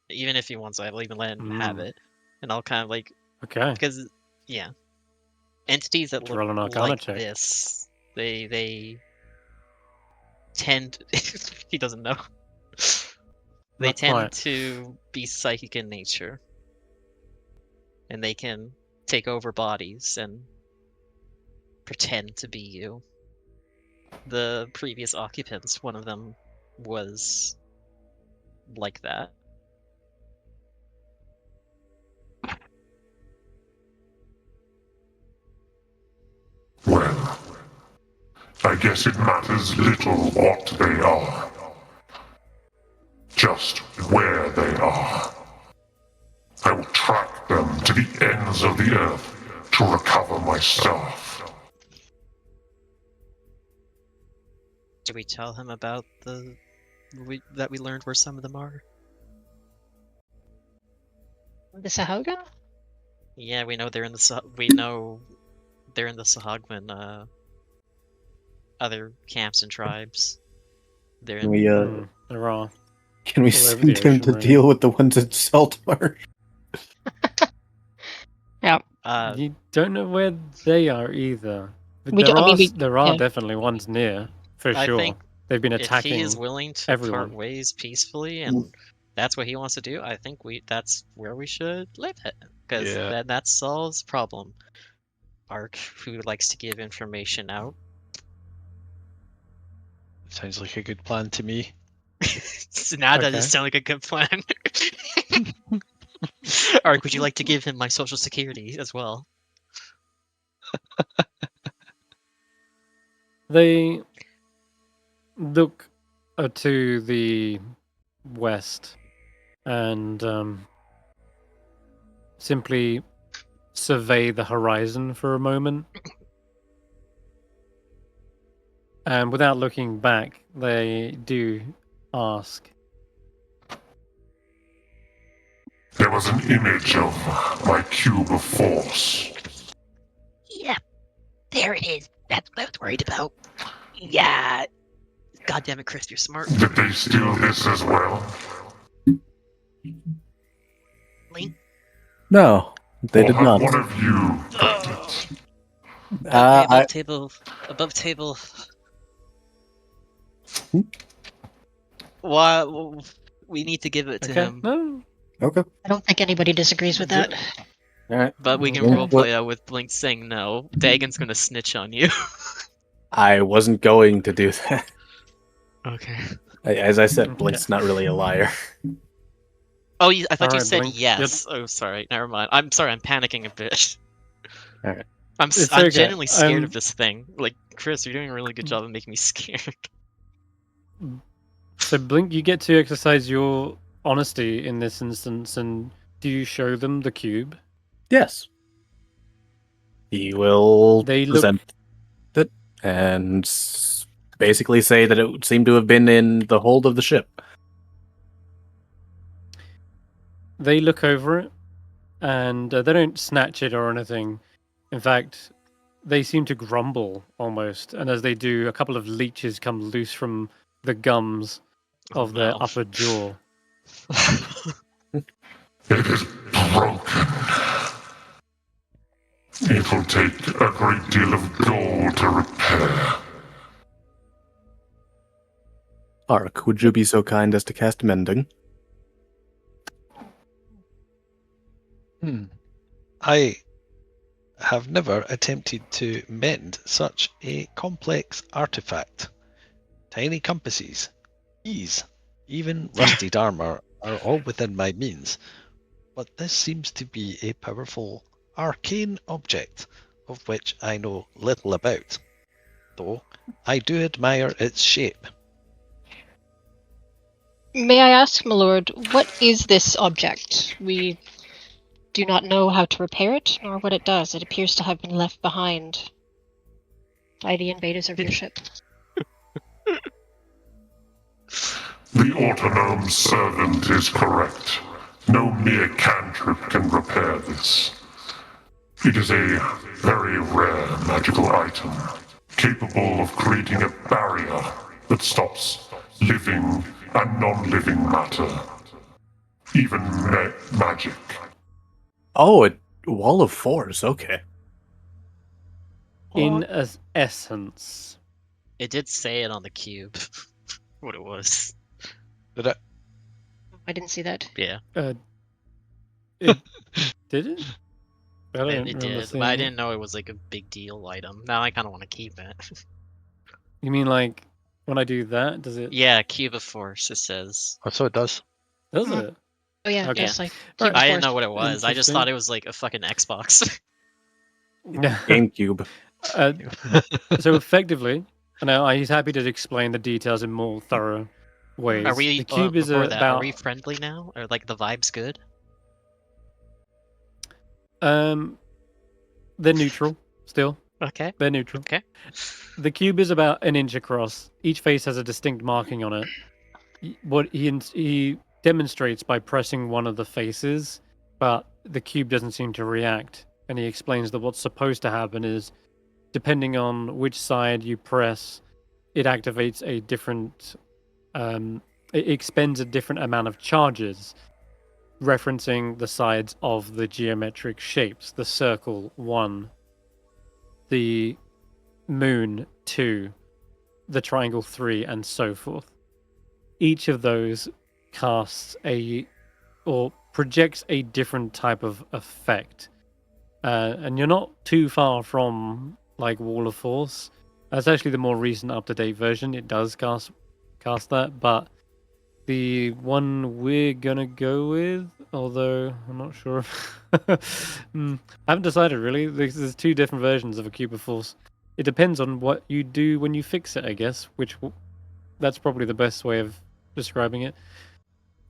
Speaker 3: even if he wants, I'll even let him have it. And I'll kind of like,
Speaker 1: Okay.
Speaker 3: because, yeah, entities that
Speaker 1: Roll an
Speaker 3: look
Speaker 1: Arcana
Speaker 3: like
Speaker 1: check.
Speaker 3: this, they tend, he doesn't know, they
Speaker 1: Not
Speaker 3: tend
Speaker 1: quite.
Speaker 3: to be psychic in nature. And they can take over bodies and pretend to be you. The previous occupants, one of them was like that.
Speaker 7: Well, I guess it matters little what they are. Just where they are. I will track them to the ends of the earth to recover my staff.
Speaker 3: Do we tell him about that we learned where some of them are?
Speaker 2: The Sahagin?
Speaker 3: Yeah, we know they're in the we know they're in the Sahagin, other camps and tribes. They're in...
Speaker 1: There are.
Speaker 6: Can we
Speaker 1: All over
Speaker 6: send
Speaker 1: the
Speaker 6: him
Speaker 1: ocean,
Speaker 6: to
Speaker 1: really.
Speaker 6: deal with the ones at Saltmarsh?
Speaker 2: Yeah.
Speaker 1: You don't know where they are either. But
Speaker 2: We
Speaker 1: there
Speaker 2: do- I
Speaker 1: are,
Speaker 2: mean, we-
Speaker 1: there are
Speaker 2: yeah.
Speaker 1: definitely ones near, for
Speaker 3: I
Speaker 1: sure.
Speaker 3: think
Speaker 1: They've been
Speaker 3: if
Speaker 1: attacking
Speaker 3: he is willing to
Speaker 1: everyone.
Speaker 3: part ways peacefully and that's what he wants to do, I think that's where we should leave it. Because
Speaker 5: Yeah.
Speaker 3: that solves the problem. Ark, who likes to give information out.
Speaker 5: Sounds like a good plan to me.
Speaker 3: So now that
Speaker 1: Okay.
Speaker 3: doesn't sound like a good plan. Ark, would you like to give him my social security as well?
Speaker 1: They look to the west and simply survey the horizon for a moment. And without looking back, they do ask,
Speaker 7: There was an image of my cube of force.
Speaker 3: Yeah, there it is. That's what I was worried about. Yeah. God damn it, Chris, you're smart.
Speaker 7: Did they steal this as well?
Speaker 3: Link?
Speaker 6: No, they
Speaker 7: Or
Speaker 6: did
Speaker 7: have
Speaker 6: not.
Speaker 7: one of you got it?
Speaker 3: Okay,
Speaker 6: I-
Speaker 3: above table.
Speaker 6: Hmm?
Speaker 3: Why? We need to give it to
Speaker 1: okay,
Speaker 3: him,
Speaker 1: no,
Speaker 6: Okay.
Speaker 2: I don't think anybody disagrees with that.
Speaker 6: All right.
Speaker 3: but we can
Speaker 6: Yeah,
Speaker 3: roleplay that with Blink saying no. Dagon's gonna snitch on you.
Speaker 6: I wasn't going to do that.
Speaker 3: Okay.
Speaker 6: As I said,
Speaker 1: Okay.
Speaker 6: Blink's not really a liar.
Speaker 3: Oh, I thought you
Speaker 1: Alright,
Speaker 3: said
Speaker 1: Blink,
Speaker 3: yes. Oh, sorry. Never mind. I'm sorry. I'm panicking a bit.
Speaker 6: Alright.
Speaker 3: I'm
Speaker 1: It's
Speaker 3: I'm
Speaker 1: okay.
Speaker 3: genuinely scared of this thing. Like, Chris, you're doing a really good job of making me scared.
Speaker 1: So Blink, you get to exercise your honesty in this instance, and do you show them the cube?
Speaker 6: Yes. He will
Speaker 1: They look.
Speaker 6: present it and basically say that it seemed to have been in the hold of the ship.
Speaker 1: They look over it, and they don't snatch it or anything. In fact, they seem to grumble almost, and as they do, a couple of leeches come loose from the gums of their
Speaker 3: no.
Speaker 1: upper jaw.
Speaker 7: It is broken. It will take a great deal of gold to repair.
Speaker 6: Ark, would you be so kind as to cast Mending?
Speaker 5: I have never attempted to mend such a complex artifact. Tiny compasses, keys, even rusted armor are all within my means, but this seems to be a powerful arcane object of which I know little about, though I do admire its shape.
Speaker 2: May I ask, my lord, what is this object? We do not know how to repair it, nor what it does. It appears to have been left behind by the invaders of your ship.
Speaker 7: The autonome servant is correct. No mere cantrip can repair this. It is a very rare magical item, capable of creating a barrier that stops living and non-living matter. Even magic.
Speaker 6: Oh, a wall of force, okay.
Speaker 1: In essence,
Speaker 3: It did say it on the cube. What it was.
Speaker 5: Did it?
Speaker 2: I didn't see that.
Speaker 3: Yeah,
Speaker 1: it did it? I don't
Speaker 3: it
Speaker 1: remember
Speaker 3: did.
Speaker 1: seeing
Speaker 3: But I
Speaker 1: it.
Speaker 3: didn't know it was like a big deal item. Now I kind of want to keep it.
Speaker 1: You mean like When I do that, does it?
Speaker 3: Yeah, cube of force, it says.
Speaker 5: Oh, so it does.
Speaker 1: Does
Speaker 2: Mhm.
Speaker 1: it?
Speaker 2: Oh yeah,
Speaker 1: Okay.
Speaker 2: just like
Speaker 1: Right.
Speaker 2: cube
Speaker 3: I
Speaker 2: of
Speaker 3: didn't know
Speaker 2: force.
Speaker 3: what it was. I just
Speaker 1: Interesting.
Speaker 3: thought it was like a fucking Xbox.
Speaker 6: GameCube.
Speaker 1: So effectively, now he's happy to explain the details in more thorough ways.
Speaker 3: Are we,
Speaker 1: the cube is
Speaker 3: before that,
Speaker 1: about
Speaker 3: are we friendly now? Or like the vibe's good?
Speaker 1: they're neutral still.
Speaker 3: Okay.
Speaker 1: They're neutral.
Speaker 3: Okay.
Speaker 1: The cube is about an inch across. Each face has a distinct marking on it. What he demonstrates by pressing one of the faces, but the cube doesn't seem to react. And he explains that what's supposed to happen is, depending on which side you press, it activates a different. It expends a different amount of charges, referencing the sides of the geometric shapes. The circle 1, the moon 2, the triangle 3, and so forth. Each of those casts or projects a different type of effect. And you're not too far from like Wall of Force. That's actually the more recent up-to-date version. It does cast that, but the one we're gonna go with, although I'm not sure. I haven't decided really. There's 2 different versions of a cube of force. It depends on what you do when you fix it, I guess. That's probably the best way of describing it.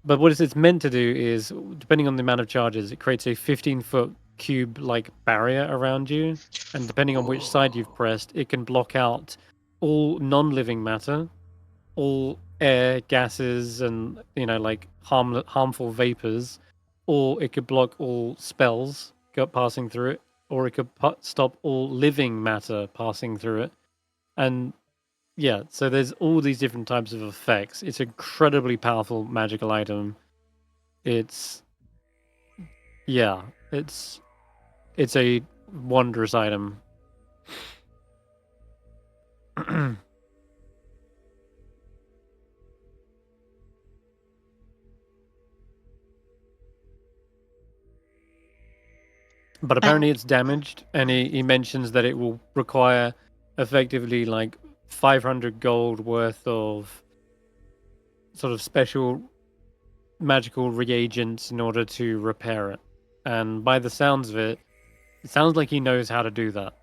Speaker 1: But what it's meant to do is, depending on the amount of charges, it creates a 15-foot cube-like barrier around you, and depending on which side you've pressed, it can block out all non-living matter, all air, gases, and like harmful vapors, or it could block all spells passing through it, or it could stop all living matter passing through it. And yeah, so there's all these different types of effects. It's an incredibly powerful magical item. It's a wondrous item. But apparently it's damaged, and he mentions that it will require effectively like 500 gold worth of sort of special magical reagents in order to repair it. And by the sounds of it, it sounds like he knows how to do that.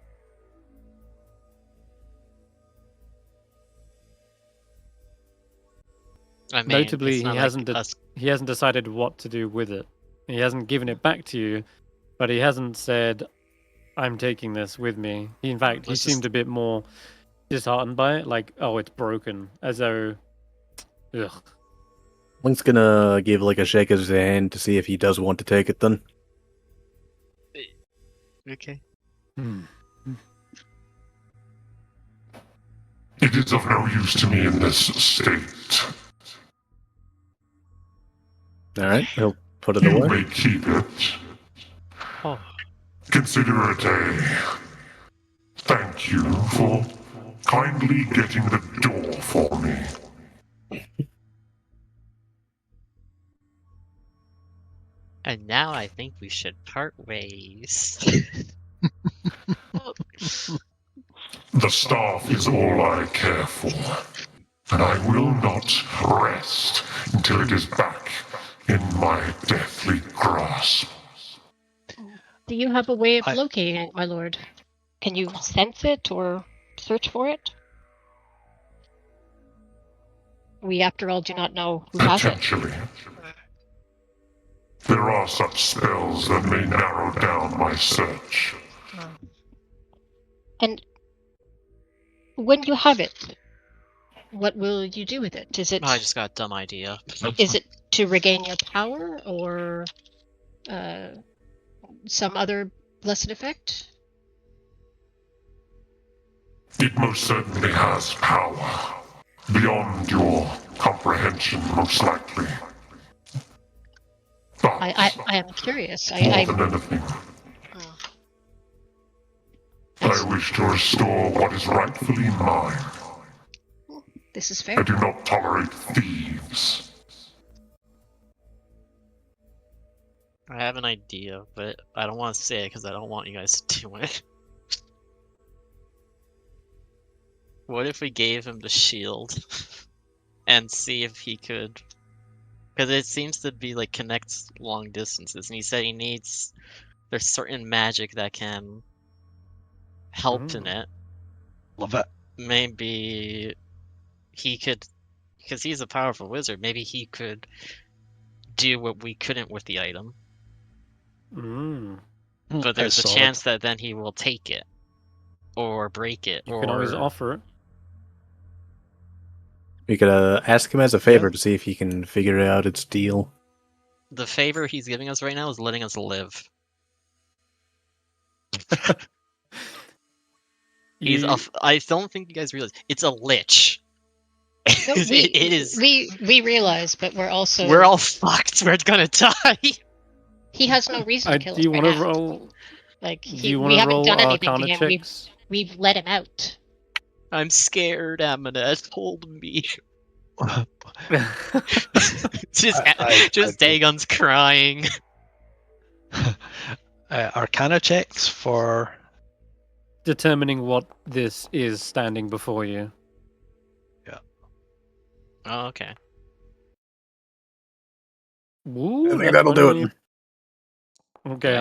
Speaker 3: I mean,
Speaker 1: Notably,
Speaker 3: it's not
Speaker 1: he hasn't decided what to do with it. He hasn't given it back to you, but he hasn't said, "I'm taking this with me." In fact, he seemed a bit more disheartened by it, like, "Oh, it's broken," as though, ugh.
Speaker 6: Link's gonna give like a shake of his hand to see if he does want to take it then.
Speaker 3: Okay.
Speaker 7: It is of no use to me in this state.
Speaker 6: Alright, he'll put it
Speaker 7: You
Speaker 6: away.
Speaker 7: may keep it.
Speaker 3: Oh.
Speaker 7: Consider it a thank you for kindly getting the door for me.
Speaker 3: And now I think we should part ways.
Speaker 7: The staff is all I care for, and I will not rest until it is back in my deathly grasp.
Speaker 2: Do you have a way of locating it, my lord? Can you sense it or search for it? We, after all, do not know who has it.
Speaker 7: Potentially. There are such spells that may narrow down my search.
Speaker 2: And when you have it, what will you do with it? Is it
Speaker 3: I just got a dumb idea.
Speaker 2: is it to regain your power or some other blessed effect?
Speaker 7: It most certainly has power. Beyond your comprehension, most likely. But
Speaker 2: I am curious.
Speaker 7: more than anything, I wish to restore what is rightfully mine.
Speaker 2: This is
Speaker 7: I
Speaker 2: fair.
Speaker 7: do not tolerate thieves.
Speaker 3: I have an idea, but I don't want to say it because I don't want you guys to do it. What if we gave him the shield and see if he could? Because it seems to be like connects long distances, and he said he needs. There's certain magic that can help in it.
Speaker 5: Love it.
Speaker 3: Maybe he could, because he's a powerful wizard. Maybe he could do what we couldn't with the item. But there's a chance that then he will take it or break it.
Speaker 1: You can always offer it.
Speaker 6: You could ask him as a favor to see if he can figure out its deal.
Speaker 3: The favor he's giving us right now is letting us live. I don't think you guys realize it's a lich.
Speaker 2: No,
Speaker 3: it is.
Speaker 2: We realize, but we're also.
Speaker 3: We're all fucked. We're gonna die.
Speaker 2: He has no reason to kill us.
Speaker 1: Do you
Speaker 2: want
Speaker 1: to roll?
Speaker 2: Like
Speaker 1: we haven't done anything to him.
Speaker 2: We've let him out.
Speaker 3: I'm scared, Amonet. Hold me. just Dagon's crying.
Speaker 5: Arcana checks for
Speaker 1: determining what this is standing before you.
Speaker 5: Yeah.
Speaker 3: Oh, okay.
Speaker 1: Ooh,
Speaker 6: I think that'll do it.
Speaker 1: Okay,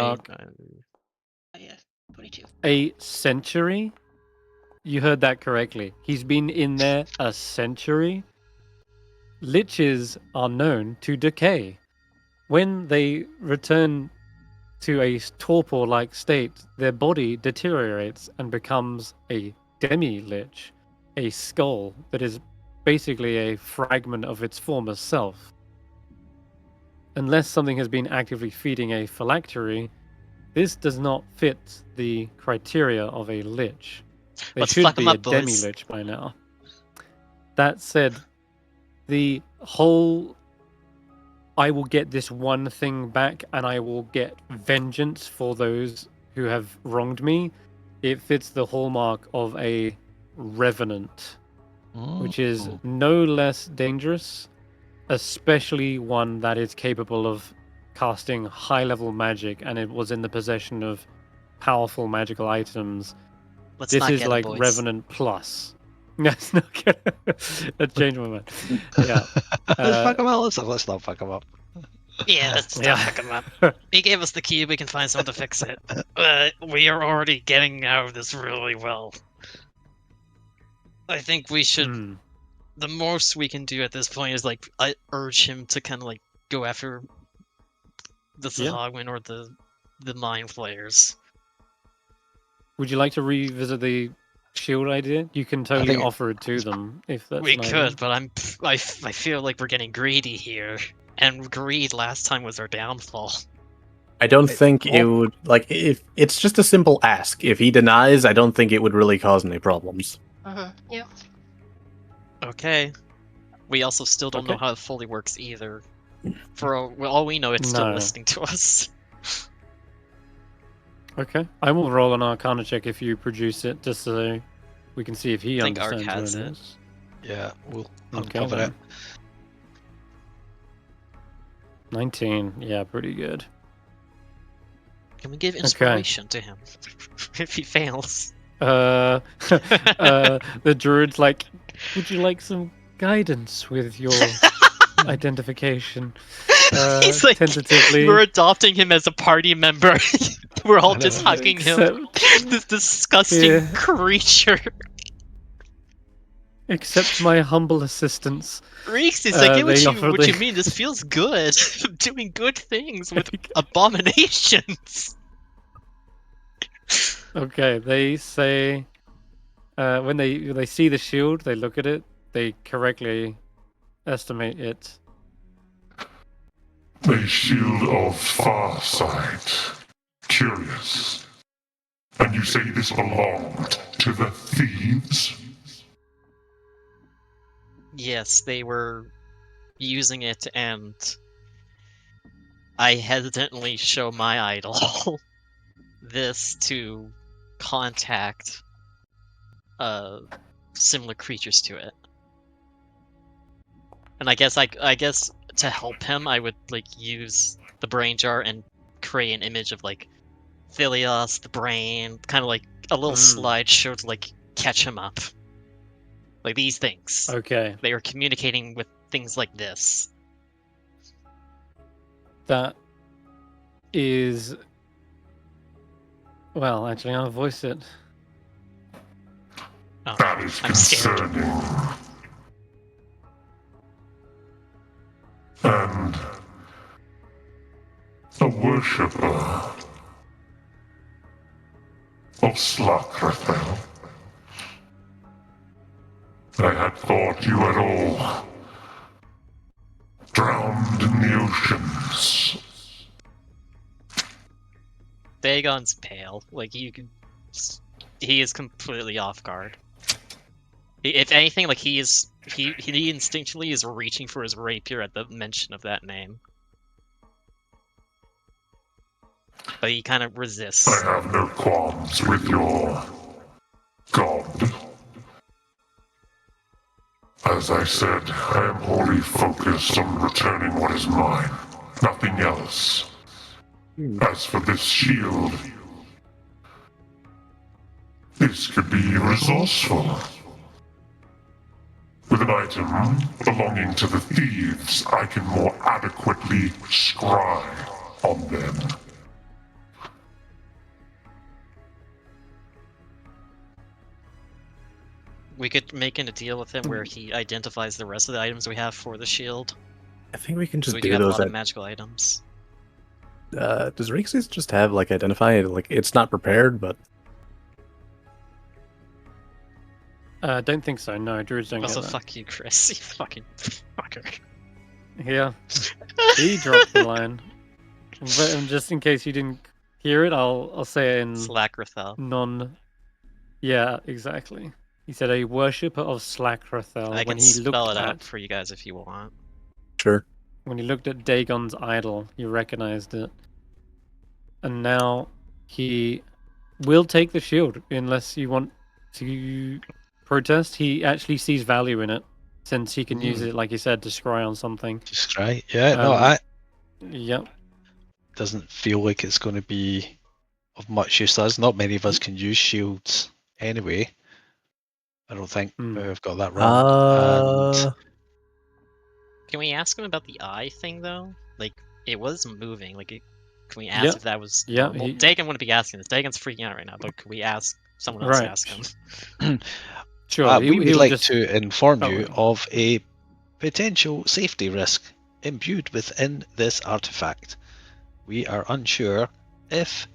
Speaker 2: Yeah, 22.
Speaker 1: A century? You heard that correctly. He's been in there a century. Liches are known to decay. When they return to a torpor-like state, their body deteriorates and becomes a demi-lich, a skull that is basically a fragment of its former self. Unless something has been actively feeding a phylactery, this does not fit the criteria of a lich. They should be a demi-lich by now. That said, the whole I will get this one thing back and I will get vengeance for those who have wronged me, it fits the hallmark of a revenant, which is no less dangerous, especially one that is capable of casting high-level magic and it was in the possession of powerful magical items. This is like Revenant Plus. Let's not get that changed my mind. Yeah.
Speaker 5: Let's fuck him up. Let's not fuck him up.
Speaker 3: Yeah, let's not fuck him up. He gave us the key. We can find someone to fix it. We are already getting out of this really well. I think we should. The most we can do at this point is like I urge him to kind of like go after the Sahagwin or the Mind Flayers. Would
Speaker 1: you like to revisit the shield idea? You can totally offer it to them if that's.
Speaker 3: We could, but I feel like we're getting greedy here, and greed last time was our downfall.
Speaker 6: I don't think it would if it's just a simple ask. If he denies, I don't think it would really cause any problems.
Speaker 2: Yeah.
Speaker 3: Okay. We also still don't know how it fully works either. For all we know, it's still listening to us.
Speaker 1: Okay. I will roll an Arcana check if you produce it, just so we can see if he understands what it is.
Speaker 5: Yeah, we'll uncover it.
Speaker 1: 19. Yeah, pretty good.
Speaker 3: Can we give inspiration to him if he fails?
Speaker 1: The druid's like, would you like some guidance with your identification?
Speaker 3: He's like,
Speaker 1: tentatively.
Speaker 3: We're adopting him as a party member. We're all just hugging him. This disgusting creature.
Speaker 1: Accept my humble assistance.
Speaker 3: Reekses, I get what you mean. This feels good. I'm doing good things with abominations.
Speaker 1: Okay, they say when they see the shield, they look at it, they correctly estimate it.
Speaker 7: A shield of far sight. Curious. And you say this belonged to the thieves?
Speaker 3: Yes, they were using it, and I hesitantly show my idol this to contact similar creatures to it. And I guess to help him, I would like use the brain jar and create an image of like Philios, the brain, kind of like a little slideshow to like catch him up. Like these things.
Speaker 1: Okay,
Speaker 3: They were communicating with things like this.
Speaker 1: that is. Well, actually, I'll voice it.
Speaker 3: Oh,
Speaker 7: That is
Speaker 3: I'm scared.
Speaker 7: concerning. And a worshipper of Slakrethel. I had thought you had all drowned in the oceans.
Speaker 3: Dagon's pale. Like, you can... He is completely off guard. If anything, like, he instinctually is reaching for his rapier at the mention of that name. But he kind of resists.
Speaker 7: I have no qualms with your god. As I said, I am wholly focused on returning what is mine. Nothing else. As for this shield, this could be resourceful. With an item belonging to the thieves, I can more adequately scry on them.
Speaker 3: We could make a deal with him where he identifies the rest of the items we have for the shield.
Speaker 6: I think we can
Speaker 3: So
Speaker 6: just
Speaker 3: we do
Speaker 6: do
Speaker 3: have a
Speaker 6: those.
Speaker 3: lot of magical items.
Speaker 6: Does Reekses just have like identify? Like it's not prepared, but
Speaker 1: Don't think so. No, druids don't
Speaker 3: Also,
Speaker 1: get that.
Speaker 3: fuck you, Chris. You fucking fucker.
Speaker 1: Yeah, he dropped the line. But just in case you didn't hear it, I'll say it in
Speaker 3: Slakrethel.
Speaker 1: non. Yeah, exactly. He said a worshipper of Slakrethel
Speaker 3: I
Speaker 1: when
Speaker 3: can
Speaker 1: he looked
Speaker 3: spell it
Speaker 1: at
Speaker 3: out for you guys if you want.
Speaker 6: sure.
Speaker 1: when he looked at Dagon's idol, he recognized it, and now he will take the shield unless you want to protest. He actually sees value in it since he can use it, like you said, to scry on something.
Speaker 5: To scry. Yeah, no,
Speaker 1: Yep.
Speaker 5: doesn't feel like it's going to be of much use to us. Not many of us can use shields anyway. I don't think I've got that wrong. And
Speaker 3: Can we ask him about the eye thing though? Like, it was moving. Like, can we ask if that was normal? Dagon wouldn't be asking this. Dagon's freaking out right now. But could we ask someone else to ask him?
Speaker 1: Sure.
Speaker 5: we would like
Speaker 1: just
Speaker 5: to inform you of a potential safety risk imbued within this artifact. We are unsure if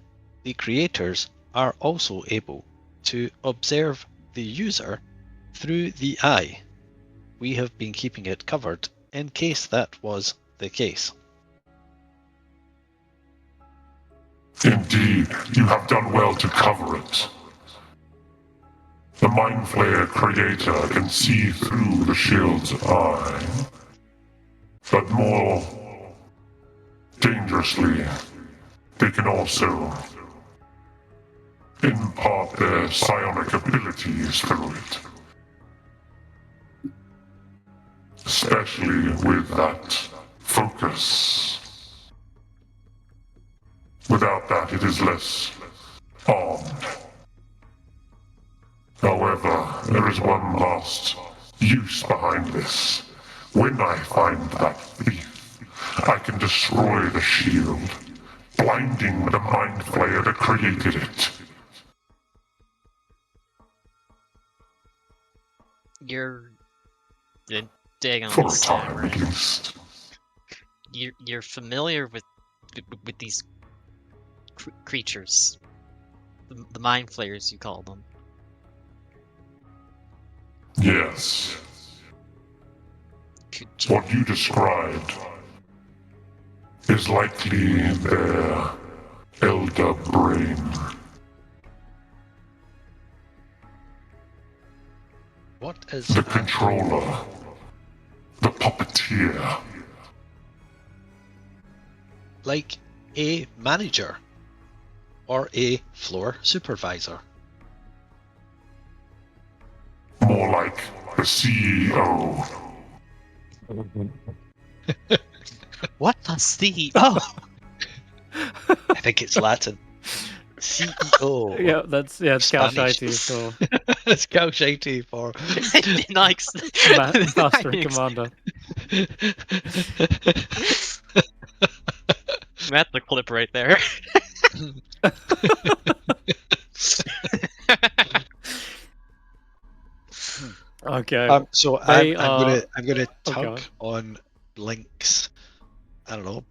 Speaker 5: the creators are also able to observe the user through the eye. We have been keeping it covered in case that was the case.
Speaker 7: Indeed, you have done well to cover it. The Mind Flayer creator can see through the shield's eye. But more dangerously, they can also impart their psionic abilities through it. Especially with that focus. Without that, it is less armed. However, there is one last use behind this. When I find that thief, I can destroy the shield, blinding the Mind Flayer that created it.
Speaker 3: You're Dagon
Speaker 7: For
Speaker 3: will
Speaker 7: a time,
Speaker 3: stammer.
Speaker 7: at least.
Speaker 3: You're familiar with these creatures, the Mind Flayers, you call them.
Speaker 7: Yes. What you described is likely their elder brain.
Speaker 5: What is
Speaker 7: the controller? The puppeteer.
Speaker 5: Like a manager or a floor supervisor?
Speaker 7: More like the CEO.
Speaker 3: What the CEO?
Speaker 5: I think it's Latin. CEO.
Speaker 1: Yeah, it's Scottish
Speaker 5: Spanish.
Speaker 1: IT, so
Speaker 5: Scout Shiny for
Speaker 3: Nice.
Speaker 1: Master and Commander.
Speaker 3: That's the clip right there.
Speaker 1: Okay.
Speaker 5: So
Speaker 1: They
Speaker 5: I'm gonna
Speaker 1: Oh,
Speaker 5: tug
Speaker 1: God.
Speaker 5: on Link's, I don't know,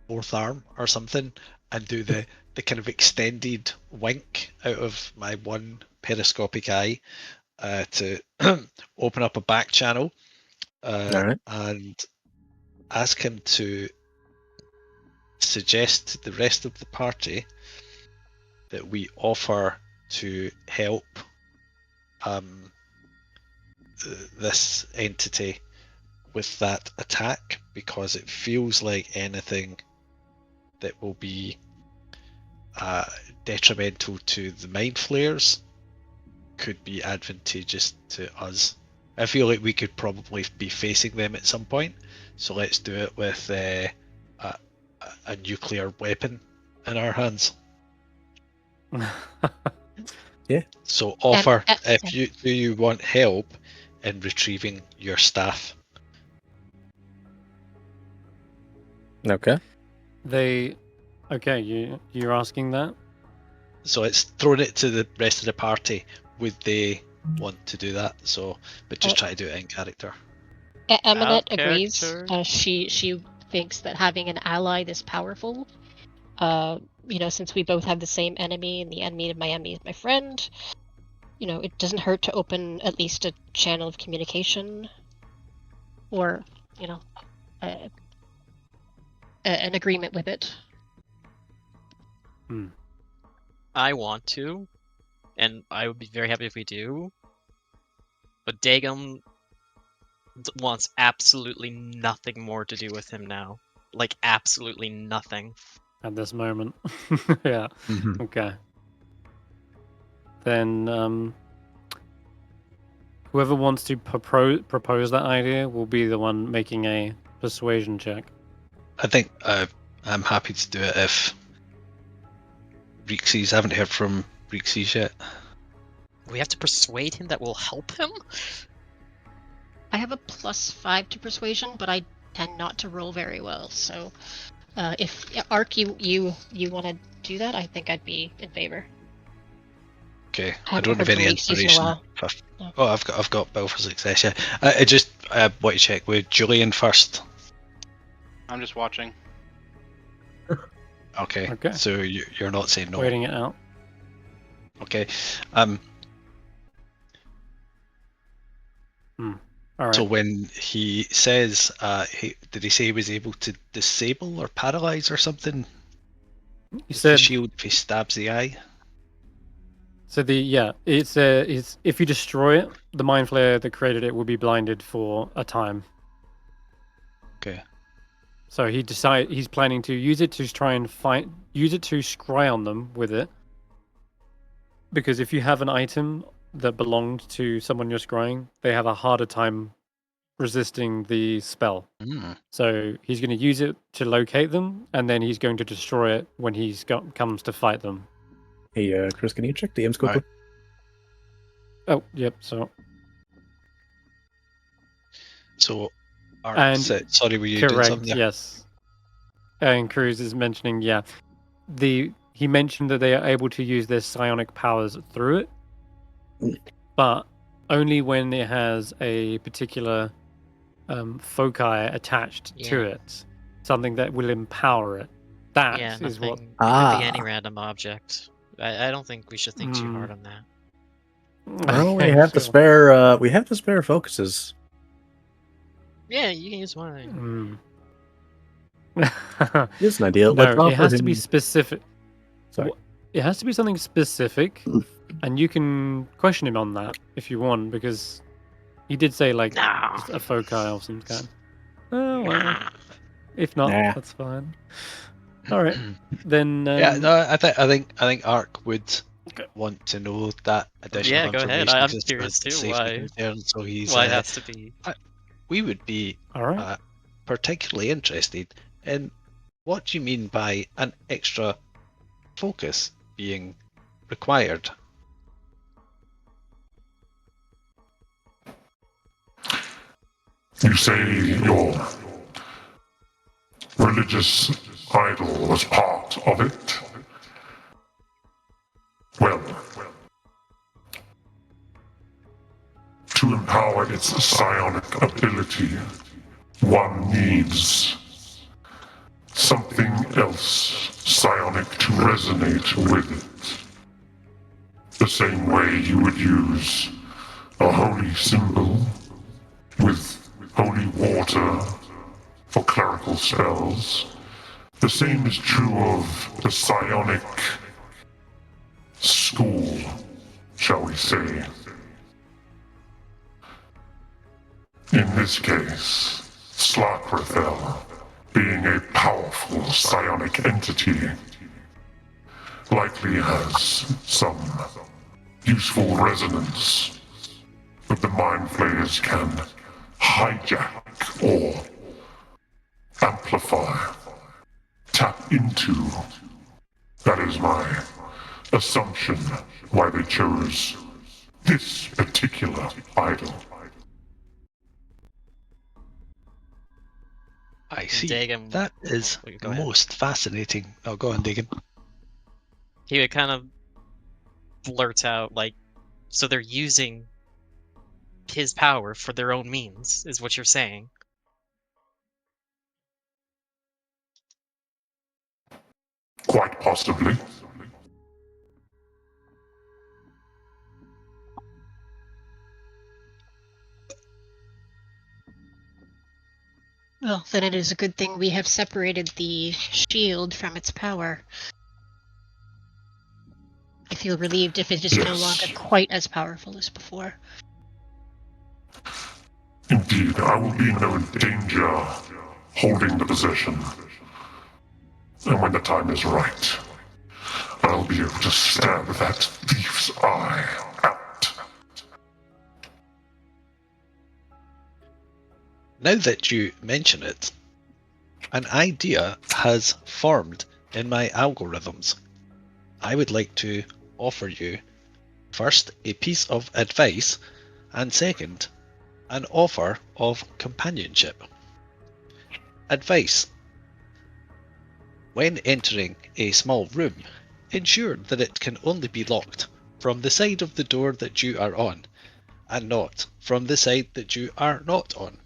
Speaker 5: fourth arm or something, and do the kind of extended wink out of my one periscopic eye to open up a back channel
Speaker 6: Alright.
Speaker 5: and ask him to suggest to the rest of the party that we offer to help this entity with that attack, because it feels like anything that will be detrimental to the mind flayers could be advantageous to us. I feel like we could probably be facing them at some point, so let's do it with a nuclear weapon in our hands. So offer if you want help in retrieving your staff.
Speaker 6: Okay.
Speaker 1: You're asking that?
Speaker 5: So it's thrown it to the rest of the party. Would they want to do that? So, but just try to do it in character.
Speaker 2: Amonet
Speaker 3: Out
Speaker 2: agrees.
Speaker 3: character.
Speaker 2: She thinks that having an ally this powerful, since we both have the same enemy and the enemy of my enemy is my friend, it doesn't hurt to open at least a channel of communication, or an agreement with it.
Speaker 3: I want to, and I would be very happy if we do. But Dagon wants absolutely nothing more to do with him now. Like, absolutely nothing.
Speaker 1: At this moment. Yeah.
Speaker 6: Mhm.
Speaker 1: Okay. Then whoever wants to propose that idea will be the one making a persuasion check.
Speaker 5: I think I'm happy to do it if Reekses. I haven't heard from Reekses yet.
Speaker 3: We have to persuade him that will help him?
Speaker 2: I have a +5 to persuasion, but I tend not to roll very well. So, if Ark, you want to do that, I think I'd be in favor.
Speaker 5: Okay, I
Speaker 2: haven't
Speaker 5: don't have
Speaker 2: heard
Speaker 5: any
Speaker 2: from Reekses in a
Speaker 5: inspiration.
Speaker 2: while.
Speaker 5: No. Oh, I've got Bill for success. Yeah, I just want to check with Julian first.
Speaker 4: I'm just watching.
Speaker 5: Okay.
Speaker 1: Okay.
Speaker 5: So you're not saying no.
Speaker 1: Waiting it out.
Speaker 5: Okay.
Speaker 1: All right.
Speaker 5: So when he says, did he say he was able to disable or paralyze or something?
Speaker 1: You
Speaker 5: With
Speaker 1: said
Speaker 5: the shield if he stabs the eye.
Speaker 1: so. It's if you destroy it, the mind flayer that created it will be blinded for a time.
Speaker 5: Okay.
Speaker 1: So he's planning to use it to try and use it to scry on them with it. Because if you have an item that belonged to someone you're scrying, they have a harder time resisting the spell. So he's going to use it to locate them, and then he's going to destroy it when comes to fight them.
Speaker 6: Hey, Chris, can you check DMs quickly?
Speaker 1: Oh, yep. So
Speaker 5: And sorry, were you doing
Speaker 1: correct,
Speaker 5: something there?
Speaker 1: yes. And Cruz is mentioning, he mentioned that they are able to use their psionic powers through it, but only when it has a particular foci attached to it, something that will empower it. That is what.
Speaker 3: It could be any random object. I don't think we should think too hard on that.
Speaker 6: Well, we have to spare. We have to spare focuses.
Speaker 3: Yeah, you can use mine.
Speaker 6: Here's an idea.
Speaker 1: No, it has to be specific.
Speaker 6: Sorry.
Speaker 1: It has to be something specific, and you can question him on that if you want, because he did say just a foci or some kind. Oh well. If not, that's fine. All right, then.
Speaker 5: I think Ark would want to know that additional
Speaker 3: information. Yeah, go ahead. I'm curious too. Why?
Speaker 5: So he's.
Speaker 3: Why it has to be?
Speaker 5: We would be particularly interested in what do you mean by an extra focus being required?
Speaker 7: You say your religious idol was part of it? Well, to empower its psionic ability, one needs something else psionic to resonate with it. The same way you would use a holy symbol with holy water for clerical spells. The same is true of the psionic school, shall we say. In this case, Slarkrithel, being a powerful psionic entity, likely has some useful resonance that the Mind Flayers can hijack or amplify, tap into. That is my assumption why they chose this particular idol.
Speaker 5: I see.
Speaker 3: Dagon,
Speaker 5: That is
Speaker 3: go ahead.
Speaker 5: most fascinating. Oh, go on, Dagon.
Speaker 3: He would kind of blurt out, like, so they're using his power for their own means, is what you're saying.
Speaker 7: Quite possibly.
Speaker 2: Well, then it is a good thing we have separated the shield from its power. I feel relieved if it is no longer quite as powerful as before.
Speaker 7: Indeed, I will be in no danger holding the possession. And when the time is right, I'll be able to stab that thief's eye out.
Speaker 5: Now that you mention it, an idea has formed in my algorithms. I would like to offer you, first, a piece of advice, and second, an offer of companionship. Advice. When entering a small room, ensure that it can only be locked from the side of the door that you are on, and not from the side that you are not on.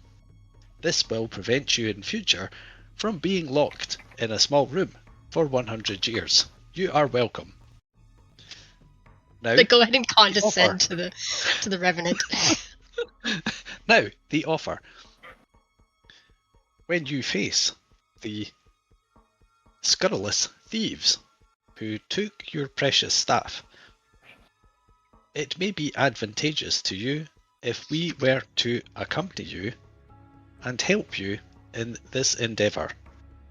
Speaker 5: This will prevent you in future from being locked in a small room for 100 years. You are welcome. Now,
Speaker 2: But go ahead and condescend to the Revenant.
Speaker 5: Now, the offer. When you face the scurrilous thieves who took your precious staff, it may be advantageous to you if we were to accompany you and help you in this endeavour,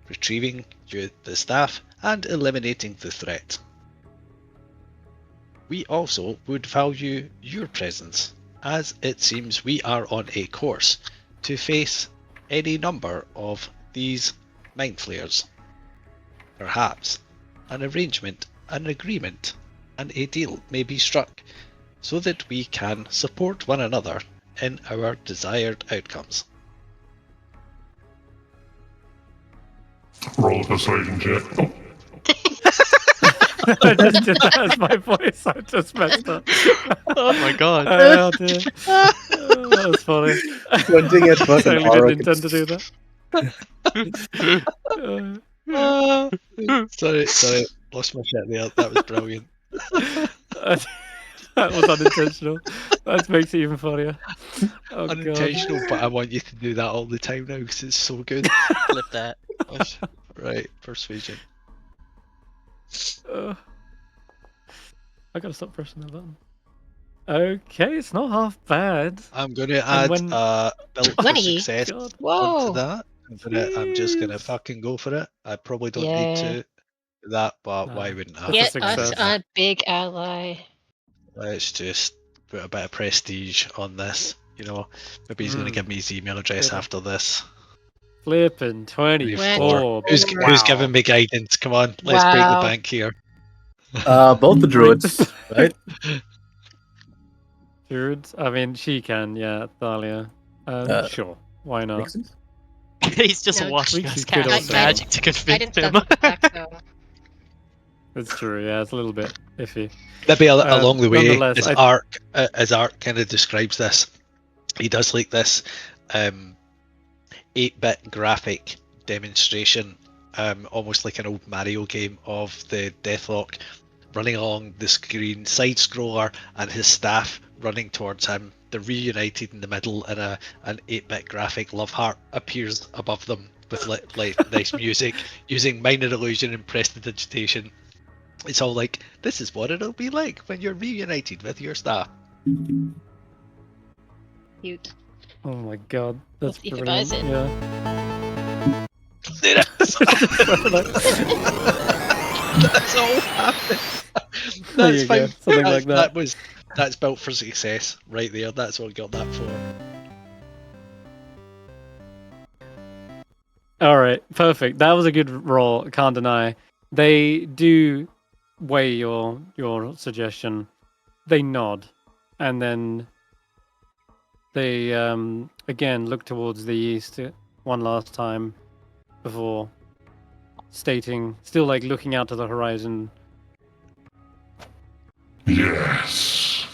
Speaker 5: retrieving you the staff and eliminating the threat. We also would value your presence, as it seems we are on a course to face any number of these mind flayers. Perhaps an arrangement, an agreement, and a deal may be struck so that we can support one another in our desired outcomes.
Speaker 7: Roll a persuasion check. Oh,
Speaker 1: I just did that as my voice. I just messed up.
Speaker 3: Oh my god.
Speaker 1: Oh dear. Oh, that was funny.
Speaker 6: Squinting at fucking
Speaker 1: Totally
Speaker 6: Aura
Speaker 1: didn't intend to do that.
Speaker 5: Sorry, lost my shit there. That was brilliant.
Speaker 1: That was unintentional. That makes it even funnier. Oh,
Speaker 5: Unintentional, but I want you to do that all the time now because it's so good.
Speaker 3: Flip that.
Speaker 5: Right, persuasion.
Speaker 1: I gotta stop pressing that button. Okay, it's not half bad.
Speaker 5: I'm going to add
Speaker 1: when-
Speaker 5: built for
Speaker 2: 20?
Speaker 5: success
Speaker 1: God.
Speaker 2: Whoa!
Speaker 5: onto that. I'm just going to
Speaker 1: Jeez.
Speaker 5: fucking go for it. I probably don't
Speaker 2: Yeah.
Speaker 5: need to do that, but why
Speaker 1: No.
Speaker 5: wouldn't I?
Speaker 1: That's
Speaker 2: Get
Speaker 1: a
Speaker 2: us
Speaker 1: success.
Speaker 2: a big ally.
Speaker 5: Let's just put a bit of prestige on this. You know, maybe he's going to give me his email address
Speaker 1: Yeah.
Speaker 5: after this.
Speaker 1: Flipping 24.
Speaker 5: Who's
Speaker 1: Wow.
Speaker 5: giving me guidance? Come on, let's break the
Speaker 2: Wow.
Speaker 5: bank here.
Speaker 6: Both the druids, right?
Speaker 1: Druids? I mean, she can, yeah, Thalia.
Speaker 6: Uh,
Speaker 1: Sure. Why not?
Speaker 6: Reekses?
Speaker 3: He's just
Speaker 2: No,
Speaker 3: watching
Speaker 1: Reekses
Speaker 3: us
Speaker 1: could
Speaker 3: cast
Speaker 1: also-
Speaker 3: magic to
Speaker 2: Guidance
Speaker 3: convince him.
Speaker 2: doesn't affect them.
Speaker 1: It's true. Yeah, it's a little bit iffy.
Speaker 5: Maybe along the way,
Speaker 1: nonetheless,
Speaker 5: as Ark kind of describes this, he does like this 8-bit graphic demonstration, almost like an old Mario game of the Deathlock running along the screen, side scroller, and his staff running towards him. They're reunited in the middle, and an 8-bit graphic love heart appears above them with like nice music using minor illusion and prestidigitation. It's all like, this is what it'll be like when you're reunited with your staff.
Speaker 2: Cute.
Speaker 1: Oh my god, that's
Speaker 2: Let's see who
Speaker 1: brilliant.
Speaker 2: buys it.
Speaker 1: Yeah.
Speaker 5: That's all happened.
Speaker 1: There
Speaker 5: That's
Speaker 1: you go,
Speaker 5: fine.
Speaker 1: something like that.
Speaker 5: That's built for success right there. That's what we got that for.
Speaker 1: All right, perfect. That was a good roll. Can't deny. They do weigh your suggestion. They nod, and then they again look towards the east one last time before stating, still like looking out to the horizon.
Speaker 7: Yes.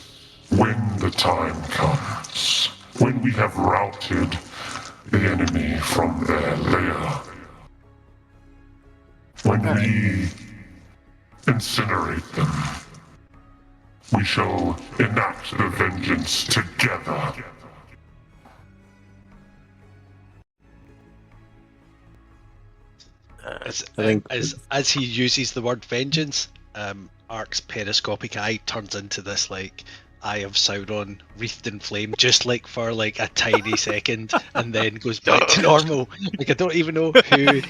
Speaker 7: When the time comes, when we have routed the enemy from their lair, when we incinerate them, we shall enact the vengeance together.
Speaker 5: As he uses the word vengeance, Ark's periscopic eye turns into this like eye of Sauron wreathed in flame, just like for like a tiny second, and then goes back to normal. Like, I don't even know who.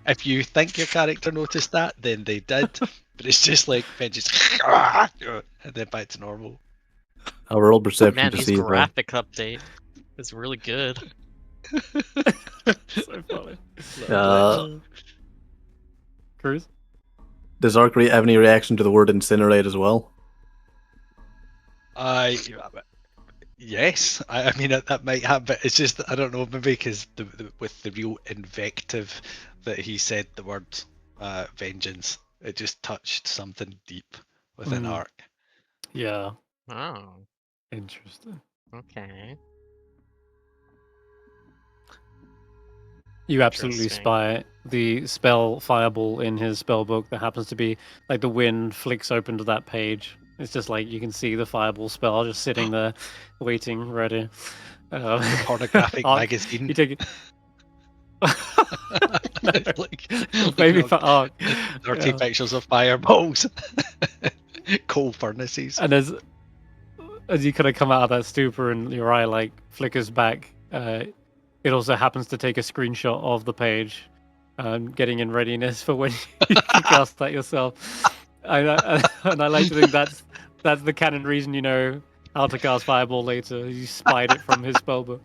Speaker 5: If you think your character noticed that, then they did. But it's just like vengeance, and then back to normal.
Speaker 6: I'll roll perception
Speaker 3: Man,
Speaker 6: to
Speaker 3: his
Speaker 6: see the
Speaker 3: graphic update is really good.
Speaker 1: So funny. Cruz?
Speaker 6: Does Ark have any reaction to the word incinerate as well?
Speaker 5: Yes. I mean that might happen, but it's just I don't know, maybe because with the real invective that he said the word vengeance, it just touched something deep within Ark.
Speaker 1: Yeah.
Speaker 3: Oh,
Speaker 1: Interesting.
Speaker 3: okay.
Speaker 1: You absolutely
Speaker 3: Interesting.
Speaker 1: spy the spell fireball in his spell book that happens to be like the wind flicks open to that page. It's just like you can see the fireball spell just sitting there, waiting, ready.
Speaker 5: Pornographic
Speaker 1: Ark,
Speaker 5: magazine.
Speaker 1: You take it. No,
Speaker 5: Like,
Speaker 1: maybe for Ark.
Speaker 5: dirty
Speaker 1: Yeah.
Speaker 5: pictures of fireballs, coal furnaces.
Speaker 1: And as you kind of come out of that stupor and your eye like flickers back, it also happens to take a screenshot of the page, getting in readiness for when you cast that yourself. And I like to think that's the canon reason you know how to cast Fireball later. You spied it from his spellbook.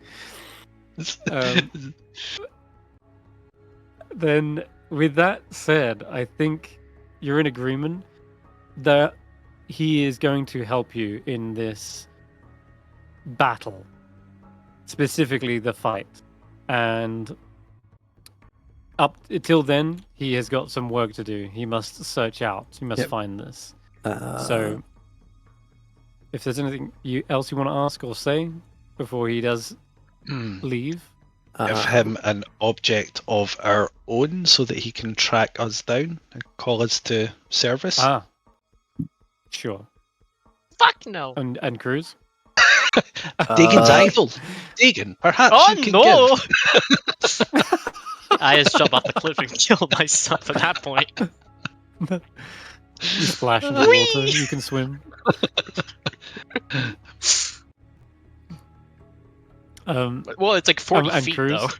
Speaker 1: Then, with that said, I think you're in agreement that he is going to help you in this battle, specifically the fight. And up until then, he has got some work to do. He must search out. He must find this. So, if there's anything else you want to ask or say before he does leave,
Speaker 5: Give him an object of our own so that he can track us down and call us to service.
Speaker 1: Sure.
Speaker 3: Fuck no.
Speaker 1: And Cruz.
Speaker 5: Dagon's idol. Dagon, perhaps
Speaker 3: Oh
Speaker 5: you can
Speaker 3: no!
Speaker 5: give.
Speaker 3: I just jump off the cliff and kill myself at that point.
Speaker 1: You splash into the water. You can swim.
Speaker 3: Well, it's like 40
Speaker 1: and
Speaker 3: feet
Speaker 1: Cruz?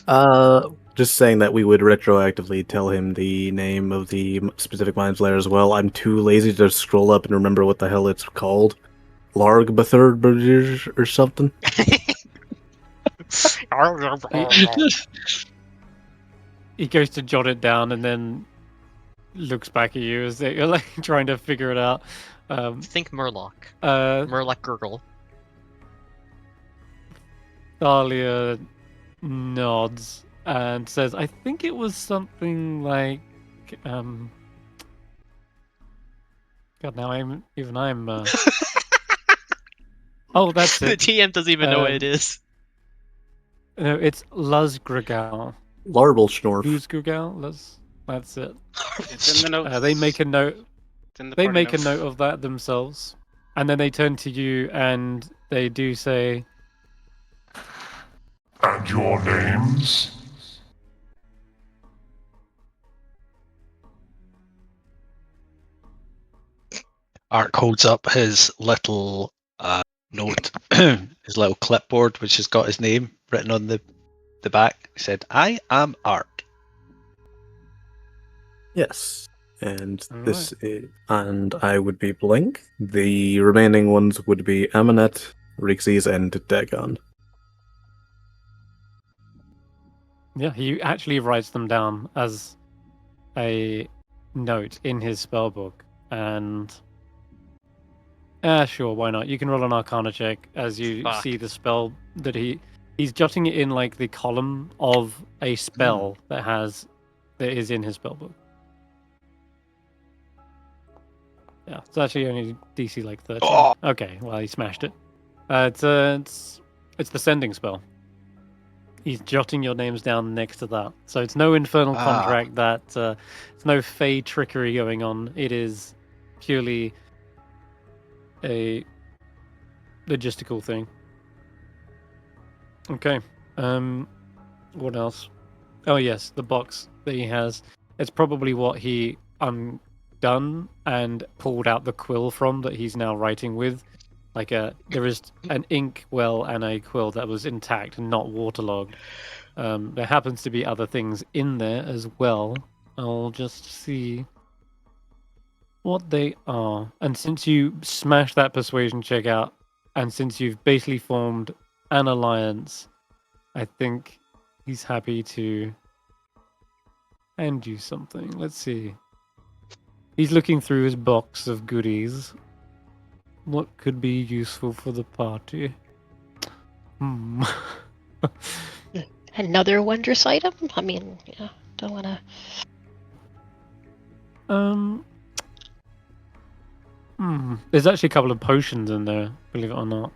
Speaker 3: though.
Speaker 6: Just saying that we would retroactively tell him the name of the specific Mind's Lair as well. I'm too lazy to scroll up and remember what the hell it's called. Largbathur or something.
Speaker 1: He goes to jot it down and then looks back at you as you're like trying to figure it out.
Speaker 3: Think Murloc.
Speaker 1: Uh,
Speaker 3: Murloc Gurgle.
Speaker 1: Thalia nods and says, I think it was something like God, now I'm Oh, that's
Speaker 3: The
Speaker 1: it.
Speaker 3: TM doesn't even know what it is.
Speaker 1: No, it's Luzgregal.
Speaker 6: Larbelschnorf.
Speaker 1: Luzgregal? That's it.
Speaker 4: It's in the notes.
Speaker 1: They make a note.
Speaker 4: It's in the
Speaker 1: They
Speaker 4: party
Speaker 1: make a
Speaker 4: notes.
Speaker 1: note of that themselves, and then they turn to you and they do say,
Speaker 7: And your names?
Speaker 5: Ark holds up his little note, his little clipboard, which has got his name written on the back. He said, "I am Ark."
Speaker 6: Yes. And
Speaker 1: All
Speaker 6: this is, and I would be Blink. The remaining ones would be Amonet, Reekses, and Dagon.
Speaker 1: yeah, he actually writes them down as a note in his spellbook, and sure, why not? You can roll an Arcana check as you
Speaker 3: Fuck.
Speaker 1: see the spell that he's jotting it in like the column of a spell that is in his spellbook. Yeah, it's actually only DC like 13.
Speaker 5: Oh.
Speaker 1: Okay, well he smashed it. It's the sending spell. He's jotting your names down next to that, so it's no infernal contract. It's no fey trickery going on. It is purely a logistical thing. Okay. What else? Oh yes, the box that he has. It's probably what he undone and pulled out the quill from that he's now writing with. There is an ink well and a quill that was intact and not waterlogged. There happens to be other things in there as well. I'll just see what they are. And since you smashed that persuasion check out, and since you've basically formed an alliance, I think he's happy to hand you something. Let's see. He's looking through his box of goodies. What could be useful for the party?
Speaker 2: Another wondrous item? I mean, yeah, don't want to...
Speaker 1: There's actually a couple of potions in there, believe it or not.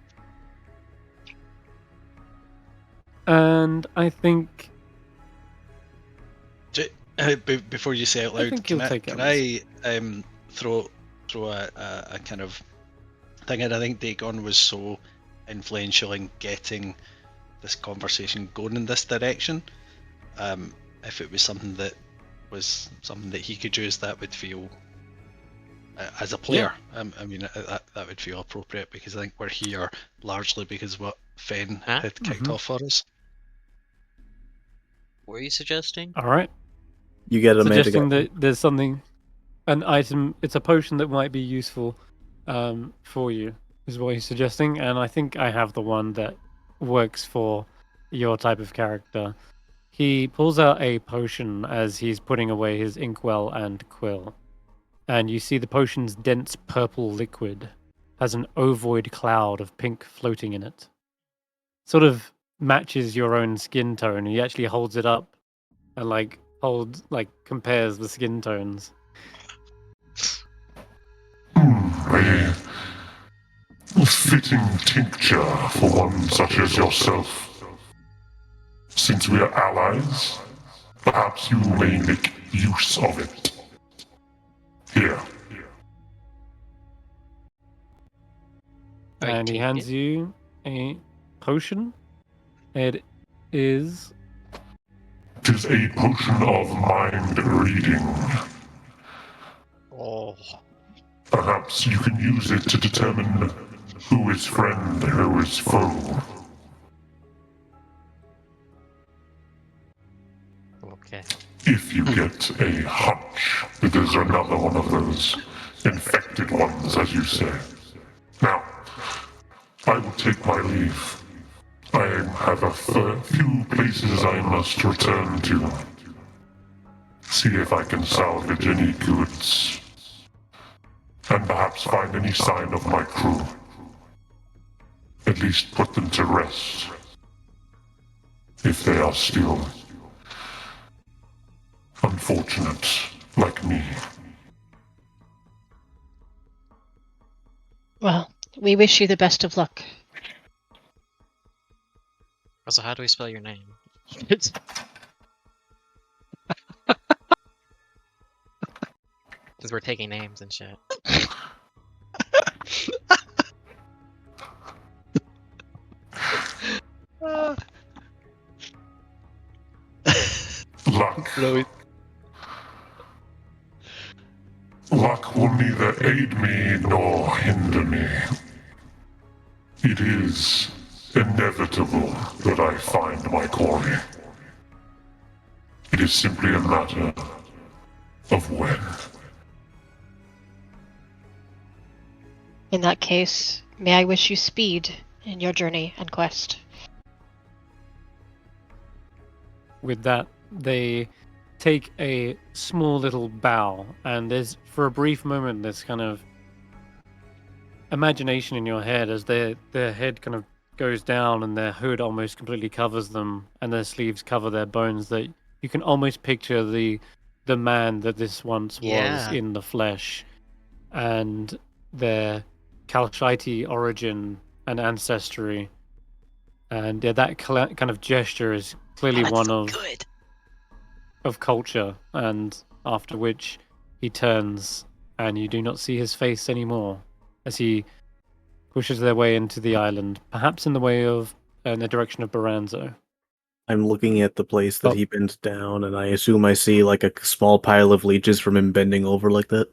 Speaker 1: And I think...
Speaker 5: Before you say it
Speaker 1: I
Speaker 5: loud,
Speaker 1: think he'll take
Speaker 5: can
Speaker 1: it.
Speaker 5: I throw a kind of thing in? I think Dagon was so influential in getting this conversation going in this direction. If it was something that he could use, that would feel as a player. I mean, that would feel appropriate, because I think we're here largely because what Fen had kicked off for us.
Speaker 3: What are you suggesting?
Speaker 1: All right.
Speaker 6: You get a
Speaker 1: Suggesting that there's something, an item, it's a potion that might be useful for you, is what he's suggesting. And I think I have the one that works for your type of character. He pulls out a potion as he's putting away his inkwell and quill. And you see the potion's dense purple liquid has an ovoid cloud of pink floating in it. Sort of matches your own skin tone. He actually holds it up and compares the skin tones.
Speaker 7: A fitting tincture for one such as yourself. Since we are allies, perhaps you may make use of it. Here.
Speaker 1: And he hands you a potion. It is...
Speaker 7: It is a potion of mind reading.
Speaker 3: Oh.
Speaker 7: Perhaps you can use it to determine who is friend and who is foe.
Speaker 3: Okay.
Speaker 7: If you get a hunch that there's another one of those infected ones, as you say. Now, I will take my leave. I have a few places I must return to. See if I can salvage any goods. And perhaps find any sign of my crew. At least put them to rest. if they are still unfortunate like me.
Speaker 2: Well, we wish you the best of luck.
Speaker 3: Also, how do we spell your name? Because we're taking names and shit.
Speaker 7: Luck.
Speaker 5: Brilliant.
Speaker 7: Luck will neither aid me nor hinder me. It is inevitable that I find my quarry. It is simply a matter of when.
Speaker 2: In that case, may I wish you speed in your journey and quest.
Speaker 1: With that, they take a small little bow, and there's, for a brief moment, this kind of imagination in your head as their head kind of goes down and their hood almost completely covers them, and their sleeves cover their bones, that you can almost picture the man that this once was
Speaker 3: Yeah.
Speaker 1: in the flesh, and their Kalshite origin and ancestry. And yeah, that kind of gesture is clearly one of culture, and after which he turns and you do not see his face anymore as he pushes their way into the island, perhaps in the way of in the direction of Baranzo.
Speaker 6: I'm looking at the place that
Speaker 1: Oh.
Speaker 6: he bent down, and I assume I see like a small pile of leeches from him bending over like that.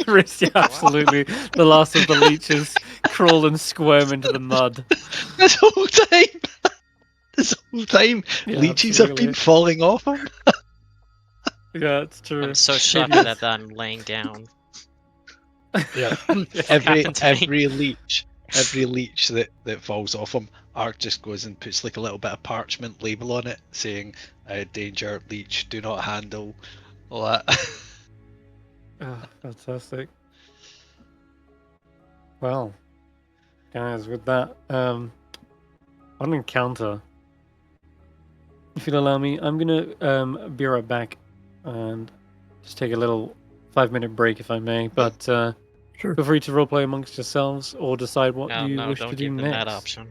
Speaker 1: There is, yeah, absolutely. The last of the leeches crawl and squirm into the mud.
Speaker 5: This whole time,
Speaker 1: Yeah,
Speaker 5: leeches have been
Speaker 1: absolutely.
Speaker 5: falling off him.
Speaker 1: Yeah, it's true.
Speaker 3: I'm so shocked
Speaker 1: Hideous.
Speaker 3: that I'm laying down.
Speaker 5: Yeah.
Speaker 3: It's
Speaker 5: every
Speaker 3: happened to me.
Speaker 5: every leech that falls off him, Ark just goes and puts like a little bit of parchment label on it saying danger, leech, do not handle, all that.
Speaker 1: Oh, fantastic. Well, guys, with that, on an encounter, if you'll allow me, I'm gonna be right back and just take a little 5-minute break, if I may. But
Speaker 6: Sure.
Speaker 1: feel free to roleplay amongst yourselves or decide what
Speaker 3: No,
Speaker 1: you
Speaker 3: no,
Speaker 1: wish
Speaker 3: don't
Speaker 1: to do
Speaker 3: give them
Speaker 1: next.
Speaker 3: that option.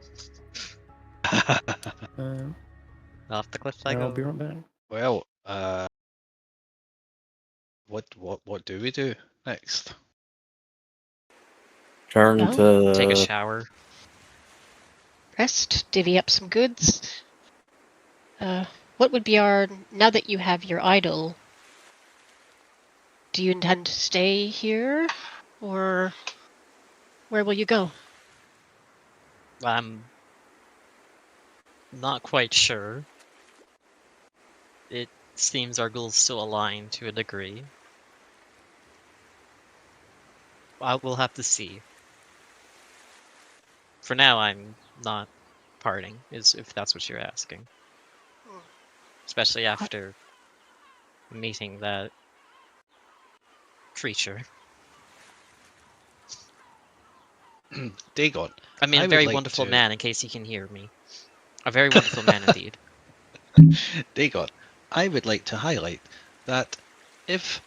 Speaker 3: Off the cliff I
Speaker 1: I'll
Speaker 3: go.
Speaker 1: be right back.
Speaker 5: Well, what do we do next?
Speaker 6: Turn
Speaker 2: Well,
Speaker 6: to
Speaker 3: Take a shower.
Speaker 2: Rest, divvy up some goods. What would be our... Now that you have your idol, do you intend to stay here? Or where will you go?
Speaker 3: I'm not quite sure. It seems our goals still align to a degree. We'll have to see. For now, I'm not parting, if that's what you're asking. Especially after meeting that creature.
Speaker 5: Dagon.
Speaker 3: I mean,
Speaker 5: I
Speaker 3: a
Speaker 5: would
Speaker 3: very
Speaker 5: like
Speaker 3: wonderful
Speaker 5: to-
Speaker 3: man, in case he can hear me. A very wonderful man indeed.
Speaker 5: Dagon, I would like to highlight that if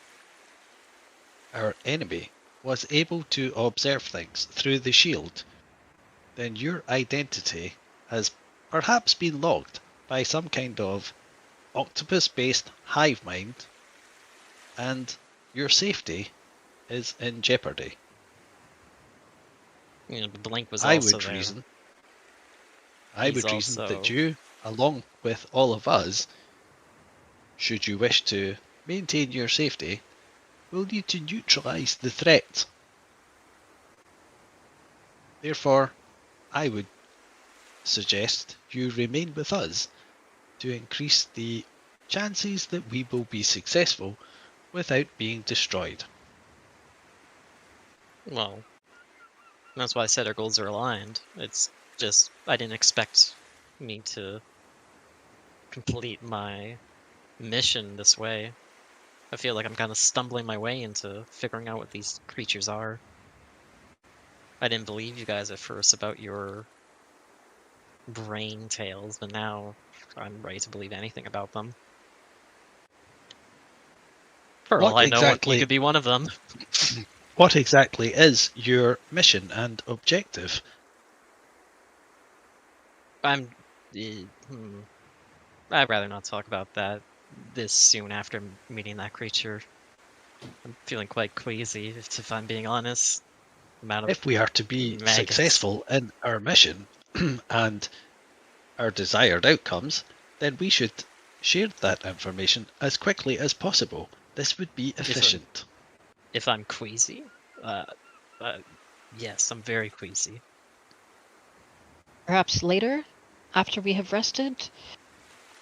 Speaker 5: our enemy was able to observe things through the shield, then your identity has perhaps been logged by some kind of octopus-based hive mind, and your safety is in jeopardy.
Speaker 3: You know, Blink was
Speaker 5: I
Speaker 3: also
Speaker 5: would
Speaker 3: there.
Speaker 5: reason
Speaker 3: He's
Speaker 5: that
Speaker 3: also-
Speaker 5: you, along with all of us, should you wish to maintain your safety, will need to neutralize the threat. Therefore, I would suggest you remain with us to increase the chances that we will be successful without being destroyed.
Speaker 3: Well, that's why I said our goals are aligned. It's just, I didn't expect me to complete my mission this way. I feel like I'm kind of stumbling my way into figuring out what these creatures are. I didn't believe you guys at first about your brain tales, but now I'm ready to believe anything about them. For all
Speaker 5: What
Speaker 3: I know, you
Speaker 5: exactly-
Speaker 3: could be one of them.
Speaker 5: What exactly is your mission and objective?
Speaker 3: I'd rather not talk about that this soon after meeting that creature. I'm feeling quite queasy, if I'm being honest.
Speaker 5: If we are to be
Speaker 3: maggots.
Speaker 5: successful in our mission and our desired outcomes, then we should share that information as quickly as possible. This would be efficient.
Speaker 3: If I'm queasy? Yes, I'm very queasy.
Speaker 2: Perhaps later, after we have rested,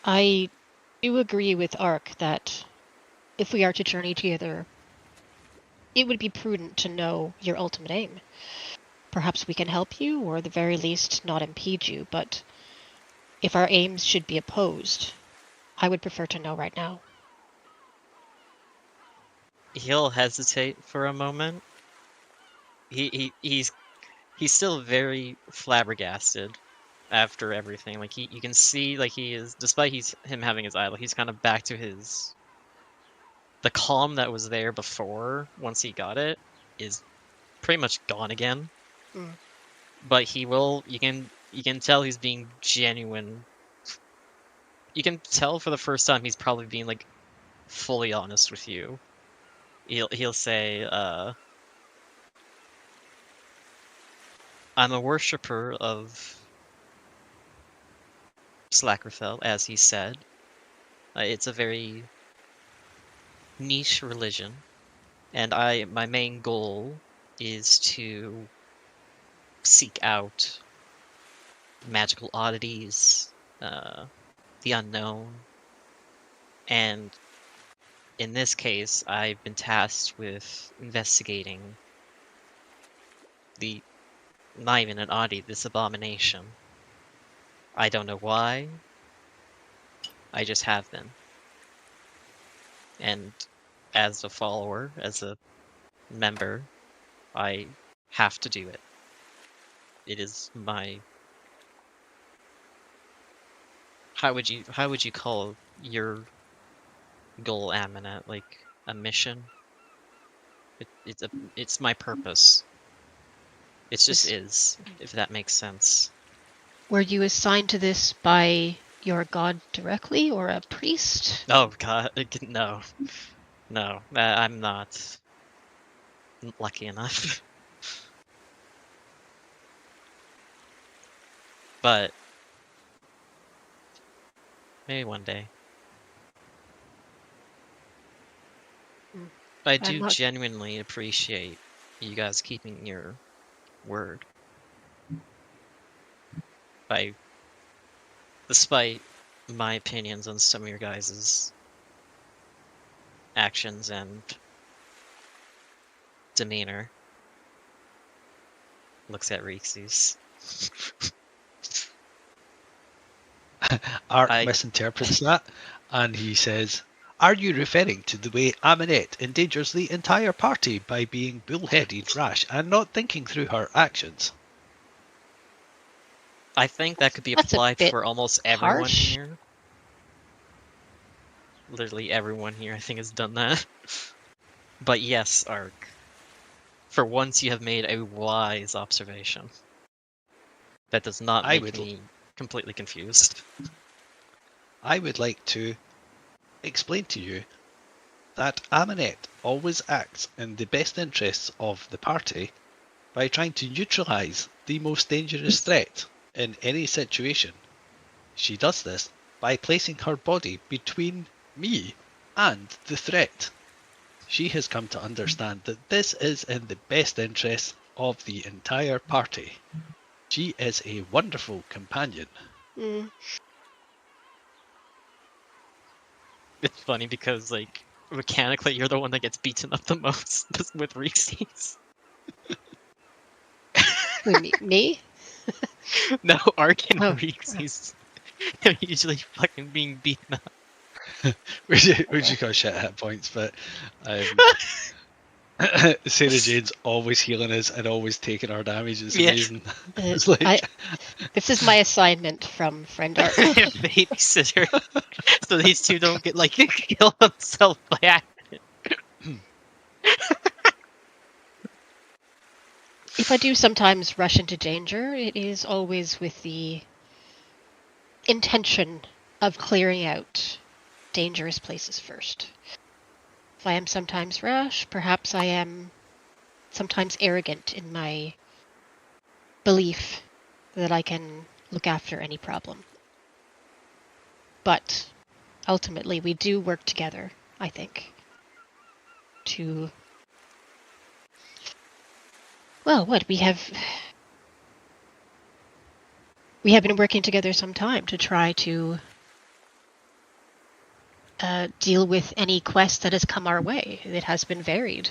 Speaker 2: I do agree with Ark that if we are to journey together, it would be prudent to know your ultimate aim. Perhaps we can help you, or at the very least not impede you, but if our aims should be opposed, I would prefer to know right now.
Speaker 3: He'll hesitate for a moment. He's still very flabbergasted after everything. Like you can see, like he is, despite him having his eye, he's kind of back to the calm that was there before. Once he got it, is pretty much gone again.
Speaker 2: Mm.
Speaker 3: But he will. You can tell he's being genuine. You can tell for the first time he's probably being like fully honest with you. He'll say, I'm a worshipper of Slackerfell, as he said. It's a very niche religion, and my main goal is to seek out magical oddities, the unknown, and in this case, I've been tasked with investigating not even an oddity, this abomination. I don't know why. I just have been. And as a follower, as a member, I have to do it. It is my... How would you call your goal, Amonet? Like a mission? It's my purpose. It just is, if that makes sense.
Speaker 2: Were you assigned to this by your god directly, or a priest?
Speaker 3: Oh god, no. No, I'm not lucky enough. But maybe one day. I do genuinely appreciate you guys keeping your word. Despite my opinions on some of your guys' actions and demeanor. Looks at Reekses.
Speaker 5: Art misinterprets that, and he says, "Are you referring to the way Amonet endangers the entire party by being bullheaded, rash, and not thinking through her actions?"
Speaker 3: I think that could be applied for almost everyone here. Literally everyone here, I think, has done that. But yes, Ark. For once you have made a wise observation. That does not make me completely confused.
Speaker 5: I would like to explain to you that Amonet always acts in the best interests of the party by trying to neutralize the most dangerous threat in any situation. She does this by placing her body between me and the threat. She has come to understand that this is in the best interests of the entire party. She is a wonderful companion.
Speaker 2: Mm.
Speaker 3: It's funny because, like, mechanically you're the one that gets beaten up the most with Reekses.
Speaker 2: Me?
Speaker 3: No, Ark and Reekses. They're usually fucking being beaten up.
Speaker 5: Which you got shit at points, but Sara-Jane's always healing us and always taking our damage. It's
Speaker 3: Yeah.
Speaker 5: amazing. It's like
Speaker 2: This is my assignment from friend art.
Speaker 3: Babysitter. So these two don't get like kill themselves by accident.
Speaker 2: If I do sometimes rush into danger, it is always with the intention of clearing out dangerous places first. If I am sometimes rash, perhaps I am sometimes arrogant in my belief that I can look after any problem. But ultimately, we do work together, I think, to... Well, what? We have been working together some time to try to deal with any quest that has come our way. It has been varied.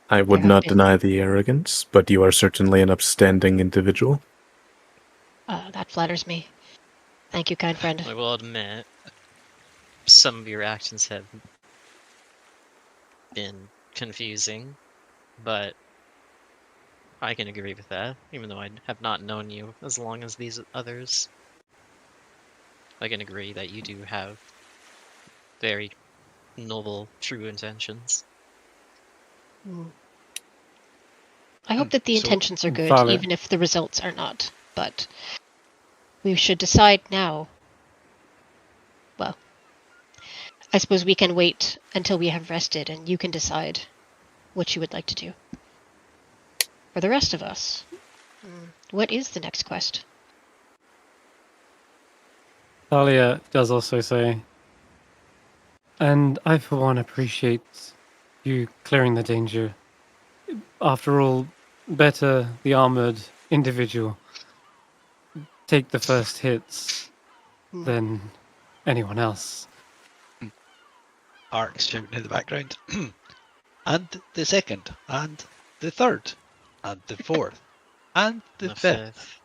Speaker 6: I would
Speaker 2: There have
Speaker 6: not
Speaker 2: been-
Speaker 6: deny the arrogance, but you are certainly an upstanding individual.
Speaker 2: That flatters me. Thank you, kind friend.
Speaker 3: I will admit, some of your actions have been confusing, but I can agree with that, even though I have not known you as long as these others. I can agree that you do have very noble, true intentions.
Speaker 2: I hope that the
Speaker 5: So,
Speaker 2: intentions are good,
Speaker 1: Violet.
Speaker 2: even if the results are not. But we should decide now. Well, I suppose we can wait until we have rested, and you can decide what you would like to do. For the rest of us, what is the next quest?
Speaker 1: Thalia does also say, and I for one appreciate you clearing the danger. After all, better the armored individual take the first hits than anyone else.
Speaker 5: Arc's shouting in the background. And the second, and the third, and the fourth, and the
Speaker 3: The
Speaker 5: fifth.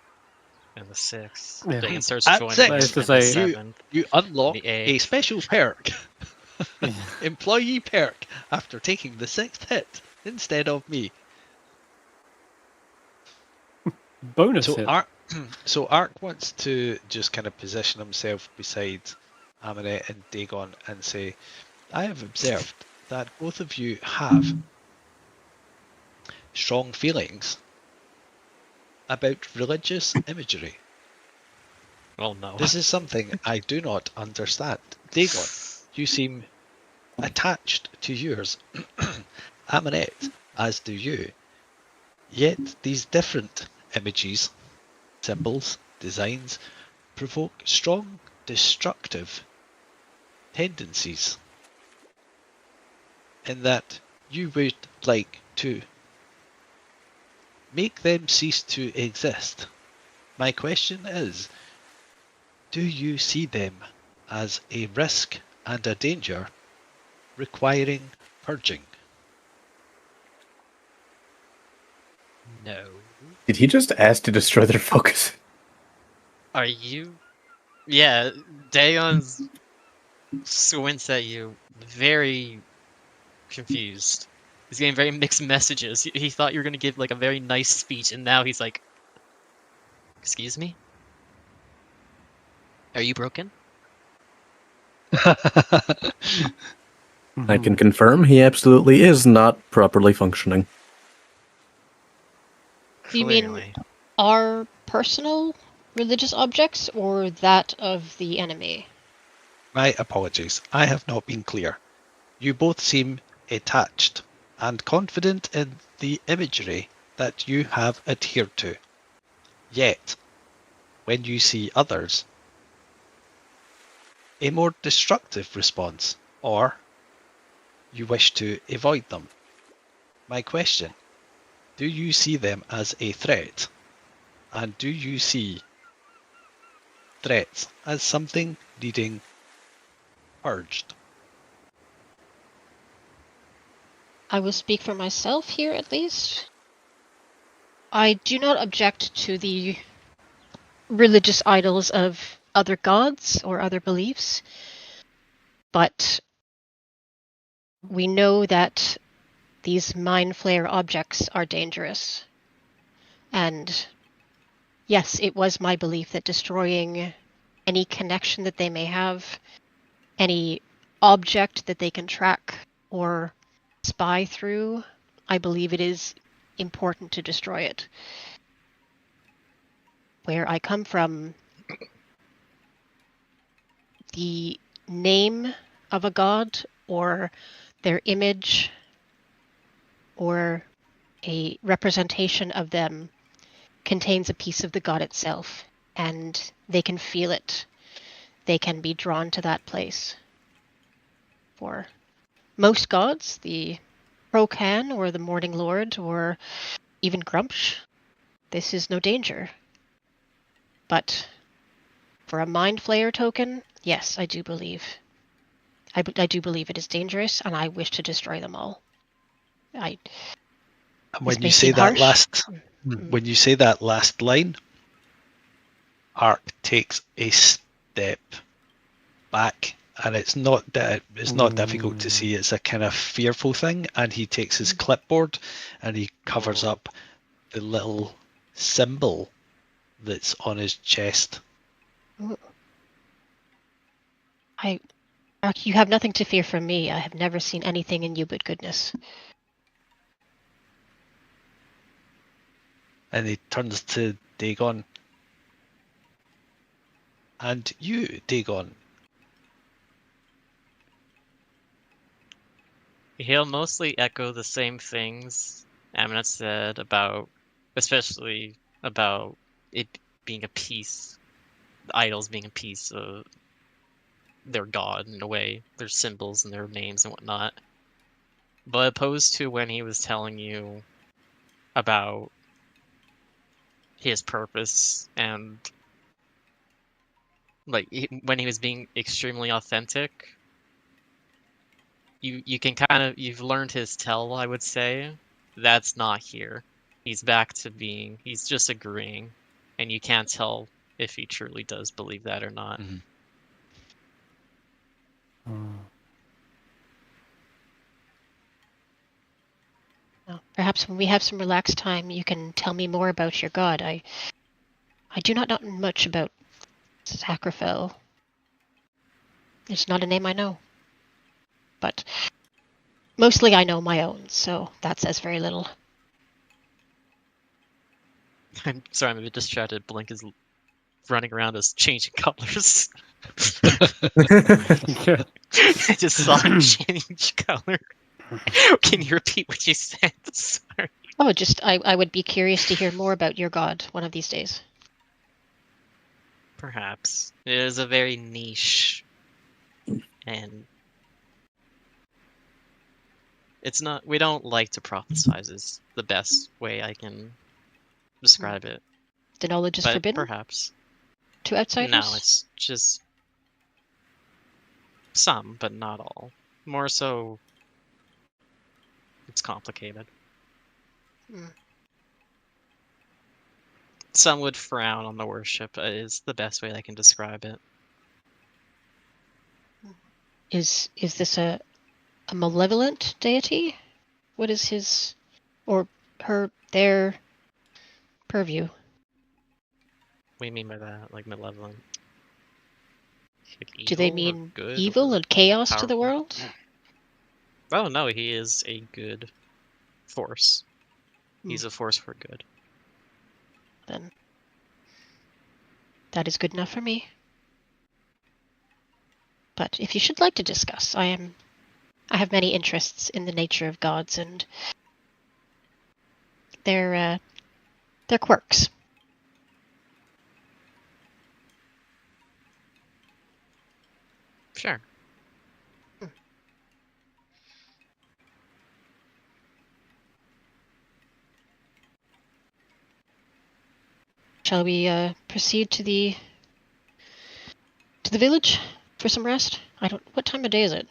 Speaker 3: and the sixth.
Speaker 1: Yeah.
Speaker 3: Dagon starts
Speaker 5: At
Speaker 3: joining
Speaker 5: six,
Speaker 3: in,
Speaker 1: That is to
Speaker 3: and the
Speaker 1: say-
Speaker 3: seventh.
Speaker 5: You unlock
Speaker 3: The
Speaker 5: a
Speaker 3: eighth.
Speaker 5: special perk.
Speaker 1: Yeah.
Speaker 5: Employee perk after taking the 6th hit instead of me.
Speaker 1: Bonus
Speaker 5: So
Speaker 1: hit.
Speaker 5: Ark wants to just kind of position himself beside Amonet and Dagon and say, I have observed that both of you have strong feelings about religious imagery.
Speaker 3: Oh no.
Speaker 5: This is something I do not understand. Dagon, you seem attached to yours. Amonet, as do you. Yet these different images, symbols, designs provoke strong destructive tendencies in that you would like to make them cease to exist. My question is, do you see them as a risk and a danger requiring purging?
Speaker 3: No.
Speaker 6: Did he just ask to destroy their focus?
Speaker 3: Are you? Yeah, Dagon's squints at you, very confused. He's getting very mixed messages. He thought you were gonna give like a very nice speech, and now he's like, "Excuse me? Are you broken?"
Speaker 6: I can confirm he absolutely is not properly functioning.
Speaker 2: You mean-
Speaker 3: Clearly.
Speaker 2: Our personal religious objects or that of the enemy?
Speaker 5: My apologies, I have not been clear. You both seem attached and confident in the imagery that you have adhered to. Yet, when you see others, a more destructive response, or you wish to avoid them. My question, do you see them as a threat? And do you see threats as something needing purged?
Speaker 2: I will speak for myself here at least. I do not object to the religious idols of other gods or other beliefs, but we know that these mind flare objects are dangerous. And yes, it was my belief that destroying any connection that they may have, any object that they can track or spy through, I believe it is important to destroy it. Where I come from, the name of a god or their image or a representation of them contains a piece of the god itself, and they can feel it. They can be drawn to that place. For most gods, the Rokan or the Morning Lord or even Grumpsh, this is no danger. But for a Mind Flayer token, yes, I do believe. I do believe it is dangerous, and I wish to destroy them all.
Speaker 5: And when you say that when you say that last line, Ark takes a step back, and it's not difficult to see. It's a kind of fearful thing, and he takes his clipboard and he covers up the little symbol that's on his chest.
Speaker 2: Ark, you have nothing to fear from me. I have never seen anything in you but goodness.
Speaker 5: And he turns to Dagon. And you, Dagon.
Speaker 3: He'll mostly echo the same things Amonet said about, especially about it being a piece, the idols being a piece of their god in a way, their symbols and their names and whatnot. But opposed to when he was telling you about his purpose and when he was being extremely authentic, you can you've learned his tell, I would say. That's not here. He's back to he's just agreeing, and you can't tell if he truly does believe that or not.
Speaker 5: Mm-hmm.
Speaker 2: Well, perhaps when we have some relaxed time, you can tell me more about your god. I do not know much about Sacrifel. It's not a name I know. But mostly I know my own, so that says very little.
Speaker 3: I'm sorry, I'm a bit distracted. Blink is running around us changing colors. I just saw him change color. Can you repeat what you said? Sorry.
Speaker 2: Oh, just I would be curious to hear more about your god one of these days.
Speaker 3: Perhaps. It is a very niche, and it's not. We don't like to prophesize. Is the best way I can describe it.
Speaker 2: The knowledge is
Speaker 3: But
Speaker 2: forbidden
Speaker 3: perhaps
Speaker 2: to outsiders?
Speaker 3: No, it's just some, but not all. More so, it's complicated. Some would frown on the worship, is the best way I can describe it.
Speaker 2: Is this a malevolent deity? What is his or their purview?
Speaker 3: What do you mean by that? Like malevolent? Like
Speaker 2: Do they mean evil and chaos to the world?
Speaker 3: Oh no, he is a good force. He's a force for good.
Speaker 2: Then that is good enough for me. But if you should like to discuss, I have many interests in the nature of gods and their quirks.
Speaker 3: Sure.
Speaker 2: Shall we proceed to the village for some rest? What time of day is it?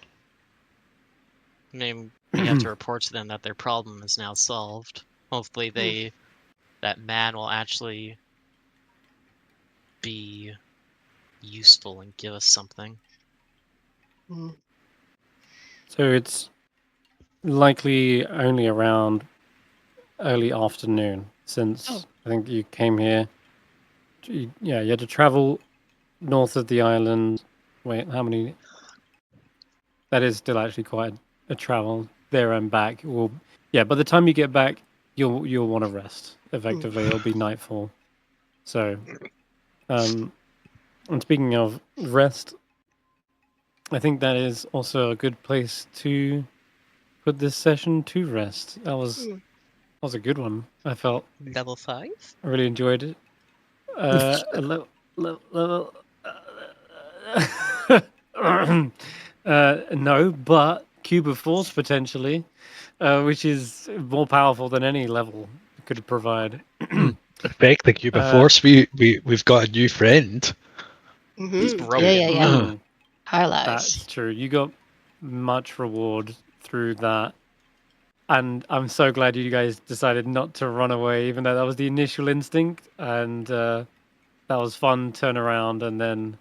Speaker 3: I mean, we have to report to them that their problem is now solved. Hopefully that man will actually be useful and give us something.
Speaker 1: So it's likely only around early afternoon, since
Speaker 2: Oh.
Speaker 1: I think you came here. You had to travel north of the island. Wait, how many? That is still actually quite a travel there and back. Well, yeah, by the time you get back, you'll want to rest. Effectively, it'll be nightfall. So, and speaking of rest, I think that is also a good place to put this session to rest. That was a good one. I felt
Speaker 3: Level 5?
Speaker 1: I really enjoyed it. A no, but Cube of Force potentially, which is more powerful than any level could provide.
Speaker 5: Effect the Cube of Force. We've got a new friend.
Speaker 3: He's broken.
Speaker 2: Yeah. Highlights.
Speaker 1: That's true. You got much reward through that. And I'm so glad you guys decided not to run away, even though that was the initial instinct. And that was fun turnaround and then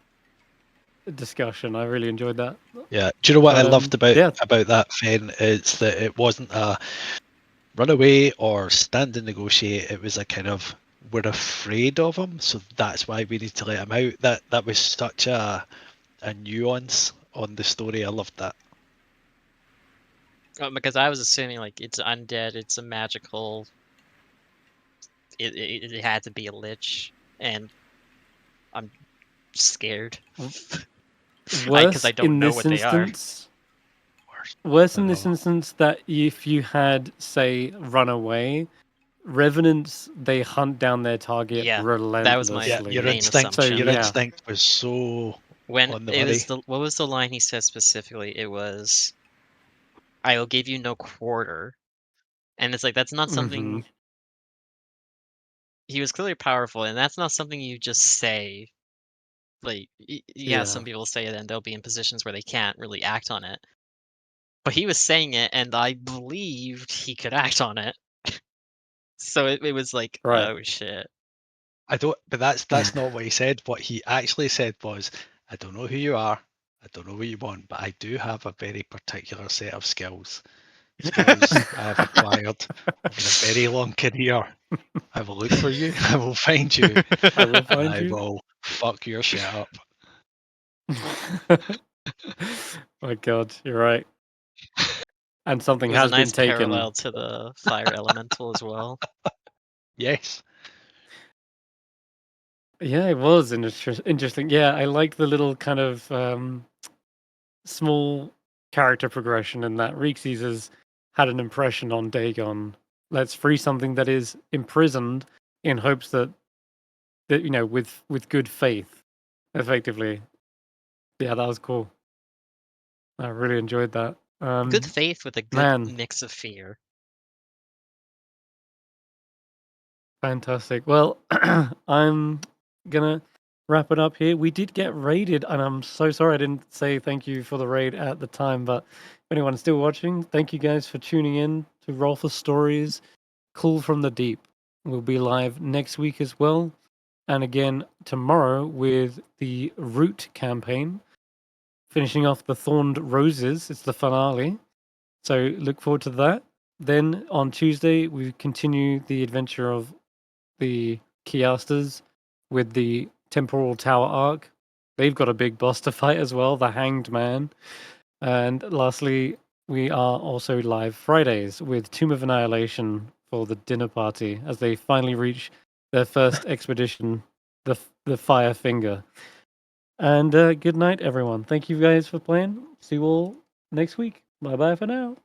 Speaker 1: discussion. I really enjoyed that.
Speaker 5: Yeah. Do you know what I loved about that, Fen? Is that it wasn't a run away or stand and negotiate. It was a kind of, we're afraid of him, so that's why we need to let him out. That was such a nuance on the story. I loved that.
Speaker 3: Because I was assuming like it's undead, it's a magical. It had to be a lich, and I'm scared because I don't know what they are.
Speaker 1: Worse in this instance that if you had, say, run away, revenants, they hunt down their target relentlessly.
Speaker 3: That was my
Speaker 5: your
Speaker 3: main
Speaker 5: instinct.
Speaker 3: assumption.
Speaker 5: Your instinct was so
Speaker 3: when
Speaker 5: on the
Speaker 3: it
Speaker 5: money.
Speaker 3: was what was the line he said specifically? It was, "I will give you no quarter," and it's like that's not something. He was clearly powerful, and that's not something you just say. Like, some people say it, and they'll be in positions where they can't really act on it. But he was saying it, and I believed he could act on it. So it was like, oh shit.
Speaker 5: But that's not what he said. What he actually said was, I don't know who you are, I don't know what you want, but I do have a very particular set of skills I have acquired over a very long career. I will look for you, I will find you,
Speaker 1: I will find
Speaker 5: I
Speaker 1: you.
Speaker 5: will fuck your shit up.
Speaker 1: My God, you're right. And something
Speaker 3: It was
Speaker 1: has
Speaker 3: a nice
Speaker 1: been taken.
Speaker 3: parallel to the fire elemental as well.
Speaker 5: Yes.
Speaker 1: Yeah, it was interesting. Yeah, I like the little kind of small character progression in that. Reekses has had an impression on Dagon. Let's free something that is imprisoned in hopes that with good faith, effectively. Yeah, that was cool. I really enjoyed that.
Speaker 3: Good faith with a good mix of fear.
Speaker 1: Fantastic. Well, I'm gonna wrap it up here. We did get raided, and I'm so sorry I didn't say thank you for the raid at the time. But if anyone's still watching, thank you guys for tuning in to Roll for Stories. Cool from the Deep. We'll be live next week as well, and again tomorrow with the Root campaign, finishing off the Thorned Roses. It's the finale, so look forward to that. Then on Tuesday we continue the adventure of the Chiasters with the Temporal Tower arc. They've got a big boss to fight as well, the Hanged Man. And lastly, we are also live Fridays with Tomb of Annihilation for the dinner party as they finally reach their first expedition, the Fire Finger. And good night, everyone. Thank you guys for playing. See you all next week. Bye bye for now.